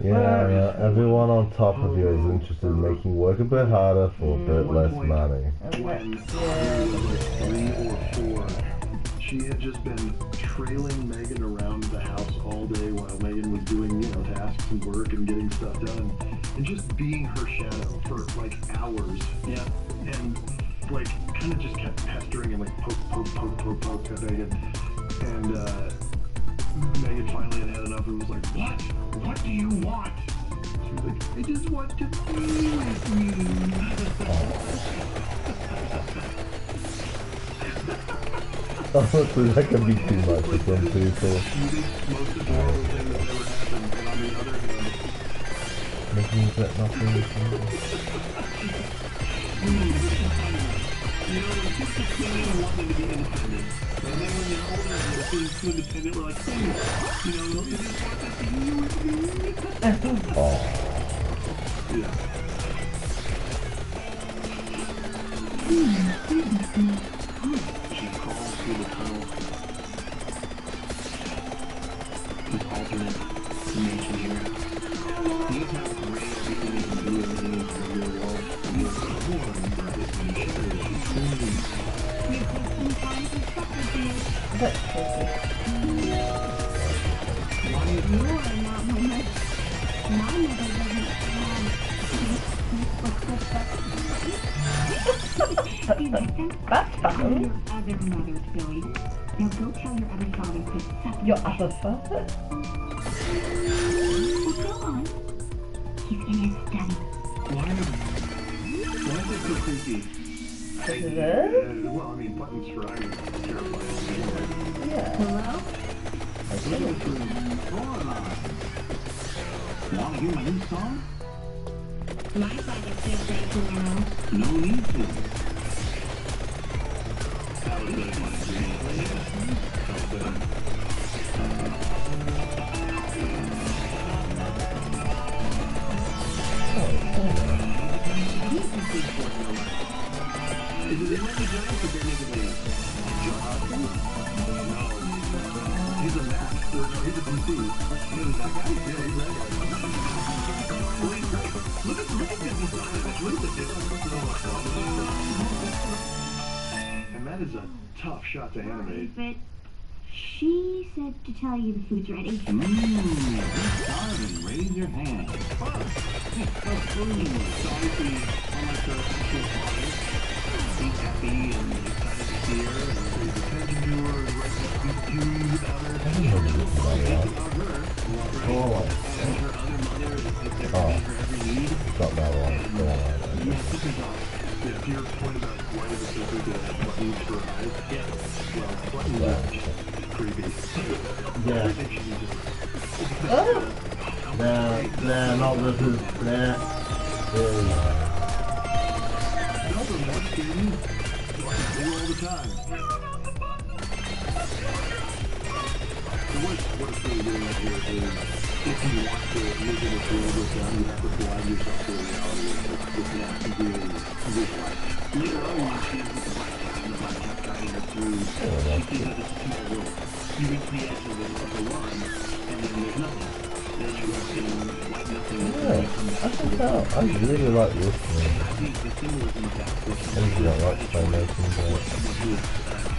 Yeah, everyone on top of you is interested in making work a bit harder for a bit less money. When like 3 or 4, she had just been trailing Megan around the house all day while Megan was doing, tasks and work and getting stuff done, and just being her shadow for like hours. Yeah. And like kind of just kept pestering and like poke at Megan. And Megan finally had enough and was like, "What? What do you want?" She was like, "I just want to be with you." Honestly, that can be too much for some people. Making that nothing. Yeah. She crawls through the tunnel. This alternate dimension here. These have great everything they can do, everything is the real world. You're born, but it's in shadows. That's crazy. You are not my mother. My mother That's fun. your other mother, Billy. Now go tell your other father to suck Your other father? Well, go on. He's in his study. Why is it so creepy? Well, I mean, buttons for eyes are terrifying. Yeah. Hello? Listen to Coraline. Want to hear my new song? My father said that tomorrow. No need to. That was really funny to me. Is it Michael Giants or Bare Naked Ladies? Joe Hudson? No. He's a Mac. Or no, he's a DC. He's that guy? Yeah, he's that guy. Well, he's great. Look at the design of it. Look at the difference. And that is a tough shot to animate. But she said to tell you the food's ready. Starving. Raise your hand. So obviously, unlike her actual father, he's happy and excited to see her and pays attention to her and writes a sweet tune about her. Thinks about her. And her other mother is there to meet her every need. Got that one. Yeah, to your point about why is it so good to have buttons for eyes? Yeah. Well, buttons are just creepy. Yeah. Everything should be just... Nah, not this is, nah. Nothing more scary. What I do all the time. So what it's really doing right here is, if you want to live in this world with them, you have to blind yourself to the reality of this nasty green visualize. Later on, when she is with the black cat and the black cat guiding her through, she sees that it's a small world. You reach the edge of the line, and then there's nothing. Then you go to like nothing, and then you come back to the I really like this one. I think the symbolism of that, which I usually don't like claymation, but... someone who is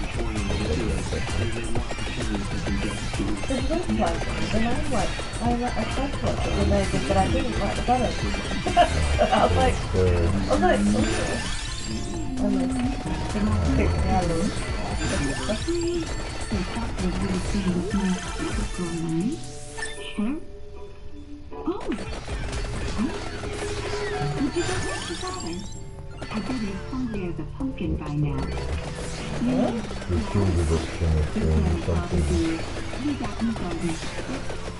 controlling the video, they want to choose something just to... There's no like, and I'm like, I tried to watch it with Megan, but I didn't like the buttons. I was like, oh. I'm like, pick the album. Sure. Oh. Would you go back to father? I bet he's hungry as a pumpkin by now. The tunes are just kind of doing something. We got me going.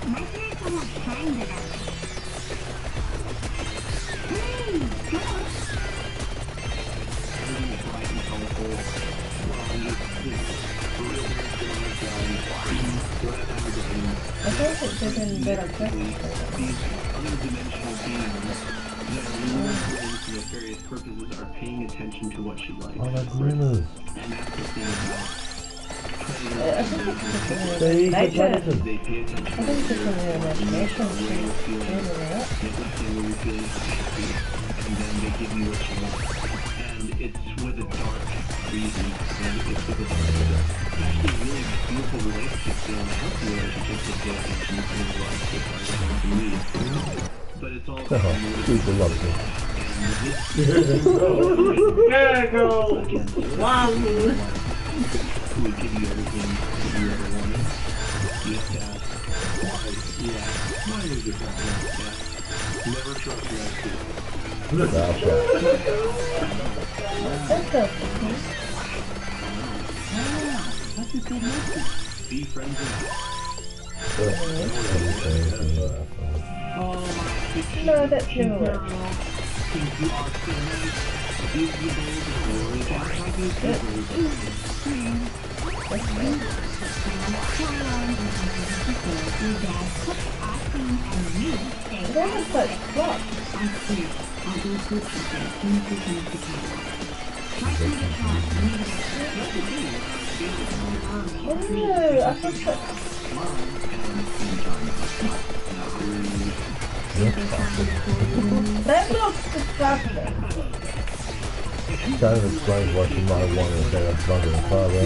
My parents don't have time to ask. Hey, go. Everything is bright and colorful. Well, and just, the real parents get on their side. So at that time of the game, I don't think they're doing better questions. these other dimensional beings that are lured her into nefarious purposes are paying attention to what she likes. Oh, that's Grimmers. And that's the thing about I think it's just an They eat the imagination. predators. they pay attention I think it's just an imagination. where you're feeling Yeah. neglecting, where you're feeling happy, and then they give you what you want. And it's with a dark reason, and it's with a dark reason. It's actually a really beautiful relationship, still, and a healthy relationship to pay attention to what the partner wants to need. But it's all Oh, people love this. There goes one. Who would give you everything that you ever wanted. You have to ask, why? Yeah. Why is it that way? Yeah. Never trust your ex. That's right. That's okay. That's a good message. Be friends with No, that's your word. think you are so nice. Beautiful, That was such flop. I swear, I'll go search you there as soon as we finish the case. Try to make a shot and leave it Oh, I thought that... That looks disgusting. That explains why she might want to say that's mother and father.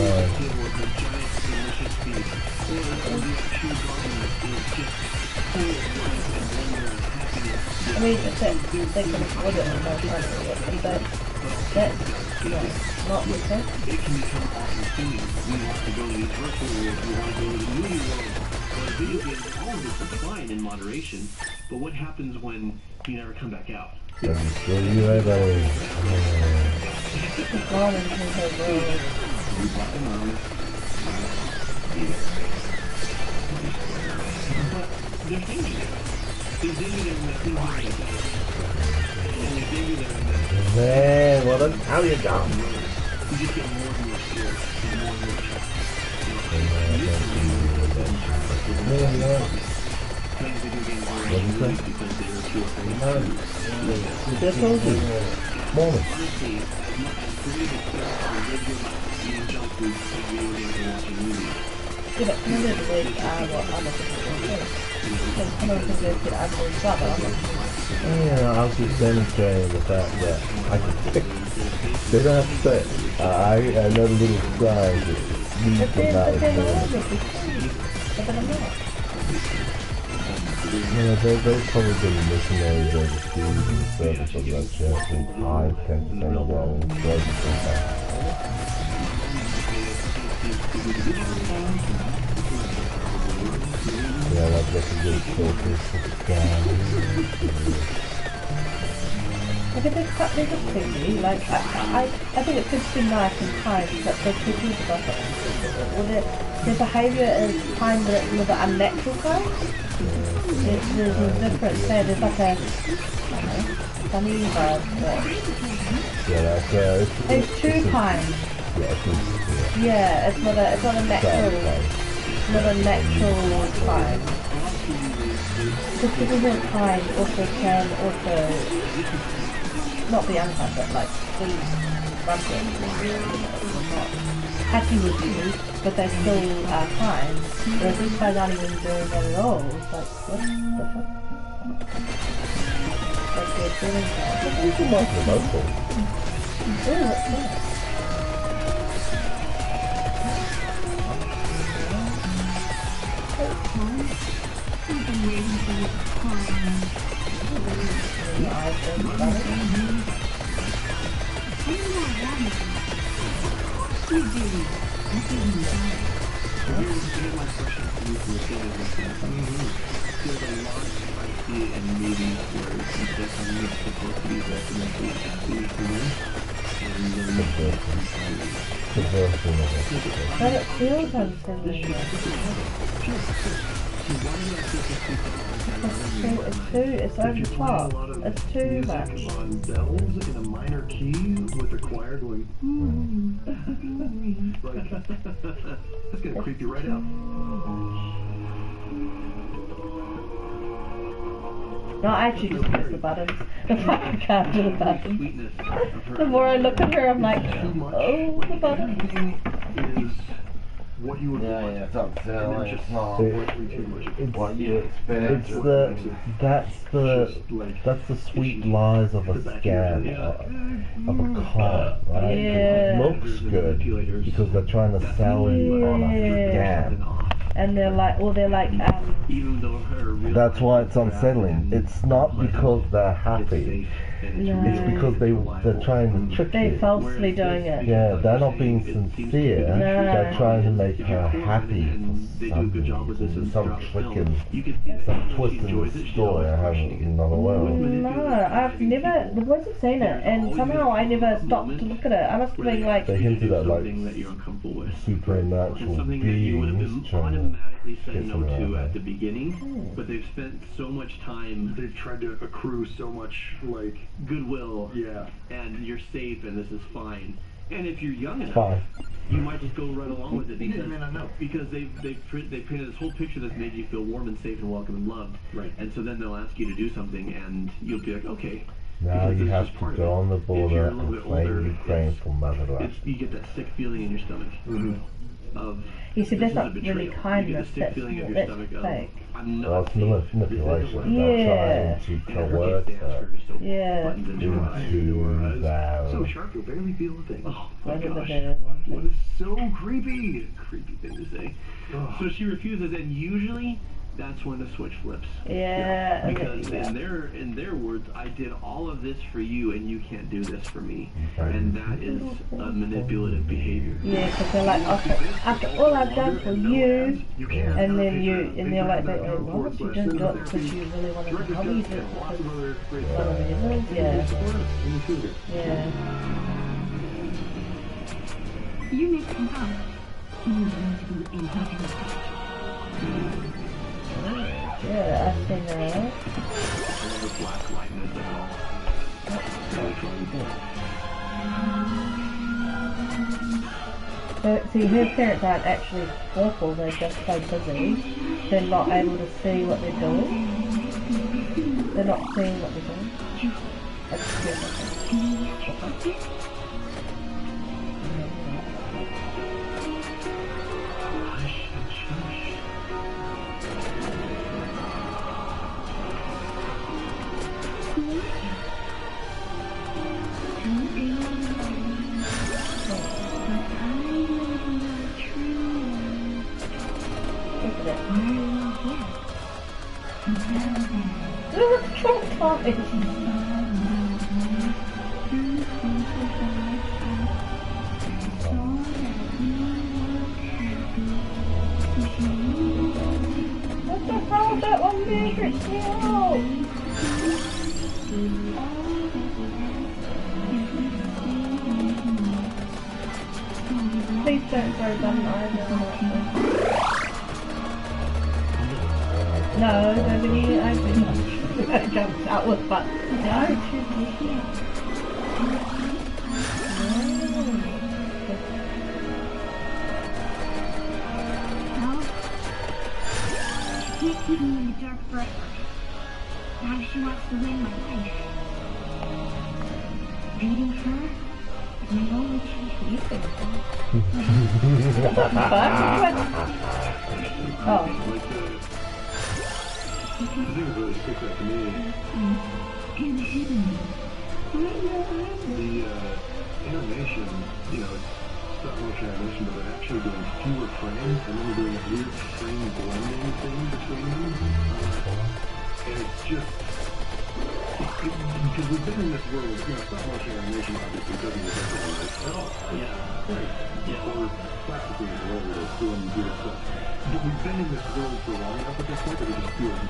I mean, if they can afford it and they're trying to do it, but that's not the case. It can become all-consuming. We want to go to the virtual world, we want to go to the movie world. But video games, all of this is fine in moderation, but what happens when you never come back out? See you later. Gone into her world. They're thinking it. There's danger there in that thing like that. And there's danger there in that. Man, well then, how you doing? You just get more and more scared and more shots. Playing video games are really because they are too afraid. Just told you. Morning. Honestly, as great as it is to live your life, eating junk food, playing video games, and watching movies. Yeah, but some of it is what other people do. Because some of it is good actually as well, but I'm not. Yeah, I was just demonstrating the fact that I can fix. They don't have to say it. I know the little signs that lead But from that. they're not obviously but then I'm not. Yeah, they've probably been missionaries overseas in service of that church and I tend to think well in service of that. Yeah, that's a good focus. Look at this thingy, like, I think it could be nice and kind, but the people stuff, the behaviour is kind of with an unnatural kind. There's a difference there, there's like a, I don't know, funny vibe there. Yeah, that's, It's too kind. Yeah, it's not a natural, not a natural kind. Because people who are kind also can not be unkind, but like be grumpy, not happy with you, but they still are kind. Whereas these guys aren't even doing that at all. It's like, what the fuck? Like they're feeling bad. It's not emotional. Ooh, what's that? I've been waiting for you to call. You do. Here's my question for you from the theater. There's a lot I see in movies where you said something that's supposed to be detrimentally happy for you, and then But it feels unsettling. It's over the top. It's too much. On bells in a minor key with the choir going, like, that's gonna creep you right out. No, I actually just press the buttons. If I can't do the buttons. The more I look at her, I'm like, oh, the buttons. Is what you would want. Yeah, it's upselling. It's not what you expect. It's that's the sweet lies of a scam, of a con, right? Yeah. It looks good because they're trying to sell you on a scam. And they're like, That's why it's unsettling. It's not because they're happy. No. It's because they're trying to trick you. They're falsely doing it. Yeah, they're not being sincere. No. They're trying to make her happy for some reason. Some trick and some twist in the story I haven't not aware of. No, I've never. The boys have seen it, and somehow I never stopped to look at it. I must have been like. They hinted at like supernatural beings trying to say no to at the beginning, but they've spent so much time. They've tried to accrue so much, like, goodwill. Yeah. And you're safe and this is fine. And if you're young enough, Fine. you might just go right along with it because may not know. they painted this whole picture that's made you feel warm and safe and welcome and loved. Right. And so then they'll ask you to do something, and you'll be like, okay. Now because you this have is to part of go it. on the If border you're a little and bit claim older, Ukraine it's- from Mother Russia. you get that sick feeling in your stomach. Of You see, this that's is a not really betrayal. You get kindness, the sick that's, feeling of your that's stomach of, fake. I'm Well, not it's safe. manipulation. Yeah. They're trying to In her coerce case, they ask her her to sew Yeah. buttons into her eyes. into their... So sharp you'll barely feel a thing. Oh my What is gosh. it? What is so creepy? Creepy thing to say. Ugh. So she refuses, and usually that's when the switch flips. Yeah. Because yeah. in their words, I did all of this for you, and you can't do this for me, Right. and that is a manipulative behavior. Yeah, because they're like, after all I've done for you, and then they're like, why would you just do it because you really want to help me? Lots of other great For some reason? Yeah. Yeah. You make some help. You're going to be inviting Yeah, I see now. I love the black lightness of it all. So, see, her parents aren't actually awful, they're just so busy, they're not able to see what they're doing. They're not seeing what they're doing. What the hell is that one Matrix? Please don't throw them either. No, nobody, I jumped out with but She can't keep me in the dark forever. Now she wants to win my life. Beating her is my only chance. Oh. The thing that really sticks out to me, the animation, you know, it's stop motion animation, but they're actually doing fewer frames, and then they're doing a weird frame blending thing between them. And it's just, because we've been in this world, you know, stop motion animation obviously doesn't look like it at all. Yeah. Right. Yeah. Or plastic or whatever it is, doing weird stuff. But we've been in this world for long enough at this point that it just feels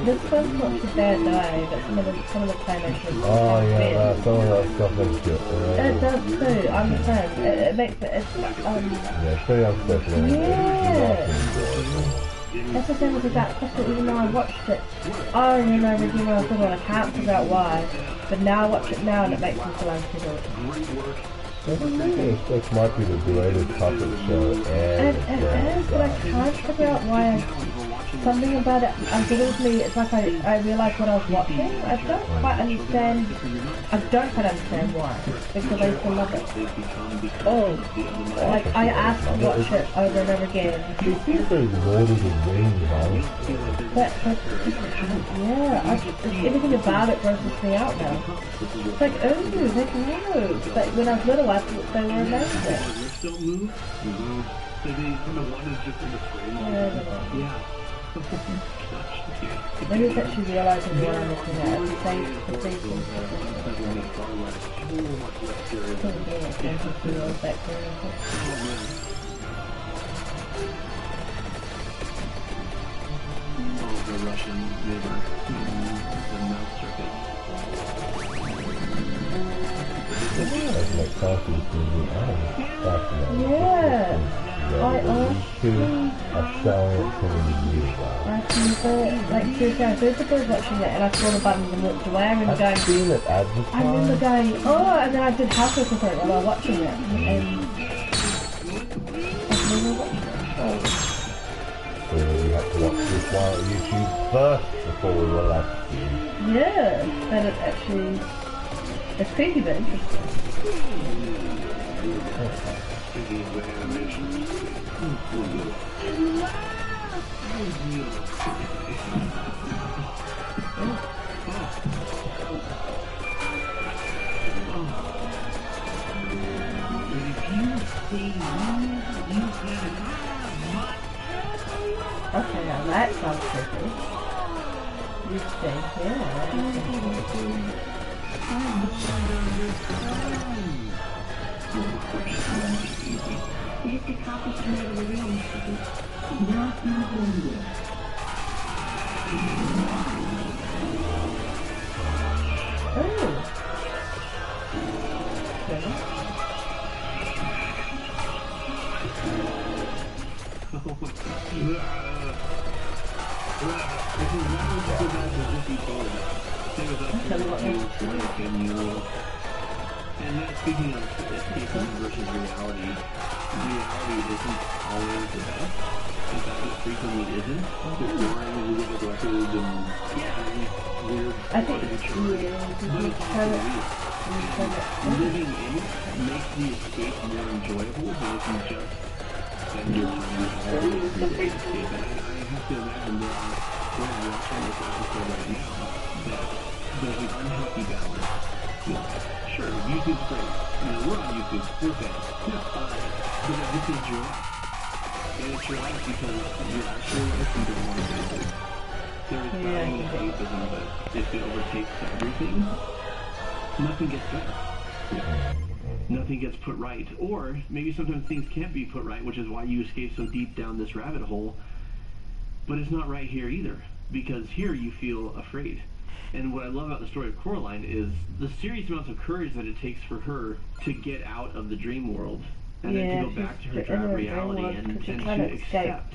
This one's not too bad though, but some of the claymation. Oh yeah, some of that stuff makes good. It does too, I understand. It makes it, Yeah, it's very unsettling. yeah. That's the thing with that Crystal, even though I watched it over and over again when I was little, and I can't figure out why. But now I watch it now and it makes me feel unsettled. I think this might be the greatest puppet show It ever. is, but I can't figure out why. Something about it unsettles me. It's like I realise what I was watching. I don't quite understand. I don't quite understand why. Because I still love it. Oh, like I asked to watch it over and over again. You think there's Lord of the Rings, man? But yeah, everything about it grosses me out now. It's like, ooh, they can move. But when I was little, I thought they were amazing. Lips don't move. So they, the one is just in the frame. Yeah, I don't know. Yeah. Maybe it's actually realising what I'm looking at. It's safe to see things. Oh, the Russian neighbor. The mouth circuit. That's like coffee. Yeah. I honestly are selling it to me. Like seriously, I heard the boys watching it and I saw the buttons and looked away. I remember going, I've seen it advertised. I remember going, oh, and then I did housework with it while I was watching it. And I've never watched it. Oh. So we had to watch this one on YouTube first before we were allowed to see it. Yeah, but it actually, it's creepy but interesting. Okay, now that sounds creepy. You stay here. Just a copy from the real messages. Not my home. Oh. And that, speaking of escapism versus reality, reality isn't always the best. In fact, it frequently isn't. It's boring, we live with records and weird I think furniture. But it's also real. Living in it makes the escape more enjoyable than if you just spend your time with all the escape. And I have to imagine there are, when I'm watching this episode right now, that there's an unhealthy balance. Sure, YouTube's great. You know, we're on YouTube. We're fans. But this is your life. And it's your life because your actual life you don't want to do it. There is value in escapism, but if it overtakes everything, nothing gets better. Nothing gets put right. Or maybe sometimes things can't be put right, which is why you escape so deep down this rabbit hole. But it's not right here either, because here you feel afraid. And what I love about the story of Coraline is the serious amounts of courage that it takes for her to get out of the dream world and then to go back to her drab reality and to accept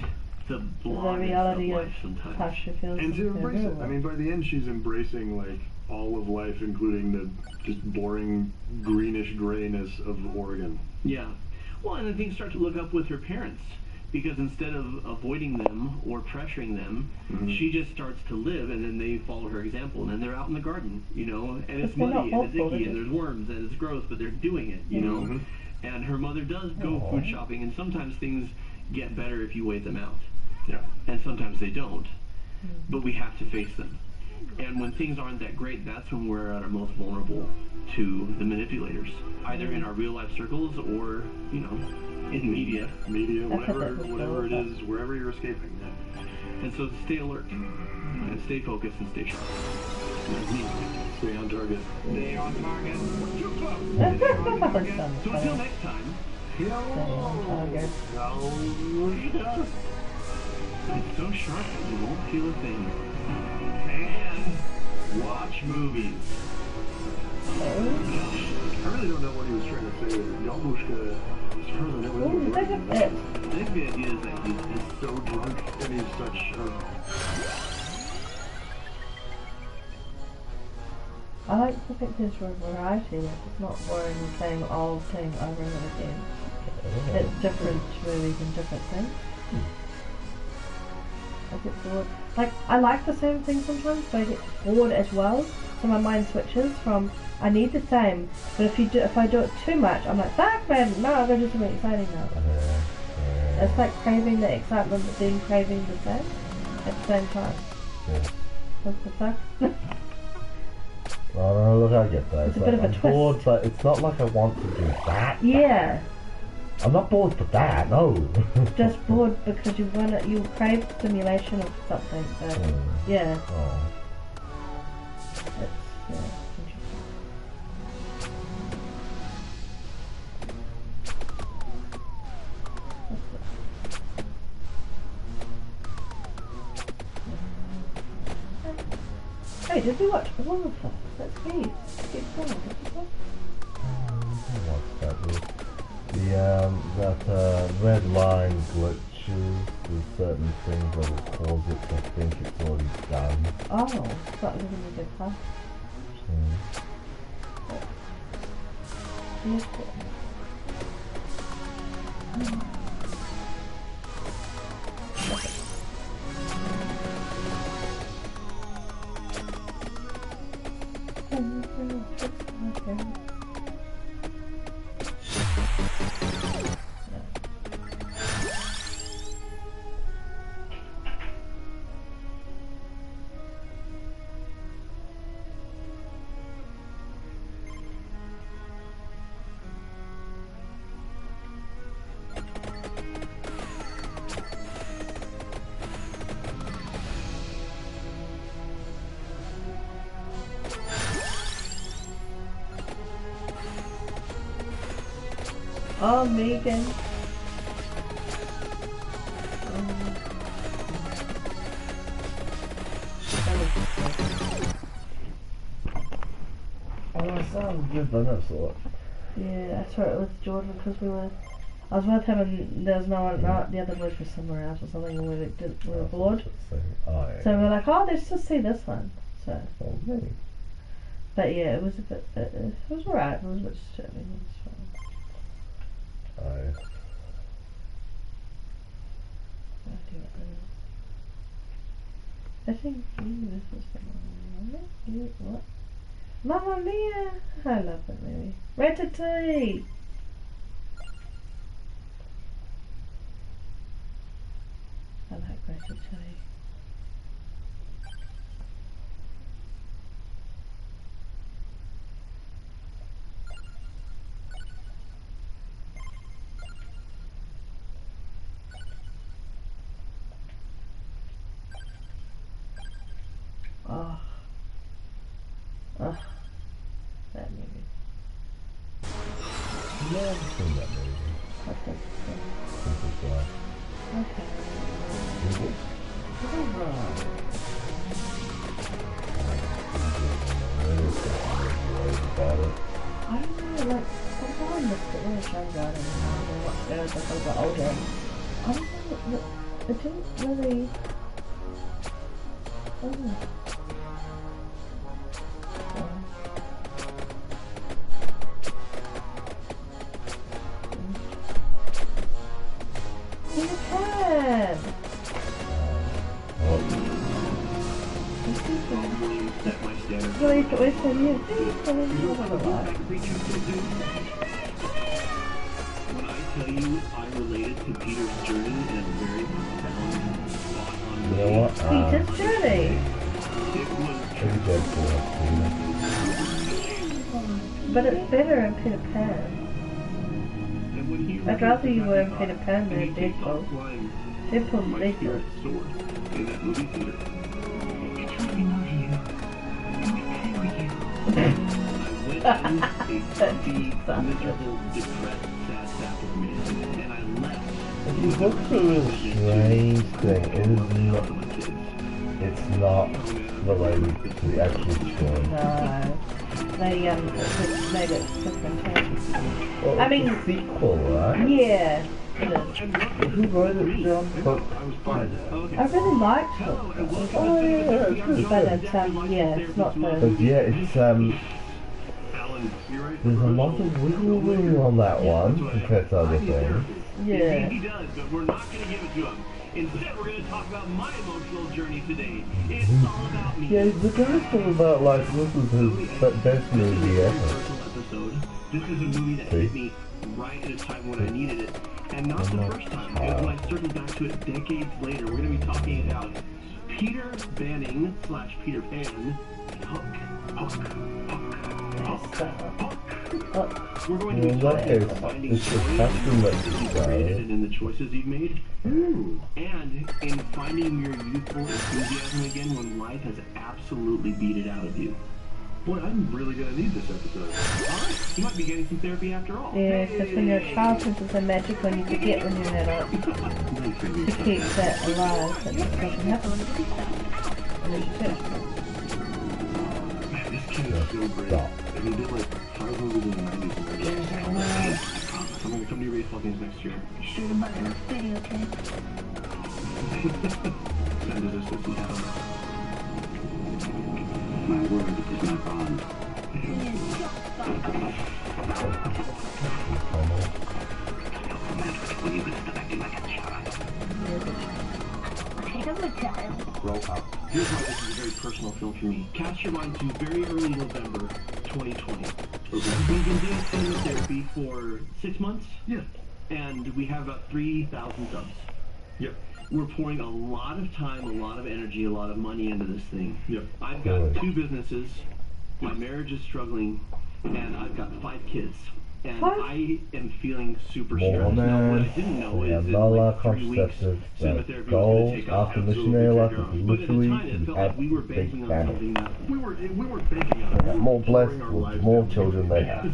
the reality of life sometimes. How she feels and to embrace it. I mean, by the end, she's embracing like all of life, including the just boring greenish grayness of Oregon. Yeah. Well, and then things start to look up with her parents. Because instead of avoiding them or pressuring them, she just starts to live, and then they follow her example, and then they're out in the garden, you know, and it's muddy, and it's icky, and there's worms, and it's gross, but they're doing it, you know. And her mother does go food shopping, and sometimes things get better if you wait them out. Yeah. And sometimes they don't. But we have to face them. And when things aren't that great, that's when we're at our most vulnerable to the manipulators, either in our real life circles or, you know, in media, whatever it is, wherever you're escaping. Yeah. And so stay alert, and stay focused, and stay sharp. That's me. Stay on target. Stay on target. Too close. Stay on target. So until next time. It's so sharp that you won't feel a thing. And watch movies. I really don't know what he was trying to say there. Yalbushka is further than I think the idea is that he's so drunk and he's such a... I like to think there's variety. It's not boring and saying all thing over and over again. It's different movies and different things. I get bored. Like, I like the same thing sometimes, but I get bored as well. So my mind switches from, I need the same, but if I do it too much, I'm like, man, no, I'm going to do something exciting now. It's like craving the excitement, but then craving the same at the same time. What's the fuck? Well, no, look, I get that. It's a bit of a twist. Bored, but it's not like I want to do that. Yeah. I'm not bored for that, no. Just bored because you crave stimulation of something. So, yeah. Oh. It's Hey, did we watch all of that? Let's see. Keep going. What's that? That red line glitch glitches, there's certain things that will cause it to think it's already done. Oh, that was a good class. Yes, oh, Megan. Oh, that sounds good, but that's all. Yeah, I saw it with Jordan because I was with him and there was no one, the other boys were somewhere else or something and we were bored. Oh, yeah. So we were like, oh, let's just see this one. So. Oh, maybe. But yeah, it was a bit, it was alright, it was a bit disturbing. It was fine. I think this was the one. What? Mamma Mia! I love that movie. Ratatouille! I like Ratatouille. Oh. Oh. That movie. Yeah, I've seen that movie. Okay. Princess Bride. Okay. Google? I don't know, like, somehow I missed it when I was younger, I don't know, I watched it as I got older. I don't know, it didn't really... Oh. Peter Pan! Wait for you. When I tell you I related to Peter's journey in a very profound spot on You know what? Peter's journey! Maybe Deadpool. But it's better in Peter Pan. I'd rather you were in Peter Pan than Deadpool. Deadpool's better. In that movie theater. I went through a miserable, depressed, sad sack of man, and I left. If you go through a strange thing, it's not related to the actual story. No. They made it different. Well, I mean, it's a sequel, right? yeah, it is. Who wrote it, John? I really liked it. Oh yeah, it's good. But it's, yeah, it's not the... But yeah, it's there's a lot of wiggle room on that one compared to other things. Yeah. He does, but we're not going to give it to him. Instead, we're going to talk about my emotional journey today. It's all about me. Yeah, the guy's talking about like this is his best movie ever. This is a movie that hit me right at a time when I needed it, and not the first time. Because when I circled back to it decades later, we're going to be talking about Peter Banning / Peter Pan. Hook. We're going to be talking about finding joy that you've created and in the choices you've made. And in finding your youthful enthusiasm again when life has absolutely beat it out of you. Boy, I'm really gonna need this episode. Alright, you might be getting some therapy after all. Yeah, because when you're a child, it's so magical and you forget when you're an adult. To keep that alive, that doesn't happen when you keep and then you finish. Man, this kid is so great. And he did like 5 movies in the 90s. I'm gonna come to your baseball games next year. Shoot him by the videotape. Send it as if you have My word is my bond. When you could stop acting like a child. Take a look at him. Roll up. Here's why this is a very personal film for me. Cast your mind to very early November 2020. We've been doing cinema therapy for 6 months. Yeah. And we have about 3,000 subs. Yep. We're pouring a lot of time, a lot of energy, a lot of money into this thing. Yep. I've got 2 businesses. My marriage is struggling, and I've got 5 kids. And I am feeling super stressed. Now, what I didn't know is in like 3 weeks, cinema therapy was going to take off. After missionary life is But at the literally time, it felt like we were banking on something that We were banking on They got more blessed with more children they have.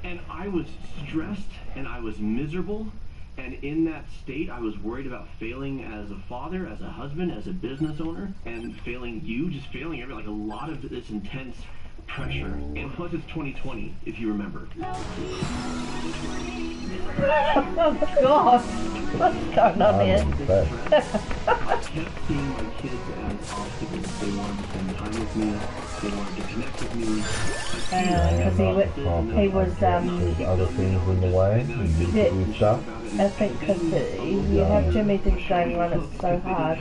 And I was stressed and I was miserable, and in that state I was worried about failing as a father, as a husband, as a business owner, and failing you, just failing every, like a lot of this intense pressure. And plus it's 2020, if you remember. Oh gosh, what's going on here? I kept seeing my kids as obstacles. They wanted to spend time with me, they wanted to connect with me. Because he was other things in the way, and stuff. I think because you have too many things going on, it's so hard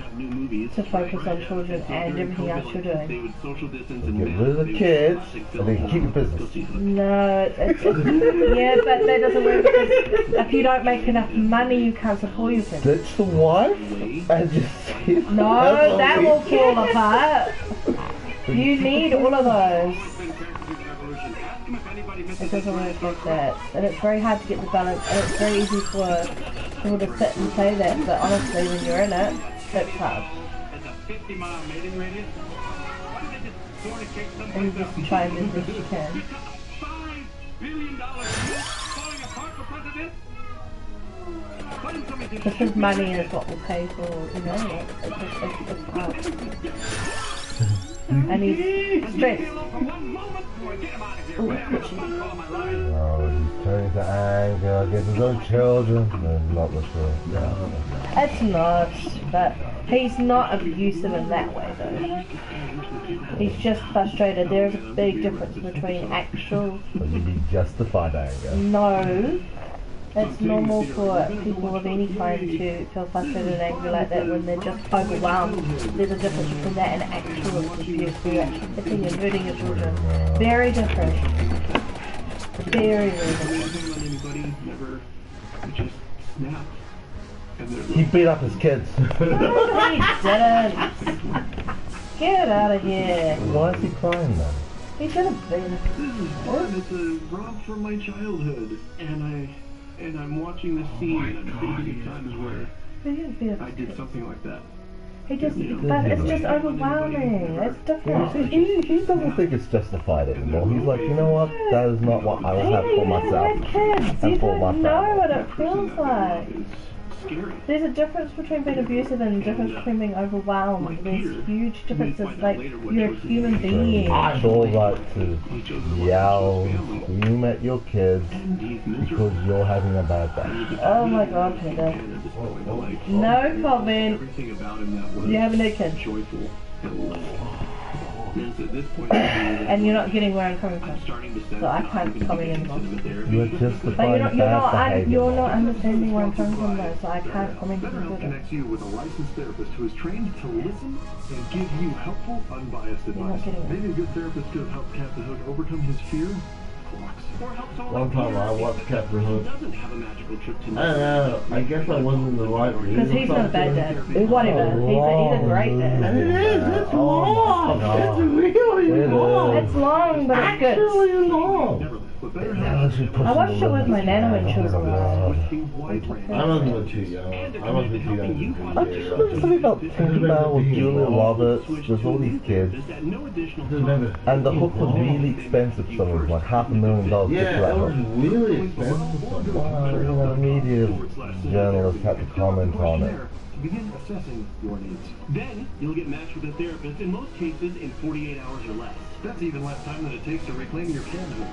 to focus on children and everything else you're doing. Get rid of the kids, and then keep your business. No, yeah, but that doesn't work because if you don't make enough money, you can't support your business. Ditch the wife, and just No, that will fall apart. You need all of those. It doesn't work like that. And it's very hard to get the balance, and it's very easy for people to sit and say that, but honestly, when you're in it, it's hard. And you just try and do the best you can. Because money is what will pay for, you know, it's hard. And he's stressed. Oh, he's turning to anger against his own children. No, not literally. No. It's not, but he's not abusive in that way though. He's just frustrated. There is a big difference between actual... But you be justified anger. No. It's normal for people of any kind to feel frustrated and angry like that when they're just overwhelmed. There's a difference between that and actual abuse where you're actually hitting and hurting your children. Very different. Very, very different. He beat up his kids. No, he didn't. Get out of here. Why is he crying then? He should have been. It's a rob from my childhood, and I'm watching this scene and I'm thinking of times where I did something like that. He just, but it's just overwhelming. It's different. He doesn't think it's justified anymore. He's like, you know what? That is not what I will have for myself and for my You know family. what it feels like. There's a difference between being abusive and a difference between being overwhelmed. There's huge differences. Like, you're a human being. It's all right to yell, scream at your kids because you're having a bad day. Oh my god, Peter. No comment. You have no kids. And you're not getting where I'm coming from. So I can't comment anymore. You're justifying You're not understanding where I'm coming from though, so I can't comment anymore. Connects you with a licensed therapist who is trained to listen and give you helpful, unbiased advice. Maybe a good therapist could have helped Captain Hook overcome his fear. One time I watched Captain Hook. I don't know, I guess I wasn't in the right mood. Because he's not a bad dad. Whatever. He's a great dad. It is, it's long. It's really long. It's long, but it's good. Actually long. I I watched it with my nana when she was alive. I wasn't too young. I wasn't too young. I just remember something about Tinkerbell with Julia Roberts. There's all these kids. And the hook was really expensive for some reason, like $500,000 Yeah, just for that it was hook. really expensive. Wow, you know, the media journalists had to comment on it. Begin assessing your needs. Then you'll get matched with a therapist, in most cases in 48 hours or less. That's even less time than it takes to reclaim your manhood.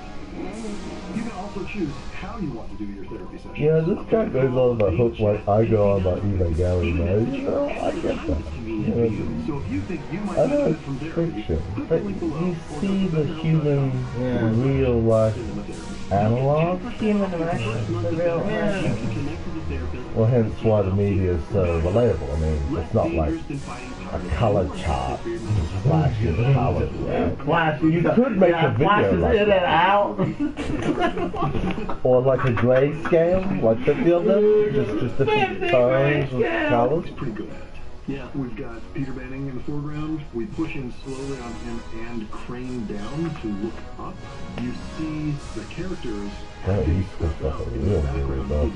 You can also choose how you want to do your therapy session. Yeah, this guy goes on the hook like I go on my Evangelion mode. You know, I get that. So if you think you might I know benefit it's from therapy, fiction, click but the link below you or see go to the human, real life analog. Human emotion, the real emotion. Well, hence why the media is so relatable. I mean, it's not like a color chart, flashing colors. Flash, You could make a video like in and that. out. Or like a grayscale, like 50 of them, just different tones of colors. It's pretty good at it. Yeah, we've got Peter Banning in the foreground. We push in slowly on him and crane down to look up. You see the characters. That East Coast stuff is real weird, though.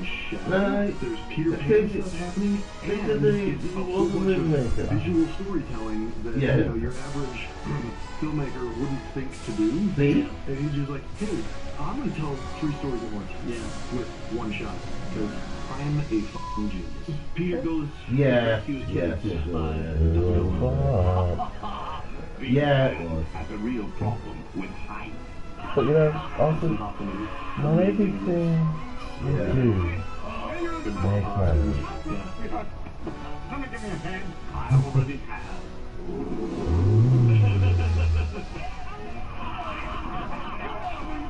There's Peter Pan stuff happening, and it's a whole bunch of visual storytelling that Yeah. you know your average filmmaker wouldn't think to do. See? And he's just like, hey, I'm gonna tell 3 stories at once. Yeah, with one shot. Because I'm a fucking genius. Peter goes to rescue his kids. Yeah. Has a real problem with height. But you know, also, not everything you do makes sense. Come and give me a hand. I already have.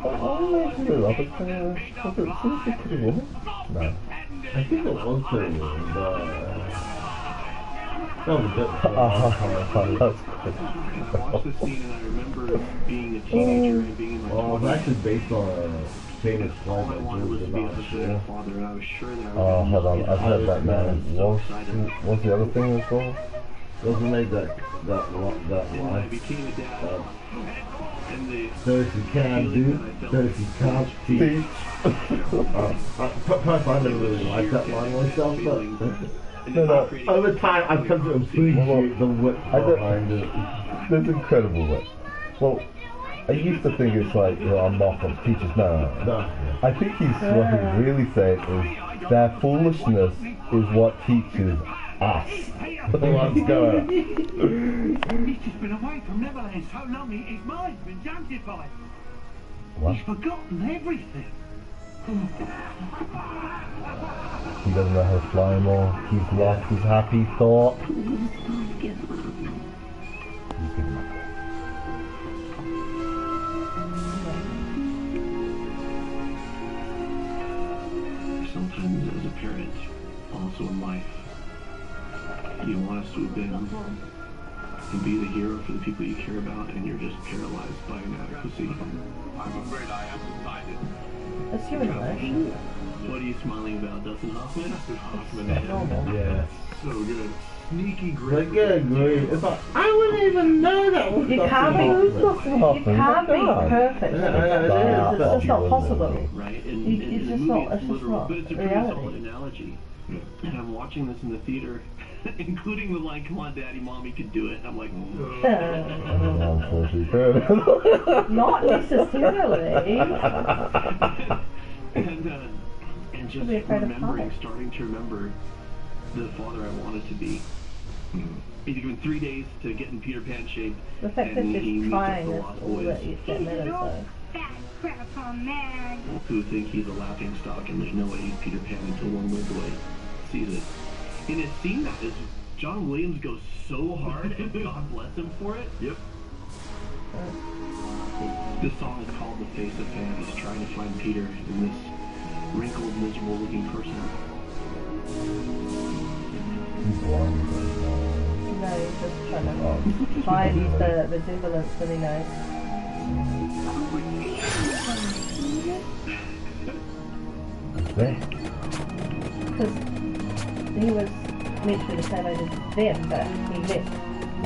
Oh, maybe the other thing was it Susie Pretty Woman? No. I think it was pretty good, that was a bit. That's good. I watched the scene and I remember being a teenager and being in my Well, it was actually based on a famous play all I by wanted was George to be a Delaney. father, and I was sure that I Oh, was hold on, going I've heard that now. excited. What's the other thing as well? Those who made that And I life. became a dad. And the Those who can do, those who can't teach. Personally, I never really liked that line myself, but over time I've come to appreciate the wit behind it. There's incredible wit. Well, I used to think it's like, you know, I'm not from teachers. No. I think what he's really saying is their foolishness is what teaches us. What's going on? He's just been away from Neverland so long, his mind's been junkified. What? He's forgotten everything. He doesn't know how to fly anymore. He's lost his happy thought. sometimes as a parent, also in life, you want us to have been and be the hero for the people you care about, and you're just paralyzed by inadequacy. I'm afraid I have decided. That's human emotion. What are you smiling about, Dustin Hoffman? Dustin Hoffman. Yeah. So good. Sneaky Like, great. yeah, great. It's like, I wouldn't even know that was You can't be, you can't be perfect. It's just not possible. Right? It's And just the movie, not, it's it's just literal, not but it's a pretty solid reality. analogy. And I'm watching this in the theater, including the line, "Come on, Daddy, Mommy could do it." And I'm like, Not necessarily. and just Be afraid of remembering, heights. starting to remember the father I wanted to be. He'd given 3 days to get in Peter Pan shape. The fact that and he she's meets up crying the is Lost all Boys, that matters though. Fat grandpa man. who think he's a laughing stock and there's no way he's Peter Pan until one little boy sees it. In a scene that is, John Williams goes so hard, and God bless him for it. Yep. This song is called "The Face of Fan." He's trying to find Peter in this wrinkled, miserable-looking person. No, he's just trying to find the resemblance that he knows. Because he was literally the same age as them, but he left.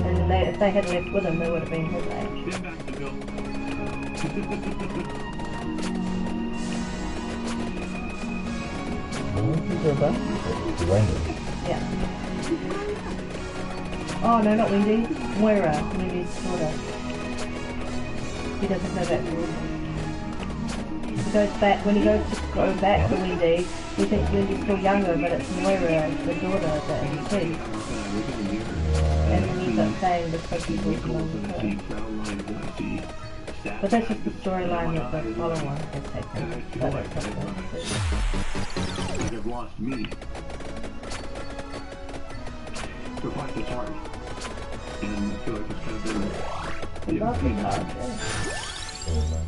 And if they had left with him, they would have been his age. Stand back to go. Yeah. Oh no, not Wendy. Moira, Wendy's daughter. He doesn't know that. He goes back, when he goes to go back to Wendy, he thinks Wendy's still younger, but it's Moira, the daughter, that he sees. And he that saying because people and I see frown lines and I see stats. But that's just the storyline that the follow-on has taken. And I feel like I've lost me. So life is hard. And I feel like it's kind of been... Life is hard, yeah.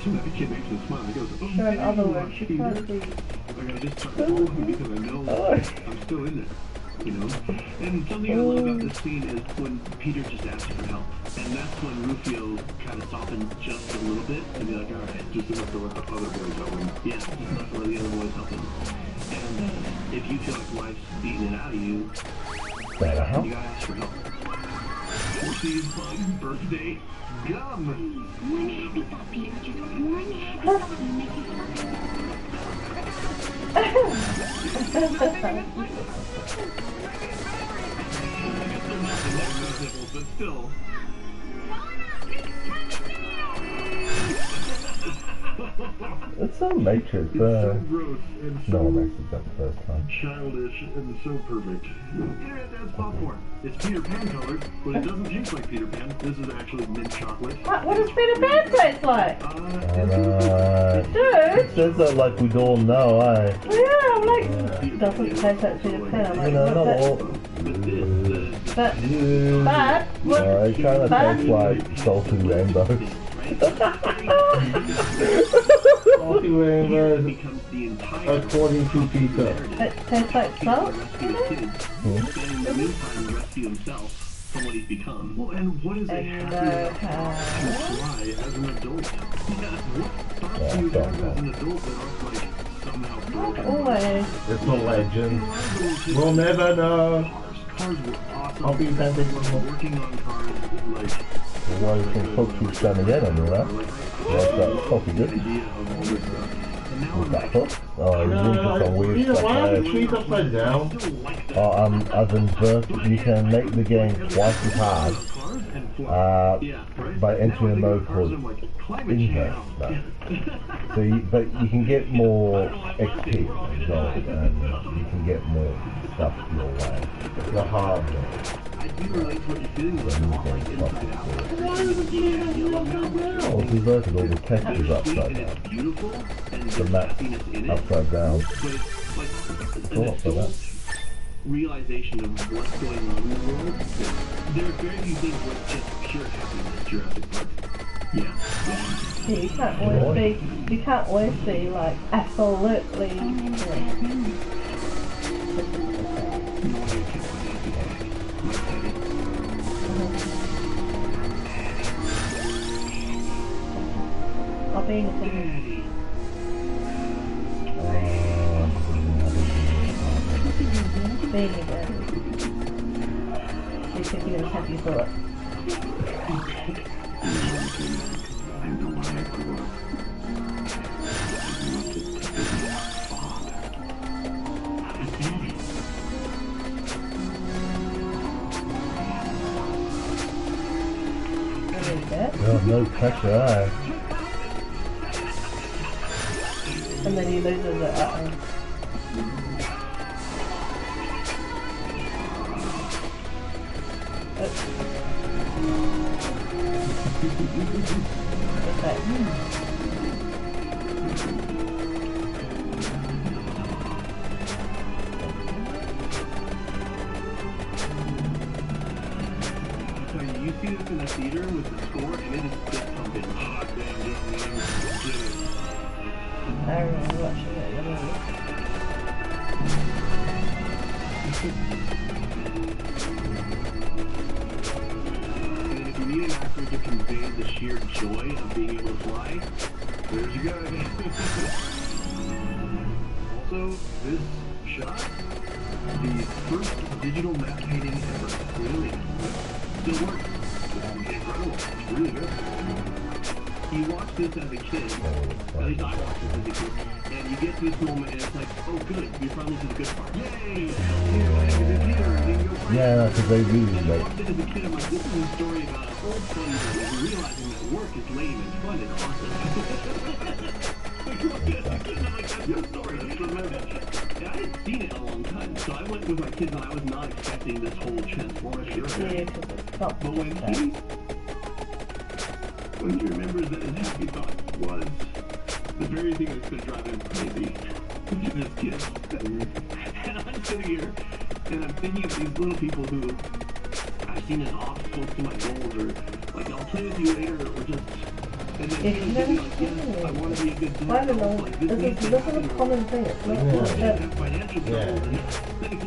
So that the kid makes me smile. He goes, oh, So in other words, you can't be... I gotta just start following because I know I'm still in there, you know? And something I love about this scene is when Peter just asks for help. And that's when Rufio kind of softens just a little bit and be like, alright, just enough to let the other boys help him. Yeah, just enough to let the other boys help him. And if you feel like life's beating it out of you, you gotta ask for help. Forsy's birthday gum! One happy thought, Peter. Just one happy thought will make you but still. It's so Matrix, It's so gross and so no one makes it up the first time. childish and so perfect. Yeah, that's popcorn. It's Peter Pan colored, but it doesn't taste like Peter Pan. This is actually mint chocolate. What does Peter Pan taste like? Dude! It says that like we'd all know, eh? Yeah, I'm like, doesn't taste like Peter Pan. I'm like, You know, not what's all. that? Bad? What? It kind of Bad? tastes like salted rainbows. Salty rainbows, according to Peter. It tastes like salt? In the meantime, rescue himself from what he's become. Well, and what is a happy to try as an adult? Yeah, what thoughts do you have as an adult that aren't like somehow broken? Always. It's a legend. We'll never know. Cars were awesome. I'll be working on cars like. Why you think Fox was done again on that? What's that coffee good? What's that for? Oh, he's doing some weird Peter, stuff why are the there. trees upside down? Oh, I've inverted, you can make the game twice as hard by entering a mode called inverse mode. So but you can get more XP as well, and you can get more stuff your way. The hard I do relate to what you're feeling with a lot like Inside Out. Why is the trees upside down? Oh, it's inverted, all the text is upside down. Beautiful and The map's upside down. but it's like Cool, for that. realization of what's going on in the world. There are very few things where it's just pure happiness, Jurassic Park. Yeah. Yeah, you can't always be like absolutely. I'll be in a second. Being again. You think you're gonna have your thought. I know why I grew up. I wanted to be a father. A daddy. Oh, no pressure, eh? And then he loses it. So you see this in the theater with the score, and it is just pumping. Hot damn, I remember watching it in the movie. And if you need an actor to convey the sheer joy of being able to fly, there's your guy. Also, this shot, the first digital map painting ever. Really? Still works. It's incredible. It's really good. You watch this as a kid, at least I watched this as a kid, and you get to this moment and it's like, oh good, we finally to the good part. Yay! Yeah, that's what they do. And I Like, watched it as a kid, I'm like, this is a story about an old buddy that is realizing that work is lame and fun and awesome. Like, what? As a kid, I'm like, that's your story, that's the message. Yeah, seen it in a long time. So I went with my kids and I was not expecting this whole transformative thing. But when he remembers that his happy thought was the very thing that's going to drive him crazy, which is his kids. And I'm sitting here and I'm thinking of these little people who I've seen as obstacles to my goals, or like I'll play with you later, or just. And then If you never like, yes, I want to be a good dad. I don't know. Like, This is a common thing. It's not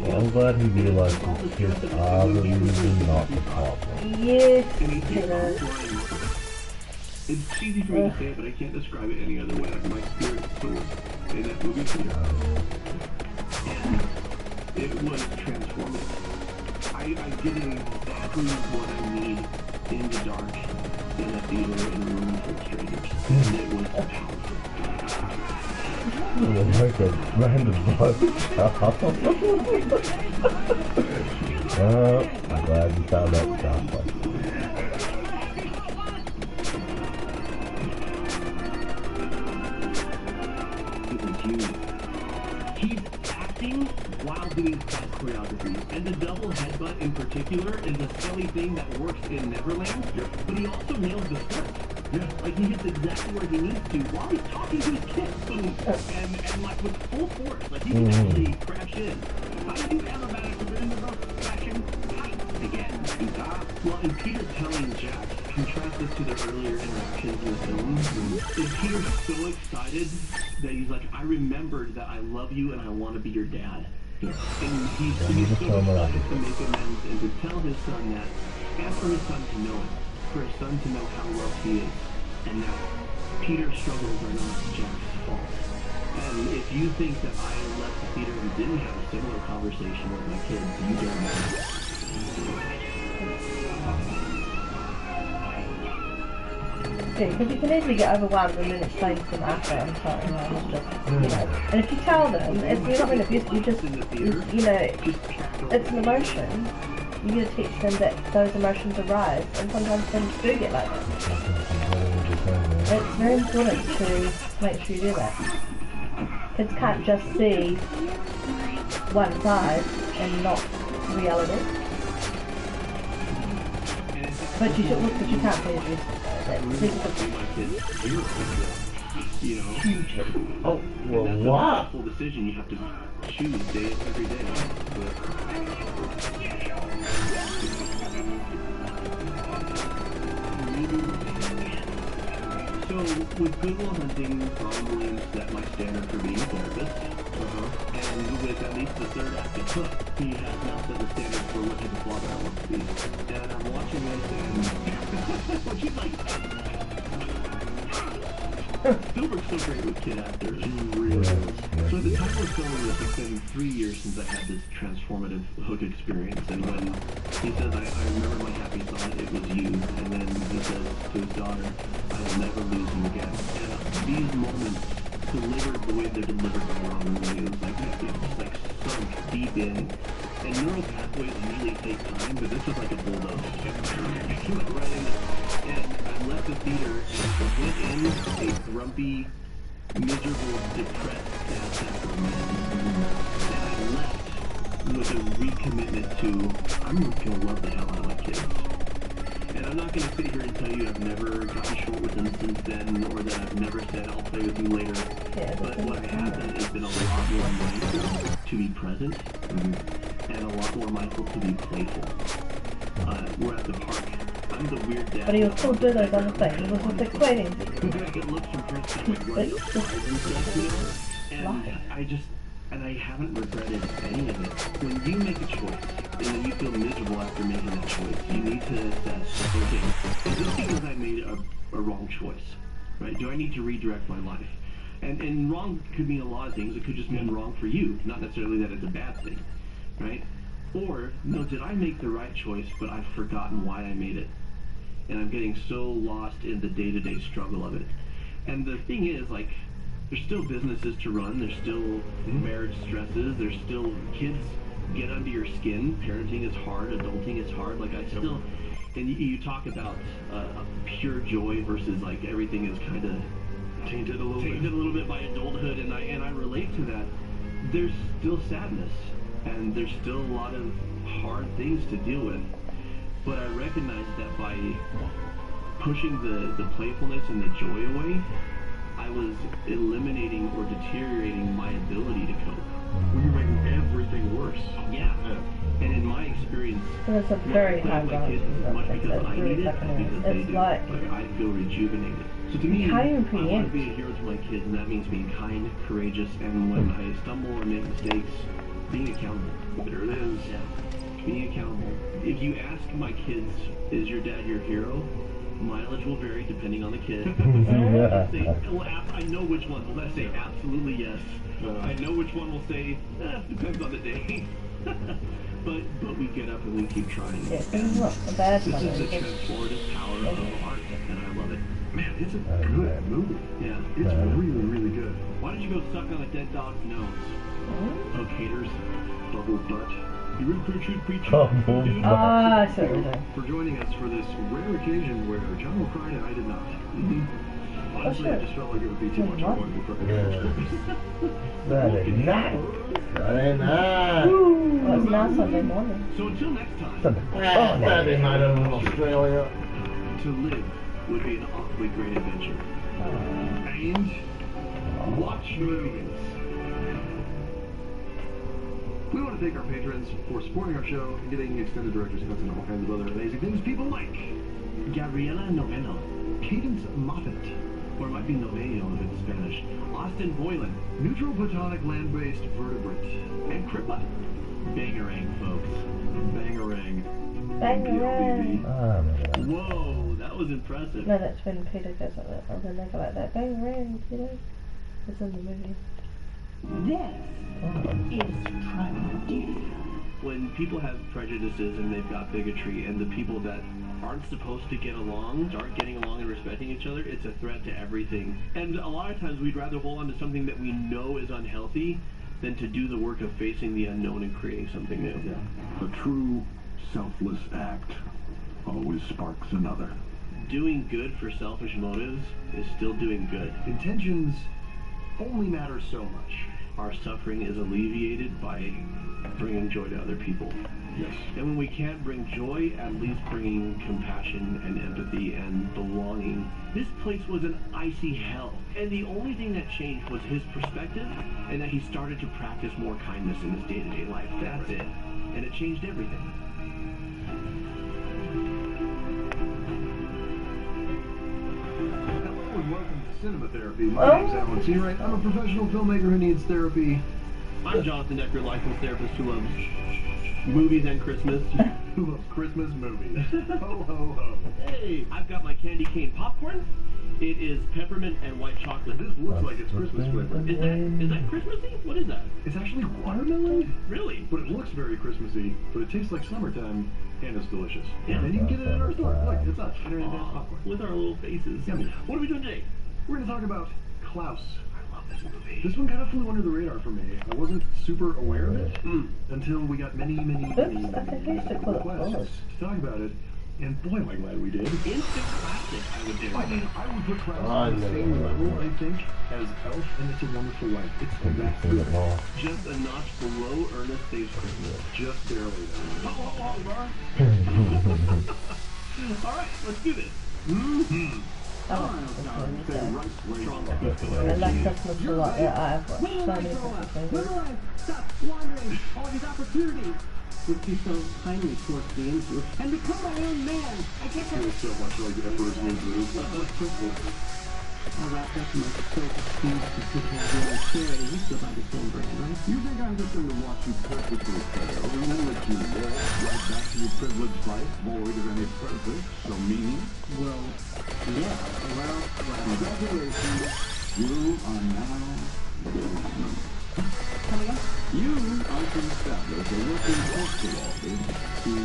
Well, I'm glad he realized his kids are really not the problem. Yes, It's cheesy for me to say it, but I can't describe it any other way. Like my spirit soared in that movie theater. And it was transformative. I didn't prove what I need in the dark, in a theater, in a room full of strangers. And it was powerful. Like a random bug. I'm glad you found that sound place. He's acting while doing stunt choreography, and the double headbutt in particular is a silly thing that works in Neverland, but he also nails the stunt. Like he hits exactly where he needs to while he's talking to his kids, boom, and like with full force, like he can actually crash in. How do you aerobatic within the crashing height again? Well, in Peter telling Jack, contrast this to the earlier interactions in the film, is Peter so excited that he's like, I remembered that I love you and I want to be your dad. And he's so excited to make amends and to tell his son that, and for his son to know it, for his son to know how loved he is, and that Peter's struggles are not Jack's fault. And if you think that I left the theater and didn't have a similar conversation with my kids, you don't know. Yeah, because you can easily get overwhelmed and then explain to them after, I'm sorry, no, it's just, you know. And if you tell them, you're not going to abuse, you just, you know, it's an emotion. You need to teach them that those emotions arise, and sometimes things do get like that. It's very important to make sure you do that. Kids can't just see one side and not reality. But you should look, but you can't be abused. You know, oh, well, that's what? a powerful decision you have to choose every day. So, with Good Will Hunting, Ron Williams set my standard for being a therapist. And with at least the third act of Hook, he has now set the standard for what type of father I want to be. And I'm watching this and she's like, Spielberg's so great with kid actors. He really is. So at the time we're filming this, it's been 3 years since I had this transformative Hook experience. And when he says, I remember my happy thought, it was you. And then he says to his daughter, I will never lose you again. And these moments delivered the way they're delivered by Robin Williams, like it's like sunk deep in. And neural pathways usually take time, but this was like a bulldozer. She went right in there. And I left the theater and went in a grumpy, miserable, depressed dad temperament. And I left with a recommitment to, I'm gonna love the hell out of my kids. And I'm not gonna sit here and tell you I've never gotten short with them since then, or that I've never said I'll play with you later. But what I have done has been a lot more mindful to be present, and a lot more mindful to be playful. We're at the park. I'm the weird dad. But he'll still do those other things. He wasn't explaining. And I haven't regretted any of it. When you make a choice, and then you feel miserable after making that choice, you need to assess, okay, is this because I made a wrong choice? Right? Do I need to redirect my life? And wrong could mean a lot of things. It could just mean wrong for you, not necessarily that it's a bad thing. Right? Or, no, did I make the right choice, but I've forgotten why I made it? And I'm getting so lost in the day-to-day struggle of it. And the thing is, like, there's still businesses to run, there's still marriage stresses, there's still kids get under your skin, parenting is hard, adulting is hard, like I still, and you talk about pure joy versus like everything is kind of tainted a little bit by adulthood, and I relate to that. there's still sadness, and there's still a lot of hard things to deal with. But I recognize that by pushing the playfulness and the joy away, I was eliminating or deteriorating my ability to cope. Well, you're making everything worse. Yeah. And in my experience, It's a very high my balance. kids as much It's because I really need it, fucking because is. they It's do. like I feel rejuvenated. So to me, you can't even I want preempt. to be a hero to my kids, and that means being kind, courageous, and when I stumble or make mistakes, being accountable. There it is. Yeah. Being accountable. If you ask my kids, is your dad your hero? Mileage will vary depending on the kid. I know which one will say absolutely yes. I know which one will say, depends on the day. but we get up and we keep trying. Yeah, this is not a bad This one. is the It's just- transformative power of art, and I love it. Man, it's a good movie. Yeah. It's really, really good. Why don't you go suck on a dead dog's nose? Poke haters, Bubble butt. you root for a truth preacher. Bubble dude. butt. Ah, I see what you're doing. For joining us for this rare occasion where John will cry and I did not. Honestly, I shit. just felt like it would be too much. I wanted to cry. Saturday night. Saturday night. Well, it's now Sunday morning. So until next time, Saturday night over in Australia. to live would be an awfully great adventure. And watch movies. We want to thank our patrons for supporting our show and getting extended director's cuts and all kinds of other amazing things. People like Gabriela Noveno, Cadence Moffat, or it might be Noveno if it's Spanish. Austin Boylan, Neutral Platonic Land-Based Vertebrate, and Kripa. Bangarang, folks. Bangarang. Bangarang. Whoa, that was impressive. No, that's when Peter goes like that. And then they go like that. Bang, ring, Peter. It's in the movie. This is tradition. When people have prejudices and they've got bigotry, and the people that aren't supposed to get along start getting along and respecting each other, it's a threat to everything. And a lot of times we'd rather hold on to something that we know is unhealthy than to do the work of facing the unknown and creating something new. A true selfless act always sparks another. Doing good for selfish motives is still doing good. Intentions only matter so much. Our suffering is alleviated by bringing joy to other people. Yes. And when we can't bring joy, at least bringing compassion and empathy and belonging. This place was an icy hell. And the only thing that changed was his perspective and that he started to practice more kindness in his day-to-day life. That's it. And it changed everything. Hello and welcome to Cinema Therapy. My name's Alan Seawright. I'm a professional filmmaker who needs therapy. I'm Jonathan Decker, licensed therapist who loves movies and Christmas. Who loves Christmas movies? Ho, ho, ho. Hey, I've got my candy cane popcorn. It is peppermint and white chocolate. This looks like it's Christmas flavored. Is that Christmassy? What is that? It's actually watermelon, Really? but it looks very Christmassy, but it tastes like summertime, and it's delicious. Yeah. And you can get it at our store. Look, it's us. Internet popcorn. With our little faces. Yummy. What are we doing today? We're going to talk about Klaus. I love this movie. This one kind of flew under the radar for me. I wasn't super aware of it until we got many I think I used to call it requests Klaus. to talk about it. And boy, am I glad we did. Instant classic, I would do. I mean, I would put Klaus on the same level, I think, as Elf and It's a Wonderful Life. It's that good. Just a notch below Ernest Saves Christmas. Just barely. All right, let's do this. I like Christmas a lot. Yeah, I've watched so many Christmas movies. Stop squandering all these opportunities. Would be so kindly towards the innocent and become my own man. I guess I Feels so much like Emperor's New Groove. I'll wrap up my self-esteem to put my real charity. You still buy the same brand, right? You think I'm just going to watch you perfectly fail and then let you walk right back to your privileged life, void of any purpose, so meaning? Well, yeah. Well, Congratulations, you are now coming up. You are to establish a working postal office in...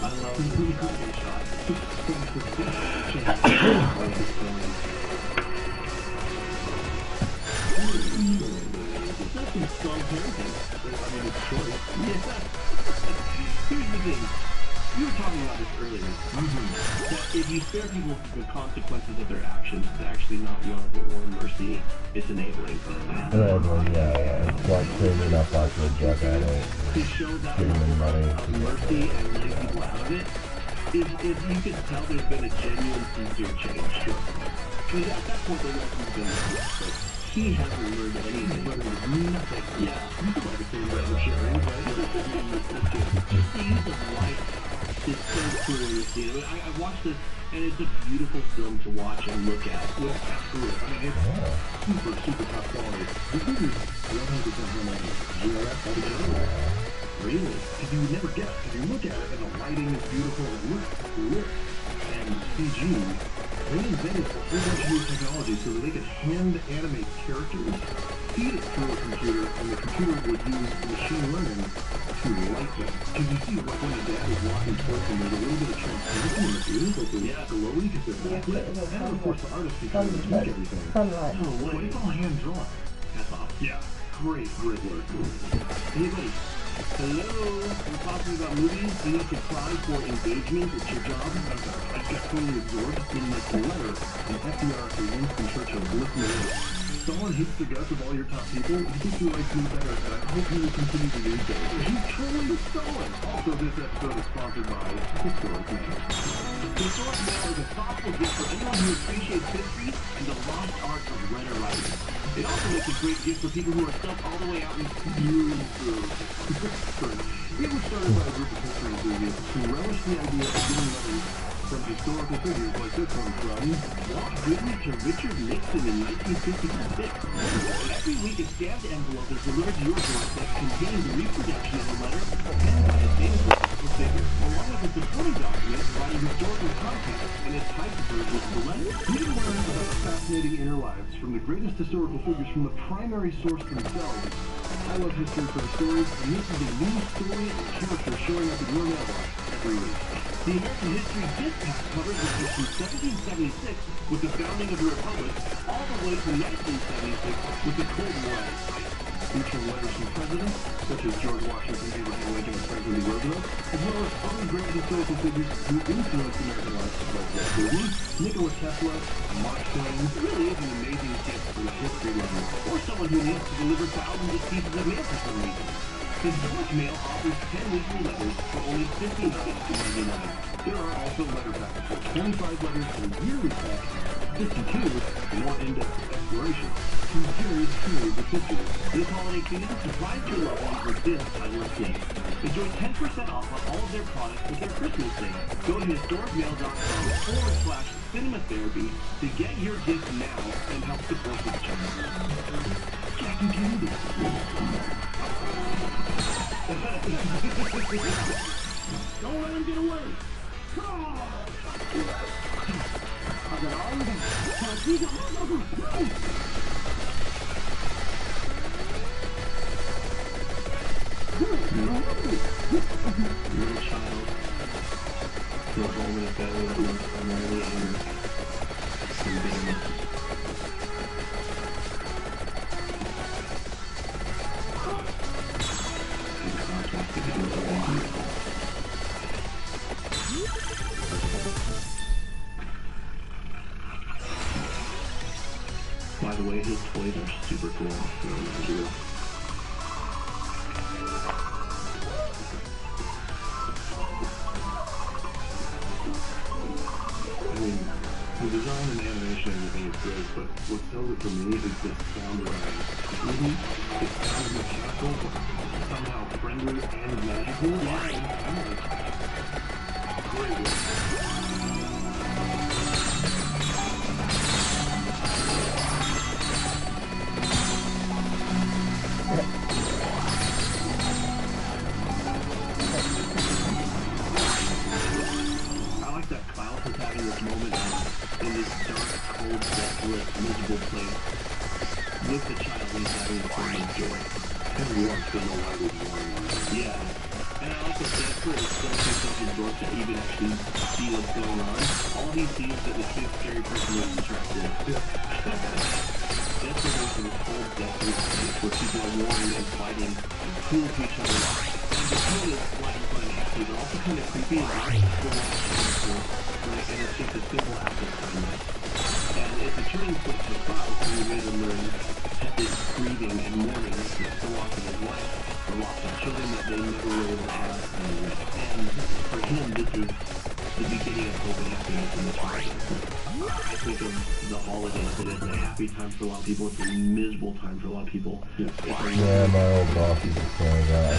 I love the coffee shot. That's some strong parenting. I mean, it's short. Yeah. Here's the thing. we were talking about this earlier. That if you spare people the consequences of their actions, it's actually not love or mercy. It's enabling. Yeah. It's like cleaning up after a drug addict. To show that Giving them money. mercy and letting people out of it, if you could tell there's been a genuine, sincere change. Because at that point, the lesson's been lost. Like, he hasn't learned anything. Nothing. Yeah. You could like a thing about sharing, but just the use of life is so cool in this scene. I watched this, and it's a beautiful film to watch and look at. Yeah, absolutely. I mean, it's super top quality. This movie is 100% romantic. You know that? That'd be good. Really? Because you would never guess. Because you look at it, and the lighting is beautiful, and it looks and CG. They invented a whole bunch of new technology so that they could hand animate characters, feed it through a computer, and the computer would use machine learning to light them. Because you see, like when the dad is walking towards them, there's a little bit of transparency in the views, like they're glowy because they're backlit. And of course, the artist can kind of tweak everything. Sunlight. Oh, well, it's all hand drawn. That's awesome. Yeah, great work. Anybody? Hello? We're talking about movies. You need to cry for engagement. It's your job. I got totally absorbed in this letter from FDR to Winston Churchill. Listen to this. Someone hates the guts of all your top people. He thinks he likes me better, and I hope he will continue to do so. He's truly stolen. Also, this episode is sponsored by Historic Mail. Historic Mail is a thoughtful gift for anyone who appreciates history and the lost art of letter writing. It also makes a great gift for people who are stuck all the way out in spewing through. It was started by a group of history enthusiasts who relished the idea of getting letters from historical figures like this one from Walt Whitney to Richard Nixon in 1956. Every week a stamped envelope is delivered to your doorstep containing the reproduction of a letter penned by a famous historical figure, along with a supporting document providing historical context and a typed version of the letter. We can learn about the fascinating inner lives from the greatest historical figures from the primary source themselves. I love history for the stories, and this is a new story and character showing up in your mailbox every week. The American History Dispatch covers the years from 1776 with the founding of the Republic all the way to 1976 with the Cold War. Featuring letters from presidents such as George Washington, Abraham Lincoln, and Franklin D. Roosevelt, as well as other great historical figures who influenced American life, like Walt Disney, Nikola Tesla, Mark Twain. It really is an amazing gift for a history lover, or someone who needs to deliver thousands of pieces of mail for some reason. Historic Mail offers 10 weekly letters for only $59.99. There are also letter packs with 25 letters and yearly packs, 52 for more in-depth exploration. Compared periods of history. This holiday season, surprise your loved ones with this timeless gift. Enjoy 10% off on all of their products with their Christmas thing. Go to historicmail.com/cinematherapy to get your gift now and help support this channel. Jackie Kennedy. Don't let him get away. I got all of them. Little child feels home in a family that runs primarily anger and bitterness. And contrasted with the one. By the way, his toys are super cool. The design and animation and everything is great, but what sells it for me is the sound design. It sounds mechanical, but somehow friendly and magical. Great work. I like that Klaus is having this moment in this dark, cold, desolate, miserable place with the child and he's having this moment of joy. Every once in a while there's one. Yeah. And I like that Jasper is so picked up his door to even actually see what's going on. All he sees is that this big scary person is distracted. Jasper goes to this cold, desolate place where people are warring and fighting, cruel to each other. And tone is slightly fun and happy, but also kind of creepy and dark. Right? And it's just a simple act of kindness. And it's a turning point for Cloud when you made him learn this grieving and mourning the loss of his wife, the loss of children that they never were able to have. And for him, this is the beginning of hope and happiness in this world. I think of the holidays, it is a happy time for a lot of people, it's a miserable time for a lot of people. Yeah, my old boss is just saying that.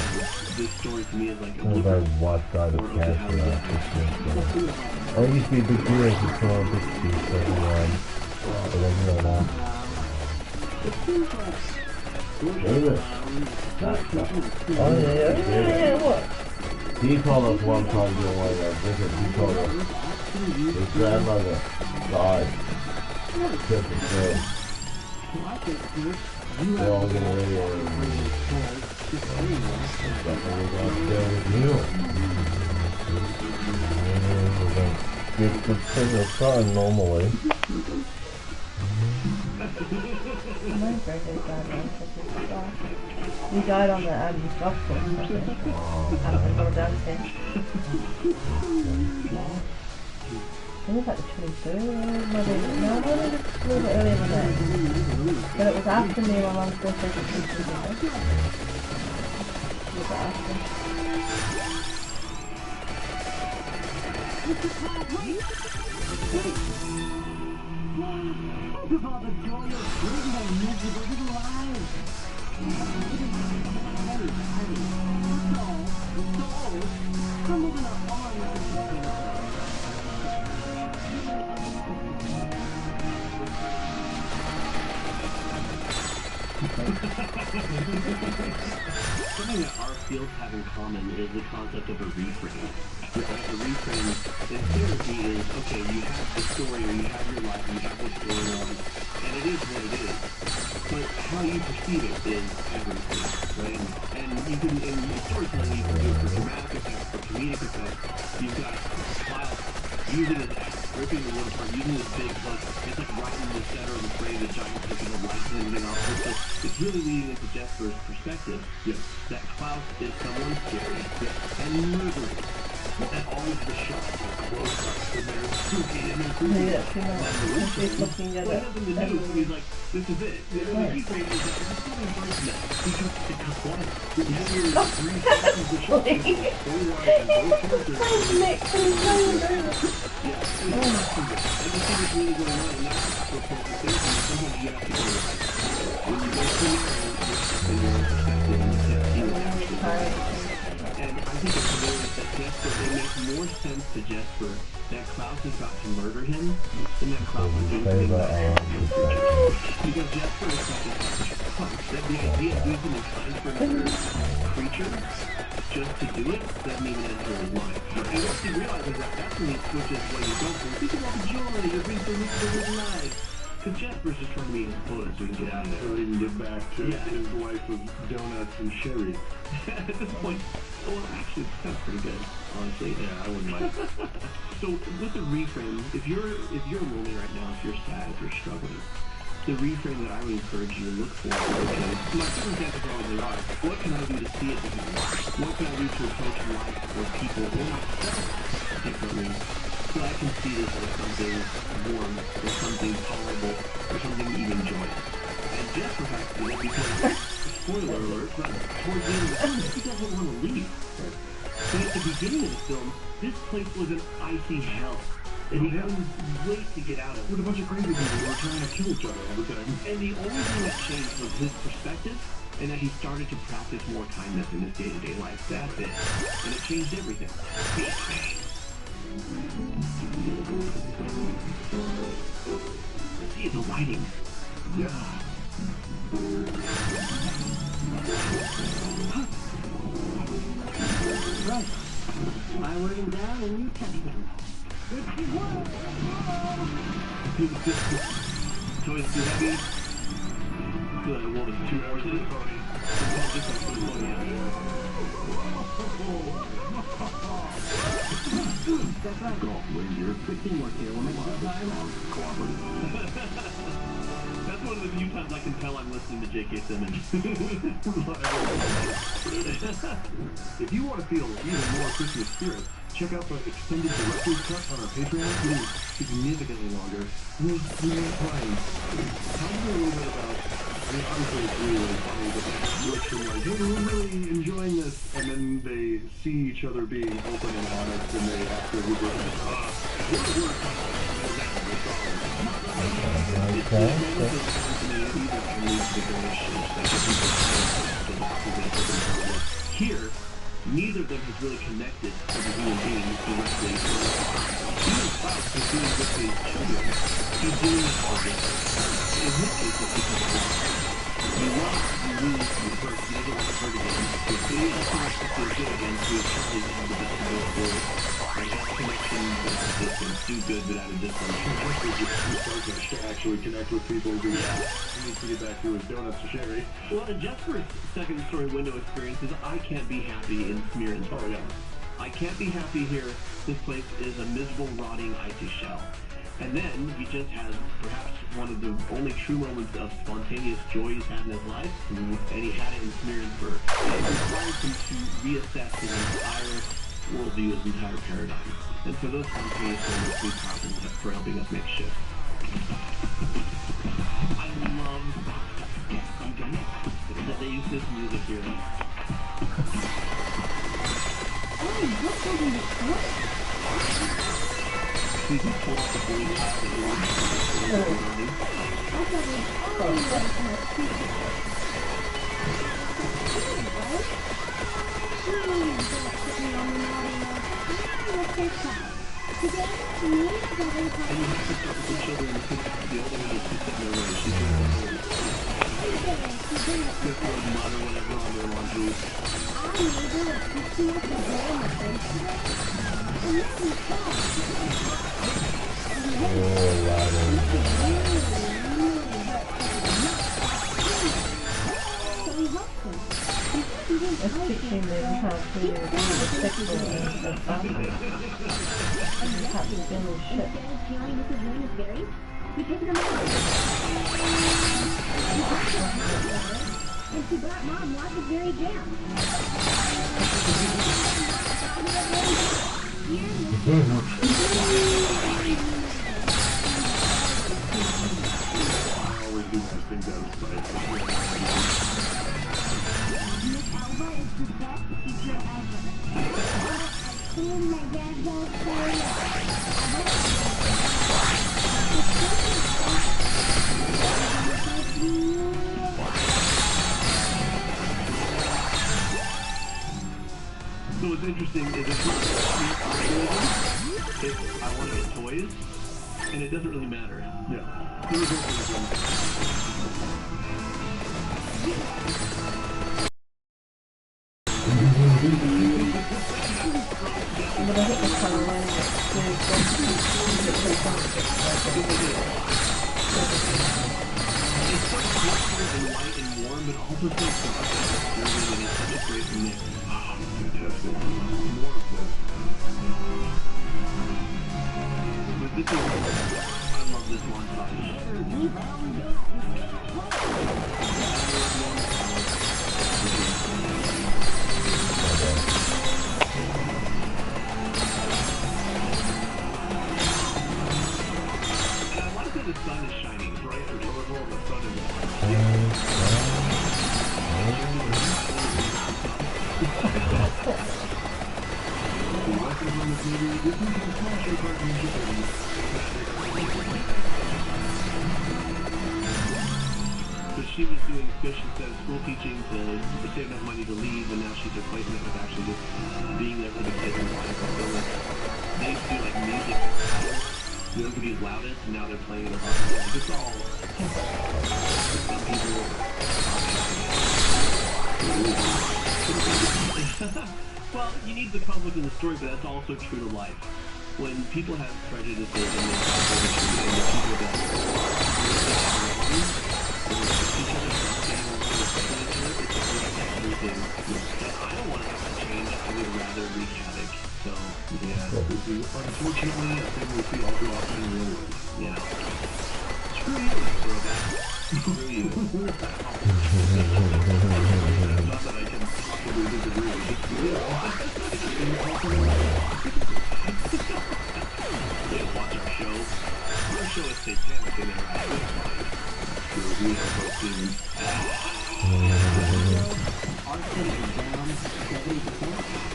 This story to me is like a I watched out of cancer I used to be a big deal as a small big piece of but then you know now. Oh yeah, what? He told us one time during one of our visits, he told us his grandmother died Christmas Day. They're all getting ready and It's the thing of fun normally. My birthday's bad, man. He died on the golf course. After we dancing. I think it was like the 23rd. No, it was a little bit earlier than that. But it was after me, my mum's birthday. It was after. Think of all the joy of freedom and miserable little lives. Come over the Something that our fields have in common is the concept of a reframe. Right? A reframe in therapy is, okay, you have the story, or you have your life, you have what's going on, and it is what it is. But how you perceive it is everything, right? And you can, in storytelling, you can do it for dramatic effect, for comedic effect. You've got Cloud using his axe, ripping the wood apart, using his big hook. It's like right in the center of the frame, the giant hook and the lights and everything else. So it's really leading into Jesper's perspective that Klaus is someone scary and murdering. And all of the shots are close up, and they're spooky and they're creepy. Yeah, what nothing to do, so he's like, this is it. The reframe is that it's something personal. Because it's a one. You have your three shots of the shot. Yeah, everything is really going on, and that's for conversation. Sometimes you have to go, when you go through and I think it's hilarious that Jesper, it makes more sense to Jesper that Klaus has got to murder him than that Klaus is doing things like that. Because Jesper is such a selfish punk that the idea of using his time for another creature just to do it doesn't even enter his mind. And once he realizes that, that's when he switches what he goes for. Think about the joy, you're being so rich for his life. Because Jesper's just trying to meet his opponent so he can get out of there. So he can get back to his life of donuts and sherry. At this point, well, actually, it sounds pretty good, honestly. Yeah, I wouldn't mind. So, with the reframe, if you're lonely right now, if you're sad, if you're struggling, the reframe that I would encourage you to look for is, okay, my circumstances are what they are. What can I do to see it differently? What can I do to approach life or people or myself differently? So I can see this as something warm, or something tolerable, or something even joyous. And just for fact, because, spoiler alert, but towards the end of the film, he doesn't want to leave. But at the beginning of the film, this place was an icy hell. And he couldn't wait to get out of it. With a bunch of crazy people who were trying to kill each other all the time. And the only thing that changed was his perspective, and that he started to practice more kindness in his day-to-day life. That's it. And it changed everything. See the lighting. Yeah. Right. I word him down and you touch him. Toys too heavy. What was it, 2 horses? That's right. Golf, when you're 15 more here, we'll make it time. Cooperative. That's what one of the few times I can tell I'm listening to J.K. Simmons. If you want to feel even more Christmas spirit, check out the extended director's cut on our Patreon. It is significantly longer. We're playing. Tell me a little bit about, I mean, obviously it's really, really funny, but that switch from like, hey, we're really enjoying this, and then they see each other being open and honest, and they ask their Uber, Here, neither of them has really connected to the human beings directly. Even Klaus is doing this with his children. He's doing it for them. In his case, it's because of love. You love, you lose, you hurt. He doesn't want to hurt again. But he also wants to feel good again, so he's trying to have the best of both worlds. Like that connection, but at a distance. Do good, but at a distance. to actually connect with people who need to get back to his donuts to Sherry. Well, and Jesper's second story window experience is I can't be happy in Smirren. Oh, yeah. I can't be happy here. This place is a miserable, rotting, icy shell. And then he just has perhaps one of the only true moments of spontaneous joy he's had in his life, and he had it in Smirrensburg. It requires him to reassess his entire worldview, his entire paradigm. And for those spontaneous moments, we proud him for helping us make shifts. I love that they use this music here. We can pull up the boy child that Let's teaching them how to be respectful and boundaries. And how to deal with shit. And she brought Mom lots of berry jam. Always do nice things outside. Miss Alva is the best teacher ever. And my dad goes for So what's interesting is it's not if I want to get toys, and it doesn't really matter. Yeah. I'm gonna hit the color line It's so colorful and light and warm, but also so dark and disturbing, and it's such a great mix. Oh, fantastic. More of this. But this is, I love this montage. And I like that the sun is shining, right? Or colorful, and the sun is So she was doing fish instead of school teaching to save enough money to leave, and now she's replacing it with actually just being there for the kids and buying fulfillment. They used to do like music nobody's loudest, and now they're playing in a hospital. It's all some people. Well, you need the conflict in the story, but that's also true to life. When people have prejudices and the people that I don't want to have to change. I would rather wreak havoc. So, yeah. Unfortunately, I think we see all too often in real life. Yeah. Screw you, throwback. that I can possibly disagree with They watch our show. Our show is satanic in their eyes. We are both demons. Our city is down 70%.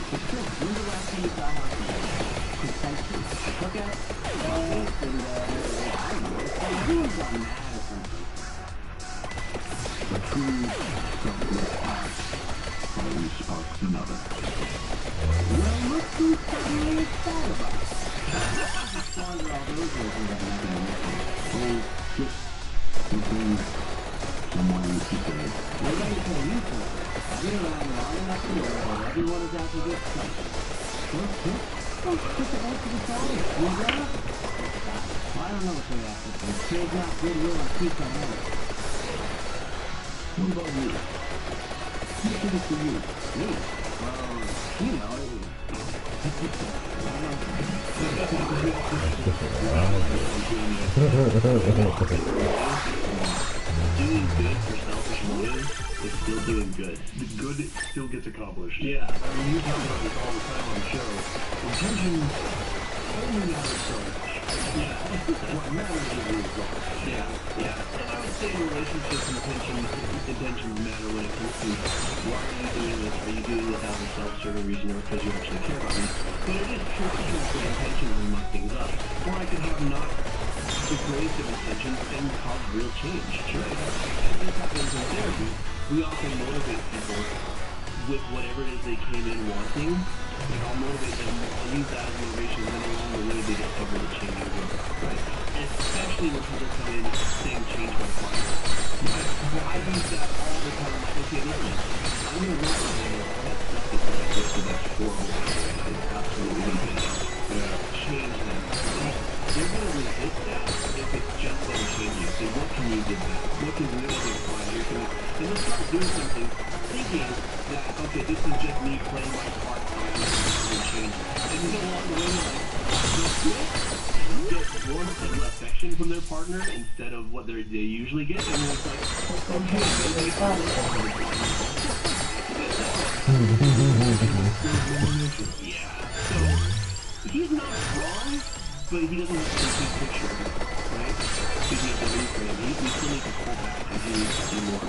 But still, when's the last time you saw our city? Precisely. Look at it. I don't know. It's like everyone's gone mad or something. The true selfless act always sparks another. Well, look who's suddenly excited about it. Squander all those words and got nothing to listen. Oh, just something someone used to say. What am I going to tell you for? I've been around long enough to know that everyone is out to get something. Well, put the vote to the side. You got it? I don't know what they're after. Kids not goodwill and peace on earth. What about you? Who did it for you? Me? Well, you know. Doing good for selfish motives is still doing good. The good still gets accomplished. Yeah, I mean, you talk about this all the time on the show. Intention only matters so much. Yeah, what matters is the result. Yeah. And I would say in relationships, intentions matter when it comes to why are you doing this? Are you doing this out of a self-serving reason or because you actually care about me? But it is true to put intentions and muck things up. Or I could have not the greatest of intentions and cause real change. Sure. And this happens in therapy. We often motivate people with whatever it is they came in wanting. I'll motivate them, I'll use that as motivation, and then along the way they discover the change and growth, right? And especially when people come in saying change my partner. I use that all the time, like, okay, listen, I'm going to work on that stuff that's like this, that's horrible, it's absolutely ridiculous. Change them. They're going to resist that if it's just them changing. So what can you do? What can we do? And they'll start doing something thinking that, okay, this is just me playing my part and change. And then along the way, they'll get warmth and affection from their partner instead of what they usually get. And then it's like, okay, yeah. So he's not wrong, but he doesn't have the big picture, right? Speaking of the reframe, we still need to pull back and do more.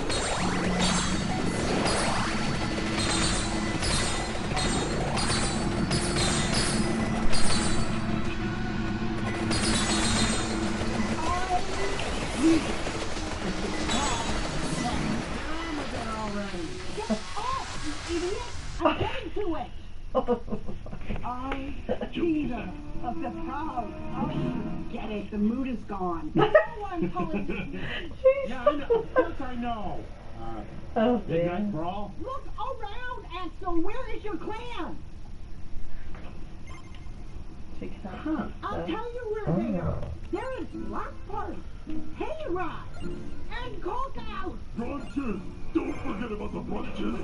Cheater of the proud. Oh, get it. The mood is gone. No one pulling. Yeah, I know. Of course I know. Midnight Brawl? Look around, Axel. Where is your clan? I'll tell you where they are. They're in Blackpart, Hayride, and Courthouse. Brunches! Don't forget about the brunches!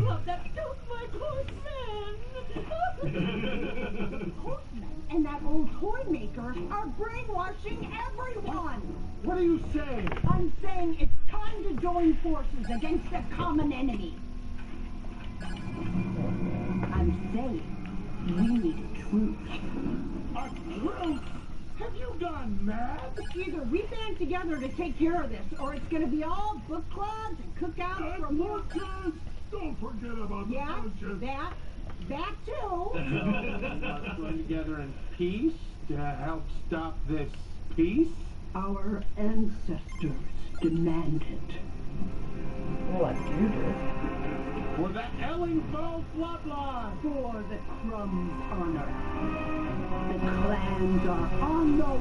Look, that's just my horseman. Horseman and that old toy maker are brainwashing everyone. What are you saying? I'm saying it's time to join forces against the common enemy. I'm saying we need a truce. A truce? Have you gone mad? Either we band together to take care of this, or it's going to be all book clubs and cookouts for more. Don't forget about the Yeah, brunches! that too. Us going together in peace to help stop this peace? Our ancestors demanded. What you do? For the Ellingfall bloodline! For the Crumbs honor. The clans are on the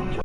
warpath.